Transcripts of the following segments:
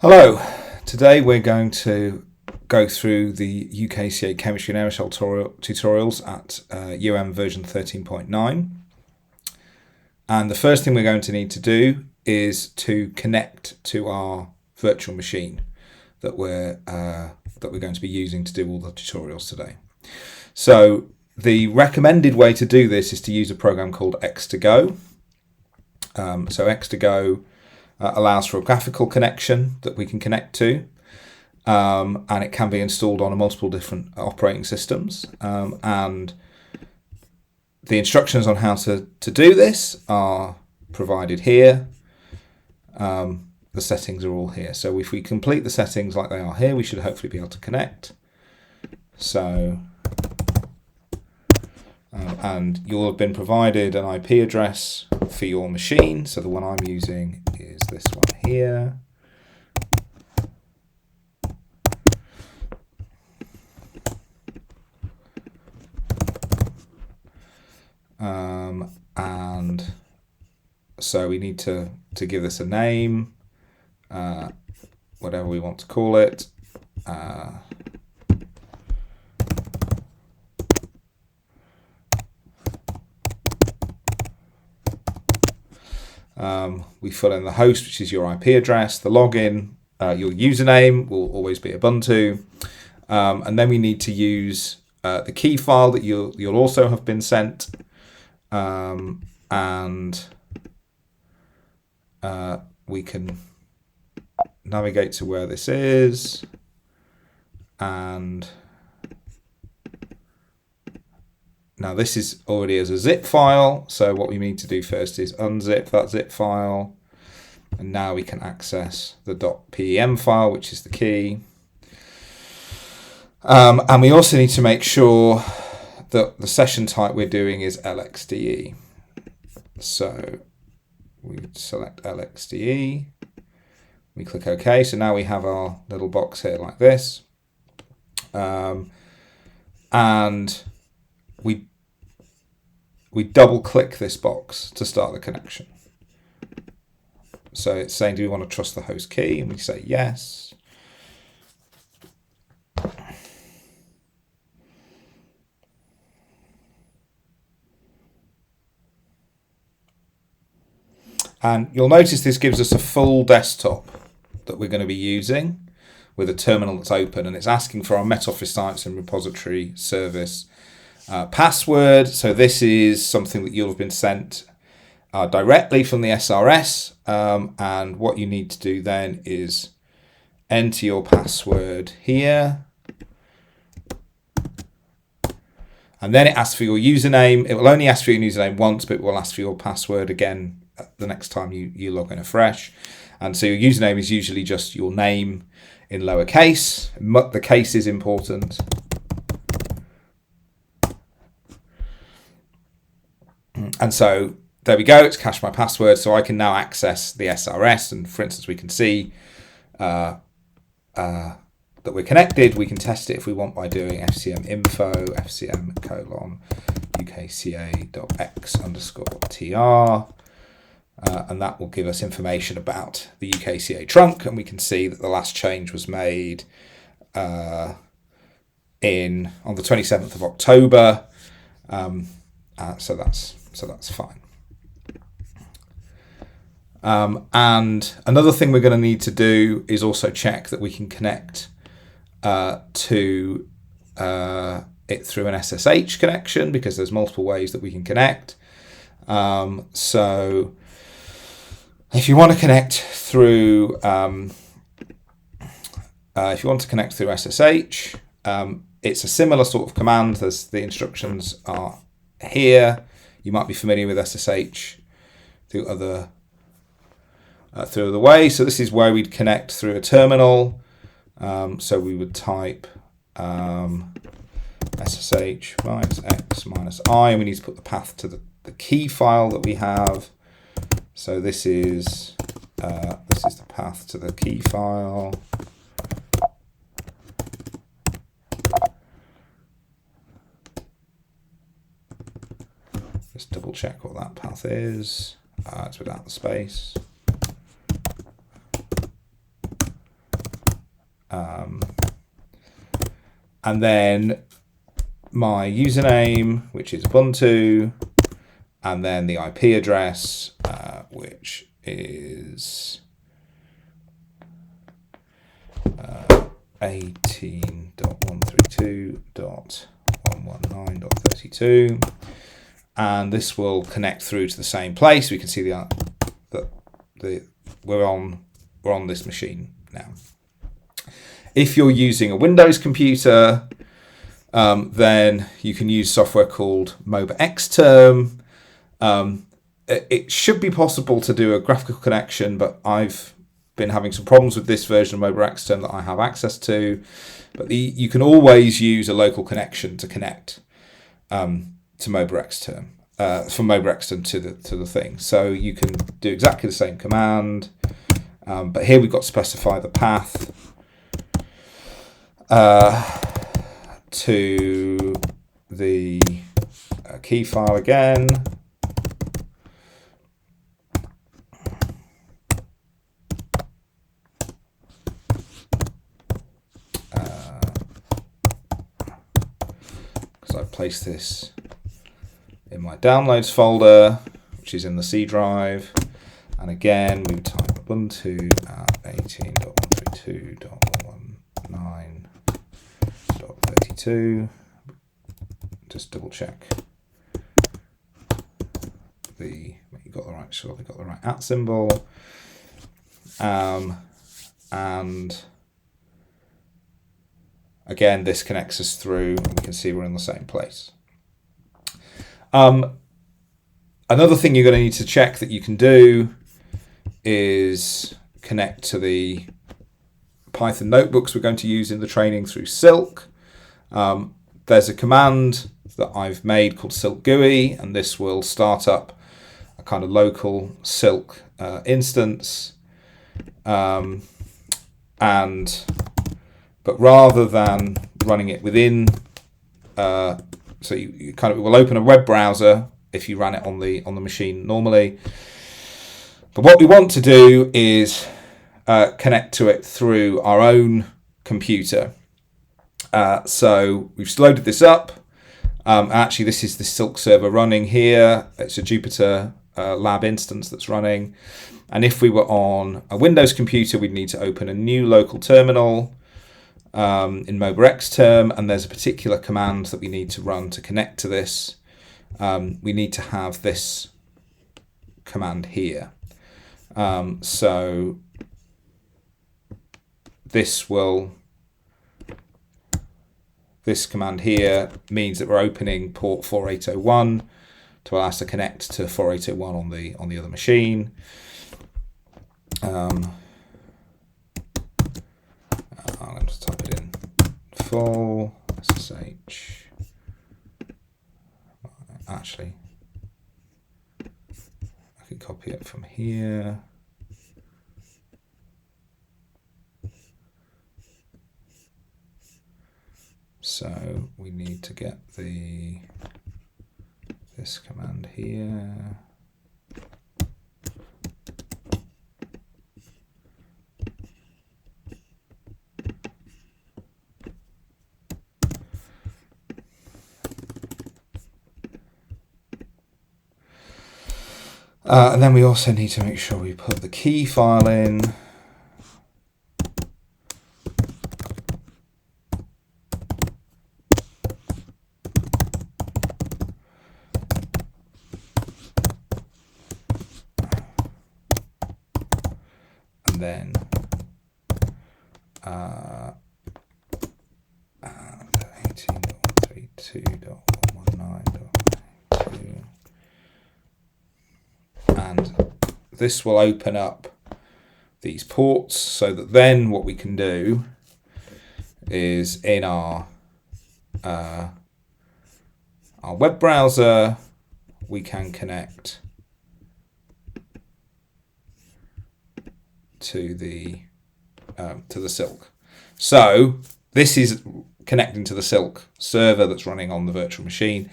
Hello, today we're going to go through the UKCA chemistry and aerosol tutorials at UM version 13.9, and the first thing we're going to need to do is to connect to our virtual machine that we're going to be using to do all the tutorials today. So the recommended way to do this is to use a program called X2Go. So X2Go allows for a graphical connection that we can connect to, and it can be installed on multiple different operating systems, and the instructions on how to do this are provided here. The settings are all here, so if we complete the settings like they are here, we should hopefully be able to connect. So and you'll have been provided an IP address for your machine. So the one I'm using is this one here. And so we need to give this a name, whatever we want to call it. We fill in the host, which is your IP address, the login, your username will always be Ubuntu, and then we need to use the key file that you'll also have been sent, and we can navigate to where this is, and now this is already as a zip file, so what we need to do first is unzip that zip file, and now we can access the .pem file, which is the key. And we also need to make sure that the session type we're doing is LXDE. So we select LXDE, we click OK, so now we have our little box here like this, and we double click this box to start the connection. So it's saying, do we want to trust the host key? And we say yes. And you'll notice this gives us a full desktop that we're going to be using with a terminal that's open, and it's asking for our Met Office Science and Repository Service password. So this is something that you'll have been sent directly from the SRS, and what you need to do then is enter your password here, and then it asks for your username. It will only ask for your username once, but it will ask for your password again the next time you log in afresh. And so your username is usually just your name in lowercase. The case is important. And so there we go, it's cached my password, so I can now access the SRS, and for instance we can see that we're connected. We can test it if we want by doing fcm info fcm:ukca.x_tr, and that will give us information about the UKCA trunk, and we can see that the last change was made on the 27th of October, so that's fine. And another thing we're going to need to do is also check that we can connect to it through an SSH connection, because there's multiple ways that we can connect. So if you want to connect through SSH, it's a similar sort of command. The instructions are here. You might be familiar with SSH through other ways. So this is where we'd connect through a terminal. So we would type SSH -x-i, and we need to put the path to the key file that we have. So this is the path to the key file. Just double check what that path is. It's without the space. and then my username, which is Ubuntu, and then the IP address, which is 18.132.119.32, and this will connect through to the same place. We can see we're on this machine now. If you're using a Windows computer, then you can use software called MobaXterm. It should be possible to do a graphical connection, but I've been having some problems with this version of MobaXterm that I have access to. But you can always use a local connection to connect to MobaXterm, from MobaXterm to the thing. So you can do exactly the same command, but here we've got to specify the path to the key file again. Because I've placed this in my downloads folder, which is in the C drive. And again, we would type Ubuntu at 18.132.119.32. Just double check you got the right, sure they got the right @ symbol. And again, this connects us through, and we can see we're in the same place. Another thing you're going to need to check that you can do is connect to the Python notebooks we're going to use in the training through Silk. There's a command that I've made called Silk GUI, and this will start up a kind of local Silk instance. But rather than running it within, so you kind of, it will open a web browser if you ran it on the machine normally. But what we want to do is connect to it through our own computer. So we've loaded this up. Actually, this is the Silk server running here. It's a Jupyter lab instance that's running. And if we were on a Windows computer, we'd need to open a new local terminal in MobaXterm, and there's a particular command that we need to run to connect to this. We need to have this command here. So this command here means that we're opening port 4801 to allow us to connect to 4801 on the other machine. I'm going to type it in full SSH. Actually, I can copy it from here. So we need to get this command here. And then we also need to make sure we put the key file in. And then 18.132.119.2. And this will open up these ports so that then what we can do is in our web browser, we can connect to the Silk. So this is connecting to the Silk server that's running on the virtual machine.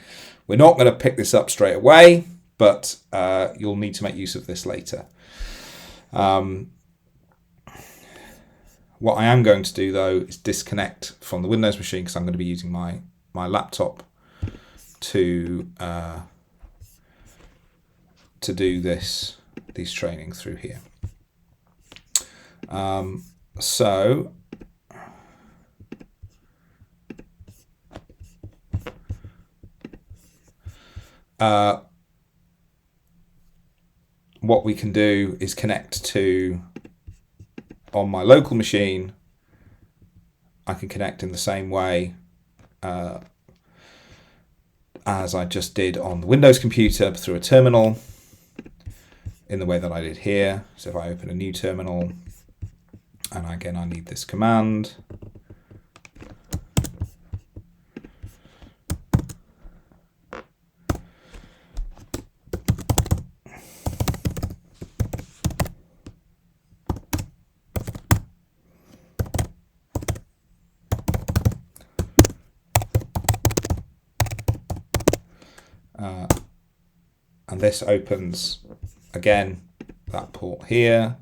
We're not going to pick this up straight away, but you'll need to make use of this later. What I am going to do though is disconnect from the Windows machine, because I'm going to be using my laptop to do these training through here. So what we can do is connect to, on my local machine, I can connect in the same way as I just did on the Windows computer through a terminal, in the way that I did here. So if I open a new terminal, and again I need this command, and this opens again that port here,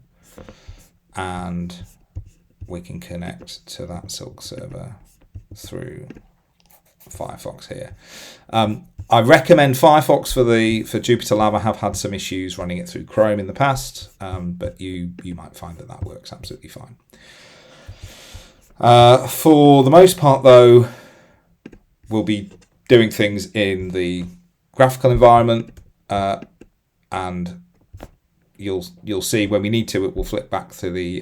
and we can connect to that Silk server through Firefox here. I recommend Firefox for Jupyter Lab. I have had some issues running it through Chrome in the past, but you might find that works absolutely fine. For the most part though, we'll be doing things in the graphical environment, and you'll see when we need to, it will flip back to the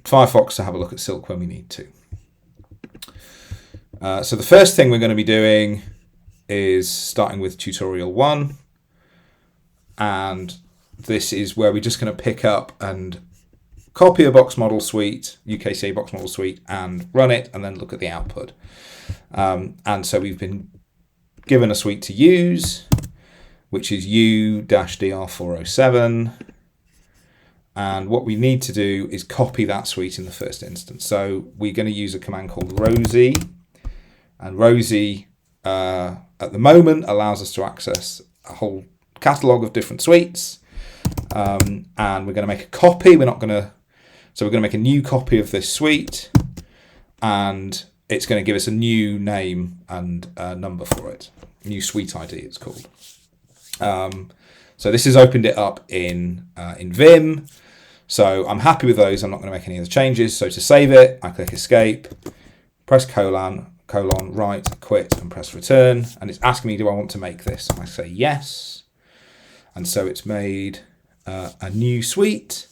Firefox to have a look at Silk when we need to. So the first thing we're going to be doing is starting with tutorial 1, and this is where we're just going to pick up and copy a box model suite, UKCA box model suite, and run it, and then look at the output. And so we've been given a suite to use, which is U-DR407. And what we need to do is copy that suite in the first instance. So we're going to use a command called Rosie. And Rosie, at the moment, allows us to access a whole catalog of different suites. And we're going to make a copy. So we're going to make a new copy of this suite, and it's going to give us a new name and number for it. New suite ID, it's called. So this has opened it up in Vim. So I'm happy with those. I'm not going to make any other changes. So to save it, I click Escape, press colon, write, quit, and press return. And it's asking me, do I want to make this? And I say yes. And so it's made a new suite.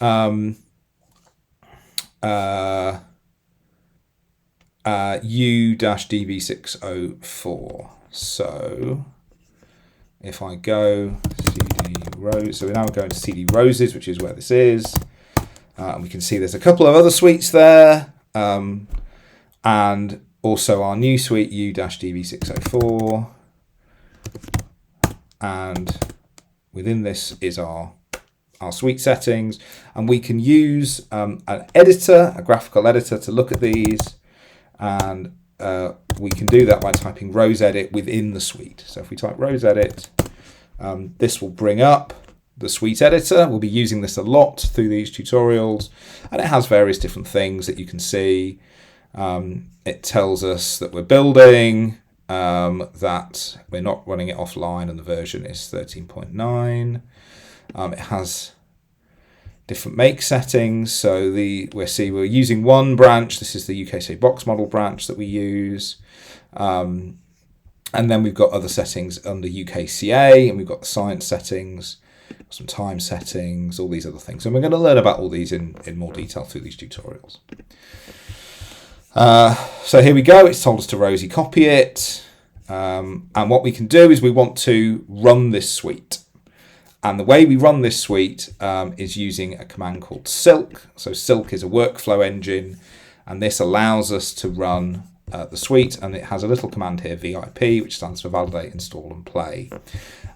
U-DB604. So if I go CD Rose, so we're now going to CD Roses, which is where this is. And we can see there's a couple of other suites there. And also our new suite, U-DB604. And within this is our suite settings. And we can use an editor, a graphical editor, to look at these. And we can do that by typing rose edit within the suite. So if we type rose edit, this will bring up the suite editor. We'll be using this a lot through these tutorials, and it has various different things that you can see. It tells us that we're building, that we're not running it offline, and the version is 13.9. It has different make settings. So we're using one branch. This is the UKCA box model branch that we use. And then we've got other settings under UKCA, and we've got the science settings, some time settings, all these other things. And we're going to learn about all these in more detail through these tutorials. So here we go. It's told us to Rosie copy it. And what we can do is we want to run this suite. And the way we run this suite is using a command called Silk. So Silk is a workflow engine, and this allows us to run the suite. And it has a little command here, VIP, which stands for validate, install, and play.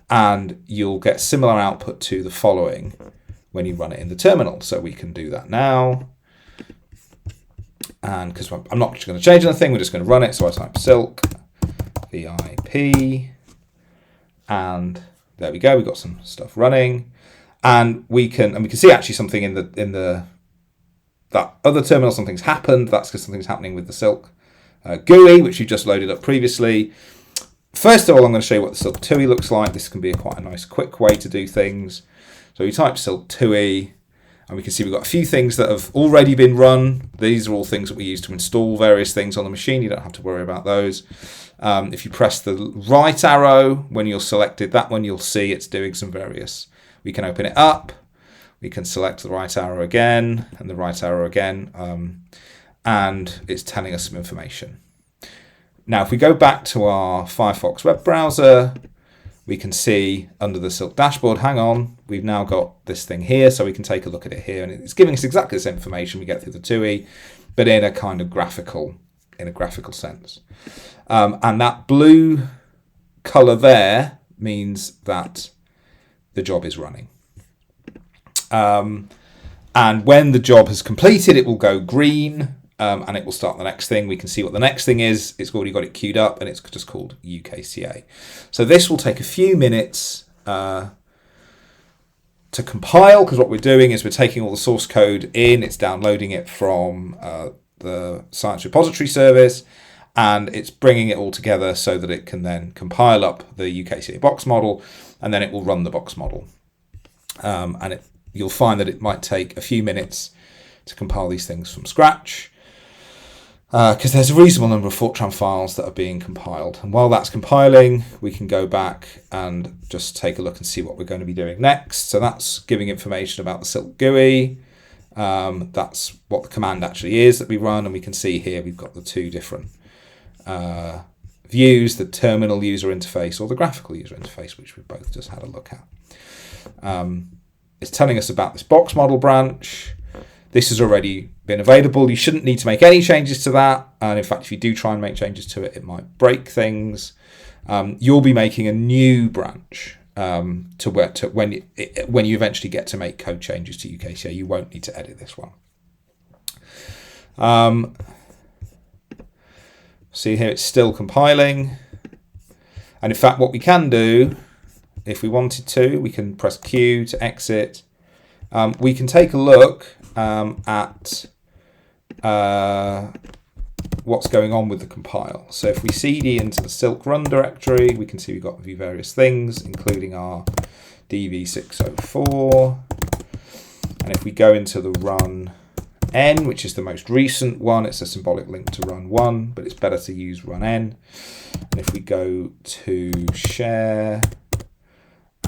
And you'll get similar output to the following when you run it in the terminal. So we can do that now. And because I'm not going to change anything, we're just going to run it. So I type Silk, VIP, and there we go. We've got some stuff running. And we can see actually something in that other terminal. Something's happened. That's because something's happening with the Silk GUI, which you just loaded up previously. First of all, I'm going to show you what the Silk TUI looks like. This can be quite a nice, quick way to do things. So we type Silk TUI, and we can see we've got a few things that have already been run. These are all things that we use to install various things on the machine. You don't have to worry about those. If you press the right arrow when you're selected, that one you'll see it's doing some various. We can open it up. We can select the right arrow again and the right arrow again, and it's telling us some information. Now, if we go back to our Firefox web browser, we can see under the Silk dashboard, hang on, we've now got this thing here, so we can take a look at it here, and it's giving us exactly the same information we get through the TUI, but in a kind of graphical sense. And that blue color there means that the job is running. And when the job has completed, it will go green, and it will start the next thing. We can see what the next thing is. It's already got it queued up, and it's just called UKCA. So this will take a few minutes to compile, because what we're doing is we're taking all the source code in, it's downloading it from the Science Repository Service, and it's bringing it all together so that it can then compile up the UKCA box model, and then it will run the box model. And you'll find that it might take a few minutes to compile these things from scratch, because there's a reasonable number of Fortran files that are being compiled. And while that's compiling, we can go back and just take a look and see what we're going to be doing next. So that's giving information about the Silk GUI. That's what the command actually is that we run, and we can see here we've got the two different views, the terminal user interface or the graphical user interface, which we've both just had a look at. It's telling us about this box model branch. This has already been available. You shouldn't need to make any changes to that. And in fact, if you do try and make changes to it, it might break things. You'll be making a new branch when you eventually get to make code changes to UKCA. You won't need to edit this one. See here, it's still compiling. And in fact, what we can do, if we wanted to, we can press Q to exit. We can take a look at what's going on with the compile. So if we cd into the Silk run directory, we can see we've got a few various things, including our DV604. And if we go into the run N, which is the most recent one, it's a symbolic link to run 1, but it's better to use run N. And if we go to share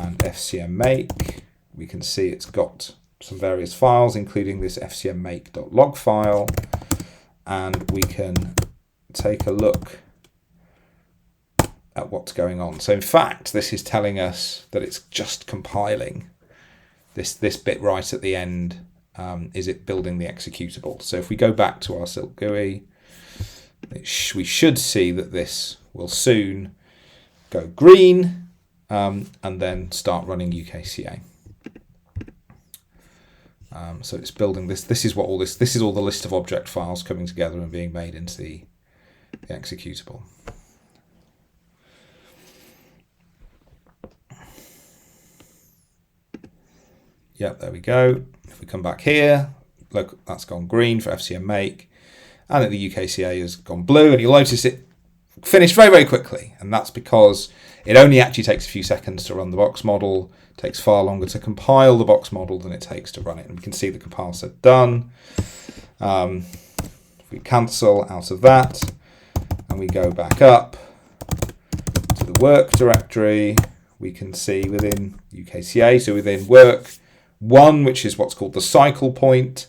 and FCM make, we can see it's got some various files, including this fcmmake.log file, and we can take a look at what's going on. So in fact, this is telling us that it's just compiling. This bit right at the end is it building the executable. So if we go back to our Silk GUI, we should see that this will soon go green, and then start running UKCA. So it's building this. This is all the list of object files coming together and being made into the executable. Yep, there we go. If we come back here, look, that's gone green for FCM make, and then the UKCA has gone blue, and you'll notice it finished very, very quickly. And that's because it only actually takes a few seconds to run the box model. It takes far longer to compile the box model than it takes to run it. And we can see the compile said done. If we cancel out of that and we go back up to the work directory, we can see within UKCA, so within work 1, which is what's called the cycle point.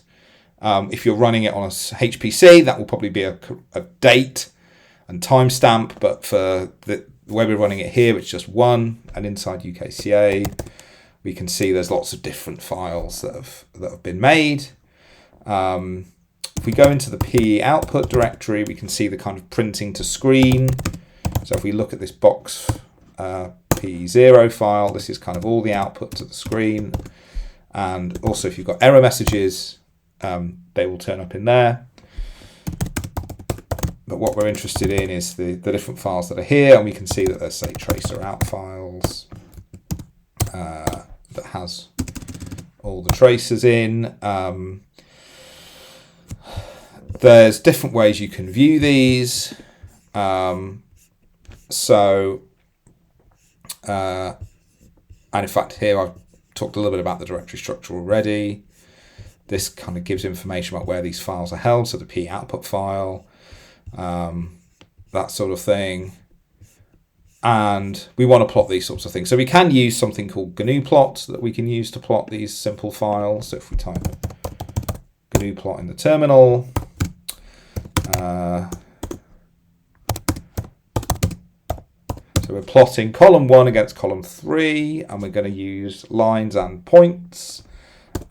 If you're running it on a HPC, that will probably be a date and timestamp, but for the way we're running it here, it's just 1. And inside UKCA, we can see there's lots of different files that have been made. If we go into the PE output directory, we can see the kind of printing to screen. So if we look at this box PE0 file, this is kind of all the output to the screen. And also if you've got error messages, they will turn up in there. But what we're interested in is the different files that are here, and we can see that there's, say, tracer out files that has all the tracers in. There's different ways you can view these. And in fact here I've talked a little bit about the directory structure already. This kind of gives information about where these files are held, so the P output file, that sort of thing. And we want to plot these sorts of things. So we can use something called GNU plot that we can use to plot these simple files. So if we type GNU plot in the terminal, so we're plotting column 1 against column 3, and we're going to use lines and points,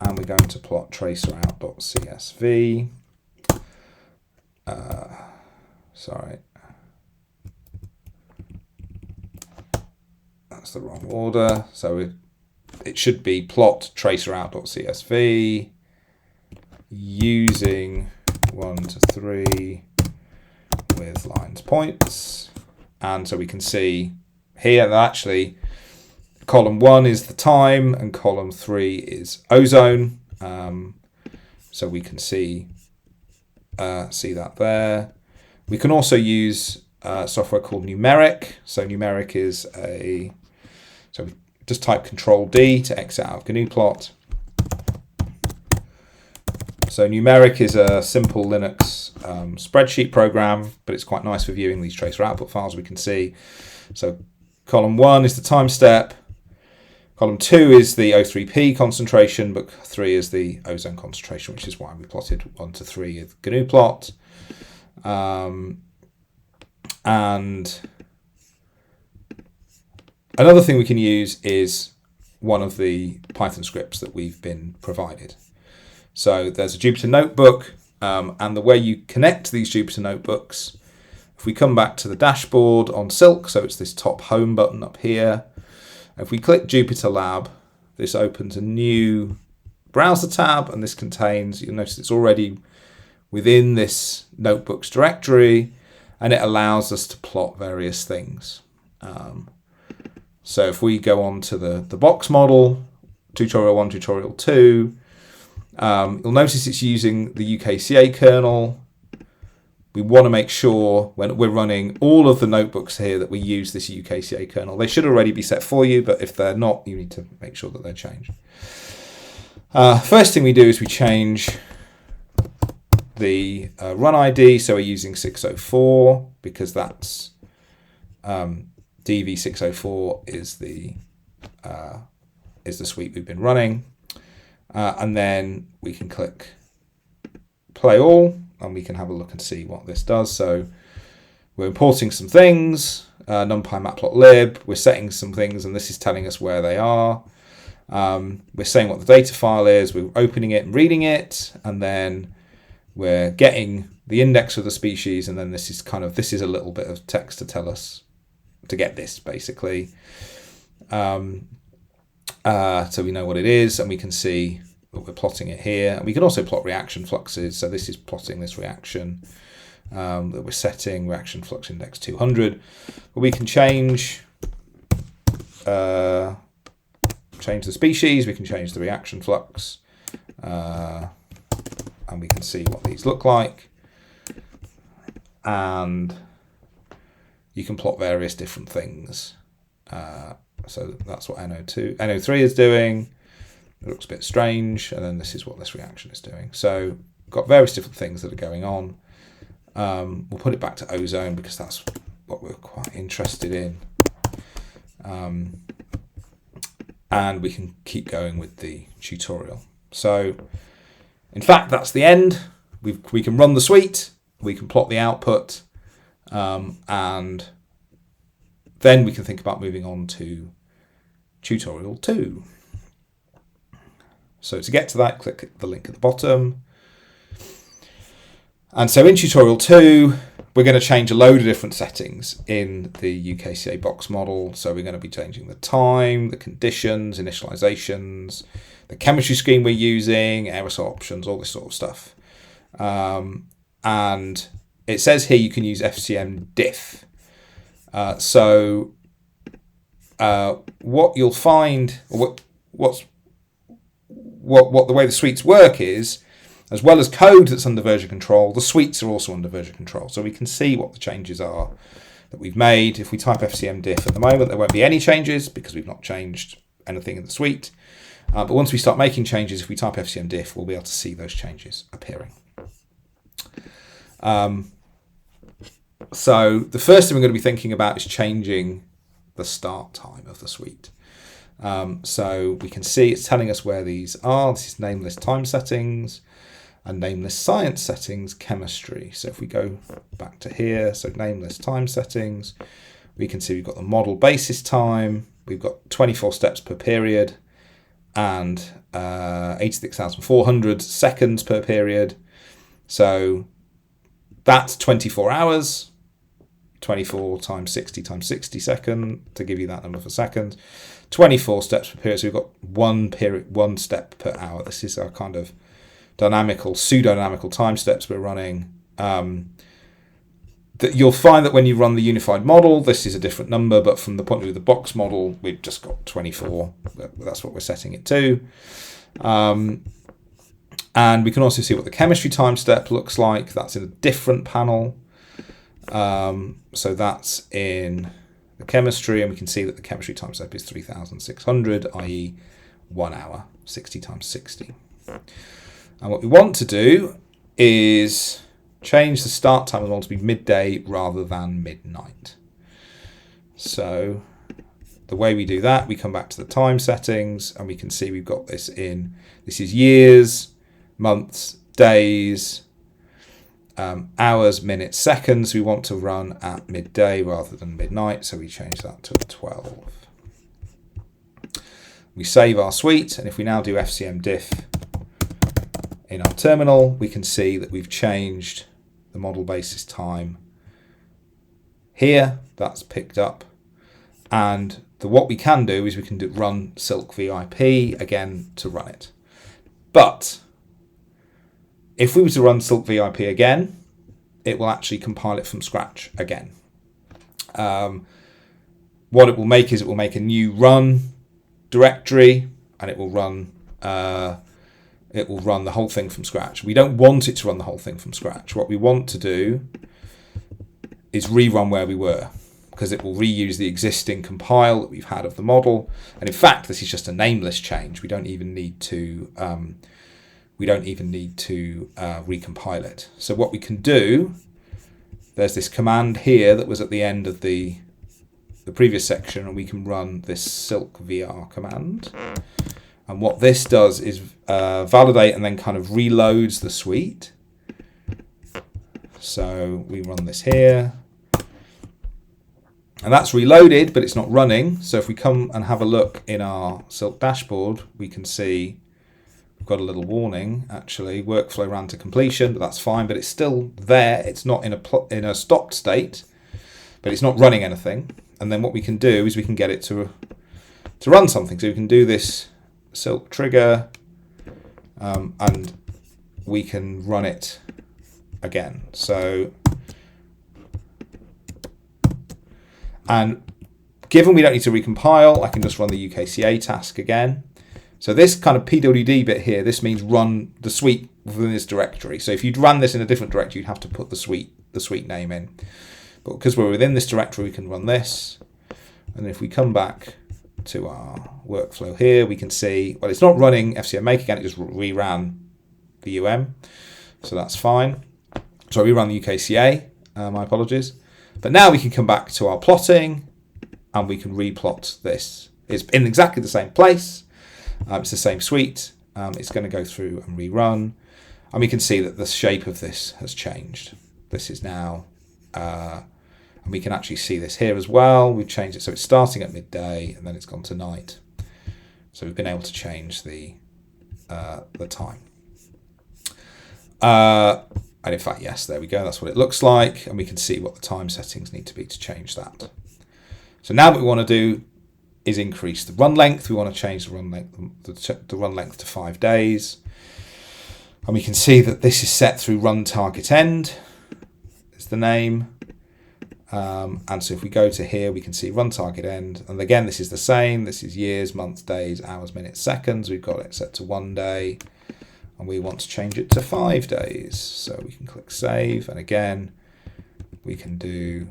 and we're going to plot tracerout.csv. Sorry, that's the wrong order. So it should be plot tracerout.csv using 1 to 3 with lines points. And so we can see here that actually column 1 is the time and column 3 is ozone. So we can see that there. We can also use software called numeric. So numeric is so we just type Control D to exit out of GNU plot. So numeric is a simple Linux spreadsheet program, but it's quite nice for viewing these tracer output files. We can see, so column 1 is the time step, column 2 is the O3P concentration, but 3 is the ozone concentration, which is why we plotted 1 to 3 with GNU plot. And another thing we can use is one of the Python scripts that we've been provided. So there's a Jupyter Notebook, and the way you connect these Jupyter Notebooks, if we come back to the dashboard on Silk, so it's this top home button up here, if we click Jupyter Lab, this opens a new browser tab, and this contains, you'll notice it's already within this notebooks directory, and it allows us to plot various things. So if we go on to the box model, tutorial 1, tutorial 2, you'll notice it's using the UKCA kernel. We want to make sure when we're running all of the notebooks here that we use this UKCA kernel. They should already be set for you, but if they're not, you need to make sure that they're changed. First thing we do is we change the run ID, so we're using 604 because that's DV604 is the suite we've been running. And then we can click play all, and we can have a look and see what this does. So we're importing some things, numpy matplotlib, we're setting some things, and this is telling us where they are. We're saying what the data file is, we're opening it and reading it, and then we're getting the index of the species, and then this is a little bit of text to tell us to get this, basically. So we know what it is, and we can see that we're plotting it here. And we can also plot reaction fluxes. So this is plotting this reaction that we're setting, reaction flux index 200. But we can change the species, we can change the reaction flux, and we can see what these look like. And you can plot various different things. So that's what NO3 is doing. It looks a bit strange, and then this is what this reaction is doing. So got various different things that are going on. We'll put it back to ozone because that's what we're quite interested in. And we can keep going with the tutorial. So in fact, that's the end. We can run the suite, we can plot the output, and then we can think about moving on to tutorial 2. So to get to that, click the link at the bottom. And so in tutorial 2, we're going to change a load of different settings in the UKCA box model. So we're going to be changing the time, the conditions, initializations, the chemistry scheme we're using, aerosol options, all this sort of stuff. And it says here you can use FCM diff. What you'll find, what the way the suites work is, as well as code that's under version control, the suites are also under version control. So we can see what the changes are that we've made. If we type fcmdiff at the moment, there won't be any changes because we've not changed anything in the suite. But once we start making changes, if we type fcmdiff, we'll be able to see those changes appearing. So the first thing we're going to be thinking about is changing the start time of the suite. So we can see it's telling us where these are. This is nameless time settings and nameless science settings, chemistry. So if we go back to here, so nameless time settings, we can see we've got the model basis time, we've got 24 steps per period and 86,400 seconds per period. So that's 24 hours, 24 times 60 times 60 second to give you that number for seconds. 24 steps per period, so we've got one step per hour. This is our kind of pseudo-dynamical time steps we're running. That you'll find that when you run the unified model, this is a different number, but from the point of view of the box model, we've just got 24. That's what we're setting it to. And we can also see what the chemistry time step looks like. That's in a different panel. So that's in the chemistry, and we can see that the chemistry time step is 3,600, i.e. 1 hour, 60 times 60. And what we want to do is change the start time of the model to be midday rather than midnight. So the way we do that, we come back to the time settings, and we can see we've got this in, this is years, months, days, hours, minutes, seconds. We want to run at midday rather than midnight, so we change that to 12. We save our suite, and if we now do fcmdiff in our terminal, we can see that we've changed the model basis time here. That's picked up, and what we can do is we can run silk VIP again to run it. But if we were to run silk VIP again, it will actually compile it from scratch again. What it will make is it will make a new run directory, and it will run the whole thing from scratch. We don't want it to run the whole thing from scratch. What we want to do is rerun where we were, because it will reuse the existing compile that we've had of the model. And in fact, this is just a nameless change. We don't even need to recompile it. So what we can do, there's this command here that was at the end of the previous section, and we can run this silk vr command. And what this does is validate and then kind of reloads the suite. So we run this here, and that's reloaded, but it's not running. So if we come and have a look in our silk dashboard, we can see we've got a little warning, actually, workflow ran to completion, but that's fine, but it's still there. It's not in a stopped state, but it's not running anything. And then what we can do is we can get it to run something. So we can do this silk trigger, and we can run it again. So, and given we don't need to recompile, I can just run the UKCA task again. So this kind of PWD bit here, this means run the suite within this directory. So if you'd run this in a different directory, you'd have to put the suite name in. But because we're within this directory, we can run this. And if we come back to our workflow here, we can see, well, it's not running FCM again, it just reran the UM. So that's fine. So I rerun the UKCA, my apologies. But now we can come back to our plotting, and we can replot this. It's in exactly the same place. It's the same suite. It's going to go through and rerun. And we can see that the shape of this has changed. This is now, and we can actually see this here as well. We've changed it so it's starting at midday, and then it's gone to night. So we've been able to change the time. And in fact, yes, there we go. That's what it looks like. And we can see what the time settings need to be to change that. So now what we want to do is increase the run length. We want to change the run length to 5 days. And we can see that this is set through run target end is the name. And so if we go to here, we can see run target end. And again, this is the same. This is years, months, days, hours, minutes, seconds. We've got it set to 1 day. And we want to change it to 5 days. So we can click save. And again, we can do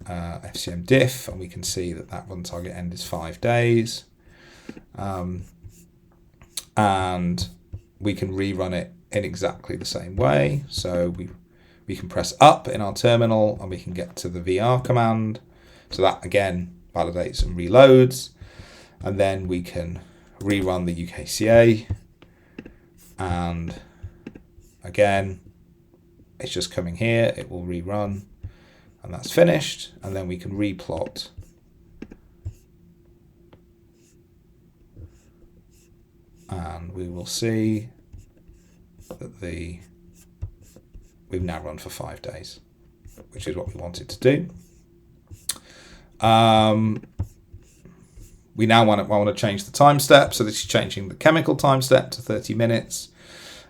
FCM diff. And we can see that that run target end is 5 days. And we can rerun it in exactly the same way. So we can press up in our terminal and we can get to the VR command. So that again validates and reloads. And then we can rerun the UKCA. And again, it's just coming here, it will rerun, and that's finished. And then we can replot. And we will see that we've now run for 5 days, which is what we wanted to do. We now want to change the time step. So this is changing the chemical time step to 30 minutes.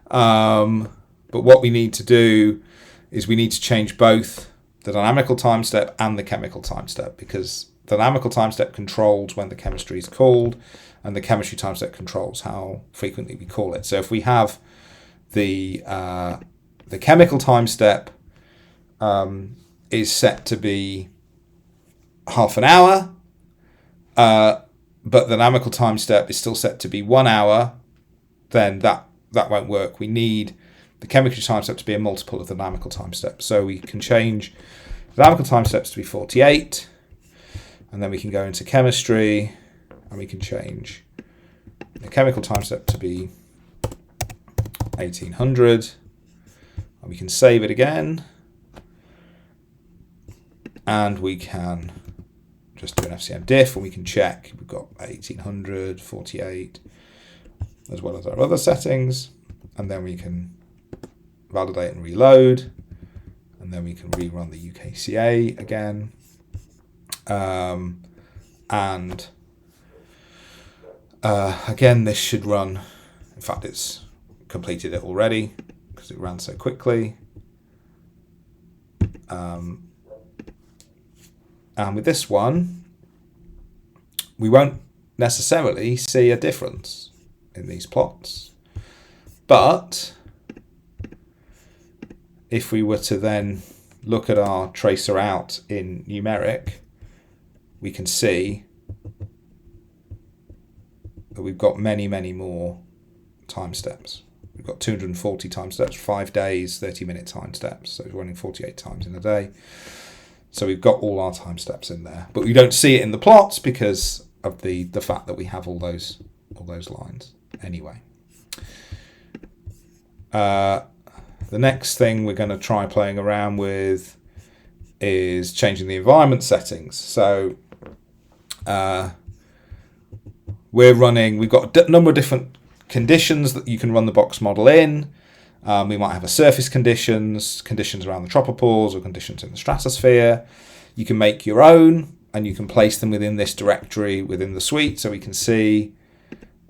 But what we need to do is we need to change both the dynamical time step and the chemical time step, because the dynamical time step controls when the chemistry is called, and the chemistry time step controls how frequently we call it. So if we have the chemical time step is set to be half an hour, but the dynamical time step is still set to be 1 hour, then that won't work. We need the chemistry time step to be a multiple of the dynamical time step. So we can change the dynamical time steps to be 48, and then we can go into chemistry, and we can change the chemical time step to be 1800, and we can save it again, and we can just do an FCM diff, and we can check we've got 1800, 48, as well as our other settings, and then we can validate and reload, and then we can rerun the UKCA again, and again this should run. In fact, it's completed it already because it ran so quickly. And with this one, we won't necessarily see a difference in these plots, but if we were to then look at our tracer out in numeric, we can see that we've got many more time steps. We've got 240 time steps, 5 days, 30-minute time steps. So we're running 48 times in a day. So we've got all our time steps in there, but we don't see it in the plots because of the fact that we have all those lines anyway. The next thing we're going to try playing around with is changing the environment settings. So we've got a number of different conditions that you can run the box model in. We might have a surface conditions around the tropopause, or conditions in the stratosphere. You can make your own, and you can place them within this directory within the suite. So we can see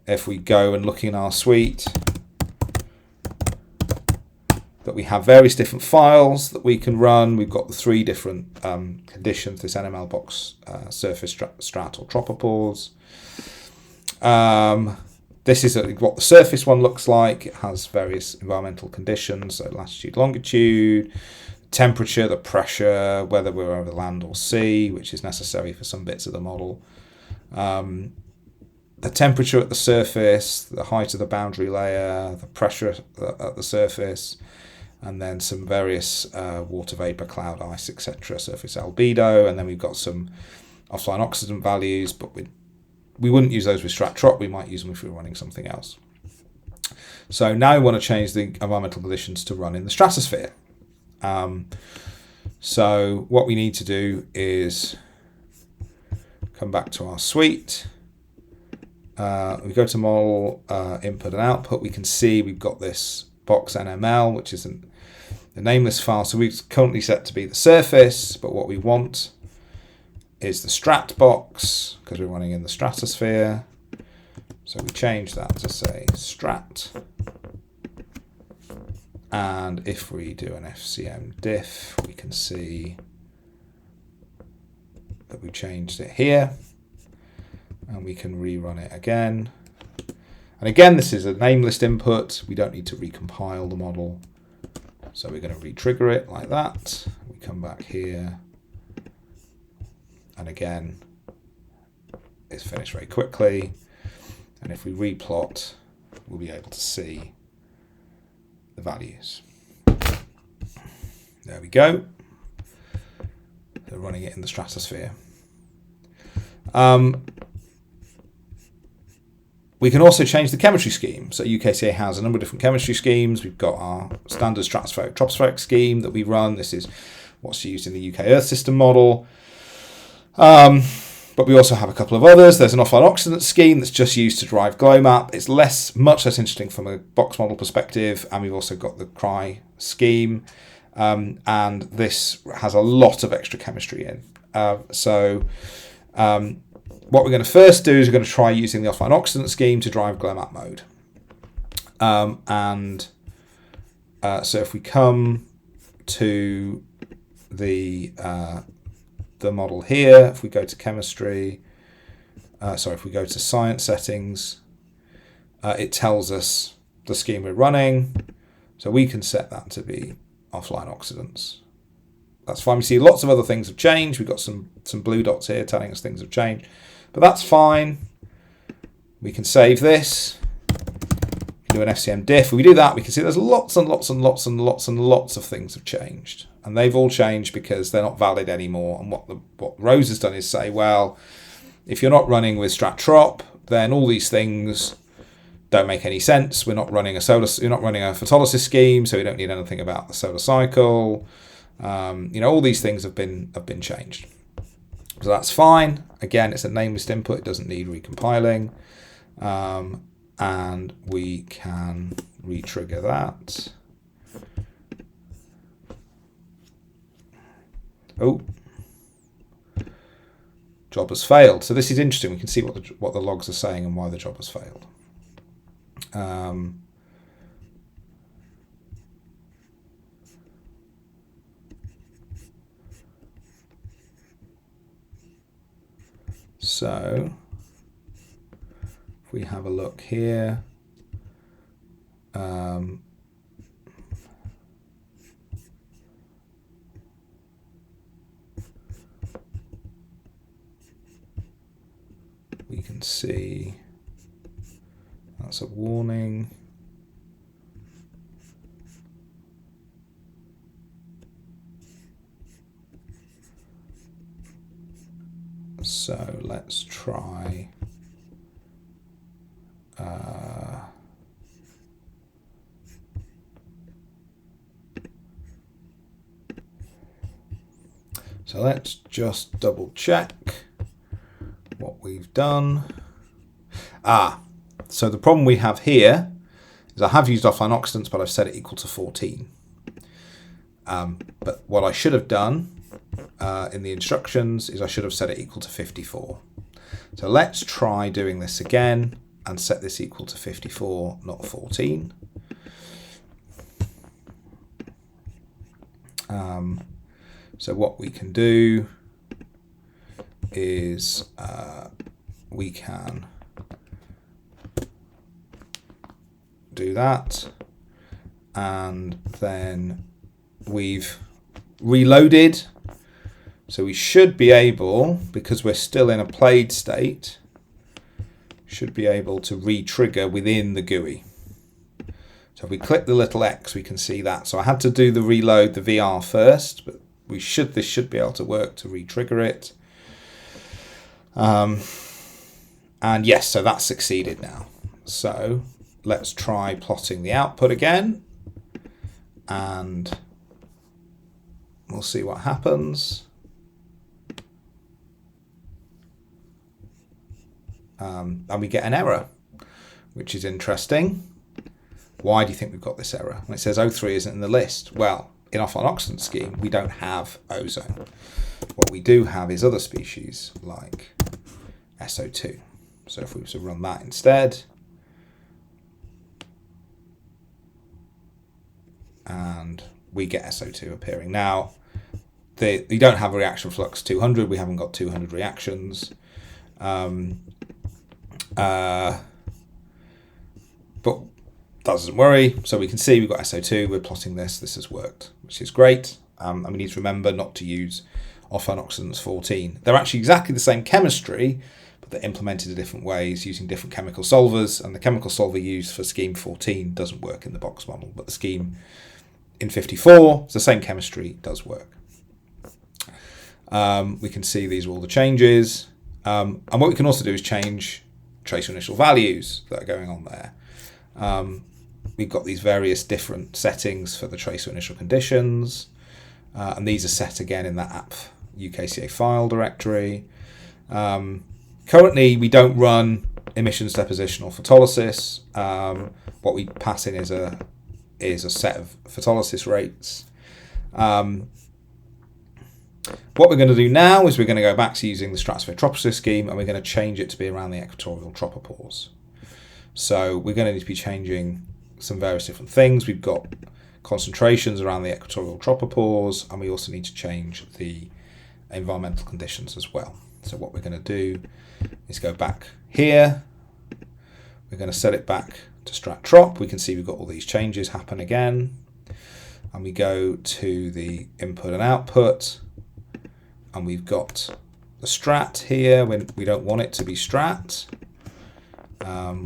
if we go and look in our suite that we have various different files that we can run. We've got the 3 different conditions, this NML box, surface, strat, or tropopause. This is what the surface one looks like. It has various environmental conditions, so latitude, longitude, temperature, the pressure, whether we're over land or sea, which is necessary for some bits of the model. The temperature at the surface, the height of the boundary layer, the pressure at the surface, and then some various water vapor, cloud, ice, etc., surface albedo, and then we've got some offline oxidant values, but we wouldn't use those with strat-trop. We might use them if we were running something else. So now we want to change the environmental conditions to run in the stratosphere. So what we need to do is come back to our suite. We go to model, input and output. We can see we've got this box NML, which is the nameless file. So we've currently set to be the surface, but what we want is the strat box, because we're running in the stratosphere. So we change that to say strat. And if we do an FCM diff, we can see that we changed it here, and we can rerun it again. And again, this is a name list input. We don't need to recompile the model. So we're going to re-trigger it like that. We come back here, and again, it's finished very quickly. And if we replot, we'll be able to see the values. There we go. They're running it in the stratosphere. We can also change the chemistry scheme. So UKCA has a number of different chemistry schemes. We've got our standard stratospheric tropospheric scheme that we run. This is what's used in the UK Earth system model. But we also have a couple of others. There's an offline oxidant scheme that's just used to drive GLOMAP. It's much less interesting from a box model perspective. And we've also got the CRY scheme. And this has a lot of extra chemistry in. What we're going to first do is we're going to try using the offline oxidant scheme to drive GLOMAP mode. So if we come to the model here, if we go to chemistry, if we go to science settings, it tells us the scheme we're running. So we can set that to be offline oxidants. That's fine. We see lots of other things have changed. We've got some blue dots here telling us things have changed. But that's fine. We can save this. We can do an FCM diff. If we do that, we can see there's lots and lots and lots and lots and lots of things have changed. And they've all changed because they're not valid anymore. And what Rose has done is say, well, if you're not running with strat-trop, then all these things don't make any sense. You're not running a photolysis scheme, so we don't need anything about the solar cycle. All these things have been changed. So that's fine. Again, it's a name list input. It doesn't need recompiling. And we can re-trigger that. Oh, job has failed. So this is interesting. We can see what the logs are saying and why the job has failed. So if we have a look here, we can see that's a warning. So let's try so let's just double check what we've done. So the problem we have here is I have used offline oxidants, but I've set it equal to 14. But what I should have done in the instructions is I should have set it equal to 54. So let's try doing this again and set this equal to 54, not 14. So what we can do is we can do that, and then we've reloaded. So we should be able, because we're still in a played state, should be able to re-trigger within the GUI. So if we click the little X, we can see that. So I had to do the reload, the VR first, but this should be able to work to re-trigger it. And yes, so that's succeeded now. So let's try plotting the output again, and we'll see what happens. And we get an error, which is interesting. Why do you think we've got this error? And it says O3 isn't in the list. Well, in offline oxidant scheme, we don't have ozone. What we do have is other species like SO2. So if we were to run that instead, and we get SO2 appearing. Now, you don't have a reaction flux 200. We haven't got 200 reactions. But that doesn't worry. So we can see we've got SO2. We're plotting this. This has worked, which is great. And we need to remember not to use offline oxidants 14. They're actually exactly the same chemistry, but they're implemented in different ways using different chemical solvers. And the chemical solver used for scheme 14 doesn't work in the box model, but the scheme in 54, it's the same chemistry, does work. We can see these are all the changes. And what we can also do is change tracer initial values that are going on there. We've got these various different settings for the tracer initial conditions. And these are set again in that app UKCA file directory. Currently, we don't run emissions deposition or photolysis. What we pass in is a set of photolysis rates. What we're going to do now is we're going to go back to using the stratosphere troposphere scheme, and we're going to change it to be around the equatorial tropopause. So we're going to need to be changing some various different things. We've got concentrations around the equatorial tropopause, and we also need to change the environmental conditions as well. So what we're going to do is go back here. We're going to set it back to strat trop. We can see we've got all these changes happen again. And we go to the input and output, and we've got the strat here. When we don't want it to be strat.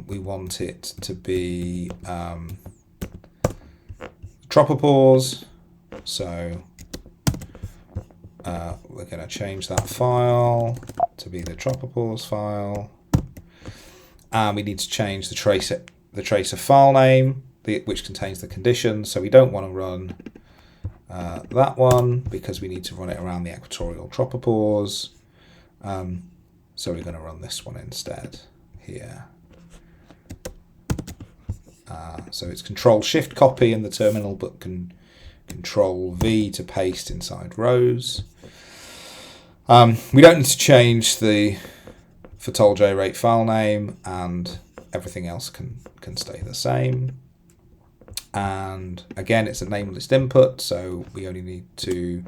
We want it to be tropopause. So we're going to change that file to be the tropopause file. And we need to change the tracer file name, which contains the conditions. So we don't want to run that one because we need to run it around the equatorial tropopause. So we're going to run this one instead here. So it's Control-Shift copy in the terminal, but Control-V to paste inside rows. We don't need to change the photol rate file name, and everything else can stay the same. And again, it's a nameless input, so we only need to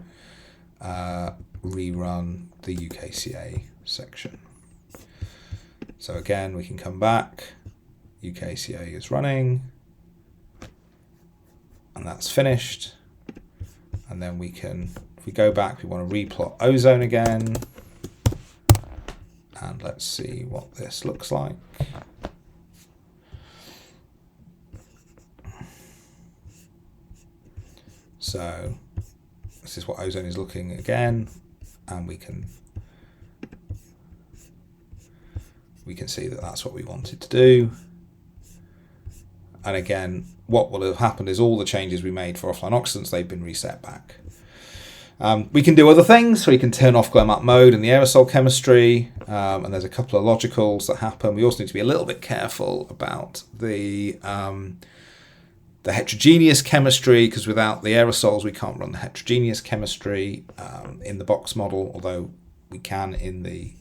rerun the UKCA section. So again, we can come back. UKCA is running, and that's finished. And then we can, if we go back, we want to replot ozone again. And let's see what this looks like. So this is what ozone is looking again, and we can see that that's what we wanted to do. And again, what will have happened is all the changes we made for offline oxidants, they've been reset back. We can do other things, so we can turn off glow map mode in the aerosol chemistry, and there's a couple of logicals that happen. We also need to be a little bit careful about the heterogeneous chemistry, because without the aerosols we can't run the heterogeneous chemistry in the box model, although we can in the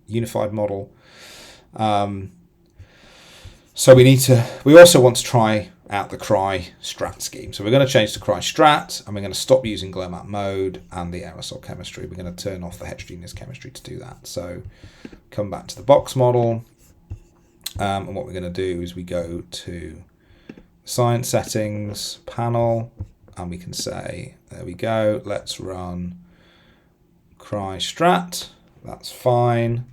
unified model. So we also want to try out the cry strat scheme. So we're going to change to cry strat, and we're going to stop using glow map mode and the aerosol chemistry. We're going to turn off the heterogeneous chemistry to do that. So come back to the box model, and what we're going to do is we go to science settings panel, and we can say, there we go, let's run cry strat. That's fine.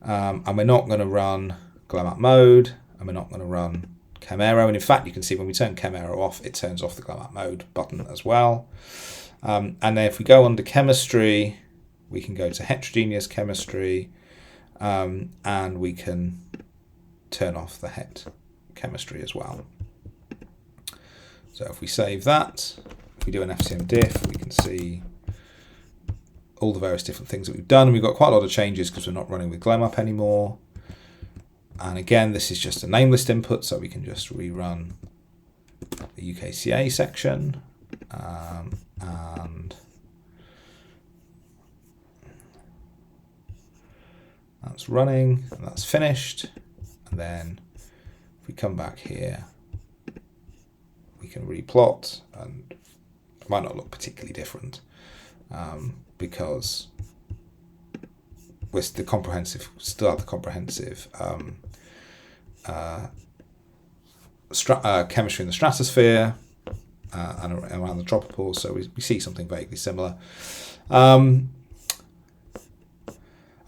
And we're not going to run glow map mode, and we're not going to run chem aero. And in fact, you can see when we turn chem aero off, it turns off the glow map mode button as well. And then if we go under chemistry, we can go to heterogeneous chemistry, and we can turn off the het chemistry as well. So if we save that, if we do an FCM diff, we can see all the various different things that we've done. And we've got quite a lot of changes because we're not running with glow map anymore. And again, this is just a nameless input, so we can just rerun the UKCA section. And that's running, and that's finished. And then if we come back here, we can replot, and it might not look particularly different. because we're still have the comprehensive chemistry in the stratosphere and around the tropopause, so we see something vaguely similar.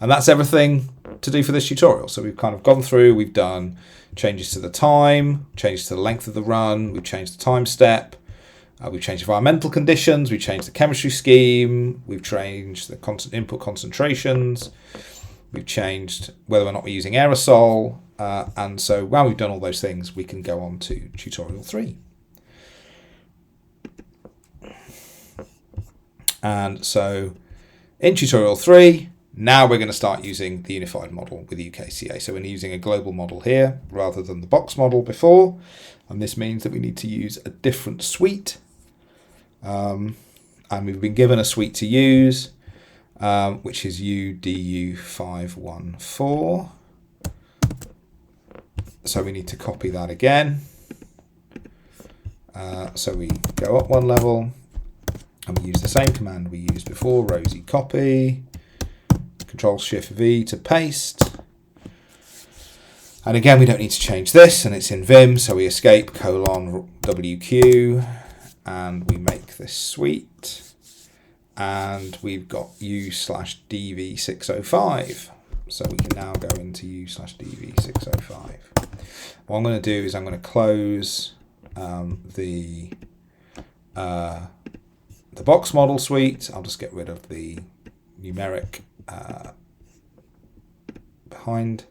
And that's everything to do for this tutorial. So we've kind of gone through, we've done changes to the time, changes to the length of the run, we've changed the time step, we've changed environmental conditions, we've changed the chemistry scheme, we've changed the constant input concentrations, we've changed whether or not we're using aerosol, and so while we've done all those things, we can go on to tutorial 3. And so in tutorial 3, now we're going to start using the unified model with UKCA. So we're using a global model here rather than the box model before. And this means that we need to use a different suite. And we've been given a suite to use, which is UDU514. So we need to copy that again. So we go up one level and we use the same command we used before, rosie copy. Control-Shift-V to paste. And again, we don't need to change this, and it's in Vim, so we escape :WQ, and we make this suite. And we've got U/DV605. So we can now go into U/DV605. What I'm going to do is I'm going to close the box model suite. I'll just get rid of the numeric behind,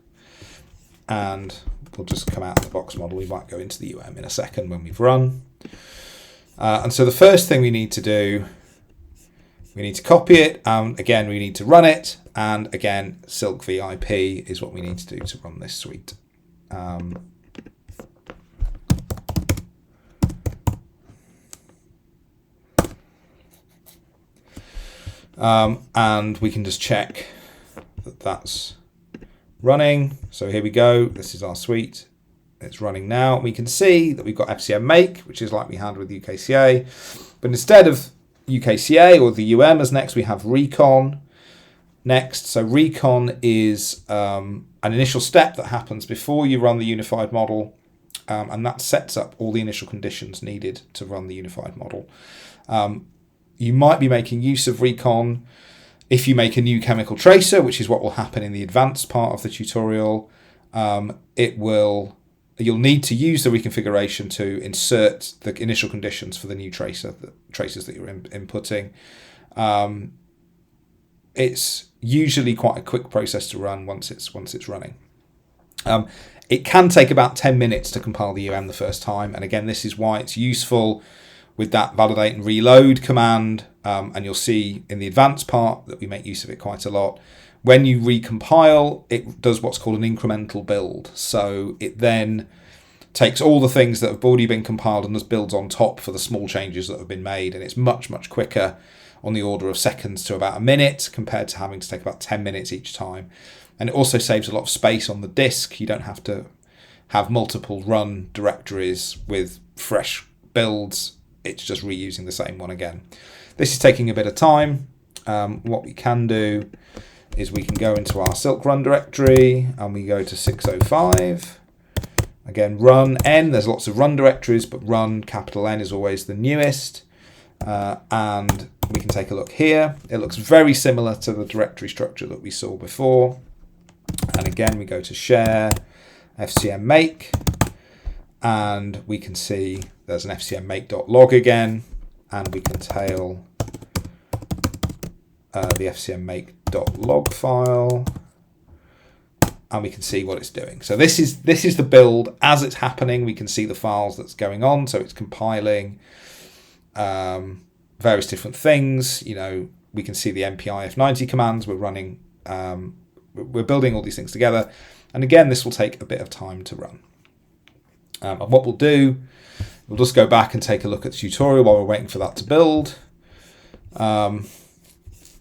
and we'll just come out of the box model. We might go into the UM in a second when we've run. And so the first thing we need to do, we need to copy it, again we need to run it, and again Silk VIP is what we need to do to run this suite. And we can just check that that's running. So here we go. This is our suite. It's running now. We can see that we've got FCM make, which is like we had with UKCA. But instead of UKCA or the UM as next, we have recon next. So recon is an initial step that happens before you run the unified model. And that sets up all the initial conditions needed to run the unified model. You might be making use of recon if you make a new chemical tracer, which is what will happen in the advanced part of the tutorial. You'll need to use the reconfiguration to insert the initial conditions for the new tracers that you're inputting. It's usually quite a quick process to run once it's running. It can take about 10 minutes to compile the UM the first time, and again, this is why it's useful with that validate and reload command, and you'll see in the advanced part that we make use of it quite a lot. When you recompile, it does what's called an incremental build. So it then takes all the things that have already been compiled and just builds on top for the small changes that have been made, and it's much, much quicker, on the order of seconds to about a minute, compared to having to take about 10 minutes each time. And it also saves a lot of space on the disk. You don't have to have multiple run directories with fresh builds. It's just reusing the same one again. This is taking a bit of time. What we can do is we can go into our Silk run directory and we go to 605. Again, run N, there's lots of run directories, but run capital N is always the newest. And we can take a look here. It looks very similar to the directory structure that we saw before. And again, we go to share, FCM make, and we can see there's an FCM make.log again, and we can tail the FCM make.log file, and we can see what it's doing. So this is the build as it's happening. We can see the files that's going on. So it's compiling various different things. You know, we can see the MPI F90 commands we're running. We're building all these things together, and again, this will take a bit of time to run. And what we'll do, we'll just go back and take a look at the tutorial while we're waiting for that to build.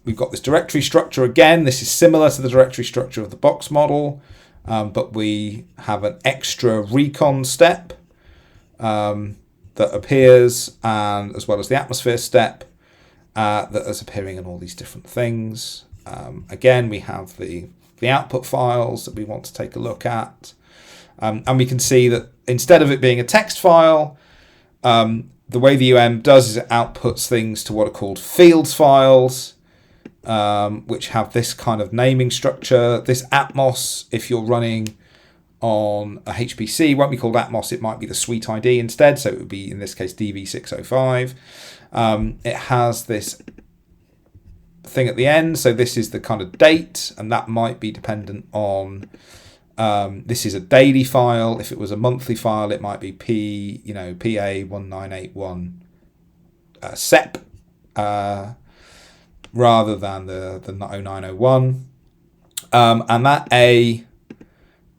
We've got this directory structure again. This is similar to the directory structure of the box model, but we have an extra recon step that appears, and as well as the atmosphere step. that is appearing in all these different things. Again, we have the output files that we want to take a look at. And we can see that instead of it being a text file, the way the UM does is it outputs things to what are called fields files, which have this kind of naming structure. This Atmos, if you're running on a HPC, won't be called Atmos, it might be the suite ID instead, so it would be, in this case, DV605. It has this thing at the end, so this is the kind of date, and that might be dependent on, this is a daily file. If it was a monthly file, it might be PA1981 SEP, rather than the 0901. And that A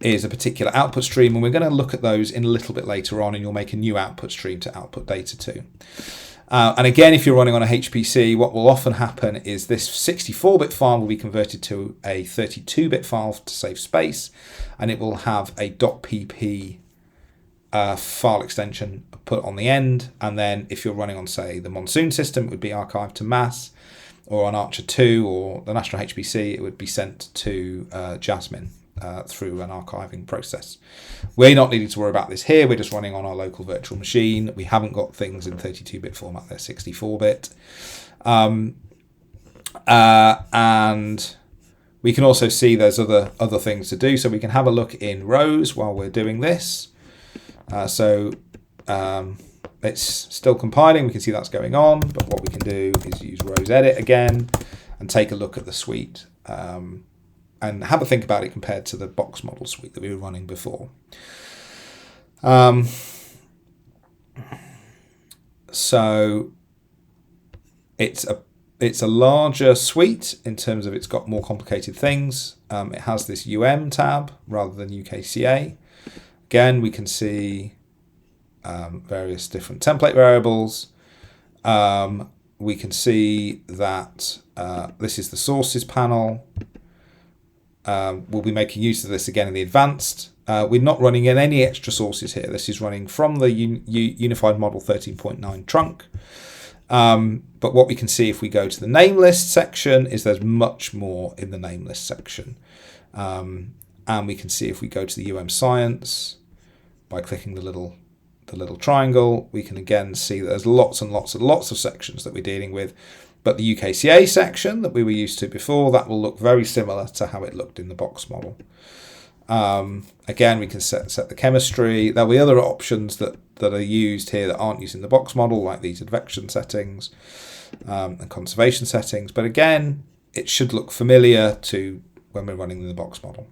is a particular output stream, and we're going to look at those in a little bit later on, and you'll make a new output stream to output data to. And again, if you're running on a HPC, what will often happen is this 64-bit file will be converted to a 32-bit file to save space, and it will have a .pp file extension put on the end. And then if you're running on, say, the Monsoon system, it would be archived to mass, or on Archer 2 or the National HPC, it would be sent to Jasmine through an archiving process. We're not needing to worry about this here. We're just running on our local virtual machine. We haven't got things in 32-bit format. They're 64-bit. And we can also see there's other things to do. So we can have a look in rows while we're doing this. It's still compiling. We can see that's going on. But what we can do is use rows edit again and take a look at the suite. And have a think about it compared to the box model suite that we were running before. So it's a larger suite in terms of it's got more complicated things. It has this UM tab rather than UKCA. Again, we can see various different template variables. We can see that this is the sources panel. We'll be making use of this again in the advanced. We're not running in any extra sources here. This is running from the Unified Model 13.9 trunk. But what we can see if we go to the name list section is there's much more in the name list section. And we can see if we go to the UM Science by clicking the little triangle, we can again see that there's lots and lots and lots of sections that we're dealing with. But the UKCA section that we were used to before, that will look very similar to how it looked in the box model. Again, we can set the chemistry. There'll be other options that are used here that aren't used in the box model, like these advection settings and conservation settings. But again, it should look familiar to when we're running in the box model.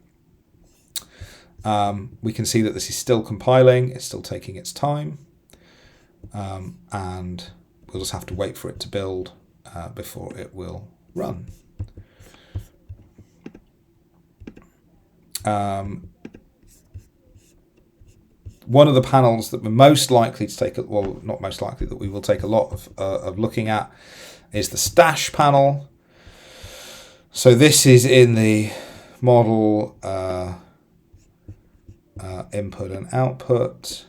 We can see that this is still compiling. It's still taking its time. And we'll just have to wait for it to build before it will run. One of the panels that we're most likely to take, well, not most likely, that we will take a lot of looking at is the stash panel. So this is in the model input and output.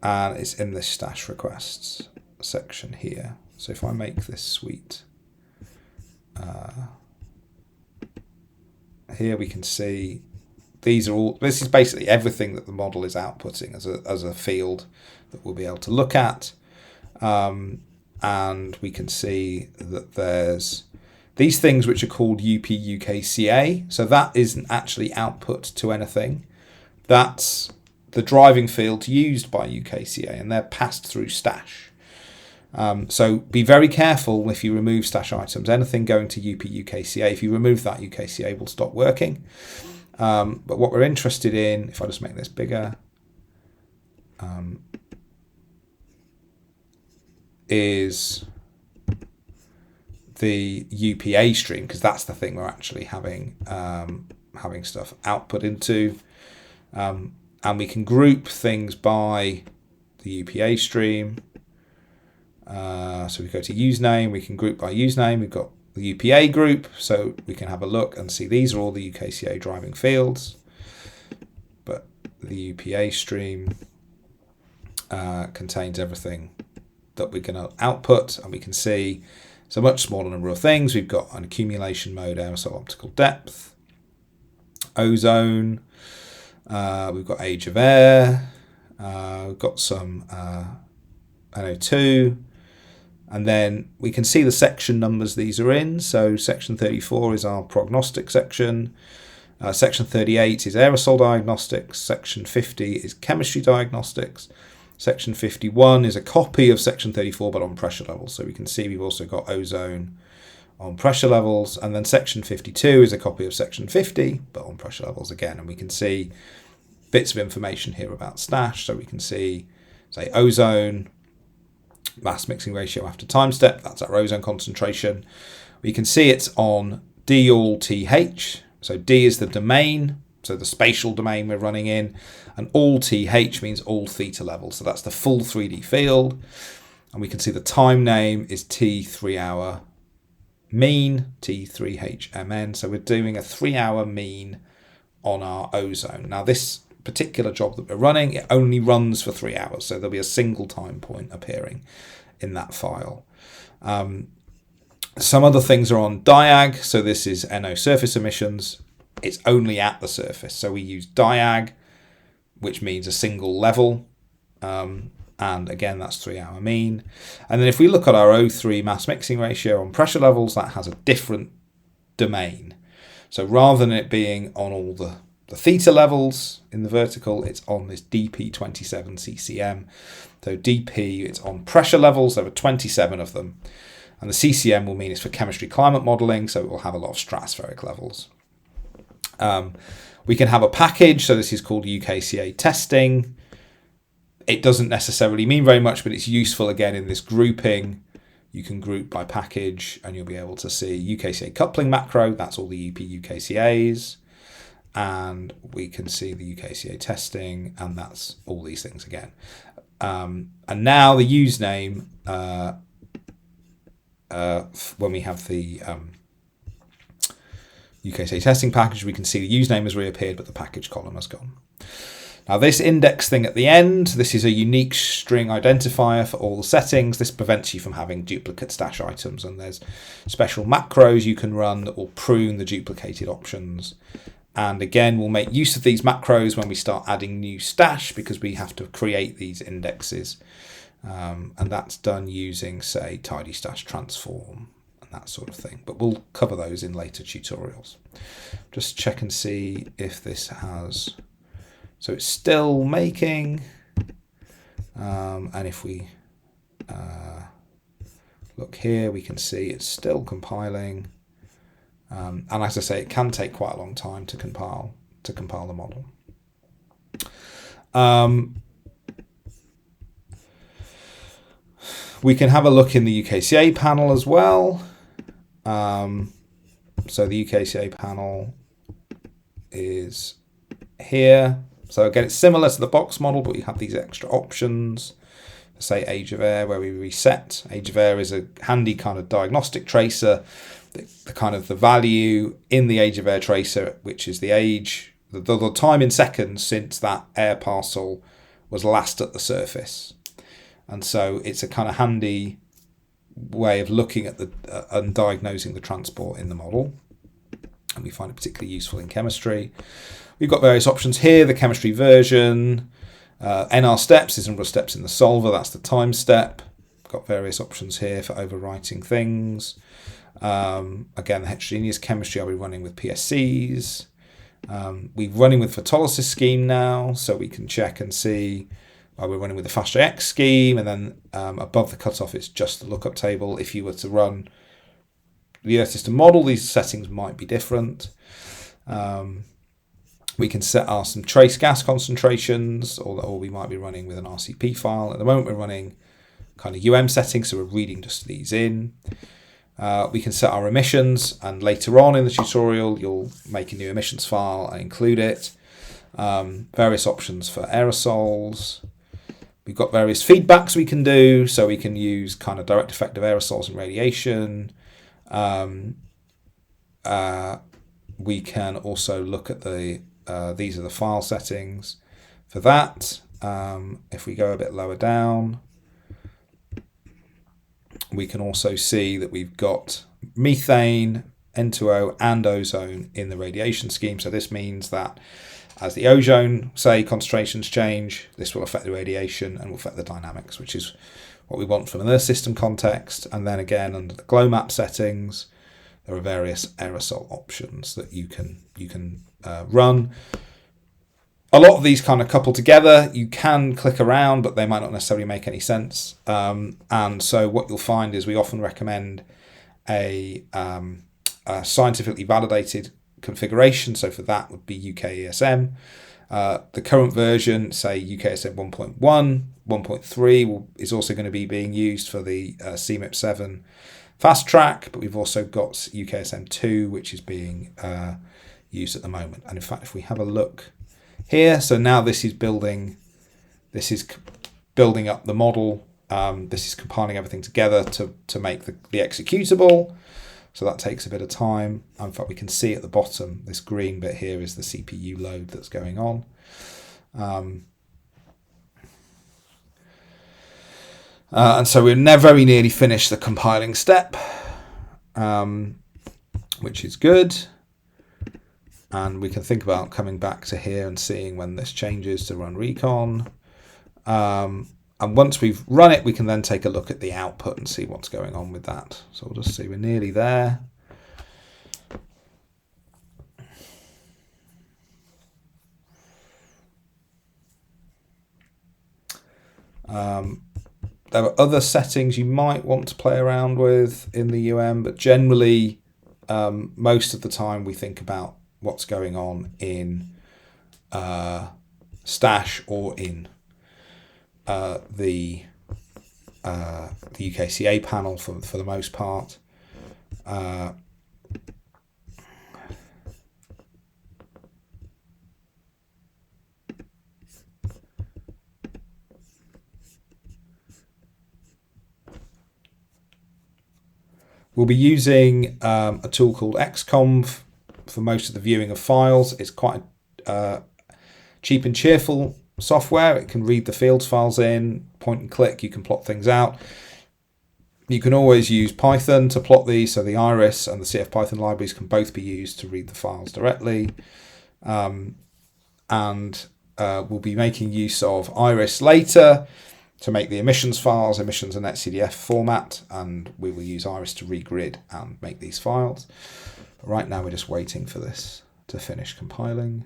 And it's in this stash requests section here. So if I make this suite, here we can see these are all. This is basically everything that the model is outputting as a field that we'll be able to look at, and we can see that there's these things which are called UP-UKCA. So that isn't actually output to anything. That's the driving fields used by UKCA, and they're passed through stash. So be very careful if you remove stash items. Anything going to UP-UKCA, if you remove that, UKCA will stop working. But what we're interested in, if I just make this bigger, is the UPA stream, because that's the thing we're actually having stuff output into. And we can group things by the UPA stream. So we go to username, we can group by username. We've got the UPA group, so we can have a look and see these are all the UKCA driving fields. But the UPA stream contains everything that we're going to output, and we can see it's a much smaller number of things. We've got an accumulation mode, aerosol optical depth, ozone, we've got age of air, we've got some NO2, and then we can see the section numbers these are in. So section 34 is our prognostic section, section 38 is aerosol diagnostics, section 50 is chemistry diagnostics, section 51 is a copy of section 34 but on pressure levels. So we can see we've also got ozone on pressure levels, and then section 52 is a copy of section 50 but on pressure levels again. And we can see bits of information here about stash. So we can see, say, ozone, mass mixing ratio after time step, that's our ozone concentration. We can see it's on D all TH, so D is the domain, so the spatial domain we're running in, and all TH means all theta levels, so that's the full 3D field. And we can see the time name is T3 hour mean, T3HMN, so we're doing a 3-hour mean on our ozone. Now this particular job that we're running, it only runs for 3 hours, so there'll be a single time point appearing in that file. Some other things are on diag, so this is NO surface emissions. It's only at the surface, so we use diag, which means a single level, and again that's 3-hour mean. And then if we look at our O3 mass mixing ratio on pressure levels, that has a different domain. So rather than it being on all the theta levels in the vertical, it's on this DP27 CCM. So DP, it's on pressure levels, there are 27 of them. And the CCM will mean it's for chemistry climate modelling, so it will have a lot of stratospheric levels. We can have a package, so this is called UKCA testing. It doesn't necessarily mean very much, but it's useful again in this grouping. You can group by package and you'll be able to see UKCA coupling macro, that's all the UKCAs. And we can see the UKCA testing, and that's all these things again. And now the usename, when we have the UKCA testing package, we can see the username has reappeared, but the package column has gone. Now this index thing at the end, this is a unique string identifier for all the settings. This prevents you from having duplicate stash items, and there's special macros you can run that will prune the duplicated options. And again, we'll make use of these macros when we start adding new stash, because we have to create these indexes. And that's done using, say, tidy stash transform and that sort of thing. But we'll cover those in later tutorials. Just check and see if this has... So it's still making, and if we look here, we can see it's still compiling. And as I say, it can take quite a long time to compile the model. We can have a look in the UKCA panel as well. So the UKCA panel is here. So again, it's similar to the box model, but we have these extra options. Say age of air, where we reset. Age of air is a handy kind of diagnostic tracer. The kind of the value in the age of air tracer, which is the age, the time in seconds since that air parcel was last at the surface. And so it's a kind of handy way of looking at and diagnosing the transport in the model. And we find it particularly useful in chemistry. We've got various options here, the chemistry version, NR steps is the number of steps in the solver, that's the time step. Got various options here for overwriting things. Again, the heterogeneous chemistry, are we running with PSCs? We're running with photolysis scheme now, so we can check and see, we're running with the FastJX scheme, and then above the cutoff it's just the lookup table. If you were to run the Earth system model, these settings might be different. We can set some trace gas concentrations, or we might be running with an RCP file. At the moment we're running kind of UM settings, so we're reading just these in. We can set our emissions, and later on in the tutorial you'll make a new emissions file and include it. Various options for aerosols. We've got various feedbacks we can do, so we can use kind of direct effect of aerosols and radiation. We can also look at these are the file settings for that. if we go a bit lower down, we can also see that we've got methane, N2O and ozone in the radiation scheme. So this means that as the ozone, say, concentrations change, this will affect the radiation and will affect the dynamics, which is what we want from an Earth system context. And then again, under the glow map settings, there are various aerosol options that you can run. A lot of these kind of couple together. You can click around, but they might not necessarily make any sense. And so what you'll find is we often recommend a scientifically validated configuration. So for that would be UKESM. The current version, say UKESM 1.1, 1.3 is also going to be being used for the CMIP7 fast track, but we've also got UKESM 2, which is being used at the moment. And in fact, if we have a look here, so now this is building up the model. This is compiling everything together to make the executable. So that takes a bit of time. In fact, we can see at the bottom, this green bit here is the CPU load that's going on. And so we're very nearly finished the compiling step, which is good. And we can think about coming back to here and seeing when this changes to run recon. And once we've run it, we can then take a look at the output and see what's going on with that. So we'll just see we're nearly there. There are other settings you might want to play around with in the but generally, most of the time we think about what's going on in stash or in the UKCA panel for the most part. We'll be using a tool called XConv for most of the viewing of files. It's quite cheap and cheerful software. It can read the fields files in, point and click, you can plot things out. You can always use Python to plot these, so the Iris and the CF-Python libraries can both be used to read the files directly. And we'll be making use of Iris later to make the emissions files, emissions and netcdf format, and we will use Iris to regrid and make these files. But right now we're just waiting for this to finish compiling.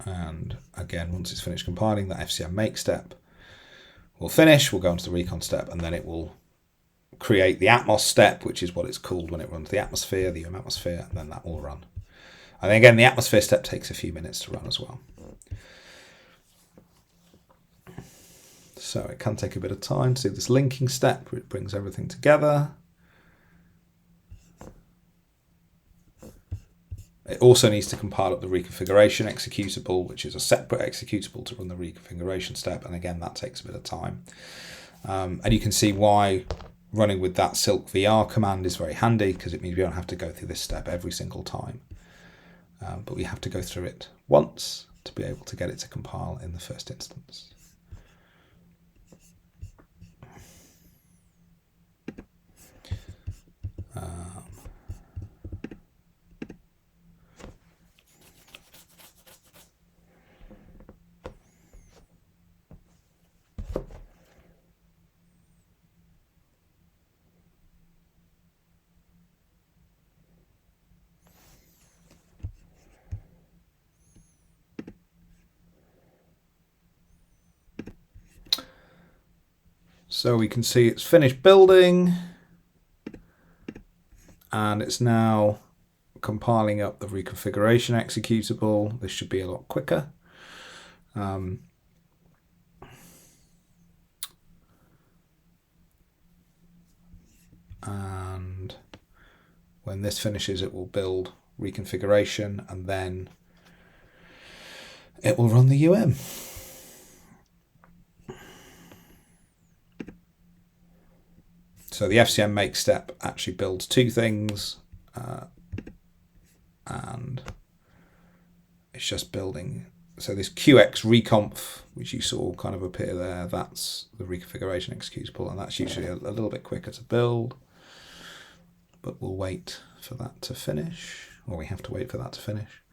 And again, once it's finished compiling, that FCM make step will finish. We'll go into the recon step, and then it will create the Atmos step, which is what it's called when it runs the atmosphere, the UM atmosphere, and then that will run. And then again, the atmosphere step takes a few minutes to run as well. So it can take a bit of time to do this linking step, where it brings everything together. It also needs to compile up the reconfiguration executable, which is a separate executable to run the reconfiguration step. And again, that takes a bit of time. And you can see why running with that silk VR command is very handy, because it means we don't have to go through this step every single time. But we have to go through it once to be able to get it to compile in the first instance. So we can see it's finished building, and it's now compiling up the reconfiguration executable. This should be a lot quicker. And when this finishes, it will build reconfiguration, and then it will run the UM. So the FCM make step actually builds two things, and it's just building. So this QX reconf, which you saw kind of appear there, that's the reconfiguration executable, and that's usually a little bit quicker to build. But we'll wait for that to finish, or we have to wait for that to finish.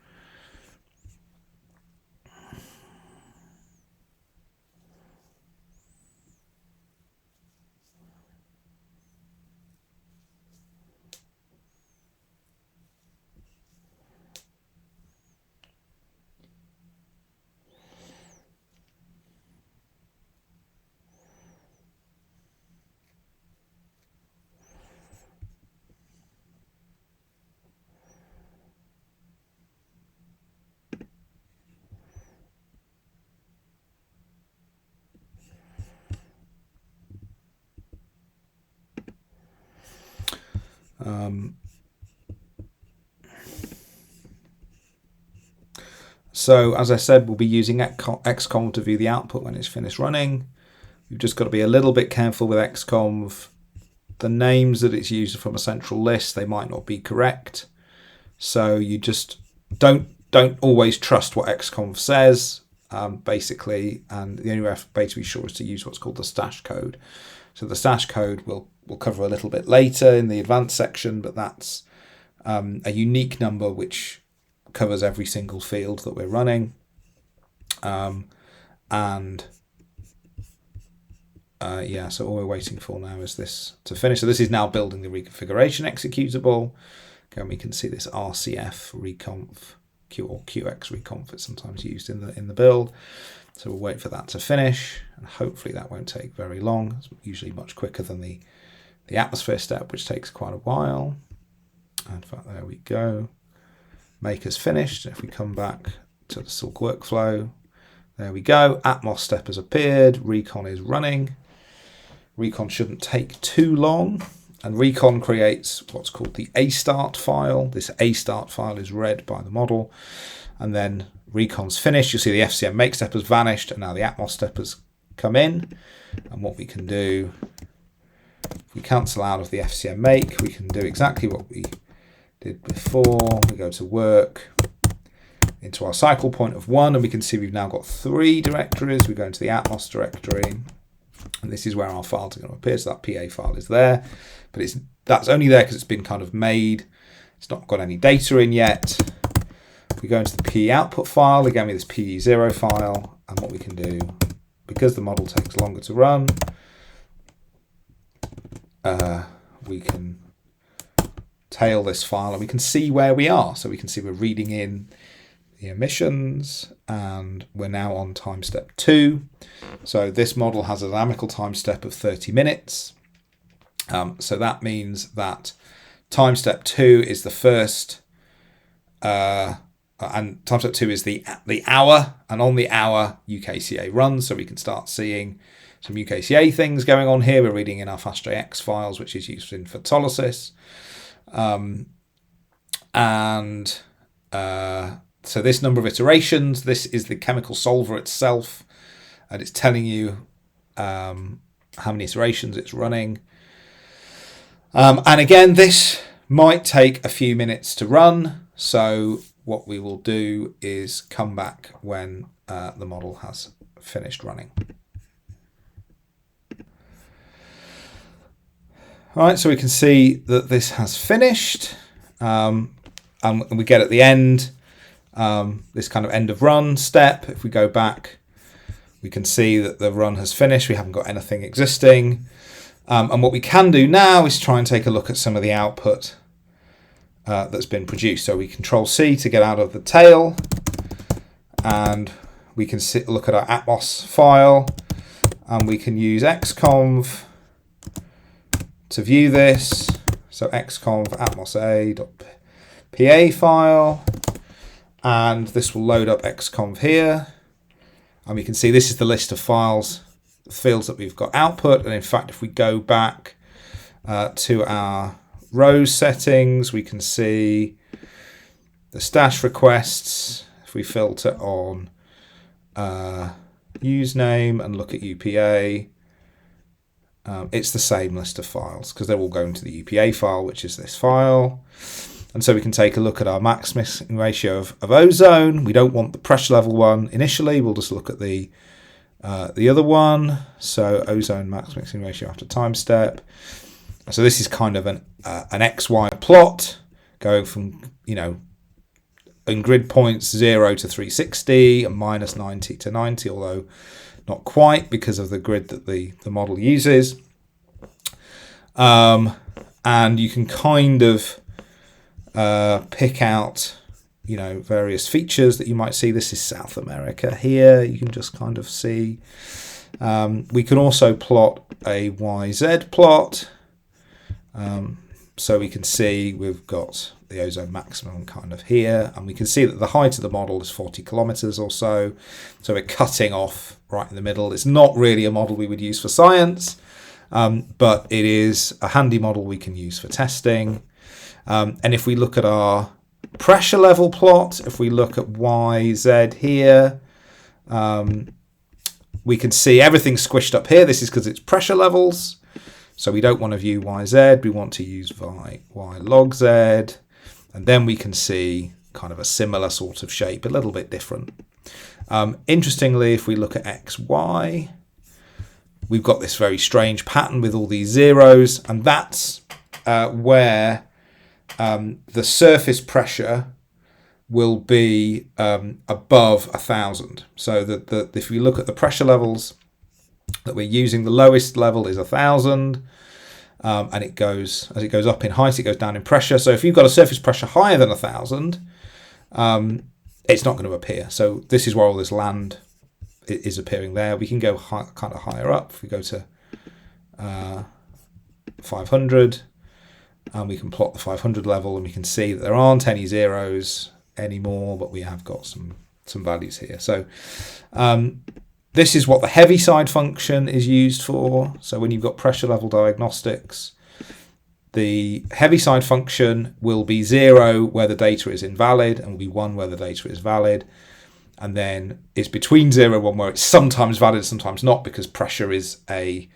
So as I said, we'll be using xconv to view the output when it's finished running. You've just got to be a little bit careful with xconv. The names that it's used from a central list, they might not be correct. So you just don't always trust what xconv says, basically. And the only way to be sure is to use what's called the stash code. So the stash code we'll cover a little bit later in the advanced section, but that's a unique number which covers every single field that we're running. Yeah, so all we're waiting for now is this to finish. So this is now building the reconfiguration executable. Again, we can see this RCF reconf, or QX reconf, it's sometimes used in the build. So we'll wait for that to finish, and hopefully that won't take very long. It's usually much quicker than the atmosphere step, which takes quite a while. And in fact, there we go. Maker's finished. If we come back to the Silk workflow, there we go. Atmos step has appeared. Recon is running. Recon shouldn't take too long. And Recon creates what's called the A-start file. This A-start file is read by the model. And then Recon's finished. You'll see the FCM make step has vanished, and now the Atmos step has come in. And what we can do, if we cancel out of the FCM make, we can do exactly what we did before. We go to work, into our cycle point of 1, and we can see we've now got 3 directories. We go into the Atmos directory, and this is where our files are going to appear. So that PA file is there, but that's only there because it's been kind of made. It's not got any data in yet. We go into the PE output file, again with this PE0 file, and what we can do, because the model takes longer to run, we can tail this file and we can see where we are. So we can see we're reading in the emissions, and we're now on time step 2. So this model has a dynamical time step of 30 minutes. So that means that time step 2 is the first, and time step 2 is the hour, and on the hour UKCA runs, so we can start seeing some UKCA things going on here. We're reading in our FastJX files, which is used in photolysis. So this number of iterations, this is the chemical solver itself, and it's telling you how many iterations it's running. And again, this might take a few minutes to run, so what we will do is come back when the model has finished running. All right, so we can see that this has finished, and we get at the end this kind of end of run step. If we go back, we can see that the run has finished. We haven't got anything existing. And what we can do now is try and take a look at some of the output that's been produced. So we Control C to get out of the tail, and we can look at our Atmos file, and we can use xconv to view this. So xconv atmos.a.pa file, and this will load up xconv here, and we can see this is the list of files, fields that we've got output. And in fact, if we go back to our rows settings, we can see the stash requests, if we filter on username and look at UPA, it's the same list of files because they're all going to the UPA file, which is this file. And so we can take a look at our max mixing ratio of ozone. We don't want the pressure level one initially. We'll just look at the other one. So ozone max mixing ratio after time step. So this is kind of an XY plot going from, in grid points 0 to 360 and minus 90 to 90, although not quite because of the grid that the model uses. And you can kind of pick out, various features that you might see. This is South America here. You can just kind of see. We can also plot a YZ plot. So we can see we've got the ozone maximum kind of here, and we can see that the height of the model is 40 kilometers or so. So we're cutting off right in the middle. It's not really a model we would use for science, but it is a handy model we can use for testing. And if we look at our pressure level plot, if we look at YZ here, we can see everything squished up here. This is because it's pressure levels. So we don't want to view YZ, we want to use Y log Z. And then we can see kind of a similar sort of shape, a little bit different. Interestingly, if we look at XY, we've got this very strange pattern with all these zeros, and that's where the surface pressure will be above 1,000. So that if we look at the pressure levels that we're using, the lowest level is 1,000, and it goes, as it goes up in height, it goes down in pressure. So if you've got a surface pressure higher than 1,000, it's not going to appear. So this is where all this land is appearing there. We can go kind of higher up. If we go to 500, and we can plot the 500 level, and we can see that there aren't any zeros anymore, but we have got some values here. So this is what the heavy side function is used for. So when you've got pressure level diagnostics, the heavy side function will be 0 where the data is invalid and will be 1 where the data is valid. And then it's between 0 and 1 where it's sometimes valid, sometimes not, because pressure is a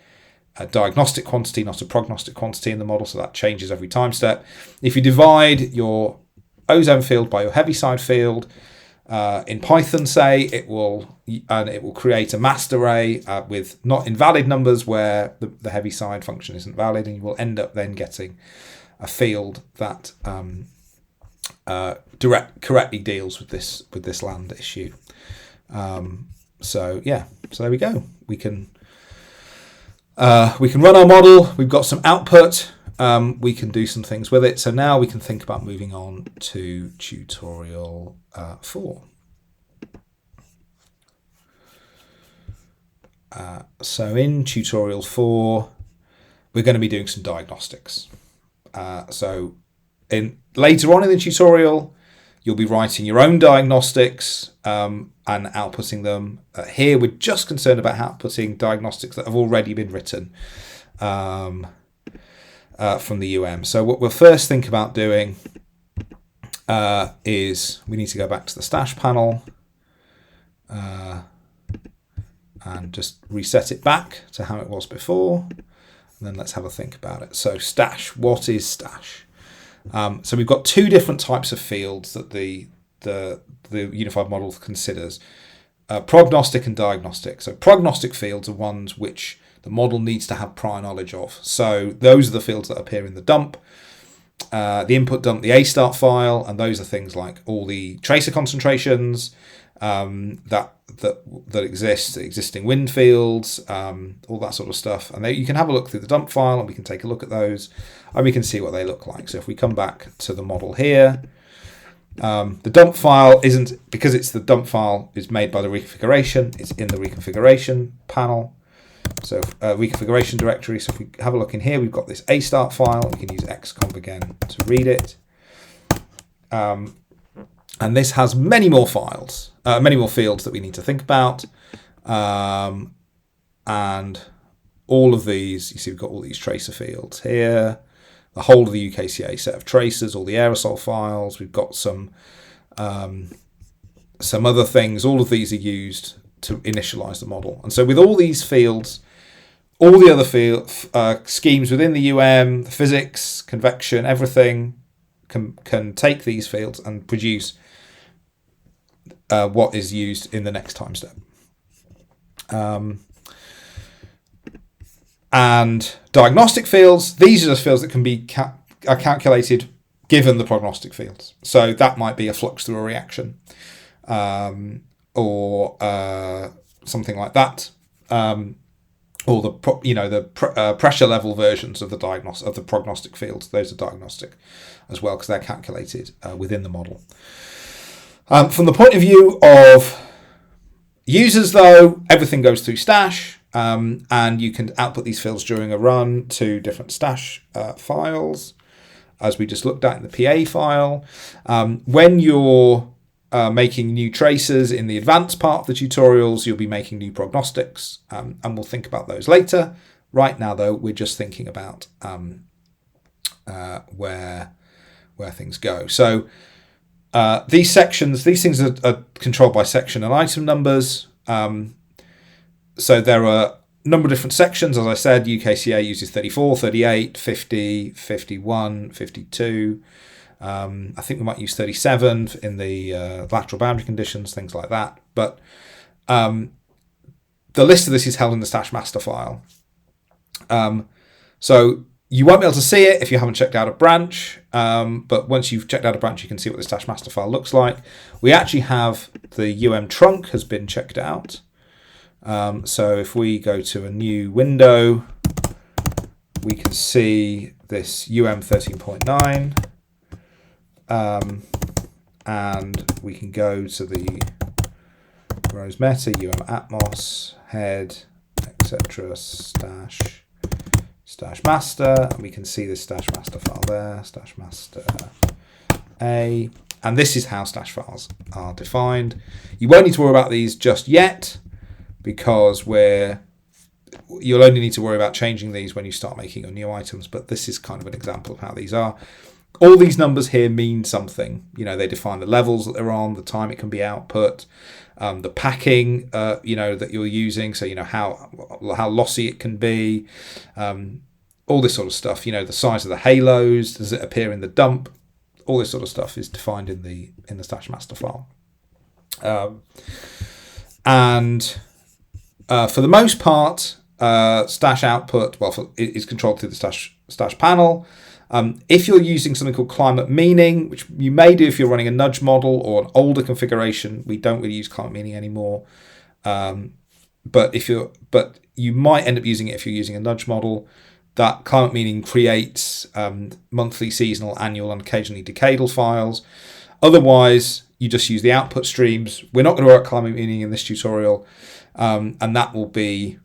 diagnostic quantity, not a prognostic quantity in the model. So that changes every time step. If you divide your ozone field by your heavy side field, in Python, say, it will create a masked array with not invalid numbers where the heavy side function isn't valid, and you will end up then getting a field that correctly deals with this land issue. So there we go. We can run our model. We've got some output. We can do some things with it. So now we can think about moving on to tutorial 4. So in tutorial 4, we're going to be doing some diagnostics. So later on in the tutorial, you'll be writing your own diagnostics and outputting them. Here, we're just concerned about outputting diagnostics that have already been written from the UM. So what we'll first think about doing is we need to go back to the stash panel and just reset it back to how it was before. And then let's have a think about it. So stash, what is stash? So we've got two different types of fields that the unified model considers, prognostic and diagnostic. So prognostic fields are ones which the model needs to have prior knowledge of. So those are the fields that appear in the dump, the input dump, the A start file, and those are things like all the tracer concentrations that exist, the existing wind fields, all that sort of stuff. And you can have a look through the dump file, and we can take a look at those, and we can see what they look like. So if we come back to the model here, the dump file isn't, because it's the dump file is made by the reconfiguration, it's in the reconfiguration panel. So reconfiguration directory. So if we have a look in here, we've got this A start file. We can use xconf again to read it. And this has many more files, many more fields that we need to think about. And all of these, you see we've got all these tracer fields here. the whole of the UKCA set of tracers, all the aerosol files. We've got some other things. All of these are used to initialize the model. And so with all these fields, all the other schemes within the UM, the physics, convection, everything can take these fields and produce what is used in the next time step. And diagnostic fields, these are the fields that can be are calculated given the prognostic fields. So that might be a flux through a reaction, or something like that, or the pressure level versions of the prognostic fields. Those are diagnostic as well because they're calculated within the model. From the point of view of users, though, everything goes through Stash. And you can output these fields during a run to different Stash files, as we just looked at in the PA file. When you're making new tracers in the advanced part of the tutorials, you'll be making new prognostics, and we'll think about those later. Right now, though, we're just thinking about where things go. So these things are controlled by section and item numbers. So there are a number of different sections. As I said, UKCA uses 34, 38, 50, 51, 52. I think we might use 37 in the lateral boundary conditions, things like that. But the list of this is held in the Stash master file. So you won't be able to see it if you haven't checked out a branch. But once you've checked out a branch, you can see what the Stash master file looks like. We actually have the UM trunk has been checked out. So if we go to a new window, we can see this UM13.9, and we can go to the Rose Meta, Atmos, head, etc., Stash master, and we can see this Stash master file there, Stash master A, and this is how Stash files are defined. You won't need to worry about these just yet, because you'll only need to worry about changing these when you start making your new items, but this is kind of an example of how these are. All these numbers here mean something. They define the levels that they're on, the time it can be output, the packing, that you're using, so how lossy it can be, all this sort of stuff. The size of the halos, does it appear in the dump? All this sort of stuff is defined in the Stash master file, and for the most part, Stash output is controlled through the Stash panel. If you're using something called climate meaning, which you may do if you're running a nudge model or an older configuration, we don't really use climate meaning anymore. But you might end up using it if you're using a nudge model. That climate meaning creates monthly, seasonal, annual, and occasionally decadal files. Otherwise, you just use the output streams. We're not going to work climate meaning in this tutorial. And that will be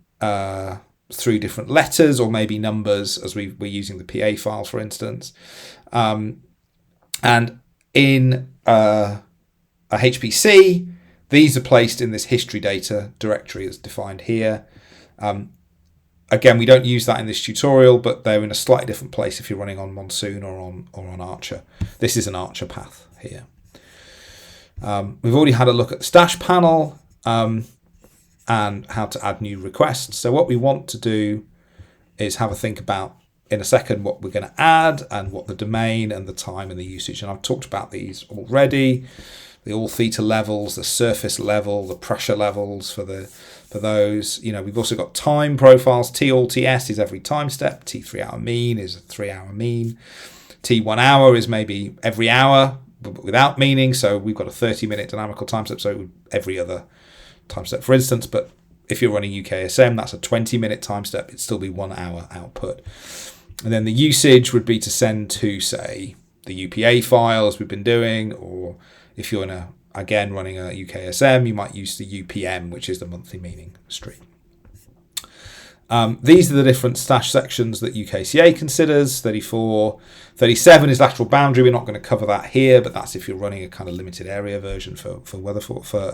through different letters or maybe numbers, as we're using the PA file, for instance. And in a HPC, these are placed in this history data directory that's defined here. Again, we don't use that in this tutorial, but they're in a slightly different place if you're running on Monsoon or on Archer. This is an Archer path here. We've already had a look at the Stash panel. And how to add new requests. So what we want to do is have a think about in a second what we're going to add and what the domain and the time and the usage. And I've talked about these already. The all theta levels, the surface level, the pressure levels for those. We've also got time profiles. T all TS is every time step. T 3 hour mean is a 3 hour mean. T 1 hour is maybe every hour but without meaning. So we've got a 30-minute dynamical time step. So every other time step, for instance, but if you're running UKSM, that's a 20-minute time step. It'd still be 1 hour output. And then the usage would be to send to, say, the UPA file, as we've been doing, or if you're running a UKSM, you might use the UPM, which is the monthly meaning stream. These are the different Stash sections that UKCA considers. 34, 37 is lateral boundary. We're not going to cover that here, but that's if you're running a kind of limited area version for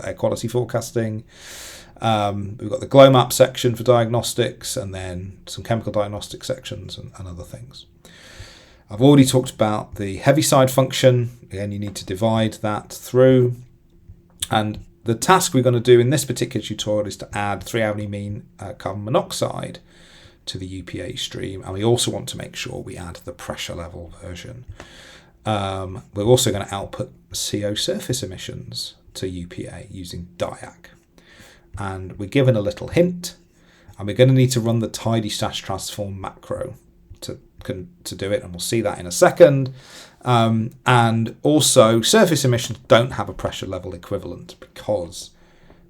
air quality forecasting. We've got the glow map section for diagnostics, and then some chemical diagnostic sections and other things. I've already talked about the Heaviside function. Again, you need to divide that through. And the task we're going to do in this particular tutorial is to add 3-hourly mean carbon monoxide to the UPA stream. And we also want to make sure we add the pressure level version. We're also going to output CO surface emissions to UPA using diag. And we're given a little hint, and we're going to need to run the tidy stash transform macro to do it, and we'll see that in a second. And also, surface emissions don't have a pressure level equivalent because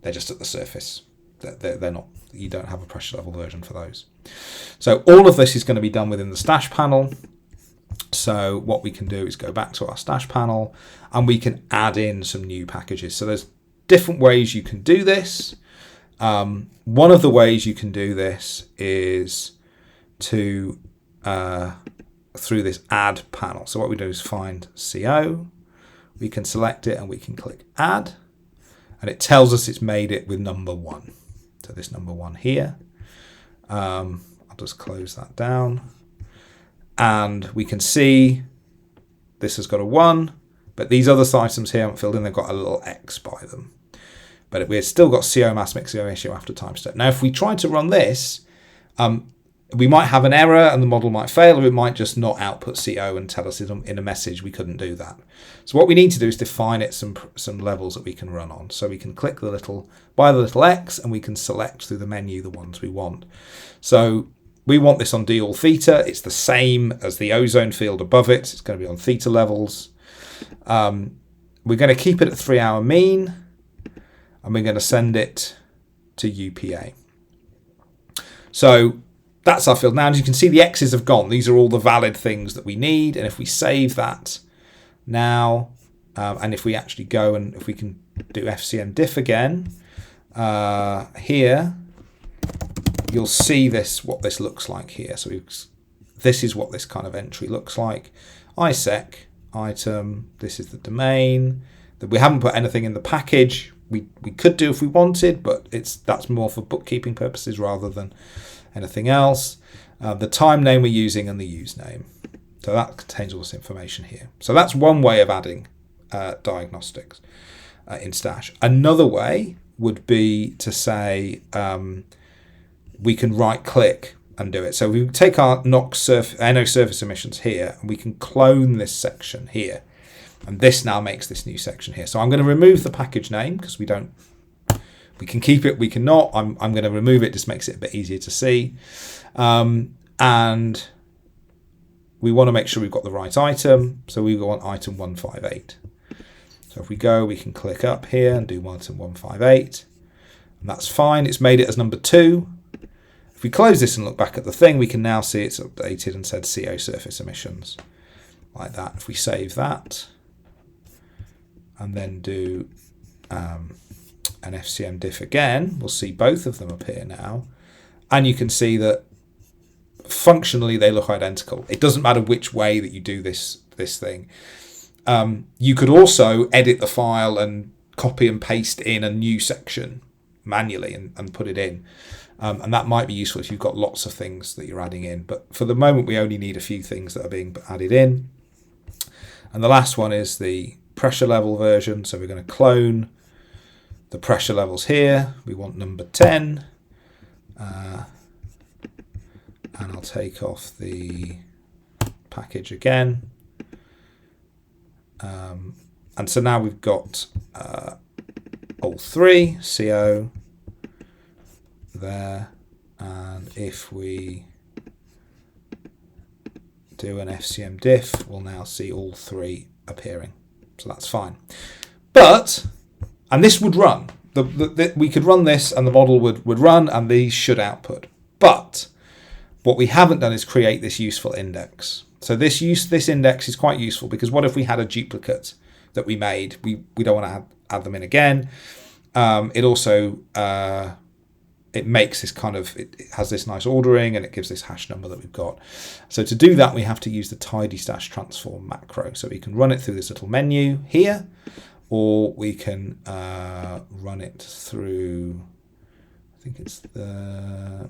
they're just at the surface. They're not. You don't have a pressure level version for those. So all of this is going to be done within the stash panel. So what we can do is go back to our stash panel, and we can add in some new packages. So there's different ways you can do this. One of the ways you can do this is to through this add panel. So what we do is find CO, we can select it and we can click add, and it tells us it's made it with number 1. So this number 1 here. I'll just close that down, and we can see this has got a 1, but these other items here haven't filled in. They've got a little X by them, but we've still got CO mass mix ratio after time step. Now if we try to run this, we might have an error and the model might fail, or it might just not output CO and tell us in a message we couldn't do that. So what we need to do is define it some levels that we can run on. So we can click the little X, and we can select through the menu the ones we want. So we want this on d all theta. It's the same as the ozone field above it. It's going to be on theta levels. We're going to keep it at 3-hour mean, and we're going to send it to UPA. So that's our field. Now, as you can see, the X's have gone. These are all the valid things that we need. And if we save that now, and if we actually go and if we can do FCM diff again, here, you'll see what this looks like here. So this is what this kind of entry looks like. ISEC item, this is the domain. We haven't put anything in the package. We could do if we wanted, but that's more for bookkeeping purposes rather than anything else. The time name we're using and the use name. So that contains all this information here. So that's one way of adding diagnostics in Stash. Another way would be to say we can right click and do it. So we take our NO surface emissions here, and we can clone this section here. And this now makes this new section here. So I'm going to remove the package name because we can keep it, we can not. I'm going to remove it, just makes it a bit easier to see. And we want to make sure we've got the right item. So we go on item 158. So if we go, we can click up here and do item 158. And that's fine. It's made it as number 2. If we close this and look back at the thing, we can now see it's updated and said CO surface emissions. Like that. If we save that and then do an FCM diff again, we'll see both of them appear now. And you can see that functionally they look identical. It doesn't matter which way that you do this thing. You could also edit the file and copy and paste in a new section manually and put it in. And that might be useful if you've got lots of things that you're adding in. But for the moment, we only need a few things that are being added in. And the last one is the pressure level version. So we're going to clone the pressure levels here. We want number 10. And I'll take off the package again. And so now we've got all 3, CO there. And if we do an FCM diff, we'll now see all 3 appearing. So that's fine. But, and this would run. We could run this and the model would run and these should output. But what we haven't done is create this useful index. So this index is quite useful because what if we had a duplicate that we made? We don't want to add them in again. It also it makes this kind of, it has this nice ordering and it gives this hash number that we've got. So to do that, we have to use the tidy stash transform macro. So we can run it through this little menu here, or we can run it through, I think it's the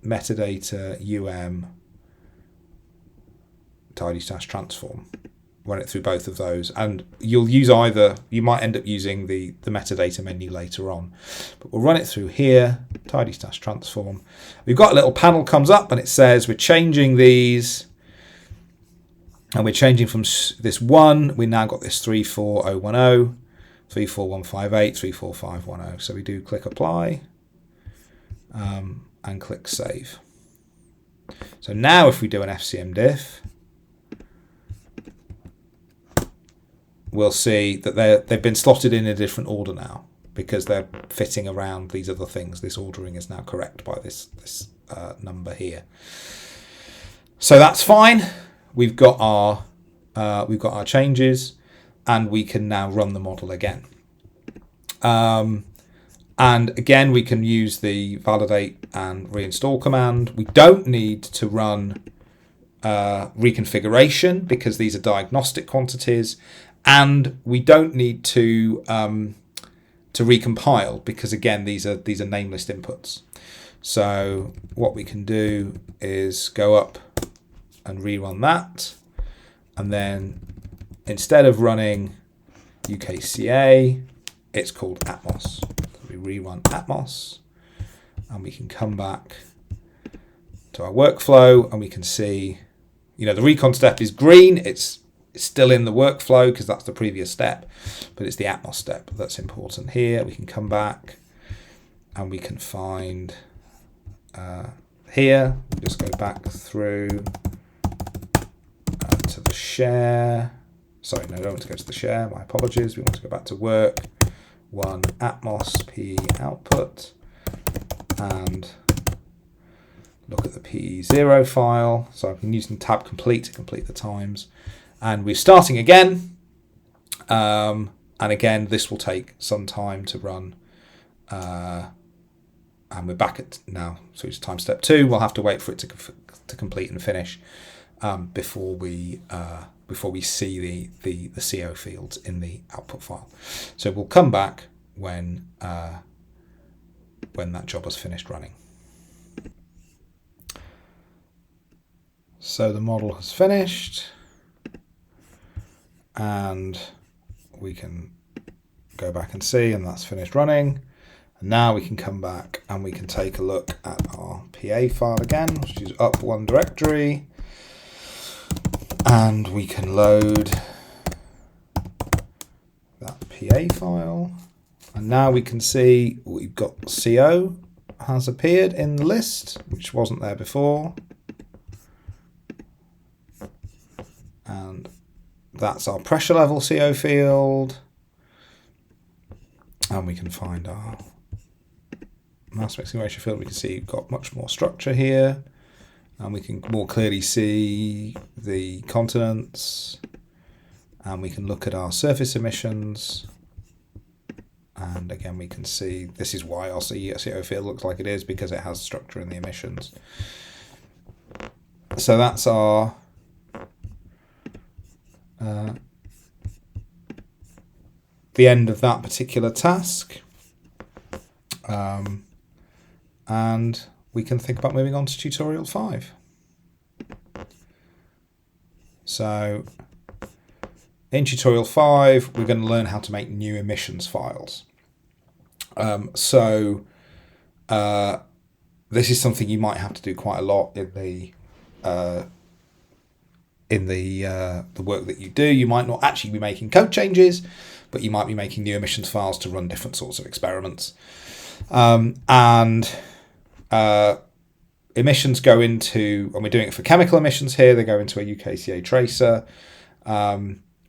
metadata tidy-transform. Run it through both of those, and you'll use either. You might end up using the metadata menu later on, but we'll run it through here, tidy-transform. We've got a little panel comes up and it says we're changing these, and we're changing from this 1, we now got this 34010, 34158, 34510. So we do click apply and click save. So now if we do an FCM diff, we'll see that they've been slotted in a different order now because they're fitting around these other things. This ordering is now correct by this number here. So that's fine. We've got our changes, and we can now run the model again. And again, we can use the validate and reinstall command. We don't need to run reconfiguration because these are diagnostic quantities. And we don't need to recompile because again these are nameless inputs. So what we can do is go up and rerun that, and then instead of running UKCA, it's called Atmos. So we rerun Atmos, and we can come back to our workflow, and we can see, the recon step is green. It's still in the workflow because that's the previous step, but it's the Atmos step that's important here. We can come back and we can find here, we just go back through to the share. Sorry, no, I don't want to go to the share, my apologies. We want to go back to work, 1 Atmos P output, and look at the P0 file. So I've been using tab complete to complete the times. And we're starting again, and again this will take some time to run, and we're back at now, so it's time step 2. We'll have to wait for it to complete and finish before we see the CO fields in the output file. So we'll come back when that job has finished running. So the model has finished. And we can go back and see, and that's finished running. And now we can come back and we can take a look at our PA file again, which is up one directory. And we can load that PA file. And now we can see we've got CO has appeared in the list, which wasn't there before. And that's our pressure level CO field, and we can find our mass mixing ratio field. We can see we've got much more structure here, and we can more clearly see the continents, and we can look at our surface emissions, and again we can see this is why our CO field looks like it is, because it has structure in the emissions. So that's our the end of that particular task, and we can think about moving on to tutorial 5. So in tutorial 5 we're going to learn how to make new emissions files. This is something you might have to do quite a lot in the work that you do. You might not actually be making code changes, but you might be making new emissions files to run different sorts of experiments. Emissions go into, and we're doing it for chemical emissions here, they go into a UKCA tracer,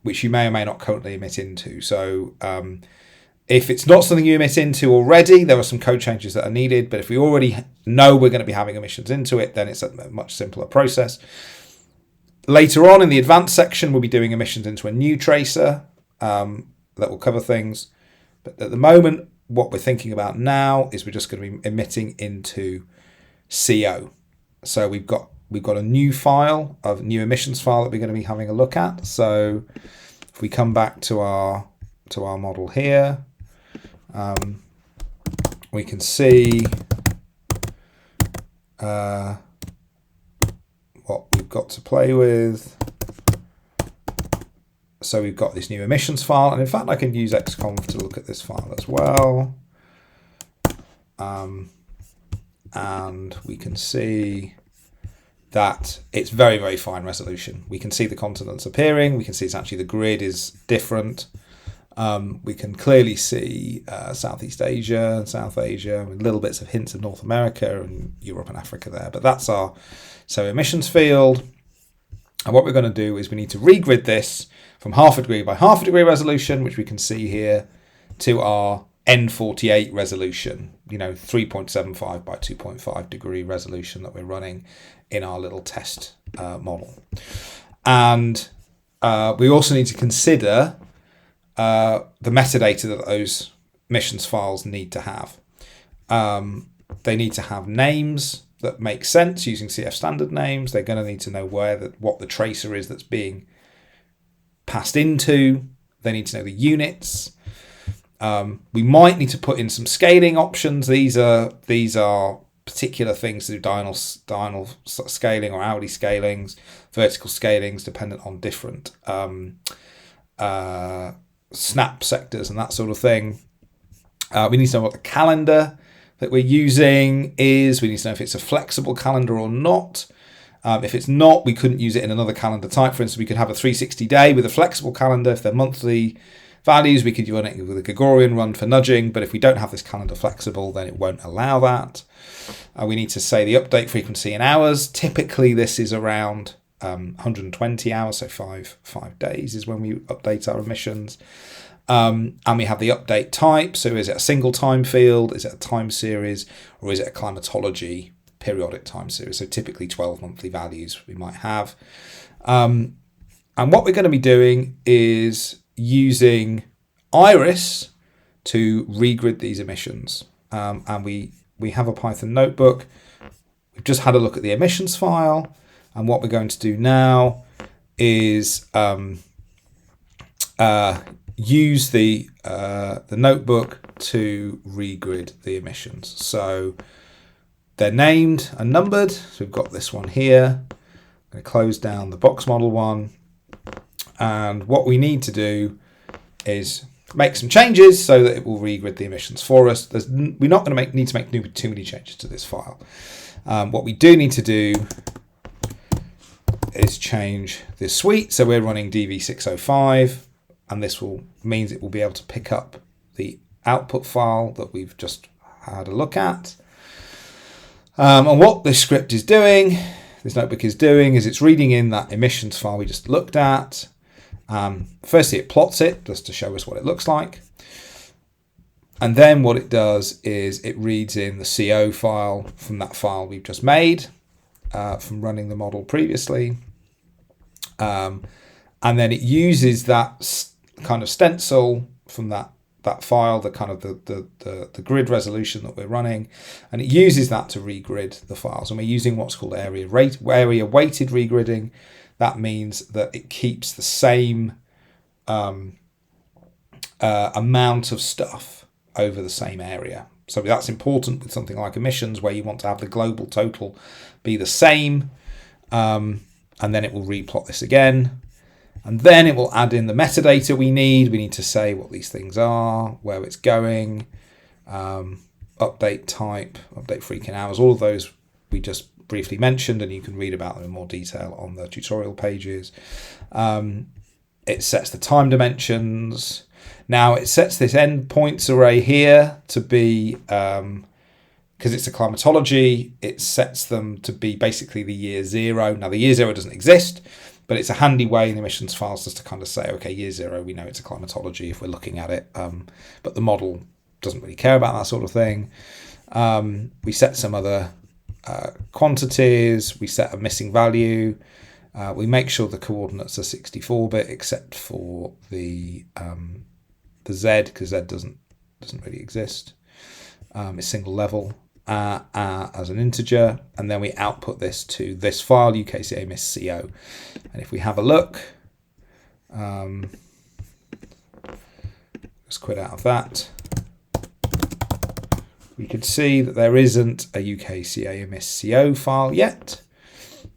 which you may or may not currently emit into. So if it's not something you emit into already, there are some code changes that are needed, but if we already know we're going to be having emissions into it, then it's a much simpler process. Later on in the advanced section, we'll be doing emissions into a new tracer that will cover things. But at the moment, what we're thinking about now is we're just going to be emitting into CO. So we've got a new file, a new emissions file that we're going to be having a look at. So if we come back to our model here, we can see what we've got to play with. so we've got this new emissions file, and in fact I can use xconf to look at this file as well. And we can see that it's very, very fine resolution. We can see the continents appearing. We can see it's actually the grid is different. We can clearly see Southeast Asia and South Asia, with little bits of hints of North America and Europe and Africa there. But that's our emissions field. And what we're going to do is we need to regrid this from 1/2 degree by 1/2 degree resolution, which we can see here, to our N48 resolution, 3.75 by 2.5 degree resolution that we're running in our little test model. And we also need to consider the metadata that those emissions files need to have. They need to have names that make sense using CF standard names. They're going to need to know what the tracer is that's being passed into. They need to know the units. We might need to put in some scaling options. These are particular things to do, diurnal scaling or hourly scalings, vertical scalings, dependent on different snap sectors and that sort of thing. We need to know what the calendar that we're using is. We need to know if it's a flexible calendar or not. If it's not, we couldn't use it in another calendar type. For instance, we could have a 360 day with a flexible calendar. If they're monthly values, we could run it with a Gregorian run for nudging, but if we don't have this calendar flexible, then it won't allow that. We need to say the update frequency in hours. Typically, this is around 120 hours, so five days is when we update our emissions. And we have the update type. So is it a single time field? Is it a time series? Or is it a climatology periodic time series? So typically 12 monthly values we might have. And what we're going to be doing is using Iris to regrid these emissions. And we have a Python notebook. We've just had a look at the emissions file. And what we're going to do now is use the notebook to regrid the emissions. So they're named and numbered. So we've got this one here. I'm going to close down the box model one. And what we need to do is make some changes so that it will regrid the emissions for us. We're not going to need to make too many changes to this file. What we do need to do is change this suite. So we're running DV605, and this means it will be able to pick up the output file that we've just had a look at. And what this script is doing, this notebook is doing, is it's reading in that emissions file we just looked at. Firstly, it plots it just to show us what it looks like. And then what it does is it reads in the CO file from that file we've just made from running the model previously. And then it uses that kind of stencil from that file, the kind of the grid resolution that we're running, and it uses that to regrid the files. And we're using what's called area weighted regridding. That means that it keeps the same amount of stuff over the same area. So that's important with something like emissions, where you want to have the global total be the same, and then it will replot this again. And then it will add in the metadata we need. We need to say what these things are, where it's going, update type, update freaking hours, all of those we just briefly mentioned, and you can read about them in more detail on the tutorial pages. It sets the time dimensions. Now it sets this endpoints array here to be, because it's a climatology, it sets them to be basically the year 0. Now the year 0 doesn't exist, but it's a handy way in the emissions files just to kind of say, okay, year 0, we know it's a climatology if we're looking at it, but the model doesn't really care about that sort of thing. We set some other quantities, we set a missing value, we make sure the coordinates are 64-bit except for the Z, because Z doesn't really exist. It's single level as an integer, and then we output this to this file, UKCA miss CO. And if we have a look, let's quit out of that. We could see that there isn't a UKCA miss CO file yet,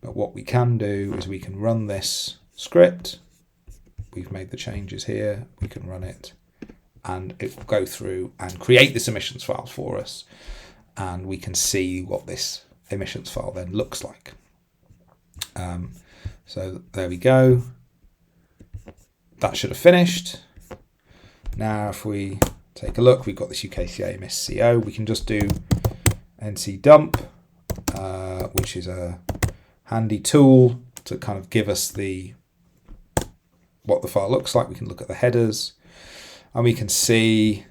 but what we can do is we can run this script. we've made the changes here, we can run it and it will go through and create this emissions file for us. And we can see what this emissions file then looks like. So there we go. That should have finished. Now if we take a look, we've got this UKCA emis CO. We can just do nc dump, which is a handy tool to kind of give us what the file looks like. We can look at the headers and we can see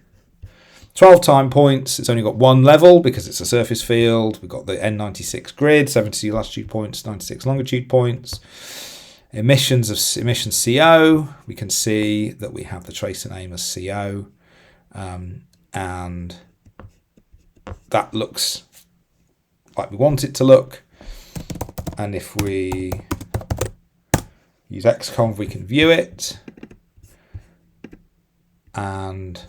12 time points. It's only got one level because it's a surface field. We've got the N96 grid, 70 latitude points, 96 longitude points. Emissions CO. We can see that we have the tracer name as CO, and that looks like we want it to look. And if we use xconv, we can view it. And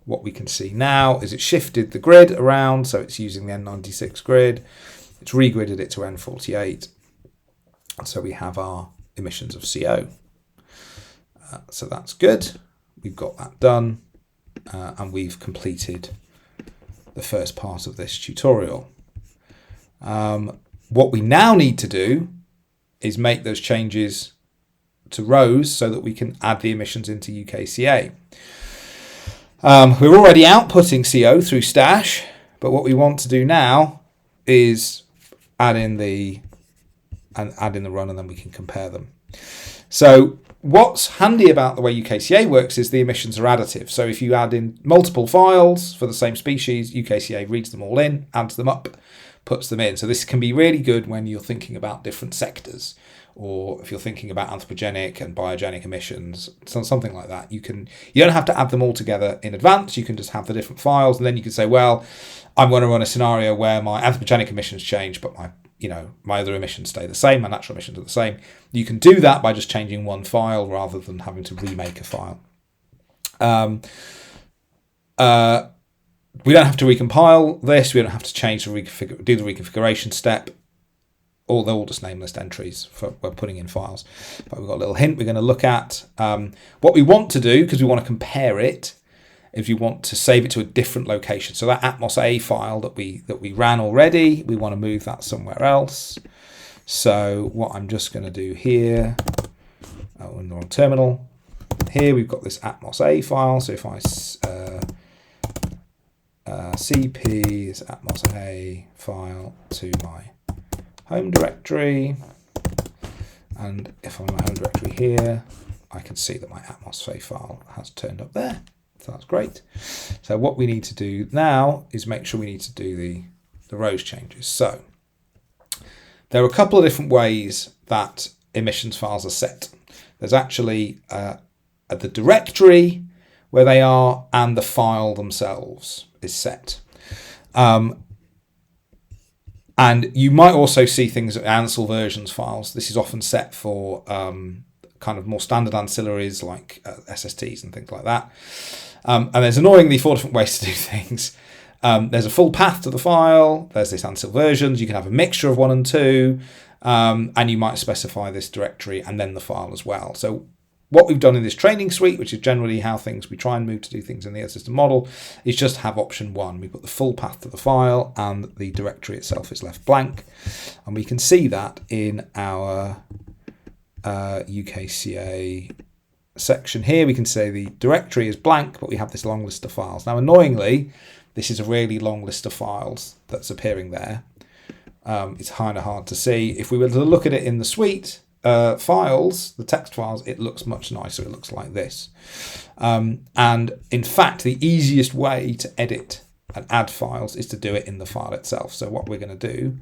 what we can see now is it shifted the grid around, so it's using the N96 grid. It's regridded it to N48. So we have our emissions of CO. So that's good. We've got that done, and we've completed the first part of this tutorial. What we now need to do is make those changes to rows so that we can add the emissions into UKCA. We're already outputting CO through stash, but what we want to do now is add in the run, and then we can compare them. So what's handy about the way UKCA works is the emissions are additive. So if you add in multiple files for the same species, UKCA reads them all in, adds them up, puts them in. So this can be really good when you're thinking about different sectors, or if you're thinking about anthropogenic and biogenic emissions, something like that. You don't have to add them all together in advance. You can just have the different files, and then you can say, well, I'm going to run a scenario where my anthropogenic emissions change, but my other emissions stay the same, my natural emissions are the same. You can do that by just changing one file rather than having to remake a file. We don't have to recompile this. We don't have to change do the reconfiguration step. They're all just nameless entries for we're putting in files. But we've got a little hint we're going to look at. What we want to do, because we want to compare it, is we want to save it to a different location. So that Atmos A file that we ran already, we want to move that somewhere else. So what I'm just going to do here, in the wrong terminal, here we've got this Atmos A file. So if I cp this Atmos A file to my home directory, and if I'm in my home directory here, I can see that my Atmos A file has turned up there. So that's great. So what we need to do now is make sure we need to do the rows changes. So there are a couple of different ways that emissions files are set. There's actually the directory where they are, and the file themselves is set. And you might also see things at Aerosol versions files. This is often set for kind of more standard ancillaries like SSTs and things like that. And there's annoyingly 4 different ways to do things. There's a full path to the file. There's this Ancil versions. You can have a mixture of 1 and 2. And you might specify this directory and then the file as well. So what we've done in this training suite, which is generally how we try and move to do things in the Earth system model, is just have option 1. We put the full path to the file and the directory itself is left blank. And we can see that in our UKCA section here. We can say the directory is blank, but we have this long list of files. Now, annoyingly, this is a really long list of files that's appearing there. It's kind of hard to see. If we were to look at it in the suite, files, the text files, it looks much nicer. It looks like this. And in fact, the easiest way to edit and add files is to do it in the file itself. So what we're going to do,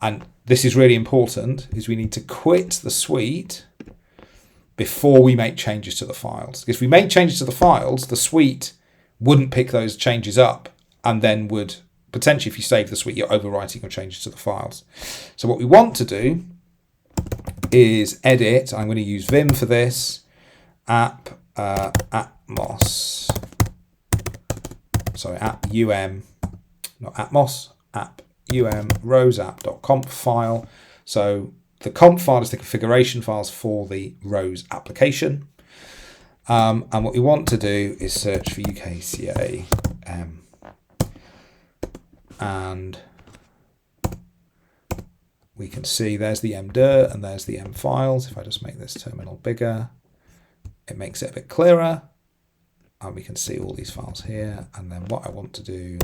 and this is really important, is we need to quit the suite before we make changes to the files. If we made changes to the files, the suite wouldn't pick those changes up, and then would potentially, if you save the suite, you're overwriting your changes to the files. So what we want to do is edit. I'm going to use Vim for this. App Atmos. Sorry, app UM, not Atmos. App UM rosapp.conf file. So the conf file is the configuration files for the rows application. And what we want to do is search for UKCA and we can see there's the MDIR and there's the M files. If I just make this terminal bigger, it makes it a bit clearer. And we can see all these files here. And then what I want to do,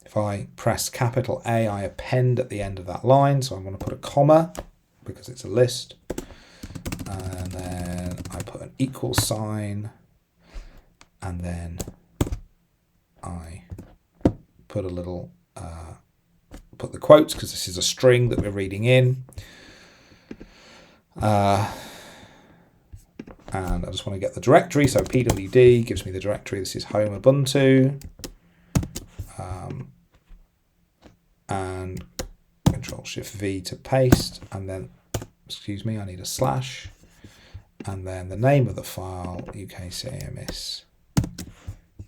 if I press capital A, I append at the end of that line. So I'm going to put a comma because it's a list. And then I put an equal sign. And then I put a little, put the quotes because this is a string that we're reading in. And I just want to get the directory. So pwd gives me the directory. This is home Ubuntu. And Control-Shift-V to paste. And then, excuse me, I need a slash. And then the name of the file, UKCA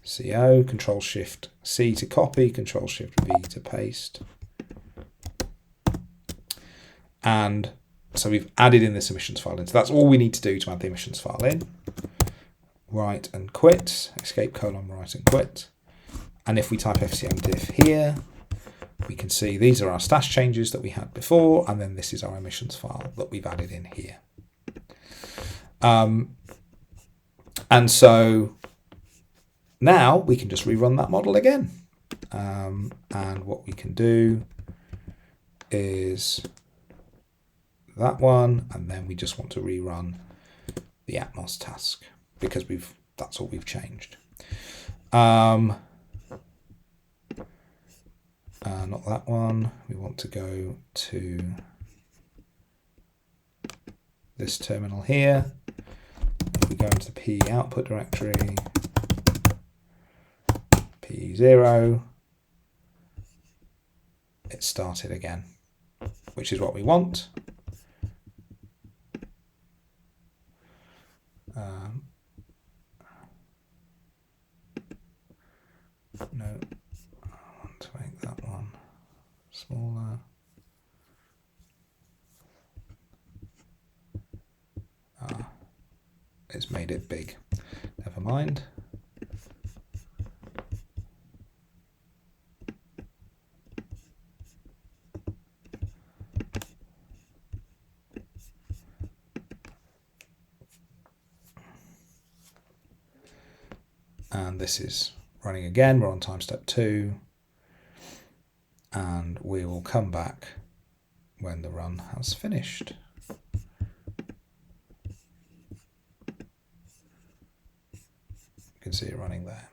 MS-CO. Control-Shift-C to copy. Control-Shift-V to paste. And so we've added in this emissions file in. So that's all we need to do to add the emissions file in. Write and quit, escape : write and quit. And if we type fcmdiff here, we can see these are our stash changes that we had before, and then this is our emissions file that we've added in here. And so now we can just rerun that model again. And what we can do is that one, and then we just want to rerun the Atmos task because that's all we've changed. Not that one. We want to go to this terminal here. If we go into the P output directory, P0, it started again, which is what we want. No, I want to make that one smaller. It's made it big. Never mind. And this is running again. We're on time step 2. And we will come back when the run has finished. You can see it running there.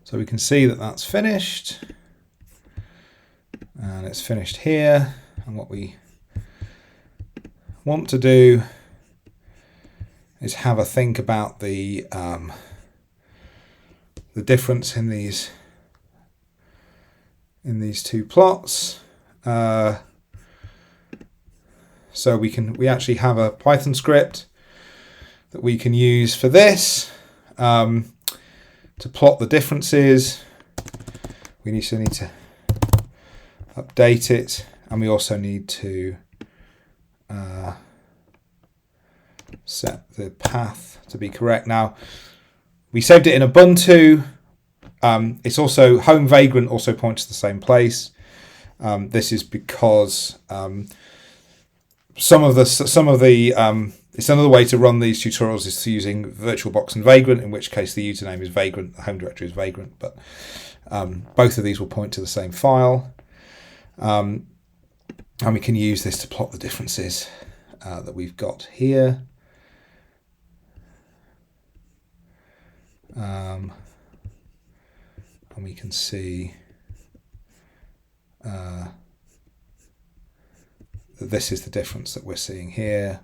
So we can see that that's finished. And it's finished here. And what we want to do is have a think about the difference in these two plots. So we actually have a Python script that we can use for this to plot the differences. We need to update it, and we also need to set the path to be correct. Now, we saved it in Ubuntu. It's also home vagrant also points to the same place. This is because it's another way to run these tutorials is using VirtualBox and Vagrant, in which case the username is Vagrant, the home directory is Vagrant, but both of these will point to the same file. And we can use this to plot the differences that we've got here. And we can see that this is the difference that we're seeing here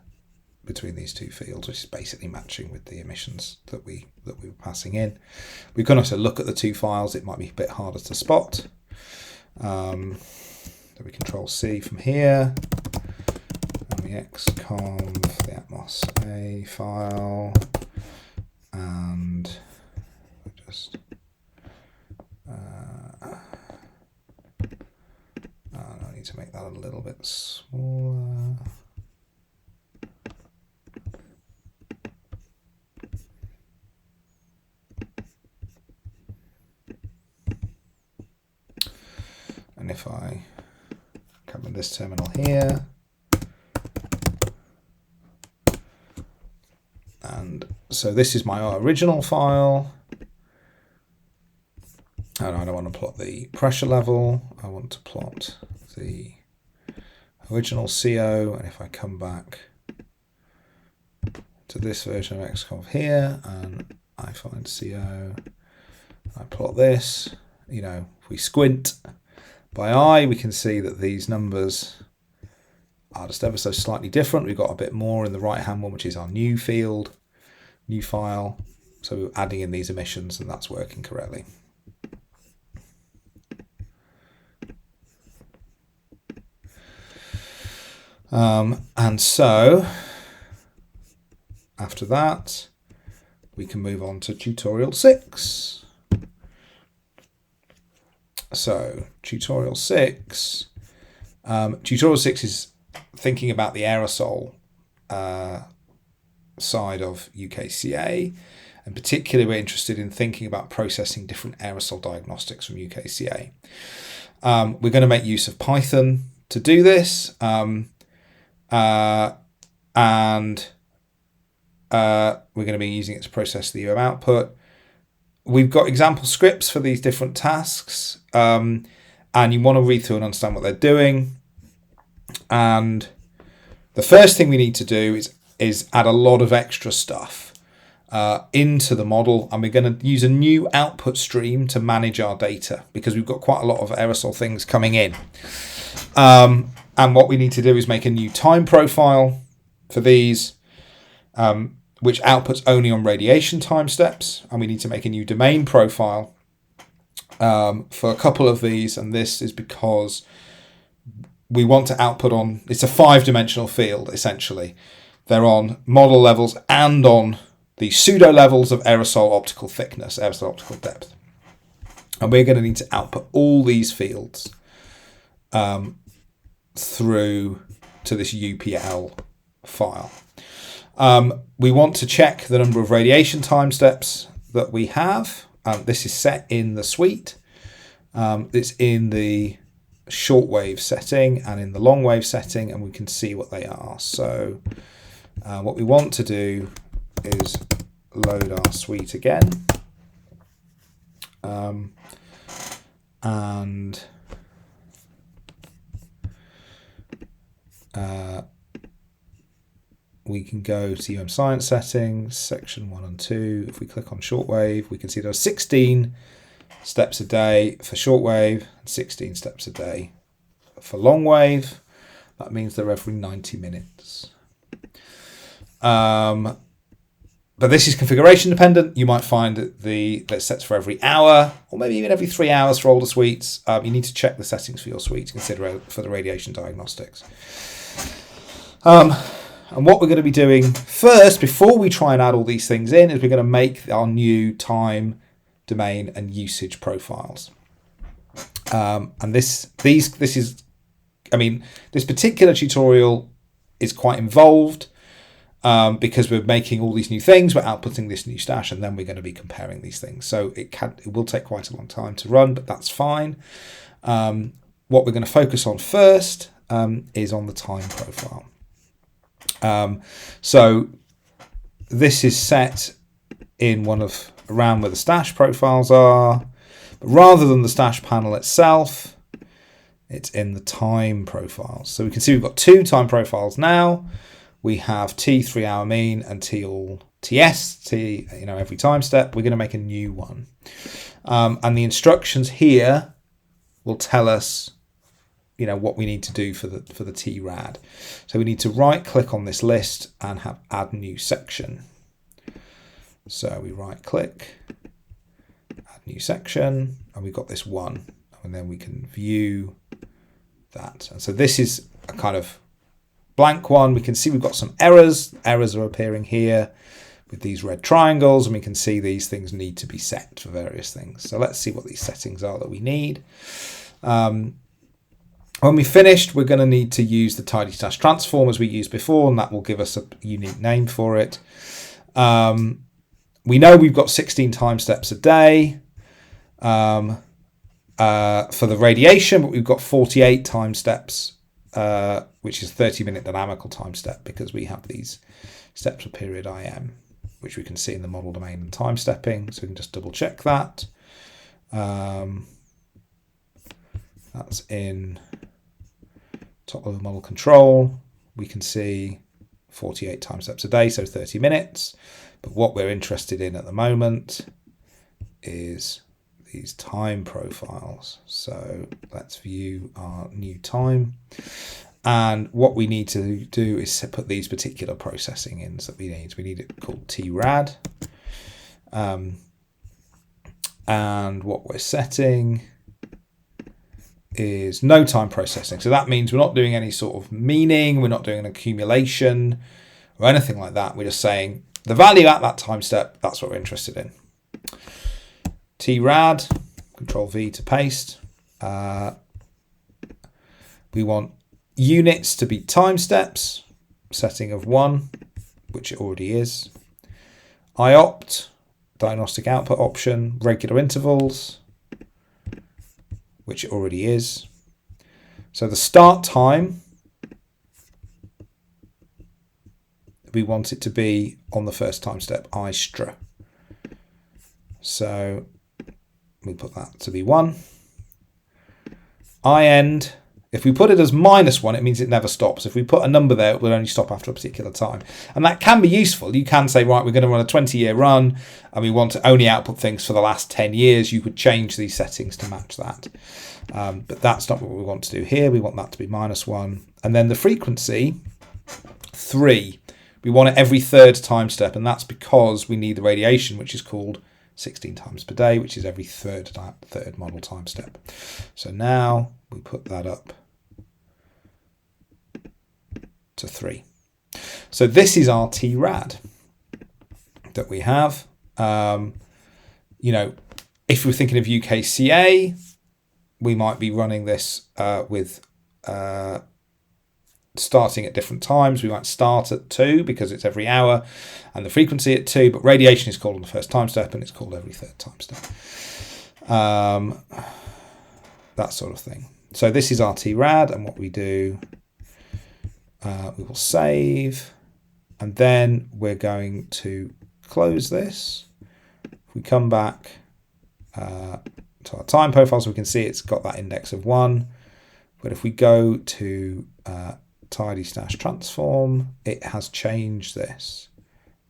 between these two fields, which is basically matching with the emissions that we were passing in. We can also look at the two files. It might be a bit harder to spot. So we Control-C from here, and we xconv the Atmos A file, and just I need need to make that a little bit smaller. And if I come in this terminal here, and so this is my original file, and I don't want to plot the pressure level, I want to plot the original CO, and if I come back to this version of XConf here, and I find CO, I plot this, you know, if we squint by eye, we can see that these numbers are just ever so slightly different. We've got a bit more in the right-hand one, which is our new field, new file. So we're adding in these emissions, and that's working correctly. And so after that, we can move on to tutorial 6. So tutorial 6 is thinking about the aerosol side of UKCA, and particularly we're interested in thinking about processing different aerosol diagnostics from UKCA. We're going to make use of Python to do this, and we're going to be using it to process the UM output. We've got example scripts for these different tasks, and you want to read through and understand what they're doing. And the first thing we need to do is add a lot of extra stuff into the model, and we're going to use a new output stream to manage our data because we've got quite a lot of aerosol things coming in. And what we need to do is make a new time profile for these, which outputs only on radiation time steps, and we need to make a new domain profile for a couple of these, and this is because we want to output on, it's a 5-dimensional field essentially. They're on model levels and on the pseudo levels of aerosol optical thickness, aerosol optical depth. And we're going to need to output all these fields through to this UPL file. We want to check the number of radiation time steps that we have. This is set in the suite. It's in the shortwave setting and in the long wave setting, and we can see what they are. So what we want to do is load our suite again. We can go to UM Science Settings, Section 1 and 2. If we click on shortwave, we can see there are 16 steps a day for shortwave and 16 steps a day for long wave. That means they're every 90 minutes. But this is configuration dependent. You might find that that sets for every hour or maybe even every 3 hours for older suites. You need to check the settings for your suite to consider for the radiation diagnostics. And what we're going to be doing first, before we try and add all these things in, is we're going to make our new time, domain, and usage profiles. And this particular tutorial is quite involved because we're making all these new things, we're outputting this new stash, and then we're going to be comparing these things. So it will take quite a long time to run, but that's fine. What we're going to focus on first is on the time profile. So this is set in around where the stash profiles are, but rather than the stash panel itself, it's in the time profiles. So we can see we've got 2 time profiles now. We have T 3-hour mean and T all TS, T, every time step. We're going to make a new one. And the instructions here will tell us what we need to do for the TRAD. So we need to right click on this list and have add new section. So we right click, add new section, and we've got this one, and then we can view that. And so this is a kind of blank one. We can see we've got some errors. Errors are appearing here with these red triangles, and we can see these things need to be set for various things. So let's see what these settings are that we need. When we've finished, we're going to need to use the tidy stash transform as we used before, and that will give us a unique name for it. We know we've got 16 time steps a day for the radiation, but we've got 48 time steps, which is 30-minute dynamical time step, because we have these steps per period IM, which we can see in the model domain and time stepping. So we can just double check that. That's in top level model control. We can see 48 time steps a day, so 30 minutes. But what we're interested in at the moment is these time profiles. So let's view our new time. And what we need to do is put these particular processing ins that we need. We need it called TRAD. And what we're setting is no time processing. So that means we're not doing any sort of meaning, we're not doing an accumulation or anything like that. We're just saying the value at that time step, that's what we're interested in. TRAD, Control V to paste. We want units to be time steps, setting of 1, which it already is. IOPT, diagnostic output option, regular intervals, which it already is. So the start time, we want it to be on the first time step, ISTRA. So we put that to be 1. IEND, if we put it as -1, it means it never stops. If we put a number there, it will only stop after a particular time. And that can be useful. You can say, right, we're going to run a 20-year run and we want to only output things for the last 10 years. You could change these settings to match that. But that's not what we want to do here. We want that to be -1. And then the frequency, 3. We want it every third time step. And that's because we need the radiation, which is called 16 times per day, which is every third model time step. So now we put that up to 3. So this is our TRAD that we have. You know, if we're thinking of UKCA, we might be running this with starting at different times. We might start at 2 because it's every hour and the frequency at 2, but radiation is called on the first time step and it's called every third time step. That sort of thing. So this is our TRAD, and what we do, we will save, and then we're going to close this. If we come back to our time profile, so we can see it's got that index of 1. But if we go to tidy stash transform, it has changed this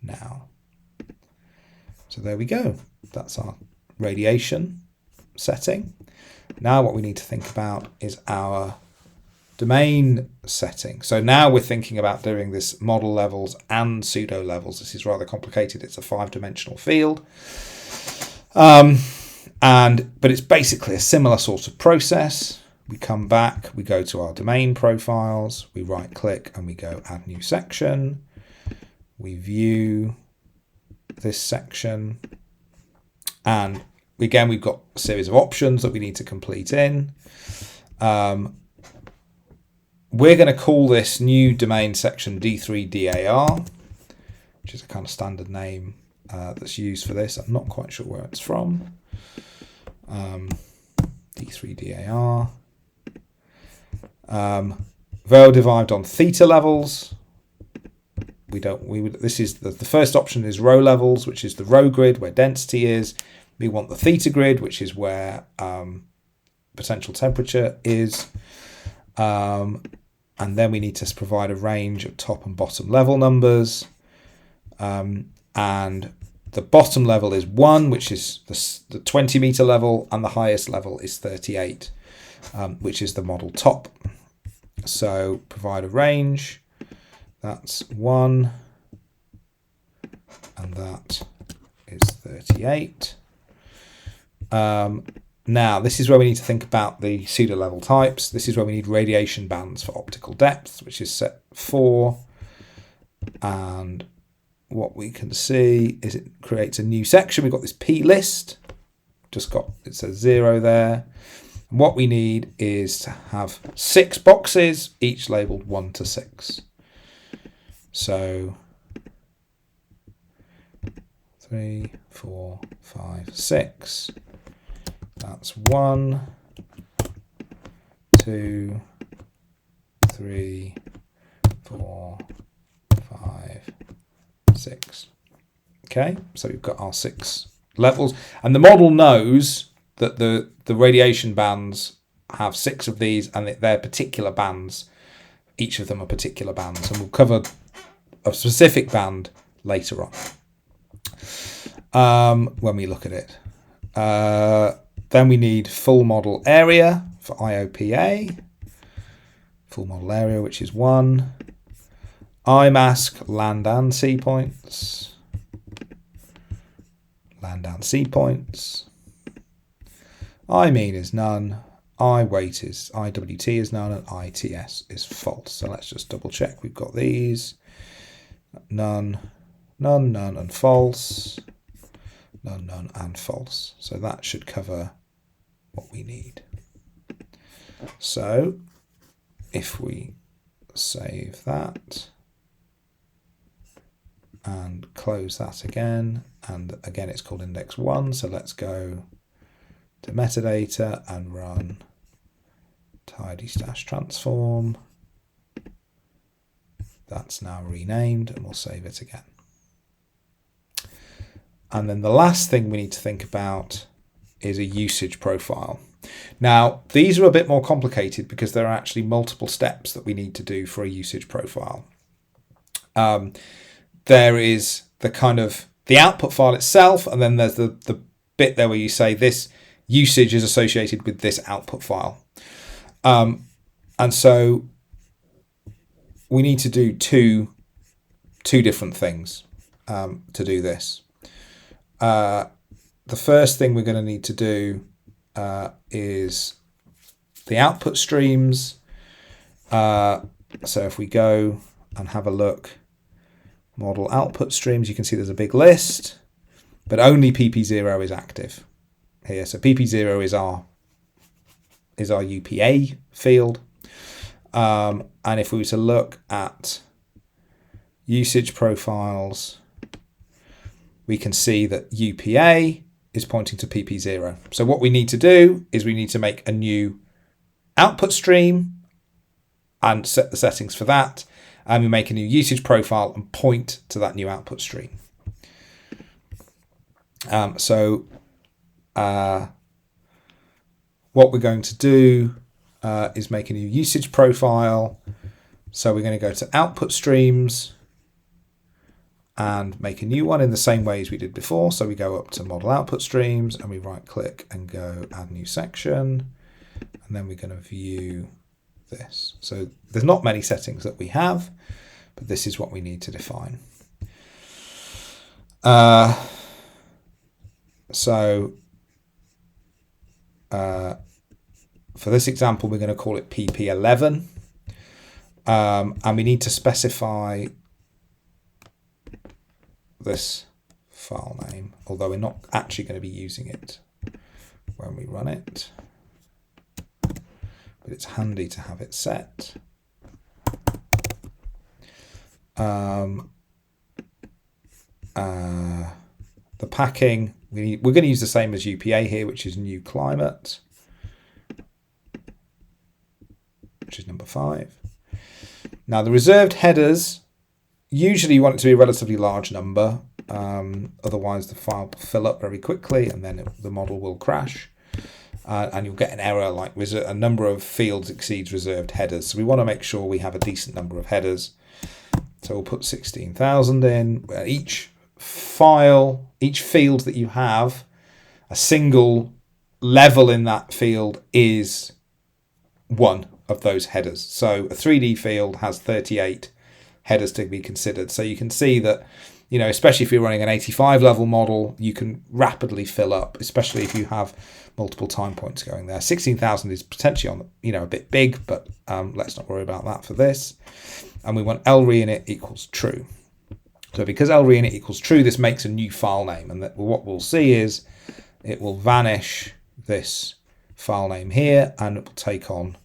now. So there we go. That's our radiation setting. Now what we need to think about is our domain setting. So now we're thinking about doing this model levels and pseudo levels. This is rather complicated. It's a 5-dimensional field. But it's basically a similar sort of process. We come back, we go to our domain profiles, we right click and we go add new section. We view this section, and again we've got a series of options that we need to complete in. We're going to call this new domain section D3DAR, which is a kind of standard name that's used for this. I'm not quite sure where it's from. D3DAR. Vel derived on theta levels. This is the first option is row levels, which is the row grid where density is. We want the theta grid, which is where potential temperature is. And then we need to provide a range of top and bottom level numbers. And the bottom level is 1, which is the 20 meter level, and the highest level is 38, which is the model top. So provide a range. That's 1, and that is 38. Now, this is where we need to think about the pseudo-level types. This is where we need radiation bands for optical depth, which is set 4. And what we can see is it creates a new section. We've got this P list. It says 0 there. And what we need is to have 6 boxes, each labelled 1 to 6. So 3, 4, 5, 6. That's 1, 2, 3, 4, 5, 6. Okay, so we've got our 6 levels, and the model knows that the radiation bands have 6 of these, and they're particular bands. Each of them are particular bands, and we'll cover a specific band later on when we look at it. Then we need full model area for IOPA. Full model area, which is 1. IMask, land and sea points. Land and sea points. I-mean is none. I-weight is, IWT is none, and ITS is false. So let's just double check. We've got these. None, none, none, and false. None, none, and false. So that should cover what we need. So if we save that and close that again, and again it's called index 1, so let's go to metadata and run tidy stash transform. That's now renamed, and we'll save it again. And then the last thing we need to think about is a usage profile. Now, these are a bit more complicated because there are actually multiple steps that we need to do for a usage profile. There is the output file itself, and then there's the bit there where you say this usage is associated with this output file. And so we need to do two different things to do this. The first thing we're going to need to do is the output streams. So if we go and have a look, model output streams, you can see there's a big list, but only PP0 is active here. So PP0 is our UPA field. And if we were to look at usage profiles, we can see that UPA is pointing to PP0. So what we need to do is we need to make a new output stream and set the settings for that. And we make a new usage profile and point to that new output stream. What we're going to do is make a new usage profile. So we're going to go to output streams and make a new one in the same way as we did before. So we go up to model output streams and we right click and go add new section. And then we're going to view this. So there's not many settings that we have, but this is what we need to define. For this example, we're going to call it PP11. And we need to specify this file name, although we're not actually going to be using it when we run it. But it's handy to have it set. The packing, we're going to use the same as UPA here, which is new climate, which is number 5. Now the reserved headers, usually you want it to be a relatively large number, otherwise the file will fill up very quickly and then the model will crash. And you'll get an error like a number of fields exceeds reserved headers. So we want to make sure we have a decent number of headers. So we'll put 16,000 in. Each file, each field that you have, a single level in that field is one of those headers. So a 3D field has 38 headers to be considered. So you can see that, you know, especially if you're running an 85 level model, you can rapidly fill up, especially if you have multiple time points going there. 16,000 is potentially on, you know, a bit big, but let's not worry about that for this. And we want LRinit equals true. So because LRinit equals true, this makes a new file name, and what we'll see is it will vanish this file name here, and it will take on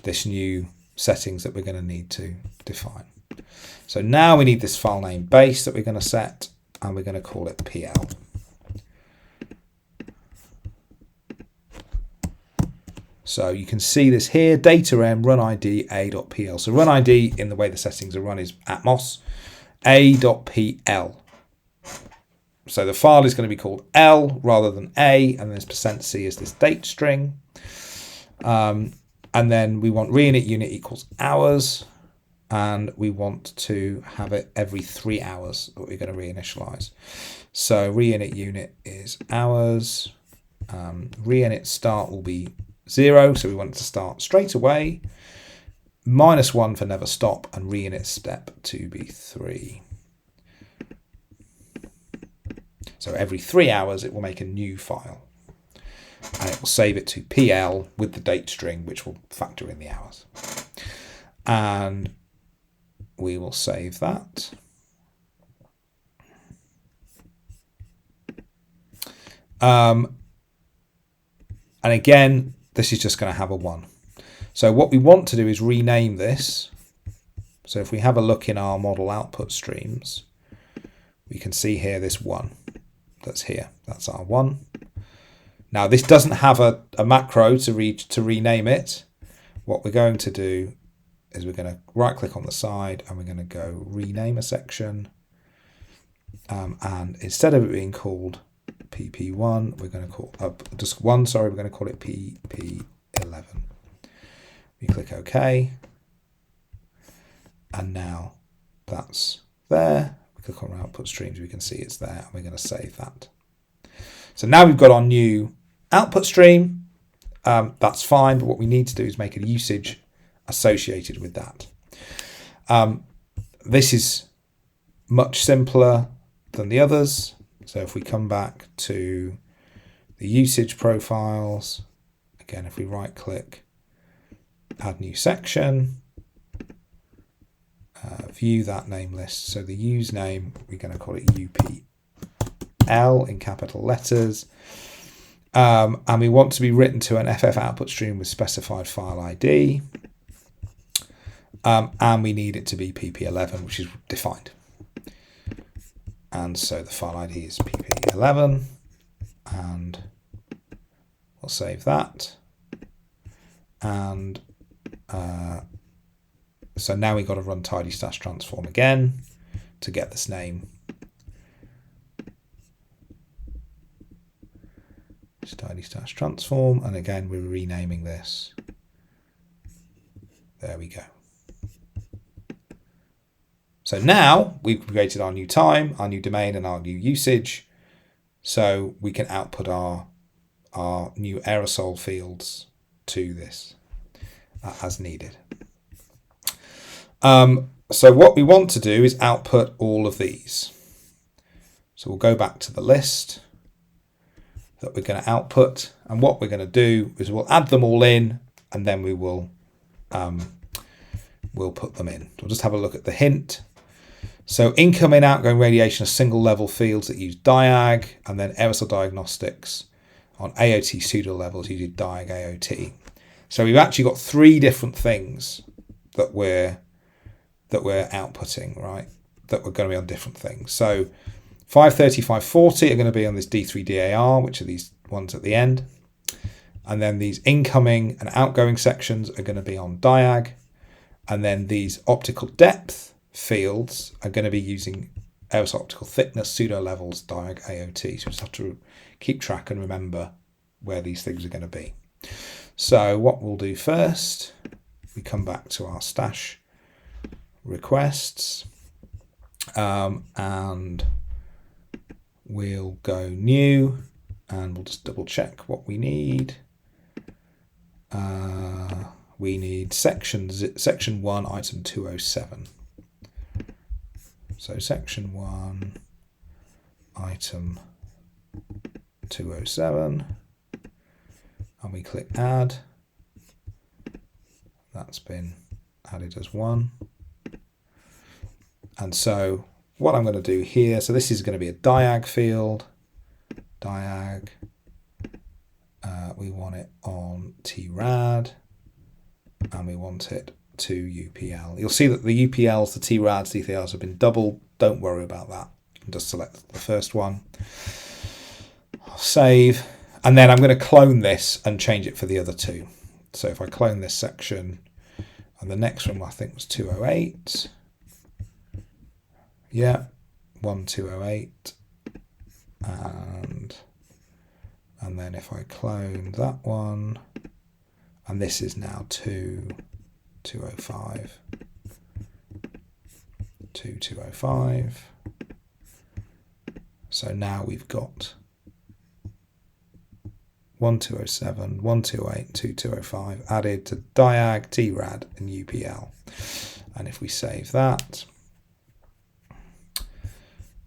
this new settings that we're going to need to define. So now we need this file name base that we're going to set, and we're going to call it PL. So you can see this here, data m run id a.pl. So run id in the way the settings are run is Atmos, a.pl. So the file is going to be called L rather than A, and this %c is this date string. And then we want reinit unit equals hours, and we want to have it every 3 hours that we're going to reinitialize. So reinit unit is hours, reinit start will be 0, so we want it to start straight away, -1 for never stop, and reinit step to be 3. So every 3 hours it will make a new file, and it will save it to PL with the date string, which will factor in the hours. And we will save that. And again, this is just going to have a 1. So what we want to do is rename this. So if we have a look in our model output streams, we can see here this 1 that's here. That's our 1. Now this doesn't have a macro to rename it. What we're going to do is we're going to right click on the side, and we're going to go rename a section. And instead of it being called PP1, we're going to call just 1. Sorry, we're going to call it PP11. We click OK, and now that's there. We click on our output streams, we can see it's there, and we're going to save that. So now we've got our new output stream. That's fine, but what we need to do is make a usage associated with that. This is much simpler than the others. So if we come back to the usage profiles, again, if we right click, add new section, view that name list. So the use name, we're going to call it UPL in capital letters. And we want to be written to an FF output stream with specified file ID. And we need it to be PP11, which is defined. And so the file ID is PP11, and we'll save that. And so now we've got to run tidy stash transform again to get this name. Just tidy stash transform, and again we're renaming this. There we go. So now we've created our new time, our new domain, and our new usage. So we can output our new aerosol fields to this as needed. So what we want to do is output all of these. So we'll go back to the list that we're going to output. And what we're going to do is we'll add them all in, and then we will we'll put them in. We'll just have a look at the hint. So incoming, outgoing radiation are single level fields that use diag, and then aerosol diagnostics on AOT pseudo levels using diag AOT. So we've actually got 3 different things that we're outputting, right? That we're going to be on different things. So 530, 540 are going to be on this D3 DAR, which are these ones at the end. And then these incoming and outgoing sections are going to be on diag. And then these optical depth fields are going to be using aerosol optical thickness, pseudo levels, diag AOT. So we just have to keep track and remember where these things are going to be. So what we'll do first, we come back to our stash requests, and we'll go new, and we'll just double check what we need. We need section 1, item 207. So section 1, item 207, and we click add. That's been added as 1. And so what I'm going to do here, so this is going to be a diag field, diag, we want it on TRAD, and we want it to UPL. You'll see that the UPLs, the TRADs, DTRs have been doubled. Don't worry about that. You can just select the first one. I'll save, and then I'm going to clone this and change it for the other two. So if I clone this section, and the next one I think was 208. Yeah, 1208. And then if I clone that one, and this is now 2205, 2205. So now we've got 1207, 1208, 2205 added to diag, TRAD, and UPL. And if we save that,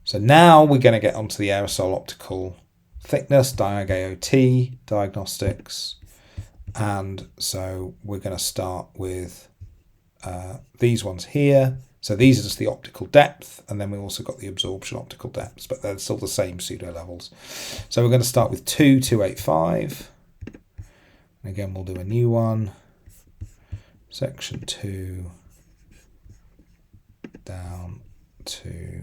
so now we're going to get onto the aerosol optical thickness, diag AOT, diagnostics. And so we're going to start with these ones here. So these are just the optical depth, and then we also got the absorption optical depths, but they're still the same pseudo levels. So we're going to start with 2285. And again, we'll do a new one. Section 2 down to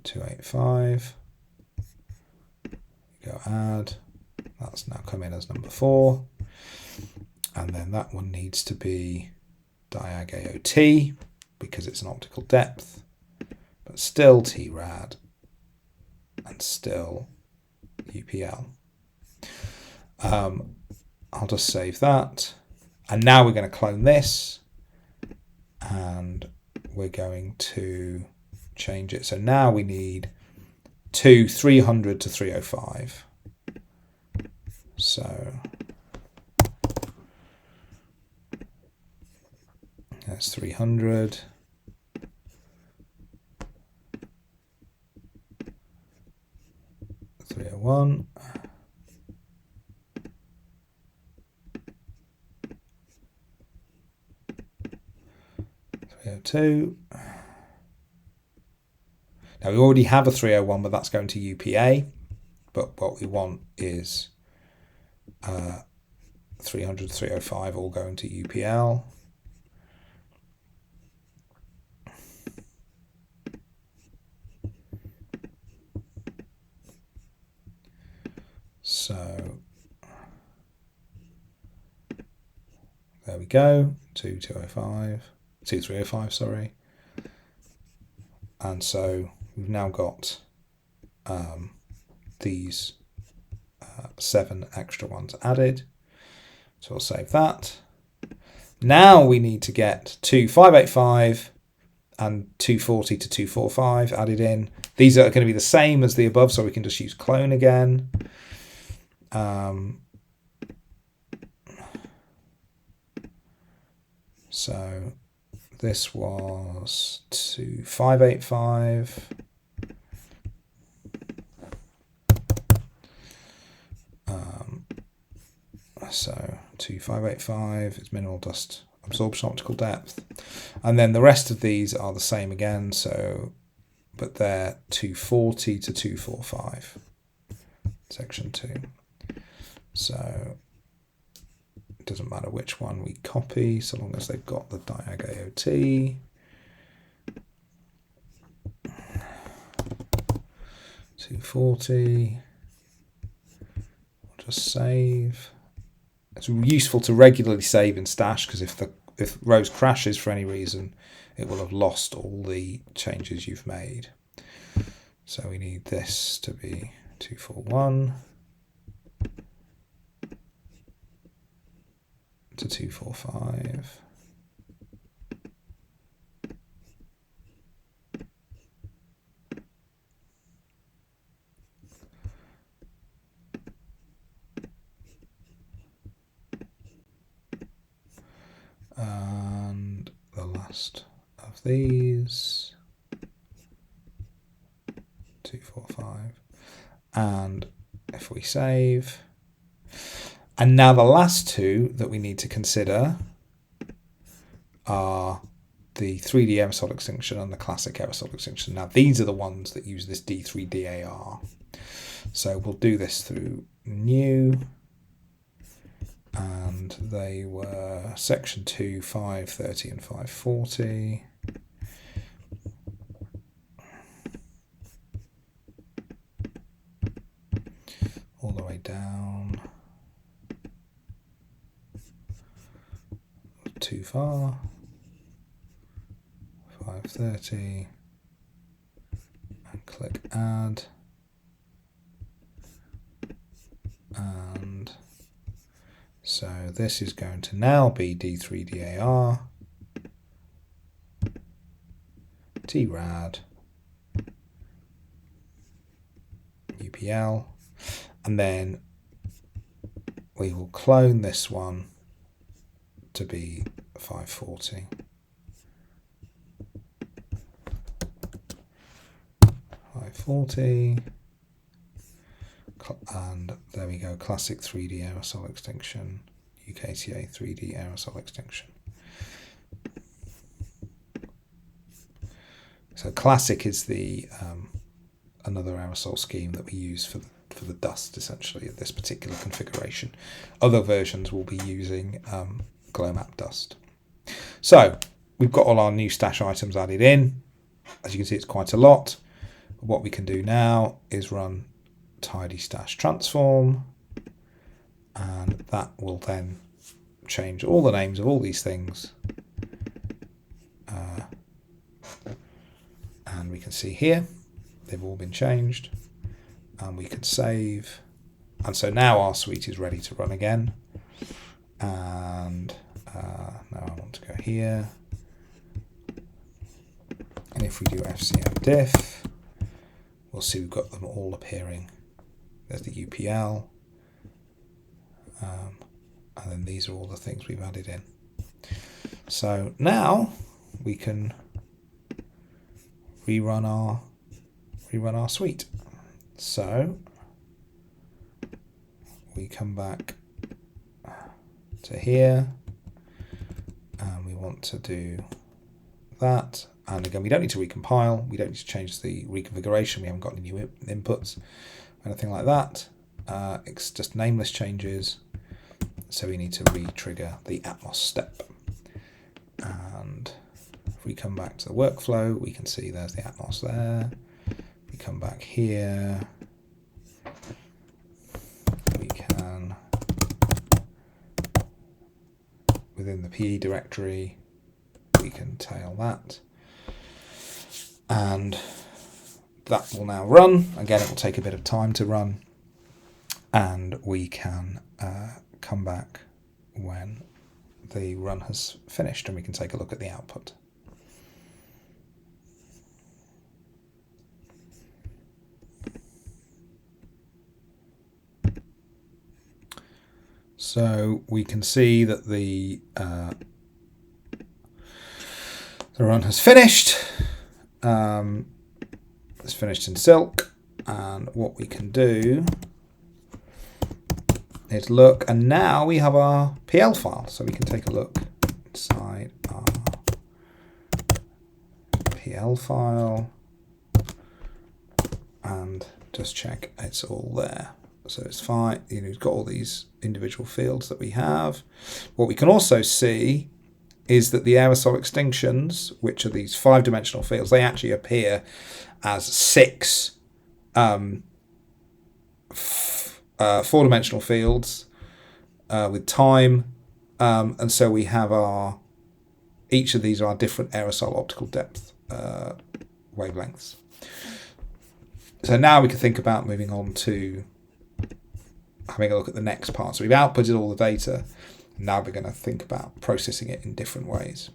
285. Go add. That's now come in as number 4. And then that one needs to be diag AOT because it's an optical depth, but still TRAD and still UPL. I'll just save that. And now we're going to clone this and we're going to change it. So now we need 300 to 305. So that's 300. (301). 302. Now we already have a 301, but that's going to UPA. But what we want is 300, 305 all going to UPL. So there we go, 2305, sorry. And so we've now got these 7 extra ones added. So I'll save that. Now we need to get 2585 and 240 to 245 added in. These are going to be the same as the above, so we can just use clone again. So this was 2585. So 2585 is minimal dust absorption optical depth. And then the rest of these are the same again, so but they're 240 to 245. Section 2. So it doesn't matter which one we copy, so long as they've got the diag AOT. 240. We'll just save. It's useful to regularly save in Stash because if Rose crashes for any reason, it will have lost all the changes you've made. So we need this to be 241 to 245. And the last of these, 245. And if we save, and now the last two that we need to consider are the 3D aerosol extinction and the classic aerosol extinction. Now these are the ones that use this D3DAR. So we'll do this through new, and they were section 2, 530 and 540. All the way down. Too far. 530. And click add. And so this is going to now be D3DAR, TRAD, UPL, and then we will clone this one to be 540. 540. And there we go, classic 3D aerosol extinction, UKCA 3D aerosol extinction. So classic is the another aerosol scheme that we use for the dust, essentially, at this particular configuration. Other versions will be using glow map dust. So we've got all our new stash items added in. As you can see, it's quite a lot. What we can do now is run tidy stash transform, and that will then change all the names of all these things, and we can see here they've all been changed, and we can save, and so now our suite is ready to run again. And now I want to go here, and if we do FCM diff, we'll see we've got them all appearing. There's the UPL, and then these are all the things we've added in. So now we can rerun our suite. So we come back to here, and we want to do that. And again, we don't need to recompile. We don't need to change the reconfiguration. We haven't got any new inputs, anything like that. It's just nameless changes. So we need to re-trigger the Atmos step. And if we come back to the workflow, we can see there's the Atmos there. We come back here. We can, within the PE directory, we can tail that. And that will now run. Again, it will take a bit of time to run, and we can come back when the run has finished, and we can take a look at the output. So we can see that the run has finished. It's finished in Silk, and what we can do is look, and now we have our PL file, so we can take a look inside our PL file and just check it's all there. So it's fine, you know, it's got all these individual fields that we have. What we can also see is that the aerosol extinctions, which are these 5-dimensional fields, they actually appear as 6 4-dimensional fields with time, and so we have each of these are different aerosol optical depth wavelengths. So now we can think about moving on to having a look at the next part. So we've outputted all the data. Now we're going to think about processing it in different ways.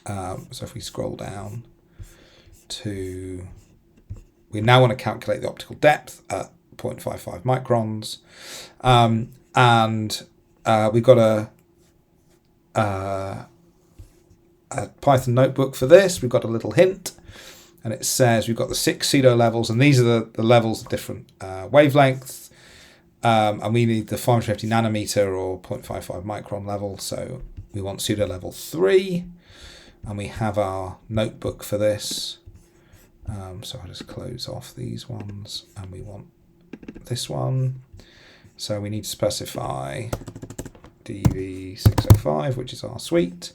So if we scroll down to, we now want to calculate the optical depth at 0.55 microns. We've got a Python notebook for this. We've got a little hint, and it says we've got the 6 pseudo levels, and these are the levels of different wavelengths. And we need the 550 nanometer or 0.55 micron level, so we want pseudo level 3. and we have our notebook for this. So I'll just close off these ones, and we want this one. So we need to specify DV605, which is our suite,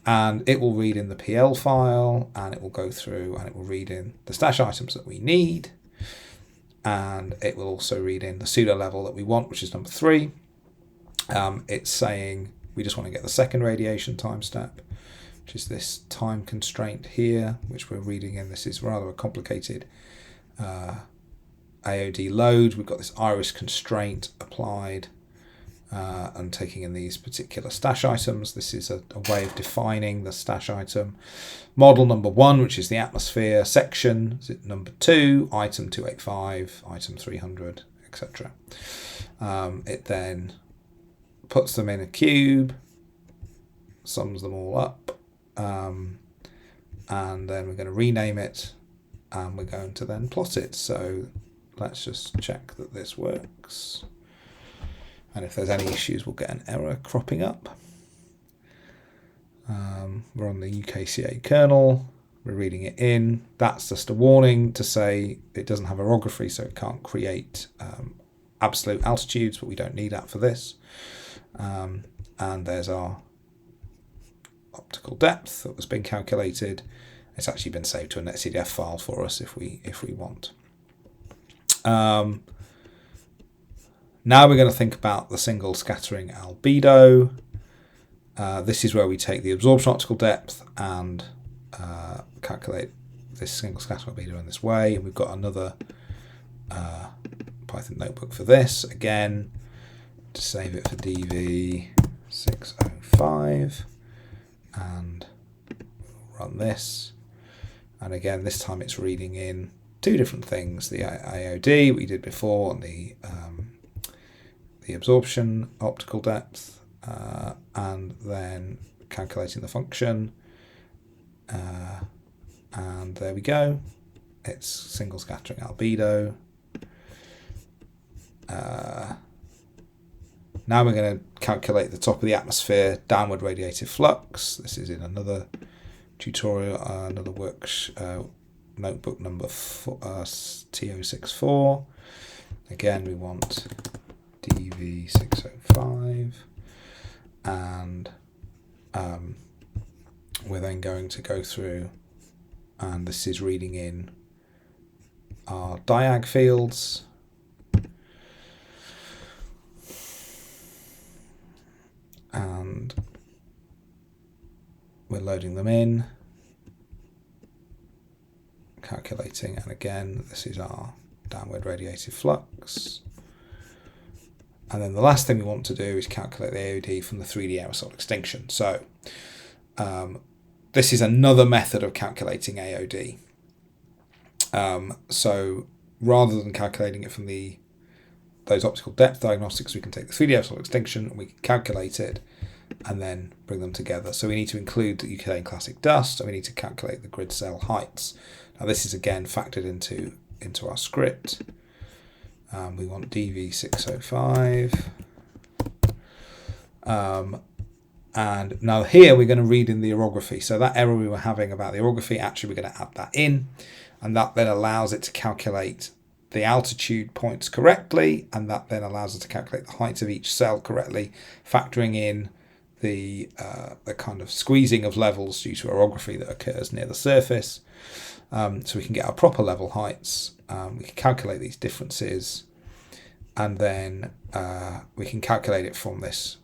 and it will read in the PL file, and it will go through and it will read in the stash items that we need, and it will also read in the pseudo level that we want, which is number 3. It's saying we just want to get the second radiation time step, which is this time constraint here, which we're reading in. This is rather a complicated AOD load. We've got this iris constraint applied and taking in these particular stash items. This is a way of defining the stash item. Model number 1, which is the atmosphere section, number 2, item 285, item 300, etc. It then puts them in a cube, sums them all up, and then we're going to rename it, and we're going to then plot it. So let's just check that this works. And if there's any issues, we'll get an error cropping up. We're on the UKCA kernel. We're reading it in. That's just a warning to say it doesn't have orography, so it can't create absolute altitudes, but we don't need that for this. And there's our optical depth that was being calculated. It's actually been saved to a netcdf file for us if we want. Now we're going to think about the single scattering albedo. This is where we take the absorption optical depth and calculate this single scattering albedo in this way. And we've got another Python notebook for this. Again, to save it for DV605 and run this. And again, this time it's reading in 2 different things: the AOD we did before, and the absorption optical depth, and then calculating the function. And there we go. It's single scattering albedo. Now we're going to calculate the top of the atmosphere downward radiative flux. This is in another tutorial, another notebook number TO64. Again, we want DV605, and we're then going to go through, and this is reading in our diag fields. And we're loading them in, calculating, and again, this is our downward radiative flux. And then the last thing we want to do is calculate the AOD from the 3D aerosol extinction. So this is another method of calculating AOD. So rather than calculating it from those optical depth diagnostics, we can take the 3D aerosol extinction and we can calculate it and then bring them together. So we need to include the UKCA classic dust, and we need to calculate the grid cell heights. Now this is again factored into our script. We want DV605. And now here we're going to read in the orography. So that error we were having about the orography, actually we're going to add that in, and that then allows it to calculate the altitude points correctly, and that then allows us to calculate the height of each cell correctly, factoring in the kind of squeezing of levels due to orography that occurs near the surface. So we can get our proper level heights, we can calculate these differences, and then we can calculate it from this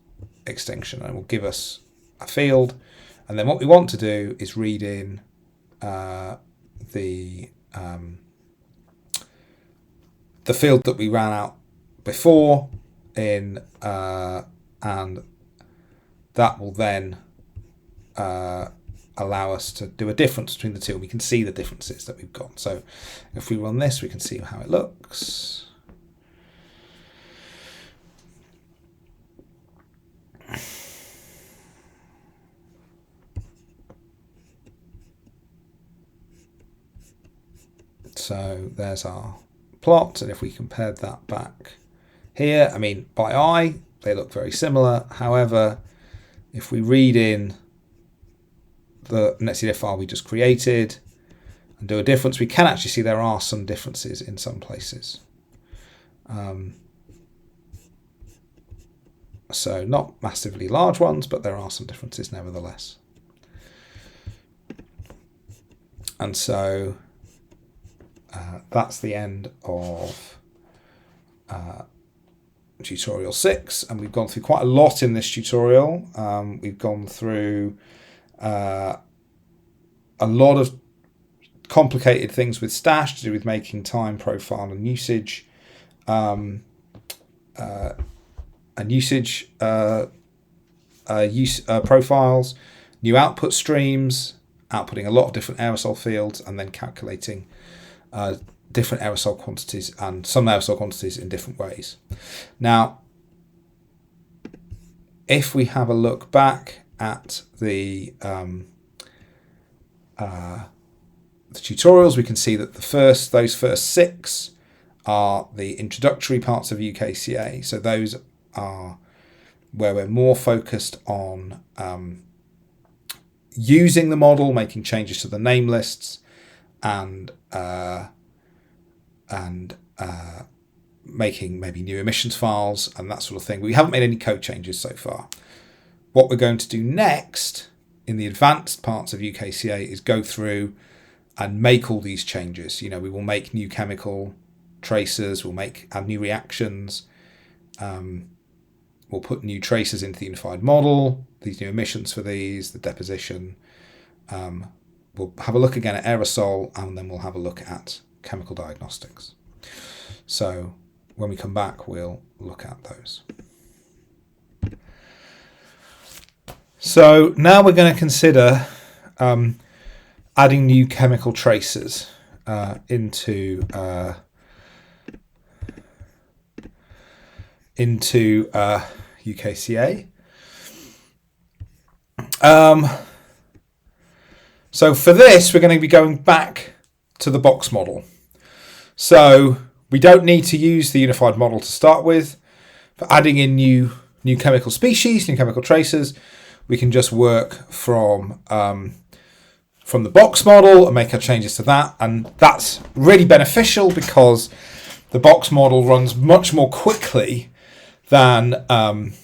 extinction, and it will give us a field. And then what we want to do is read in the field that we ran out before and that will then allow us to do a difference between the two. We can see the differences that we've got. So if we run this, we can see how it looks. So there's our plot, and if we compared that back here, I mean, by eye, they look very similar. However, if we read in the netcdf file we just created and do a difference, we can actually see there are some differences in some places. So not massively large ones, but there are some differences nevertheless. And so that's the end of tutorial 6, and we've gone through quite a lot in this tutorial. We've gone through a lot of complicated things with stash to do with making time, profile, and usage, profiles, new output streams, outputting a lot of different aerosol fields, and then calculating different aerosol quantities and some aerosol quantities in different ways. Now, if we have a look back at the tutorials, we can see that those first 6 are the introductory parts of UKCA. So those are where we're more focused on using the model, making changes to the name lists, and making maybe new emissions files and that sort of thing. We haven't made any code changes so far. What we're going to do next in the advanced parts of UKCA is go through and make all these changes. You know, we will make new chemical tracers, we'll add new reactions, we'll put new tracers into the unified model, these new emissions for these, the deposition. We'll have a look again at aerosol, and then we'll have a look at chemical diagnostics. So when we come back, we'll look at those. So now we're going to consider adding new chemical tracers into UKCA. So for this, we're going to be going back to the box model. So we don't need to use the unified model to start with. For adding in new chemical species, new chemical tracers, we can just work from the box model and make our changes to that. And that's really beneficial because the box model runs much more quickly than the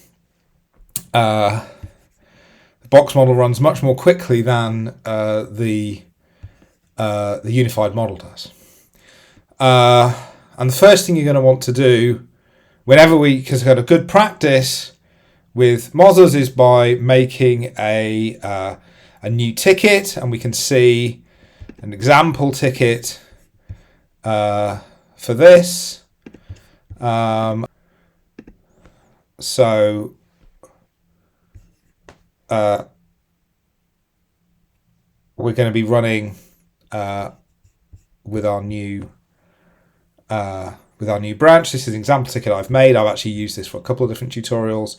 unified model does. And the first thing you're going to want to do because we've got a good practice with Mozzers is by making a new ticket, and we can see an example ticket for this. So we're going to be running with our new branch. This is an example ticket I've made. I've actually used this for a couple of different tutorials,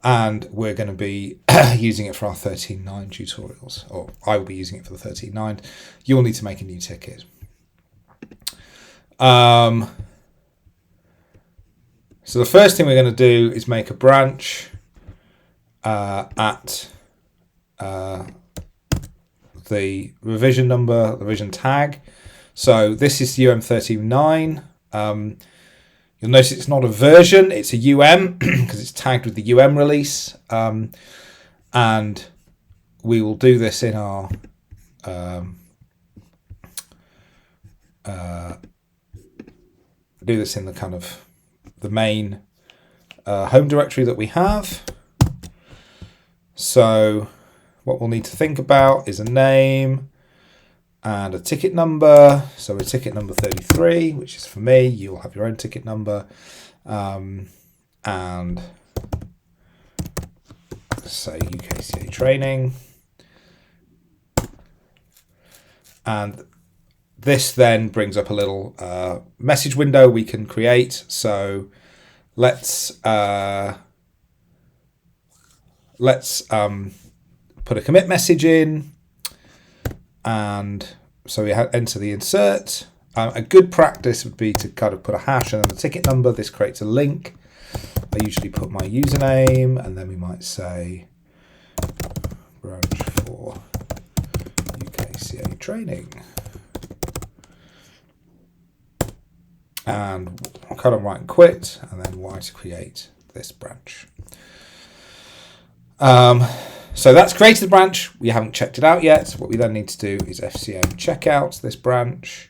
and we're going to be using it for our 13.9 tutorials, or I will be using it for the 13.9. You'll need to make a new ticket. So the first thing we're going to do is make a branch at the revision number, the revision tag. So this is UM13.9. You'll notice it's not a version, it's a UM because it's tagged with the UM release. And we will do this in our the kind of the main home directory that we have. So what we'll need to think about is a name and a ticket number. So a ticket number 33, which is for me. You'll have your own ticket number. And say UKCA training. And this then brings up a little message window we can create. So let's put a commit message in, and so we enter the insert. A good practice would be to kind of put a hash and then the ticket number. This creates a link. I usually put my username, and then we might say branch for training. And column right and quit, and then Y to create this branch. So that's created the branch. We haven't checked it out yet. What we then need to do is FCM check out this branch.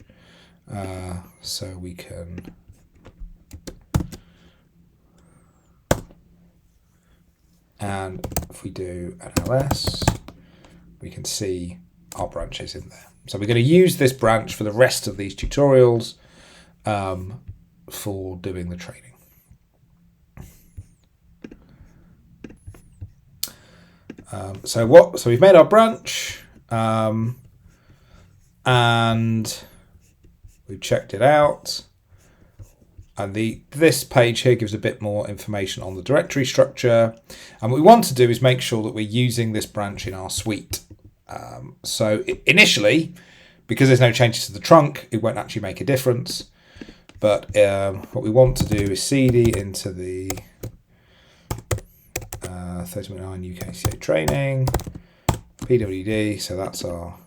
So we can and if we do an ls, we can see our branches in there. So we're going to use this branch for the rest of these tutorials for doing the training. So we've made our branch and we've checked it out. And this page here gives a bit more information on the directory structure. And what we want to do is make sure that we're using this branch in our suite. So initially, because there's no changes to the trunk, it won't actually make a difference. But what we want to do is cd into the 13.9 UKCA training, pwd, so that's our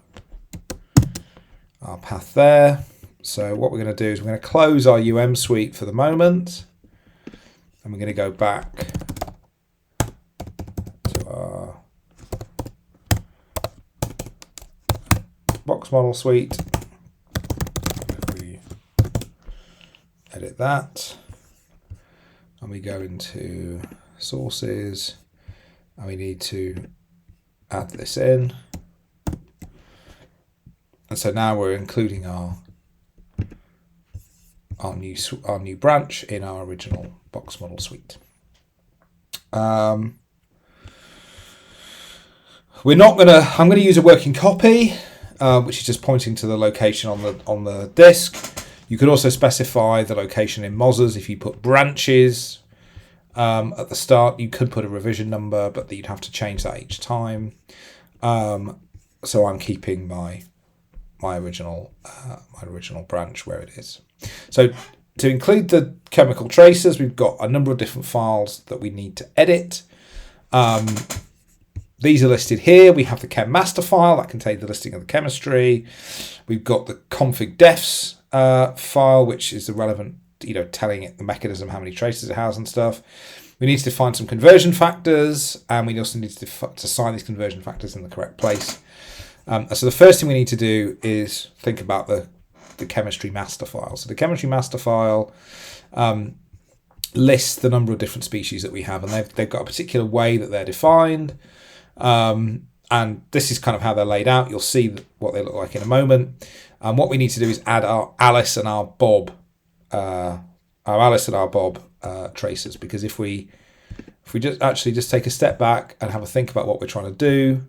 path there. So what we're going to do is we're going to close our UM suite for the moment, and we're going to go back to our box model suite. If we edit that, and we go into sources, and we need to add this in. And so now we're including our new branch in our original box model suite. I'm going to use a working copy, which is just pointing to the location on the disk. You could also specify the location in Mozzers. If you put branches at the start, you could put a revision number, but you'd have to change that each time. So I'm keeping my original branch where it is. So to include the chemical tracers, we've got a number of different files that we need to edit. These are listed here. We have the chem master file that contains the listing of the chemistry. We've got the config defs file, which is the relevant, telling it the mechanism, how many traces it has and stuff. We need to define some conversion factors, and we also need to assign these conversion factors in the correct place. So the first thing we need to do is think about the chemistry master file. So the chemistry master file lists the number of different species that we have, and they've got a particular way that they're defined. And this is kind of how they're laid out. You'll see what they look like in a moment. What we need to do is add our Alice and our Bob, tracers, because if we just take a step back and have a think about what we're trying to do.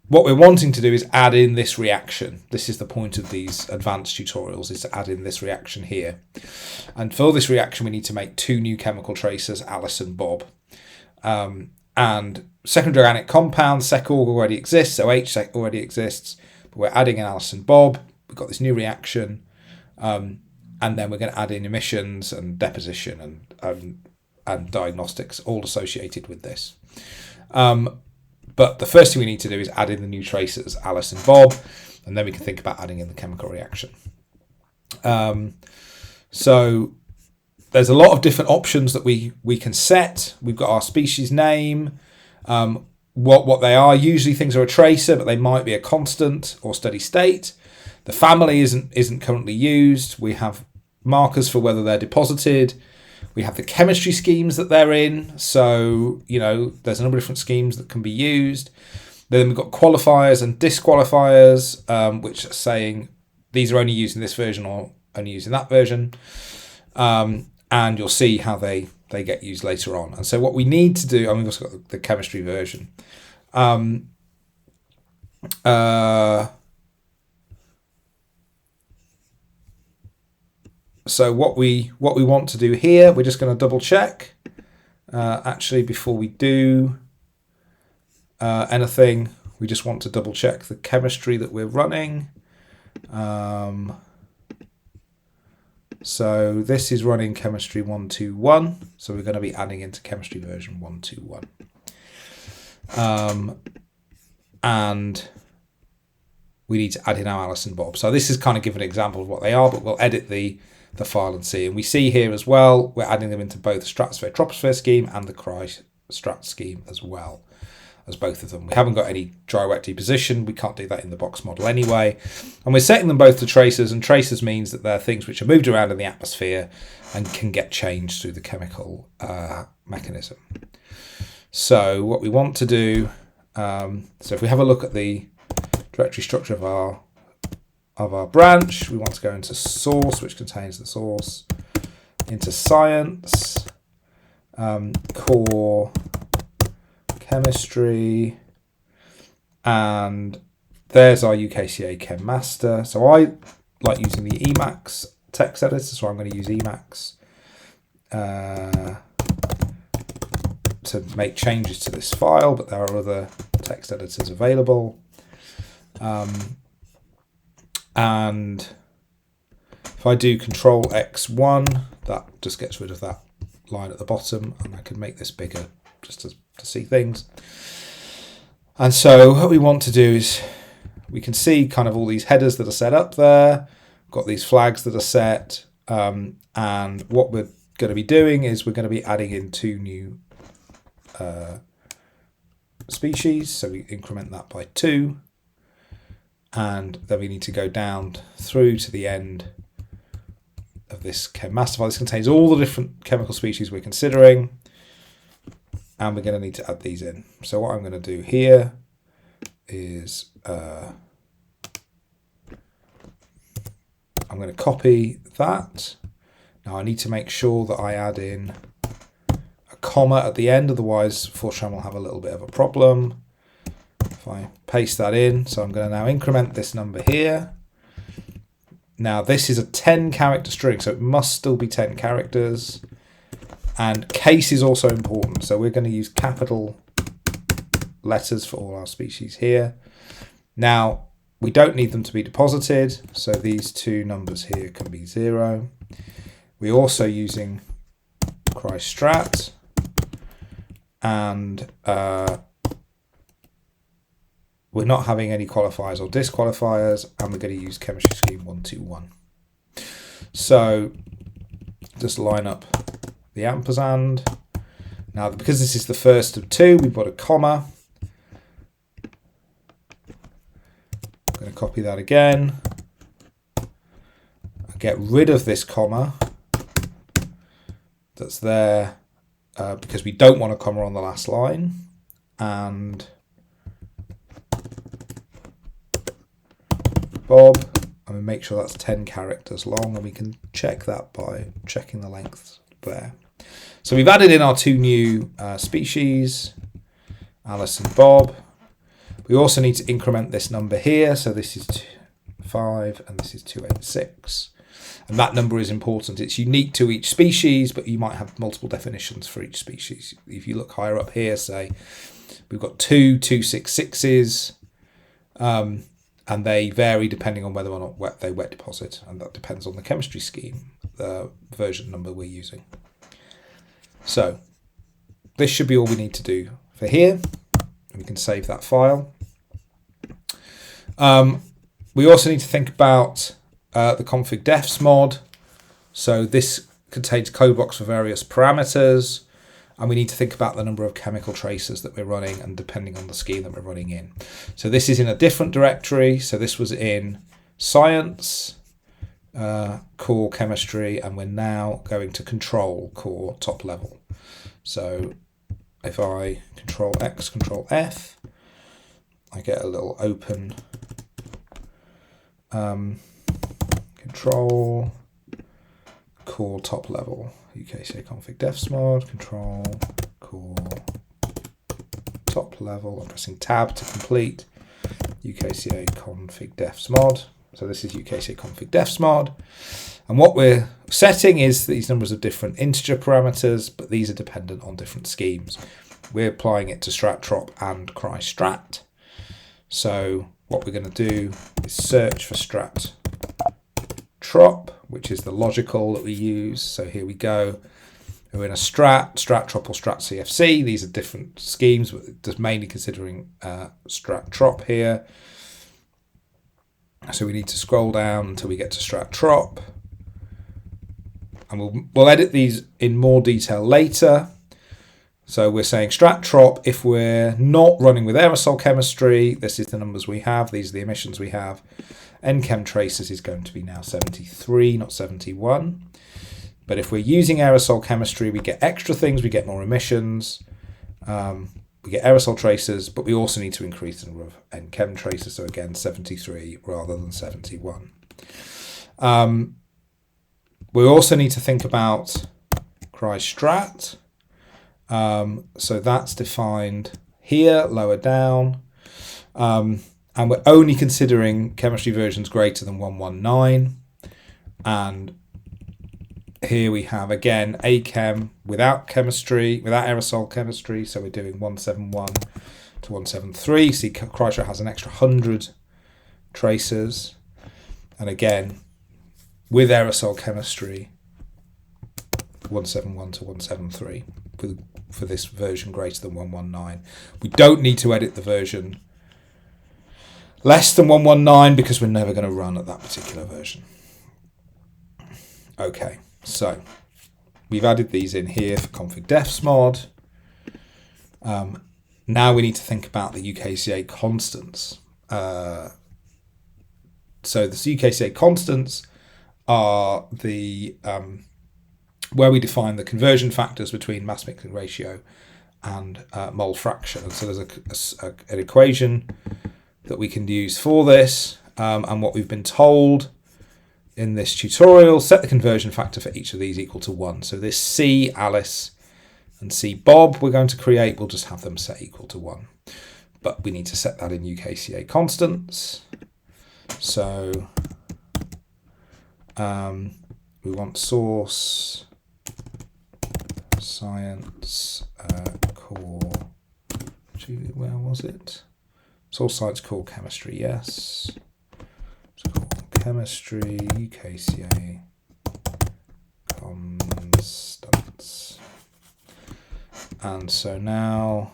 What we're wanting to do is add in this reaction. This is the point of these advanced tutorials, is to add in this reaction here. And for this reaction, we need to make two new chemical tracers, Alice and Bob. And secondary organic compounds, SecOrg already exists, so HSec already exists, but we're adding in Alice and Bob. We've got this new reaction, and then we're going to add in emissions and deposition and diagnostics, all associated with this. But the first thing we need to do is add in the new tracers, Alice and Bob, and then we can think about adding in the chemical reaction. So there's a lot of different options that we can set. We've got our species name, what they are. Usually things are a tracer, but they might be a constant or steady state. The family isn't currently used. We have markers for whether they're deposited. We have the chemistry schemes that they're in. So, there's a number of different schemes that can be used. Then we've got qualifiers and disqualifiers, which are saying these are only used in this version or only used in that version. And you'll see how they get used later on. And so what we need to do, we've also got the chemistry version. So what we want to do here, we're just going to double check. Actually, before we do anything, we just want to double check the chemistry that we're running. So this is running chemistry 121. So we're going to be adding into chemistry version 121. and we need to add in our Alice and Bob. So this is kind of give an example of what they are, but we'll edit the file and see. And we see here as well, we're adding them into both the stratosphere troposphere scheme and the cry-strat scheme as well as both of them. We haven't got any dry wet deposition. We can't do that in the box model anyway. And we're setting them both to tracers, and tracers means that they're things which are moved around in the atmosphere and can get changed through the chemical mechanism. So what we want to do, so if we have a look at the directory structure of our branch, we want to go into source, which contains the source, into science, core, chemistry, and there's our UKCA Chem Master. So I like using the Emacs text editor, so I'm going to use Emacs to make changes to this file, but there are other text editors available. And if I do Control X1, that just gets rid of that line at the bottom, and I can make this bigger just to see things. And so what we want to do is, we can see kind of all these headers that are set up there, got these flags that are set, and what we're going to be doing is we're going to be adding in 2 new species, so we increment that by 2, and then we need to go down through to the end of this Chem Master file. This contains all the different chemical species we're considering, and we're going to need to add these in. So what I'm going to do here is I'm going to copy that. Now I need to make sure that I add in a comma at the end, otherwise Fortran will have a little bit of a problem. If I paste that in, so I'm going to now increment this number here. Now this is a 10 character string, so it must still be 10 characters. And case is also important, so we're going to use capital letters for all our species here. Now we don't need them to be deposited, so these 2 numbers here can be 0. We're also using cry-strat, and we're not having any qualifiers or disqualifiers, and we're going to use chemistry scheme 121. So just line up the ampersand. Now, because this is the first of 2, we've got a comma. I'm going to copy that again. I'll get rid of this comma that's there because we don't want a comma on the last line. And Bob, and we make sure that's 10 characters long, and we can check that by checking the length there. So we've added in our 2 new species, Alice and Bob. We also need to increment this number here, so this is 5 and this is 286. And that number is important. It's unique to each species, but you might have multiple definitions for each species. If you look higher up here, say, we've got 2 266s, and they vary depending on whether or not they wet deposit, and that depends on the chemistry scheme, the version number we're using. So this should be all we need to do for here, and we can save that file. We also need to think about the config defs mod. So this contains code blocks for various parameters, and we need to think about the number of chemical tracers that we're running, and depending on the scheme that we're running in. So this is in a different directory. So this was in science, core chemistry, and we're now going to control core top level. So if I Control X, Control F, I get a little open control core top level. UKCA config defs mod, control core top level. I'm pressing tab to complete UKCA config defs mod. So this is UKCA config defs mod. And what we're setting is these numbers of different integer parameters, but these are dependent on different schemes. We're applying it to strat trop and cry-strat. So what we're going to do is search for strat trop, which is the logical that we use. So here we go. We're in a strat, trop, or strat CFC. These are different schemes, but just mainly considering strat trop here. So we need to scroll down until we get to strat trop. And we'll edit these in more detail later. So we're saying strat trop if we're not running with aerosol chemistry. This is the numbers we have. These are the emissions we have. NChem traces is going to be now 73, not 71. But if we're using aerosol chemistry, we get extra things. We get more emissions. We get aerosol traces, but we also need to increase the number of NChem traces. So again, 73 rather than 71. We also need to think about cry strat. So that's defined here, lower down. And we're only considering chemistry versions greater than 119. And here we have, again, AChem without chemistry, without aerosol chemistry. So we're doing 171 to 173. See, cry-strat has an extra 100 traces. And again, with aerosol chemistry, 171 to 173 for this version greater than 119. We don't need to edit the version less than 119 because we're never going to run at that particular version. Okay, so we've added these in here for config defs mod. Now we need to think about the UKCA constants. So the UKCA constants are the where we define the conversion factors between mass mixing ratio and mole fraction. And so there's an equation that we can use for this, and what we've been told in this tutorial, set the conversion factor for each of these equal to 1. So this C Alice and C Bob we're going to create, we'll just have them set equal to 1. But we need to set that in UKCA constants. So we want source science core, where was it? Source science core chemistry, yes. So core chemistry, UKCA constants. And so now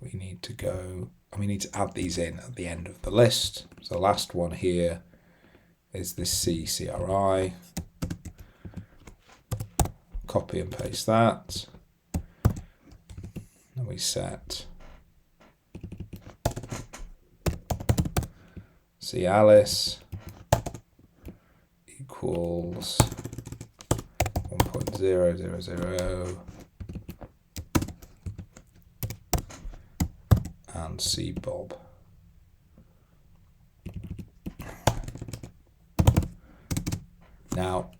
we need to go, and we need to add these in at the end of the list. So the last one here is this CCRI. Copy and paste that. And we set C Alice equals 1.000 and C Bob. Now,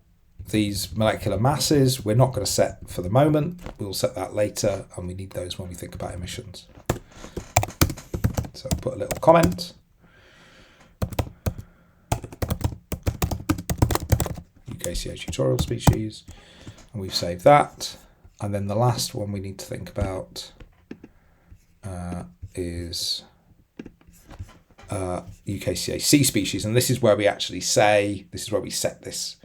these molecular masses, we're not going to set for the moment. We'll set that later, and we need those when we think about emissions. So I'll put a little comment. UKCA tutorial species, and we've saved that. And then the last one we need to think about is UKCA C species, and this is where we actually say, this is where we set these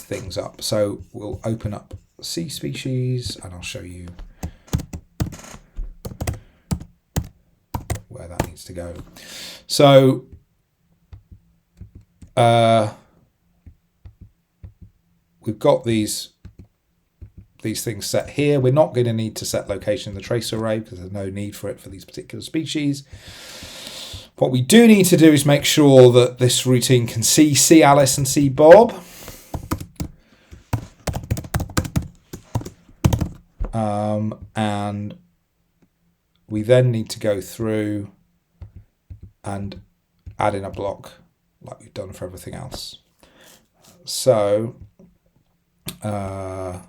things up. So we'll open up C species and I'll show you where that needs to go. So we've got these things set here. We're not going to need to set location in the trace array because there's no need for it for these particular species. What we do need to do is make sure that this routine can see C Alice and C Bob. And we then need to go through and add in a block like we've done for everything else. So well,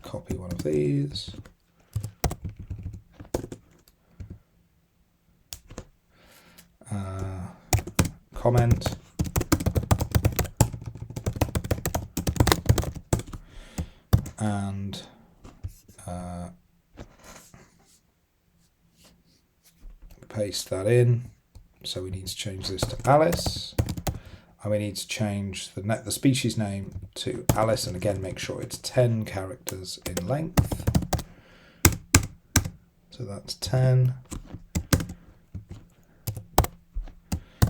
copy one of these. Comment. And paste that in. So we need to change this to Alice. And we need to change the species name to Alice, and again make sure it's 10 characters in length. So that's 10.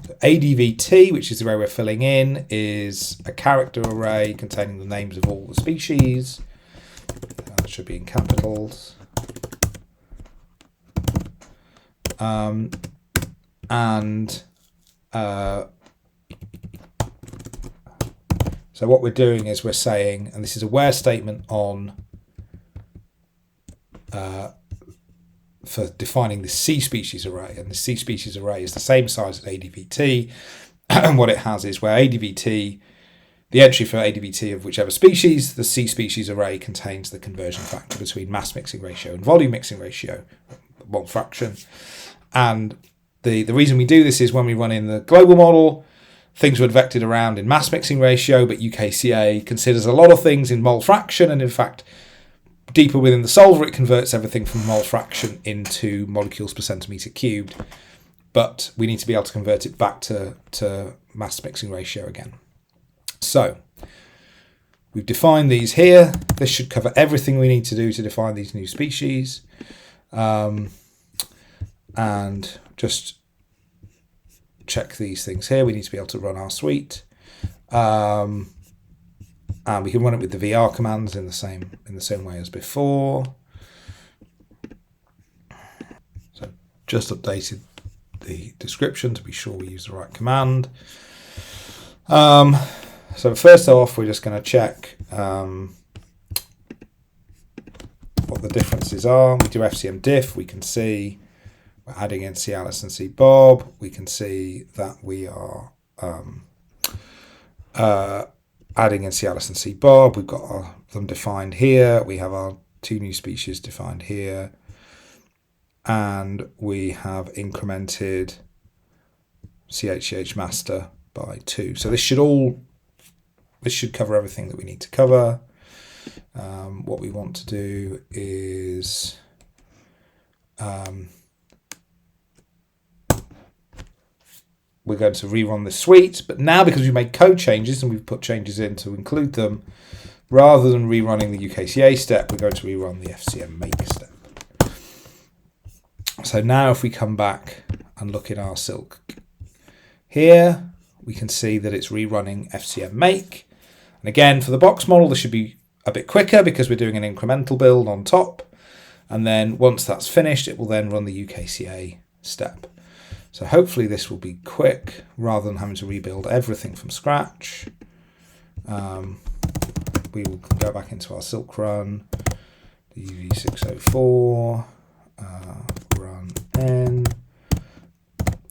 So ADVT, which is the array we're filling in, is a character array containing the names of all the species. That should be in capitals. So what we're doing is we're saying, and this is a where statement on for defining the C species array, and the C species array is the same size as ADVT, and what it has is where ADVT, the entry for ADVT of whichever species, the C species array contains the conversion factor between mass mixing ratio and volume mixing ratio, mole fraction. And the reason we do this is when we run in the global model, things were vectored around in mass mixing ratio, but UKCA considers a lot of things in mole fraction, and in fact, deeper within the solver, it converts everything from mole fraction into molecules per centimetre cubed. But we need to be able to convert it back to mass mixing ratio again. So we've defined these here. This should cover everything we need to do to define these new species. And just check these things here. We need to be able to run our suite. And we can run it with the VR commands in the same way as before. So just updated the description to be sure we use the right command. So first off, we're just going to check what the differences are. We do FCM diff. We can see we're adding in C Alice and C Bob. We can see that we are adding in C Alice and C Bob. We've got them defined here. We have our two new species defined here. And we have incremented CHCH master by 2. So this should cover everything that we need to cover. What we want to do is we're going to rerun this suite, but now because we've made code changes and we've put changes in to include them, rather than rerunning the UKCA step, we're going to rerun the FCM make step. So now if we come back and look in our Silk here, we can see that it's rerunning FCM make. And again, for the box model, this should be a bit quicker because we're doing an incremental build on top. And then once that's finished, it will then run the UKCA step. So hopefully this will be quick rather than having to rebuild everything from scratch. We will go back into our Silk run, the UV604, run n,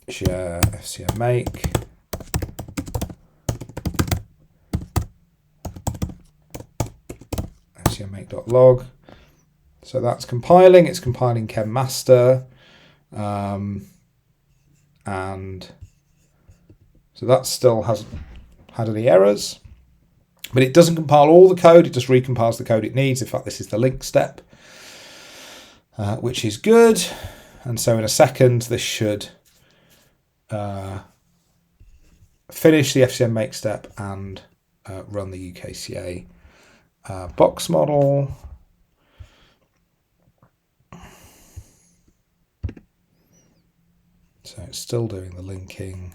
share FCM make. FCMake.log. So that's compiling. It's compiling chem master. And so that still hasn't had any errors, but it doesn't compile all the code. It just recompiles the code it needs. In fact, this is the link step, which is good. And so in a second, this should finish the FCM make step and run the UKCA box model. So it's still doing the linking.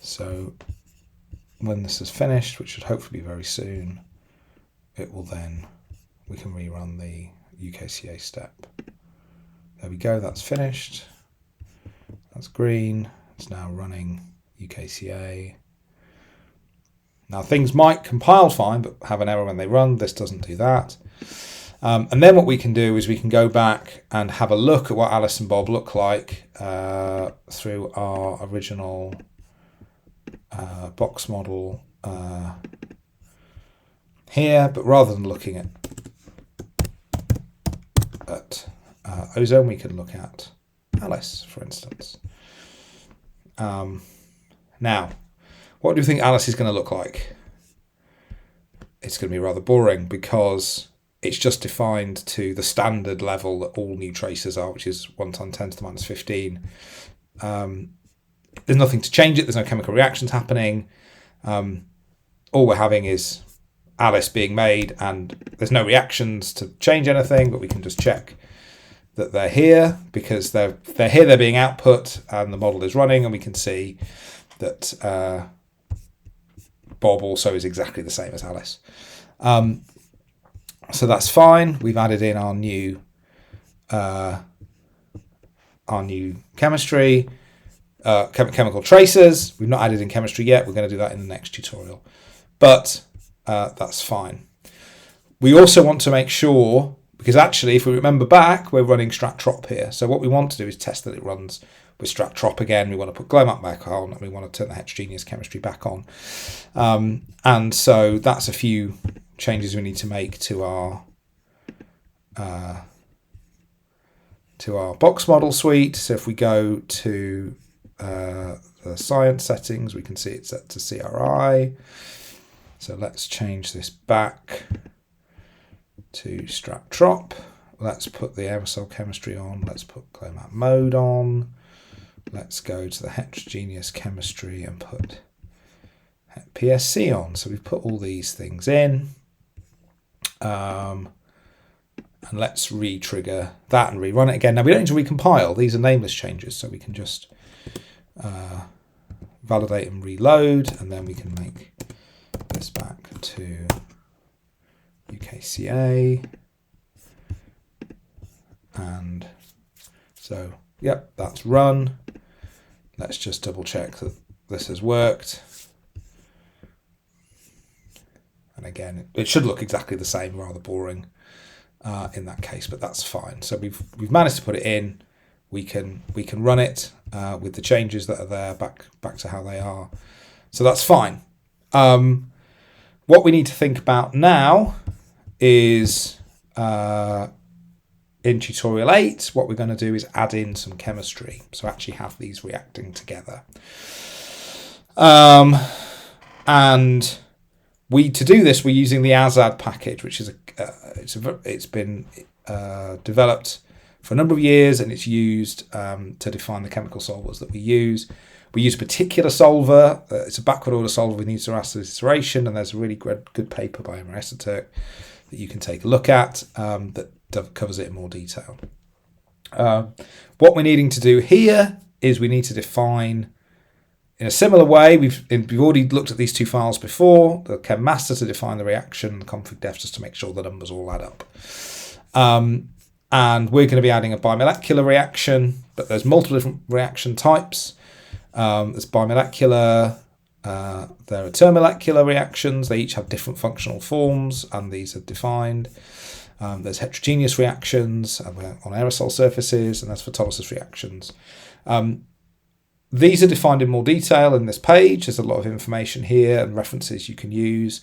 So when this is finished, which should hopefully be very soon, it will then, we can rerun the UKCA step. There we go, that's finished. That's green. It's now running UKCA. Now things might compile fine, but have an error when they run. This doesn't do that. And then what we can do is we can go back and have a look at what Alice and Bob look like through our original box model here, but rather than looking at ozone, we can look at Alice, for instance. Now, what do you think Alice is going to look like? It's going to be rather boring because it's just defined to the standard level that all new traces are, which is 1 times 10 to the minus 15. There's nothing to change it. There's no chemical reactions happening. All we're having is Alice being made, and there's no reactions to change anything, but we can just check that they're here because they're here, they're being output, and the model is running, and we can see that Bob also is exactly the same as Alice. So that's fine. We've added in our new chemistry, chemical traces. We've not added in chemistry yet. We're going to do that in the next tutorial, but that's fine. We also want to make sure, because actually, if we remember back, we're running strat-trop here. So what we want to do is test that it runs with strat-trop again. We want to put glow map back on, and we want to turn the heterogeneous chemistry back on. And so that's a few changes we need to make to our box model suite. So if we go to the science settings, we can see it's set to CRI. So let's change this back to strat-trop. Let's put the aerosol chemistry on. Let's put glow map mode on. Let's go to the heterogeneous chemistry and put PSC on. So we've put all these things in. And let's re-trigger that and rerun it again. Now we don't need to recompile. These are nameless changes, so we can just validate and reload, and then we can make this back to UKCA. And so, yep, that's run. Let's just double check that this has worked. And again, it should look exactly the same, rather boring in that case, but that's fine. So we've managed to put it in. We can run it with the changes that are there back to how they are. So that's fine. What we need to think about now is in tutorial 8, what we're going to do is add in some chemistry. So actually have these reacting together. And to do this, we're using the AZAD package, which is it's been developed for a number of years, and it's used to define the chemical solvers that we use. We use a particular solver. It's a backward order solver with neutral-acid iteration, and there's a really good paper by Emma Esoturk that you can take a look at that covers it in more detail. What we're needing to do here is we need to define, in a similar way, we've already looked at these two files before, the chem master to define the reaction, the config def just to make sure the numbers all add up. And we're going to be adding a bimolecular reaction, but there's multiple different reaction types. There's bimolecular, there are termolecular reactions. They each have different functional forms, and these are defined. There's heterogeneous reactions on aerosol surfaces, and there's photolysis reactions. These are defined in more detail in this page. There's a lot of information here and references you can use.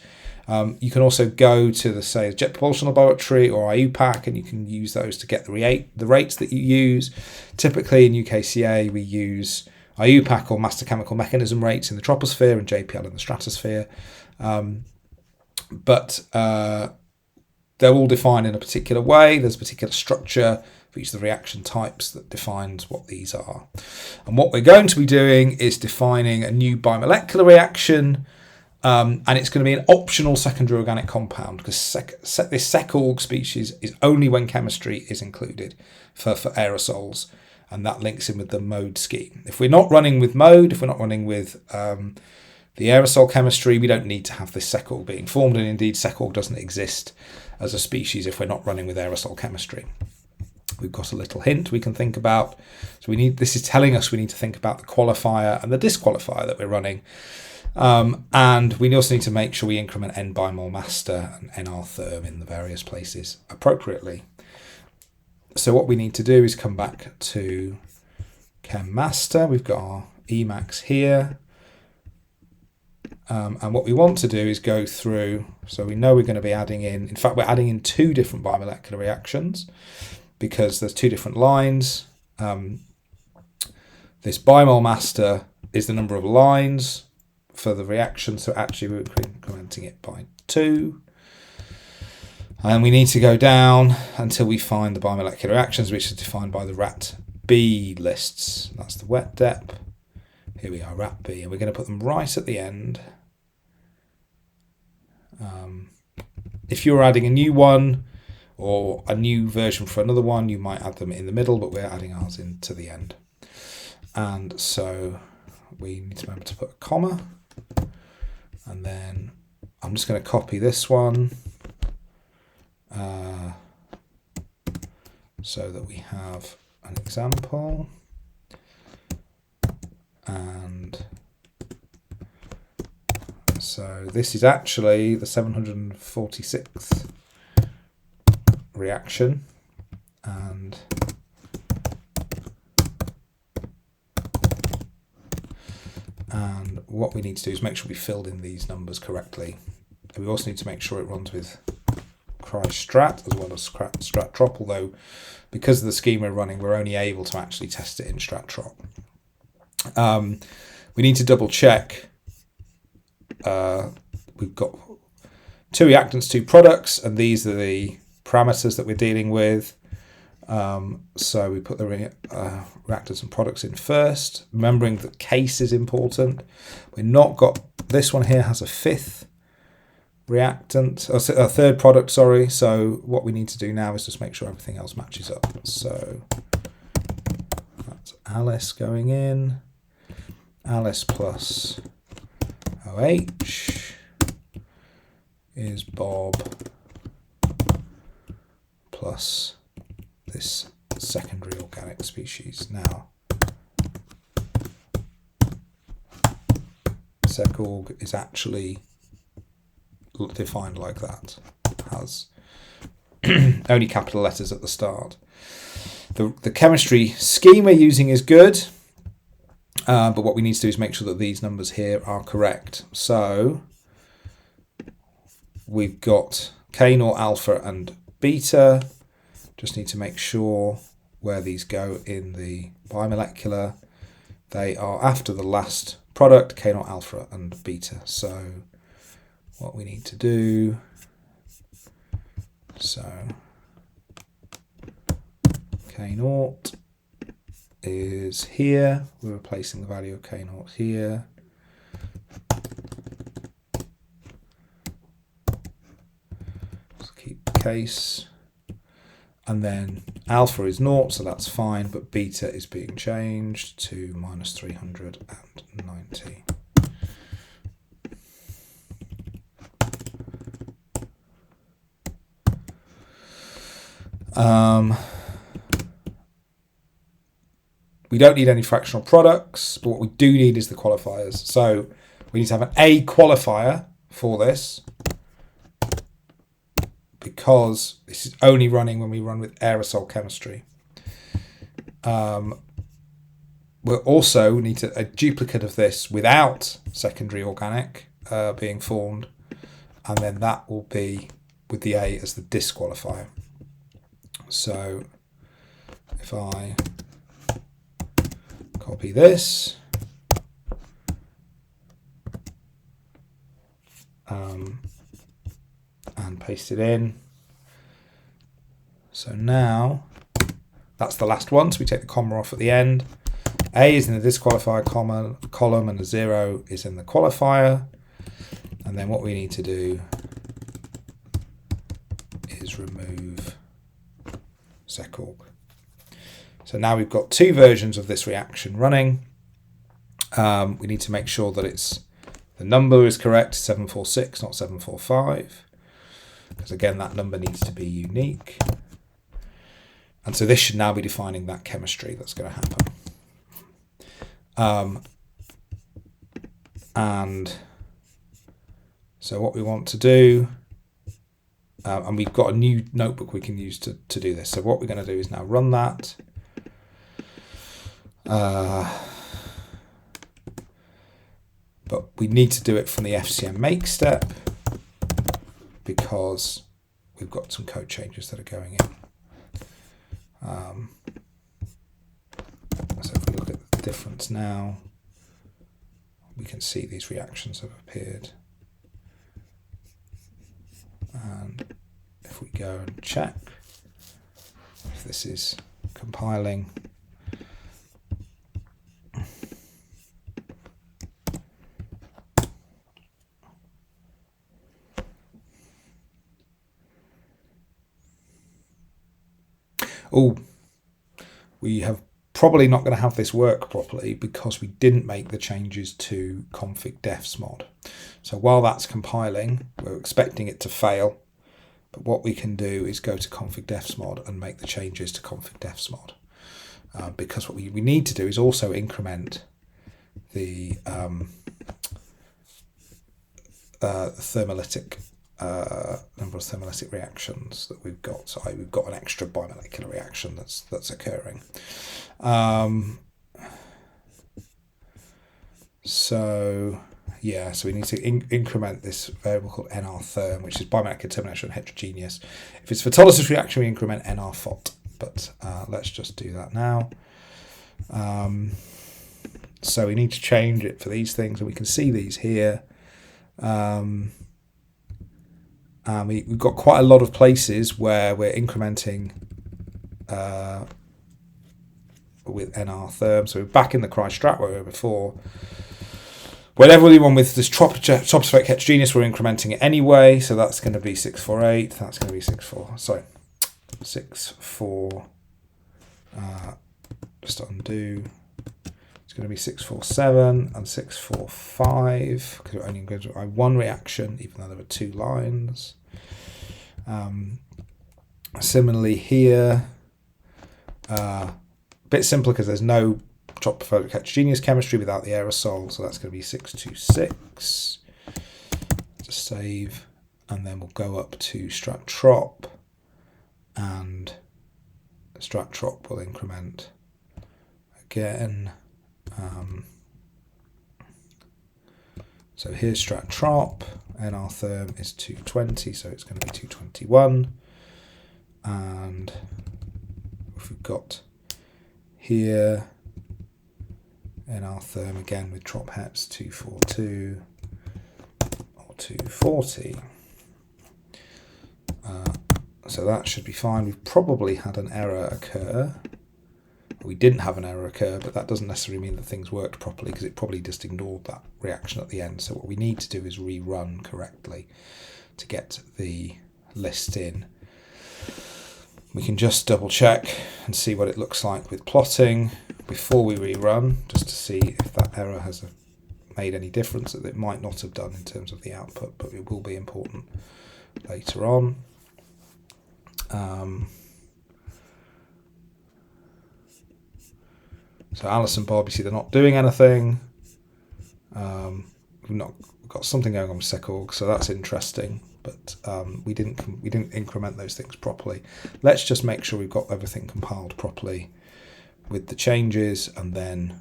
You can also go to the, say, Jet Propulsion Laboratory or IUPAC, and you can use those to get the rates that you use. Typically in UKCA, we use IUPAC or Master Chemical Mechanism rates in the troposphere and JPL in the stratosphere. But they're all defined in a particular way. There's a particular structure for each of the reaction types that defines what these are. And what we're going to be doing is defining a new bimolecular reaction, and it's going to be an optional secondary organic compound, because this SECORG species is only when chemistry is included for aerosols, and that links in with the mode scheme. If we're not running with mode, if we're not running with the aerosol chemistry, we don't need to have this SECORG being formed, and indeed SECORG doesn't exist as a species if we're not running with aerosol chemistry. We've got a little hint we can think about. So this is telling us we need to think about the qualifier and the disqualifier that we're running. And we also need to make sure we increment N bimol master and NR therm in the various places appropriately. So what we need to do is come back to Chem Master. We've got our Emacs here. And what we want to do is go through, so we know we're going to be adding in fact, we're adding in 2 different bimolecular reactions because there's 2 different lines. This bimol master is the number of lines for the reaction, so actually we're incrementing it by 2. And we need to go down until we find the bimolecular reactions, which is defined by the RAT-B lists. That's the wet dep. Here we are, RAT-B, and we're going to put them right at the end. If you're adding a new one or a new version for another one, you might add them in the middle, but we're adding ours into the end. And so we need to remember to put a comma. And then I'm just going to copy this one so that we have an example. And so this is actually the 746th reaction, and what we need to do is make sure we filled in these numbers correctly. And we also need to make sure it runs with cry-strat as well as strat-trop, although because of the schema we're running, we're only able to actually test it in strat-trop. We need to double check. We've got 2 reactants, 2 products, and these are the parameters that we're dealing with. So we put the reactants and products in first, remembering that case is important. We're not got, this one here has a 5th reactant, a 3rd product, sorry. So what we need to do now is just make sure everything else matches up. So that's Alice going in. Alice plus OH is Bob plus this secondary organic species. Now, secorg is actually defined like that, has only capital letters at the start. The chemistry scheme we're using is good. But what we need to do is make sure that these numbers here are correct. So we've got K naught, alpha and beta. Just need to make sure where these go in the bimolecular. They are after the last product, K naught, alpha and beta. So what we need to do, so K naught is here. We're replacing the value of K naught here. Just keep the case. And then alpha is 0, so that's fine, but beta is being changed to minus 390. We don't need any fractional products, but what we do need is the qualifiers. So we need to have an A qualifier for this, because this is only running when we run with aerosol chemistry. We'll also need a duplicate of this without secondary organic being formed, and then that will be with the A as the disqualifier. So if I copy this, and paste it in. So now that's the last one, so we take the comma off at the end. A is in the disqualifier column and the 0 is in the qualifier. And then what we need to do is remove secorg. So now we've got 2 versions of this reaction running. We need to make sure that the number is correct, 746, not 745. Because again, that number needs to be unique. And so this should now be defining that chemistry that's going to happen. And so what we want to do, and we've got a new notebook we can use to do this. So what we're going to do is now run that. But we need to do it from the FCM make step because we've got some code changes that are going in. So if we look at the difference now, we can see these reactions have appeared. And if we go and check if this is compiling, we have probably not going to have this work properly because we didn't make the changes to config defs mod. So while that's compiling, we're expecting it to fail, but what we can do is go to config defs mod and make the changes to config defs mod. Because what we need to do is also increment the thermolytic number of thermolytic reactions that we've got. So we've got an extra bimolecular reaction that's occurring. So we need to increment this variable called nrtherm, which is bimolecular termination heterogeneous. If it's photolysis reaction, we increment nrphot, but let's just do that now. So we need to change it for these things, and we can see these here. We've got quite a lot of places where we're incrementing with nrtherm. So we're back in the cry-strat where we were before. Whenever we want with this tropospheric heterogeneous, we're incrementing it anyway. So that's going to be 648. That's going to be 64. Just undo. It's going to be 647 and 645 because we're only going to do one reaction, even though there are two lines. Similarly here, a bit simpler because there's no tropospheric heterogeneous chemistry without the aerosol, so that's going to be 626. Just save, and then we'll go up to strat trop, and strat trop will increment again. So here's strat trop, nrtherm is 220, so it's going to be 221. And if we've got here nrtherm again with trop hets 242 or 240. So that should be fine. We've probably had an error occur. We didn't have an error occur, but that doesn't necessarily mean that things worked properly because it probably just ignored that reaction at the end. So what we need to do is rerun correctly to get the list in. We can just double check and see what it looks like with plotting before we rerun, just to see if that error has made any difference that it might not have done in terms of the output, but it will be important later on. So Alice and Bob, you see they're not doing anything. We've got something going on with secorg, so that's interesting. But we didn't increment those things properly. Let's just make sure we've got everything compiled properly with the changes, and then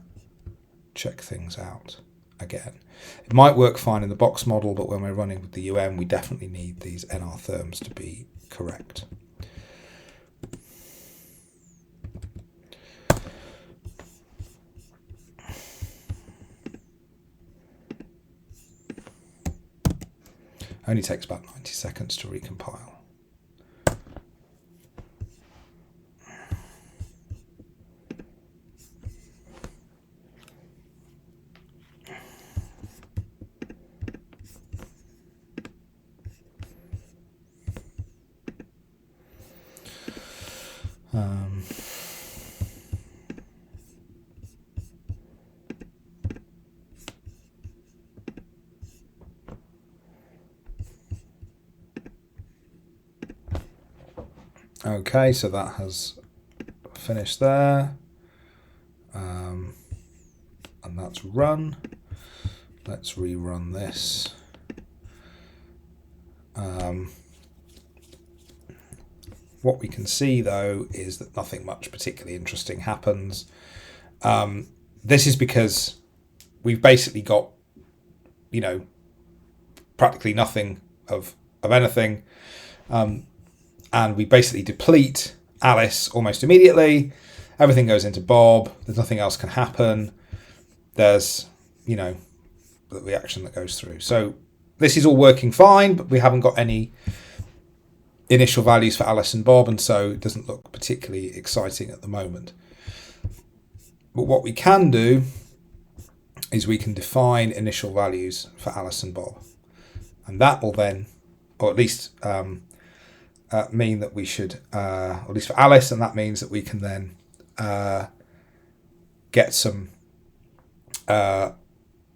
check things out again. It might work fine in the box model, but when we're running with the UM, we definitely need these nrtherms to be correct. Only takes about 90 seconds to recompile. Okay, so that has finished there, and that's run. let's rerun this. What we can see though is that nothing much particularly interesting happens. This is because we've basically got, you know, practically nothing of anything, and we basically deplete Alice almost immediately. Everything goes into Bob. There's nothing else can happen. There's, you know, the reaction that goes through. So this is all working fine, but we haven't got any initial values for Alice and Bob, and so it doesn't look particularly exciting at the moment. But what we can do is we can define initial values for Alice and Bob, and that will then, or at least mean that we should, or at least for Alice, and that means that we can then get some,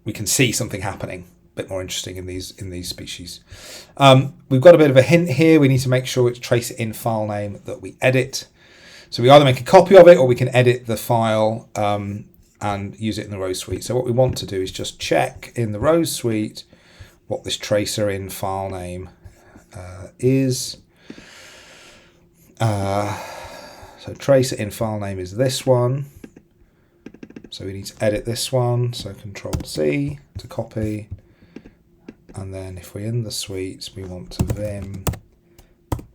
we can see something happening a bit more interesting in these species. We've got a bit of a hint here. We need to make sure it's trace it in file name that we edit. So we either make a copy of it or we can edit the file and use it in the row suite. So what we want to do is just check in the row suite what this tracer in file name is. So tracer in file name is this one. So we need to edit this one. So Control C to copy. And then if we're in the suite, we want to vim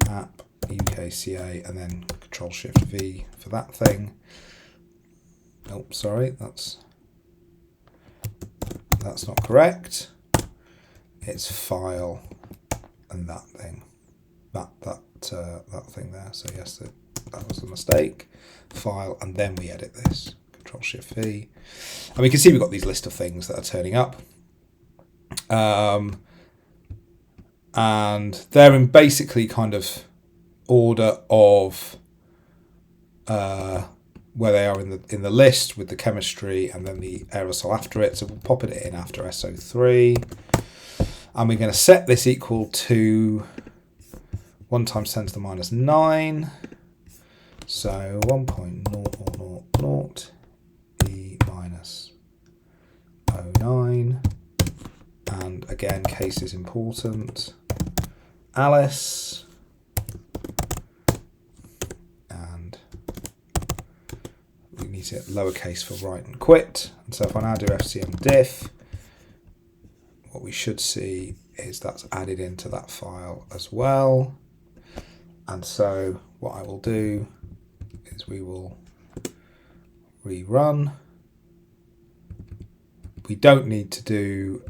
app UKCA and then Control Shift V for that thing. Oh, sorry, that's not correct. It's file and that thing, that thing there. So yes, that was a mistake. File and then we edit this. Control Shift V, and we can see we've got these list of things that are turning up. And they're in basically kind of order of where they are in the list, with the chemistry and then the aerosol after it. So we'll pop it in after SO3, and we're going to set this equal to 1 times 10 to the minus 9. So 1.0000 e minus 09. And again, case is important. Alice. And we need to lowercase for write and quit. And so if I now do FCM diff, what we should see is that's added into that file as well. And so what I will do is we will rerun. We don't need to do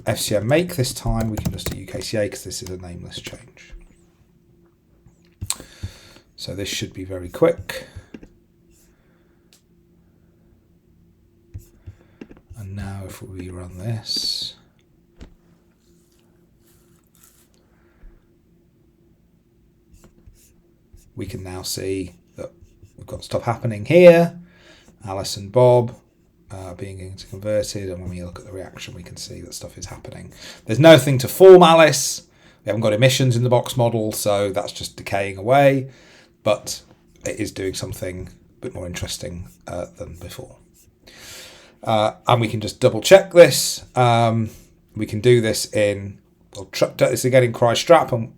FCM make this time. We can just do UKCA because this is a nameless change. So this should be very quick. And now if we rerun this, we can now see that we've got stuff happening here. Alice and Bob being interconverted, and when we look at the reaction we can see that stuff is happening. There's nothing to form Alice, we haven't got emissions in the box model, so that's just decaying away, but it is doing something a bit more interesting than before. And we can just double check this. We can do this in, we'll do this again in cry-strap, and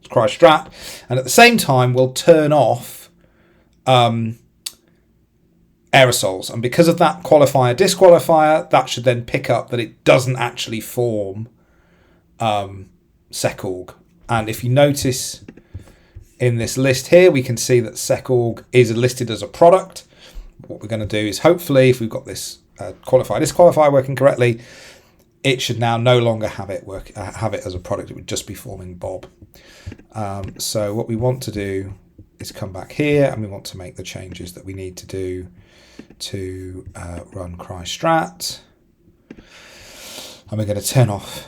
at the same time we'll turn off aerosols, and because of that qualifier disqualifier, that should then pick up that it doesn't actually form SecOrg. And if you notice in this list here, we can see that SecOrg is listed as a product. What we're going to do is, hopefully, if we've got this qualifier disqualifier working correctly, it should now no longer have it as a product. It would just be forming Bob. So what we want to do is come back here, and we want to make the changes that we need to do to run cry-strat. And we're going to turn off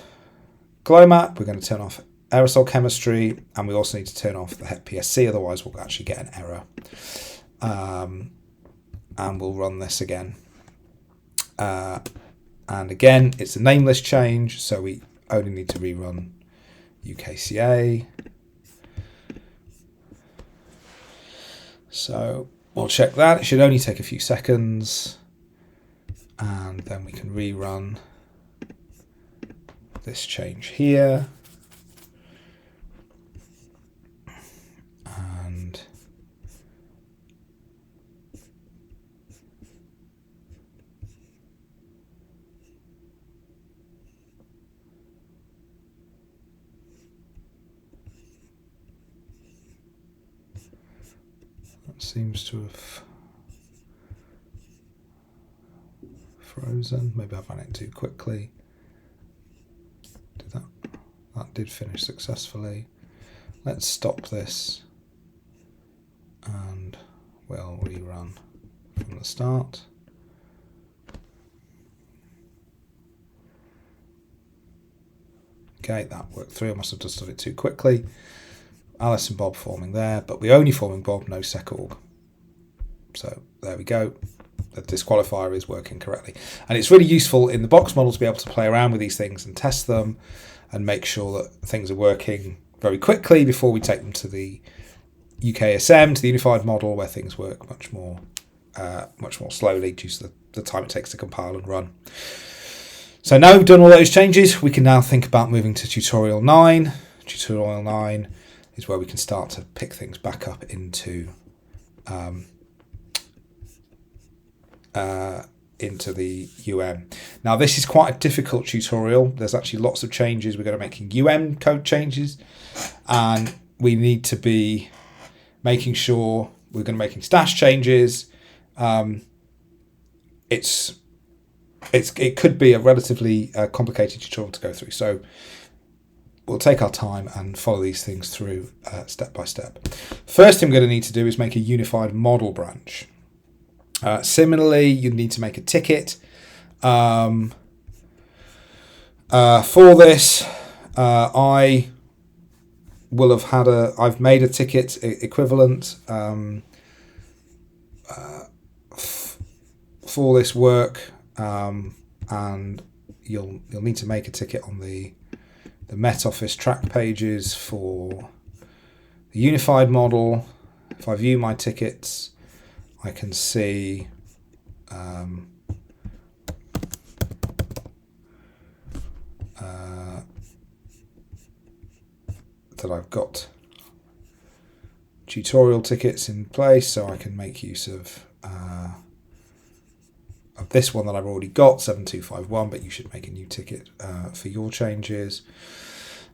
glow map, we're going to turn off aerosol chemistry, and we also need to turn off the HEP PSC, otherwise we'll actually get an error. And we'll run this again. And again, it's a nameless change, so we only need to rerun UKCA. So we'll check that. It should only take a few seconds. and then we can rerun this change here, and that seems to have frozen. Maybe I've run it too quickly. Did that? That did finish successfully. Let's stop this and we'll rerun from the start. Okay, that worked through. I must have just done it too quickly. Alice and Bob forming there, but we're only forming Bob, no secorg. So there we go. The disqualifier is working correctly. And it's really useful in the box model to be able to play around with these things and test them and make sure that things are working very quickly before we take them to the UKSM, to the unified model, where things work much more slowly due to the time it takes to compile and run. So now we've done all those changes, we can now think about moving to tutorial 9. Tutorial 9 is where we can start to pick things back up into the UM. Now this is quite a difficult tutorial. There's actually lots of changes. We're going to be making UM code changes, and we need to be making sure we're going to be making stash changes. It could be a relatively complicated tutorial to go through, so we'll take our time and follow these things through step by step. First thing we're going to need to do is make a unified model branch. Similarly, you need to make a ticket. For this, I will have had I've made a ticket equivalent for this work, and you'll need to make a ticket on the Met Office track pages for the unified model. If I view my tickets, I can see that I've got tutorial tickets in place, so I can make use of this one that I've already got, 7251, but you should make a new ticket for your changes.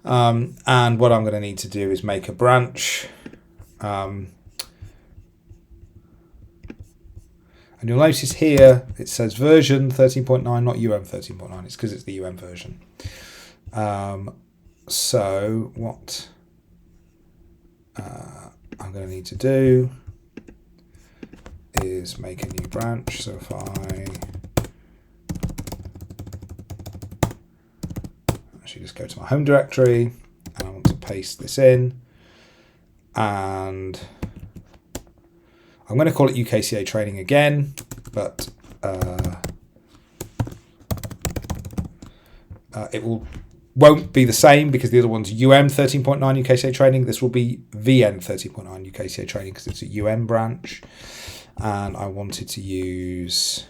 And what I'm going to need to do is make a branch. And you'll notice here it says version 13.9, not UM13.9. It's because it's the UM version. So what I'm going to need to do is make a new branch. So if I actually just go to my home directory and I want to paste this in, and I'm going to call it UKCA training again, but it won't be the same because the other one's UM13.9 UKCA training. This will be VN13.9 UKCA training because it's a UM branch. And I wanted to use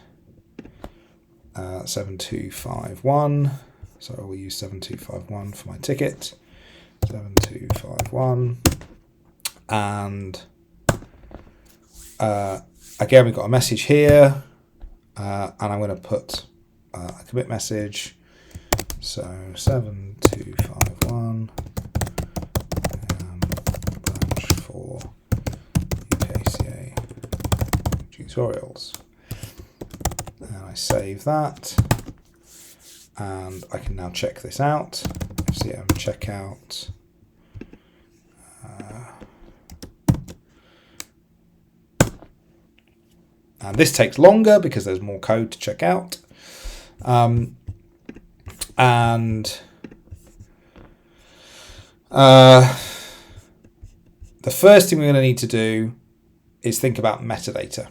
7251. So I will use 7251 for my ticket. 7251. And again, we've got a message here. And I'm going to put a commit message. So 7251 branch for UKCA tutorials. And I save that, and I can now check this out. FCM checkout. And this takes longer because there's more code to check out. And the first thing we're going to need to do is think about metadata,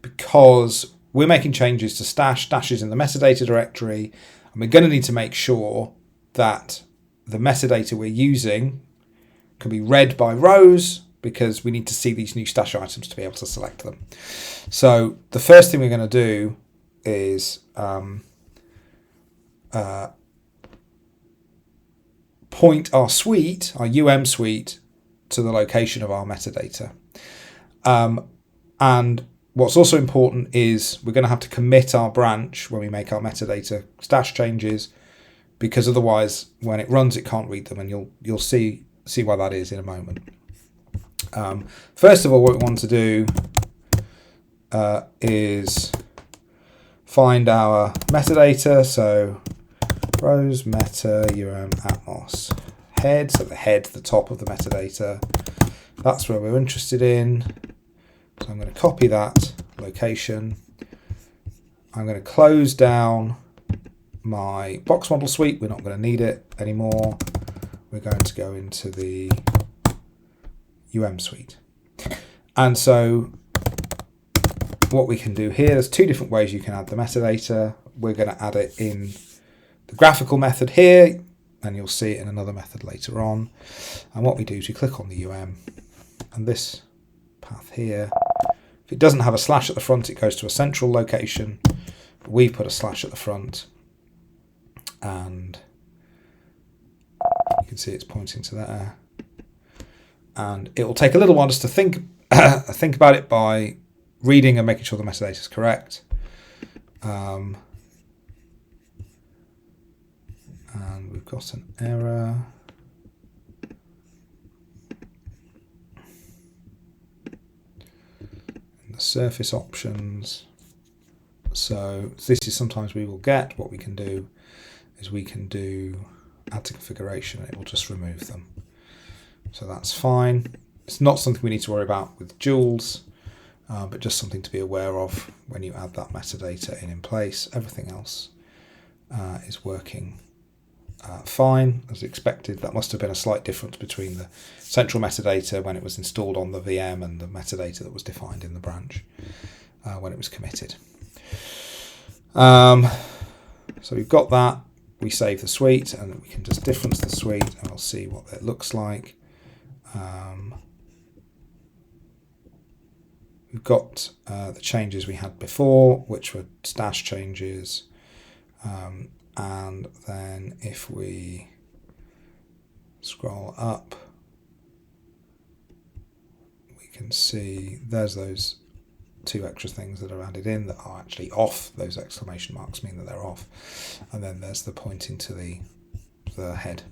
because we're making changes to Stash is in the metadata directory, and we're going to need to make sure that the metadata we're using can be read by rows, because we need to see these new stash items to be able to select them. So the first thing we're going to do is point our suite, our UM suite, to the location of our metadata. And what's also important is we're going to have to commit our branch when we make our metadata stash changes, because otherwise when it runs it can't read them, and you'll see why that is in a moment. First of all, what we want to do is find our metadata. So rows meta atmos head, so the head, the top of the metadata, that's where we're interested in. So I'm going to copy that location. I'm going to close down my box model suite. We're not going to need it anymore. We're going to go into the UM suite. And so what we can do here, there's two different ways you can add the metadata. We're going to add it in the graphical method here, and you'll see it in another method later on. And what we do is we click on the UM, and this path here, if it doesn't have a slash at the front, it goes to a central location. We put a slash at the front, and you can see it's pointing to there. And it will take a little while just to think about it by reading and making sure the metadata is correct. And we've got an error. In the surface options. So this is sometimes we will get. What we can do is we can do add to configuration, and it will just remove them. So that's fine. It's not something we need to worry about with Joules, but just something to be aware of when you add that metadata in place. Everything else is working fine as expected. That must have been a slight difference between the central metadata when it was installed on the VM and the metadata that was defined in the branch when it was committed. So we've got that. We save the suite, and we can just difference the suite, and we'll see what it looks like. We've got the changes we had before, which were stash changes. And then if we scroll up, we can see there's those two extra things that are added in that are actually off. Those exclamation marks mean that they're off. And then there's the pointing to the head.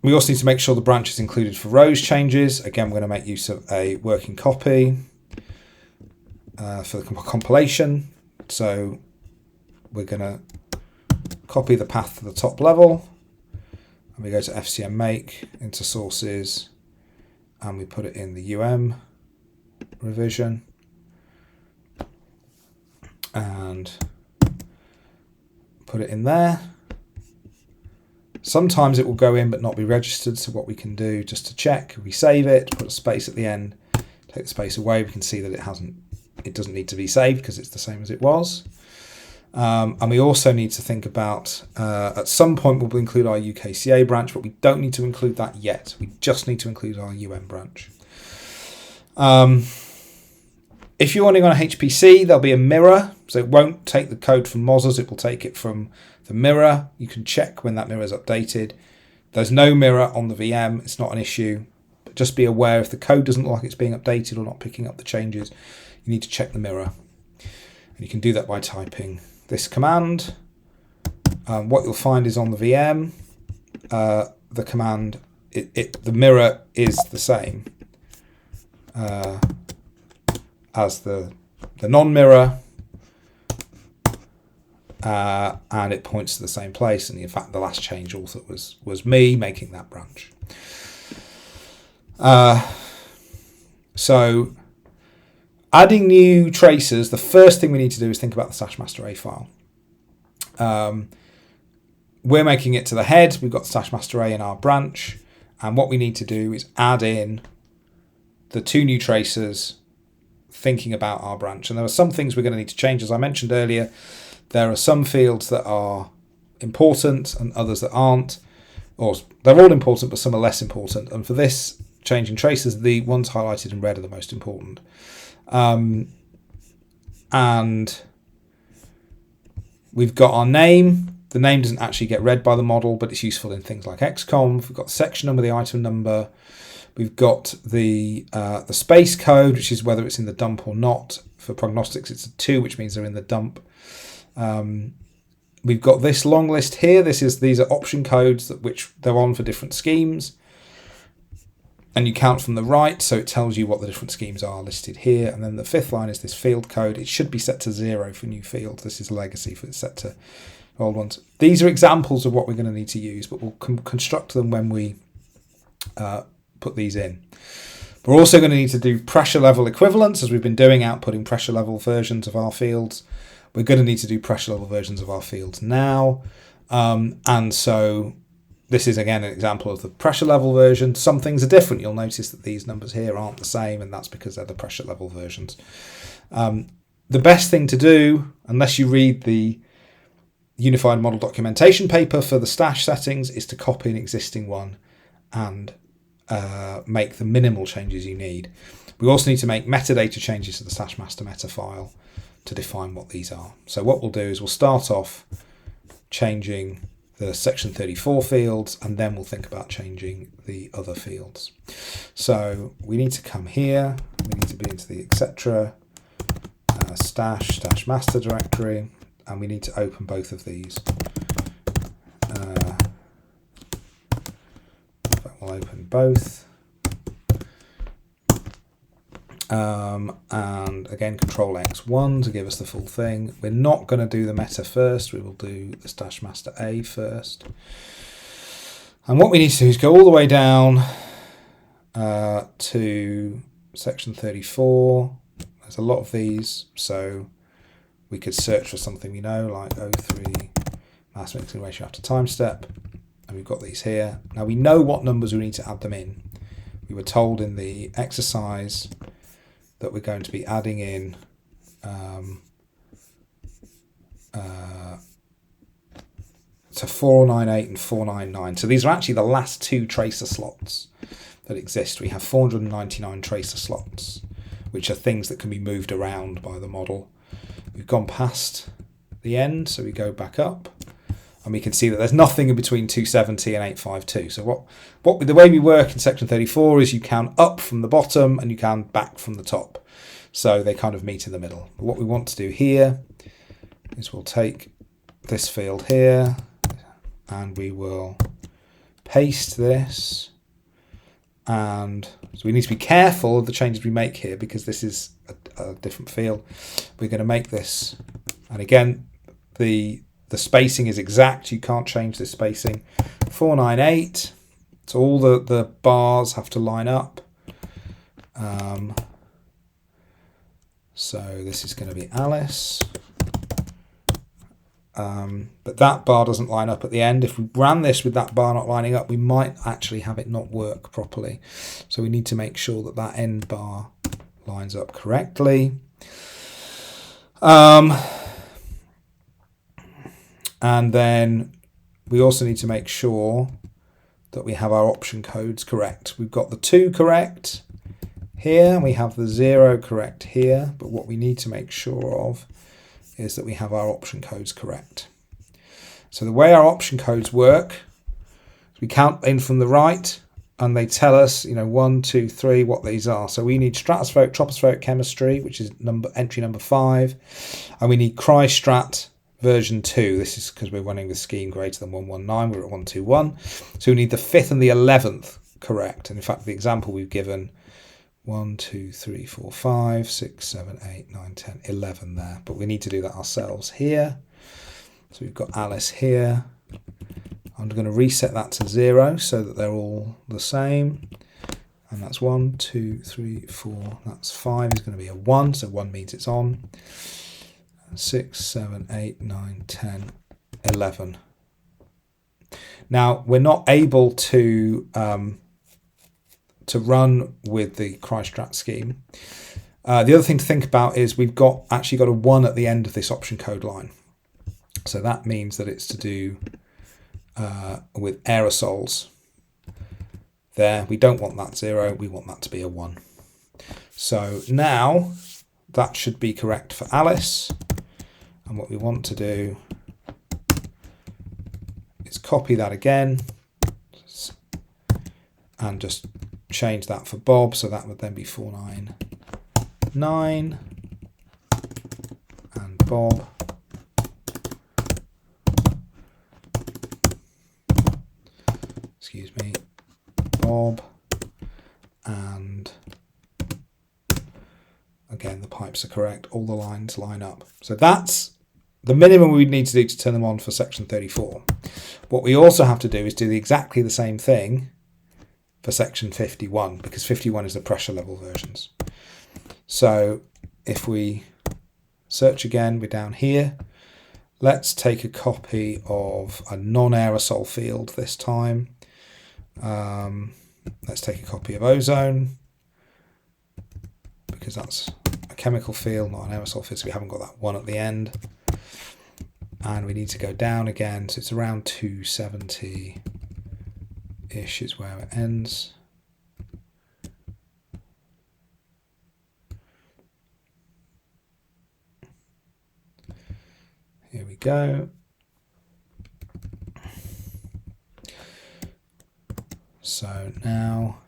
We also need to make sure the branch is included for rows changes. Again, we're going to make use of a working copy for the compilation. So we're going to copy the path to the top level, and we go to FCM make into sources, and we put it in the UM revision, and put it in there. Sometimes it will go in but not be registered, so what we can do just to check, we save it, put a space at the end, take the space away, we can see that it doesn't need to be saved because it's the same as it was. And we also need to think about, at some point we'll include our UKCA branch, but we don't need to include that yet. We just need to include our UM branch. If you're running on a HPC, there'll be a mirror, so it won't take the code from Moz's, it will take it from the mirror. You can check when that mirror is updated. There's no mirror on the VM, it's not an issue. But just be aware if the code doesn't look like it's being updated or not picking up the changes, you need to check the mirror. And you can do that by typing this command. What you'll find is on the VM, the command, the mirror is the same as the non-mirror, and it points to the same place. And in fact, the last change also was me making that branch. So adding new traces, the first thing we need to do is think about the /master A file. We're making it to the head. We've got /master A in our branch. And what we need to do is add in the two new traces thinking about our branch. And there are some things we're going to need to change. As I mentioned earlier, there are some fields that are important and others that aren't. Or they're all important, but some are less important. And for this change in traces, the ones highlighted in red are the most important. And we've got our name. The name doesn't actually get read by the model, but it's useful in things like XCOM. We've got the section number, the item number. We've got the space code, which is whether it's in the dump or not. For prognostics, it's a 2, which means they're in the dump. We've got this long list here. These are option codes which they're on for different schemes. And you count from the right, so it tells you what the different schemes are listed here. And then the 5th line is this field code. It should be set to 0 for new fields. This is legacy for it's set to old ones. These are examples of what we're going to need to use, but we'll construct them when we put these in. We're also going to need to do pressure level equivalents, as we've been doing, outputting pressure level versions of our fields. We're going to need to do pressure level versions of our fields now. And so this is, again, an example of the pressure level version. Some things are different. You'll notice that these numbers here aren't the same, and that's because they're the pressure level versions. The best thing to do, unless you read the Unified Model Documentation paper for the stash settings, is to copy an existing one and make the minimal changes you need. We also need to make metadata changes to the stash master meta file to define what these are. So what we'll do is we'll start off changing the section 34 fields, and then we'll think about changing the other fields. So we need to come here, we need to be into the etc. Stash master directory, and we need to open both of these. We'll open both. And again, Control X1 to give us the full thing. We're not going to do the meta first. We will do the stash master A first. And what we need to do is go all the way down to section 34. There's a lot of these, so we could search for something we know, like O3 mass mixing ratio after time step. And we've got these here. Now we know what numbers we need to add them in. We were told in the exercise that we're going to be adding in to 498 and 499. So these are actually the last 2 tracer slots that exist. We have 499 tracer slots, which are things that can be moved around by the model. We've gone past the end, so we go back up. And we can see that there's nothing in between 270 and 852. So the way we work in section 34 is you count up from the bottom and you count back from the top. So they kind of meet in the middle. But what we want to do here is we'll take this field here and we will paste this. And so we need to be careful of the changes we make here because this is a different field. We're going to make this, and again, the spacing is exact. You can't change the spacing. 498. So all the bars have to line up. So this is going to be Alice. But that bar doesn't line up at the end. If we ran this with that bar not lining up, we might actually have it not work properly. So we need to make sure that that end bar lines up correctly. And then we also need to make sure that we have our option codes correct. We've got the 2 correct here, and we have the 0 correct here. But what we need to make sure of is that we have our option codes correct. So the way our option codes work, we count in from the right, and they tell us, 1, 2, 3, what these are. So we need stratospheric, tropospheric chemistry, which is entry number 5, and we need crystrat version 2. This is because we're running with scheme greater than 119. We're at 121. So we need the 5th and the 11th correct. And in fact, the example we've given 1, 2, 3, 4, 5, 6, 7, 8, 9, 10, 11 there. But we need to do that ourselves here. So we've got Alice here. I'm going to reset that to 0 so that they're all the same. And that's 1, 2, 3, 4. That's 5 is going to be a 1. So 1 means it's on. 6, 7, 8, 9, 10, 11. Now, we're not able to run with the crystrat scheme. The other thing to think about is we've actually got a 1 at the end of this option code line. So that means that it's to do with aerosols. There, we don't want that 0, we want that to be a 1. So now that should be correct for Alice. And what we want to do is copy that again and just change that for Bob. So that would then be 499 and Bob. Excuse me, Bob, and again the pipes are correct, all the lines line up. So that's the minimum we need to do to turn them on for section 34. What we also have to do is do exactly the same thing for section 51, because 51 is the pressure level versions. So if we search again, we're down here. Let's take a copy of a non-aerosol field this time. Let's take a copy of ozone, because that's a chemical field, not an aerosol field, so we haven't got that one at the end. And we need to go down again, so it's around 270-ish is where it ends. Here we go. So now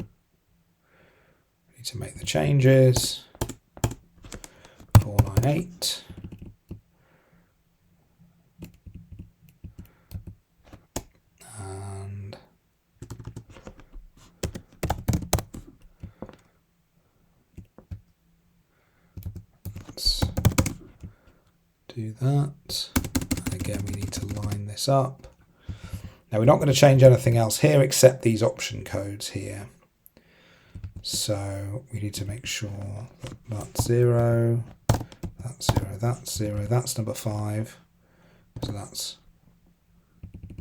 we need to make the changes. 498. And let's do that. And again, we need to line this up. Now we're not going to change anything else here except these option codes here. So we need to make sure that that's 0, that's 0, that's 0, that's number 5. So that's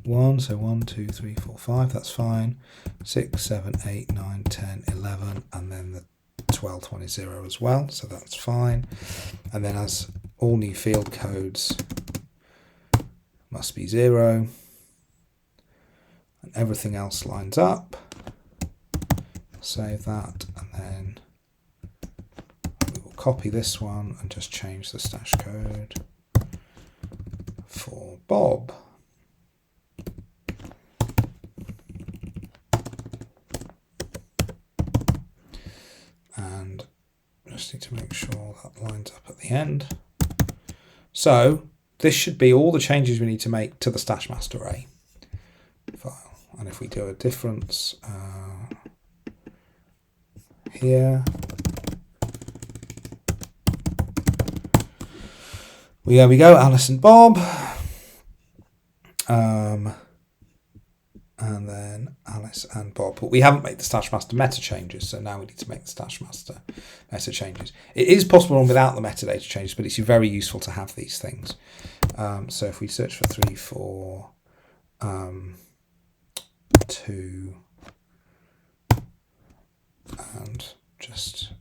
1, so 1, 2, 3, 4, 5, that's fine. 6, 7, 8, 9, 10, 11, and then the 12th one is 0 as well, so that's fine. And then as all new field codes must be 0. And everything else lines up. Save that, and then we will copy this one and just change the stash code for Bob. And just need to make sure that lines up at the end. So this should be all the changes we need to make to the stash master array file. And if we do a difference here, there we go, Alice and Bob, and then Alice and Bob. But we haven't made the stash master meta changes, so now we need to make the stash master meta changes. It is possible without the metadata changes, but it's very useful to have these things. So if we search for 3, 4, 2, and just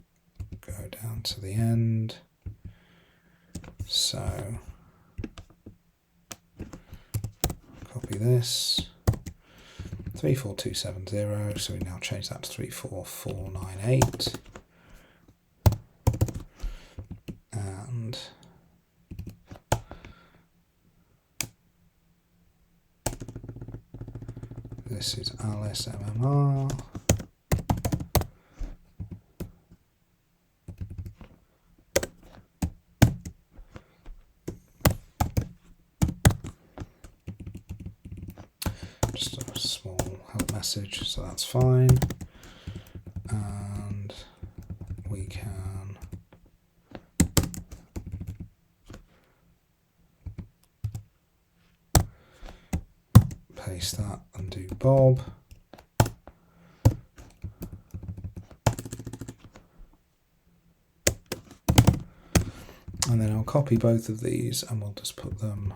go down to the end. So copy this, 34270, so we now change that to 34498. And this is Alice MMR. Just a small help message, so that's fine. And we can paste that and do Bob. And then I'll copy both of these and we'll just put them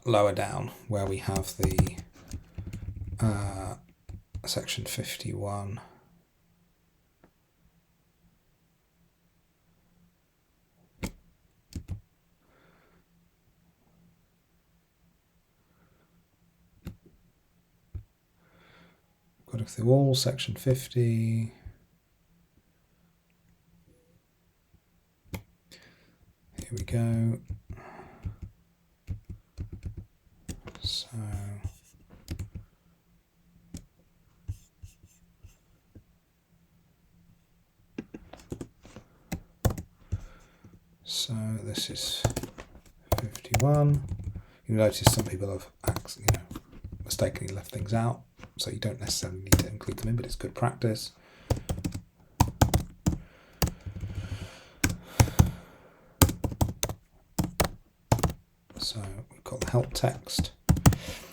lower down where we have the section 51. look through all, section 50. Here we go. So this is 51. You notice some people have mistakenly left things out, so you don't necessarily need to include them in, but it's good practice. So we've got the help text.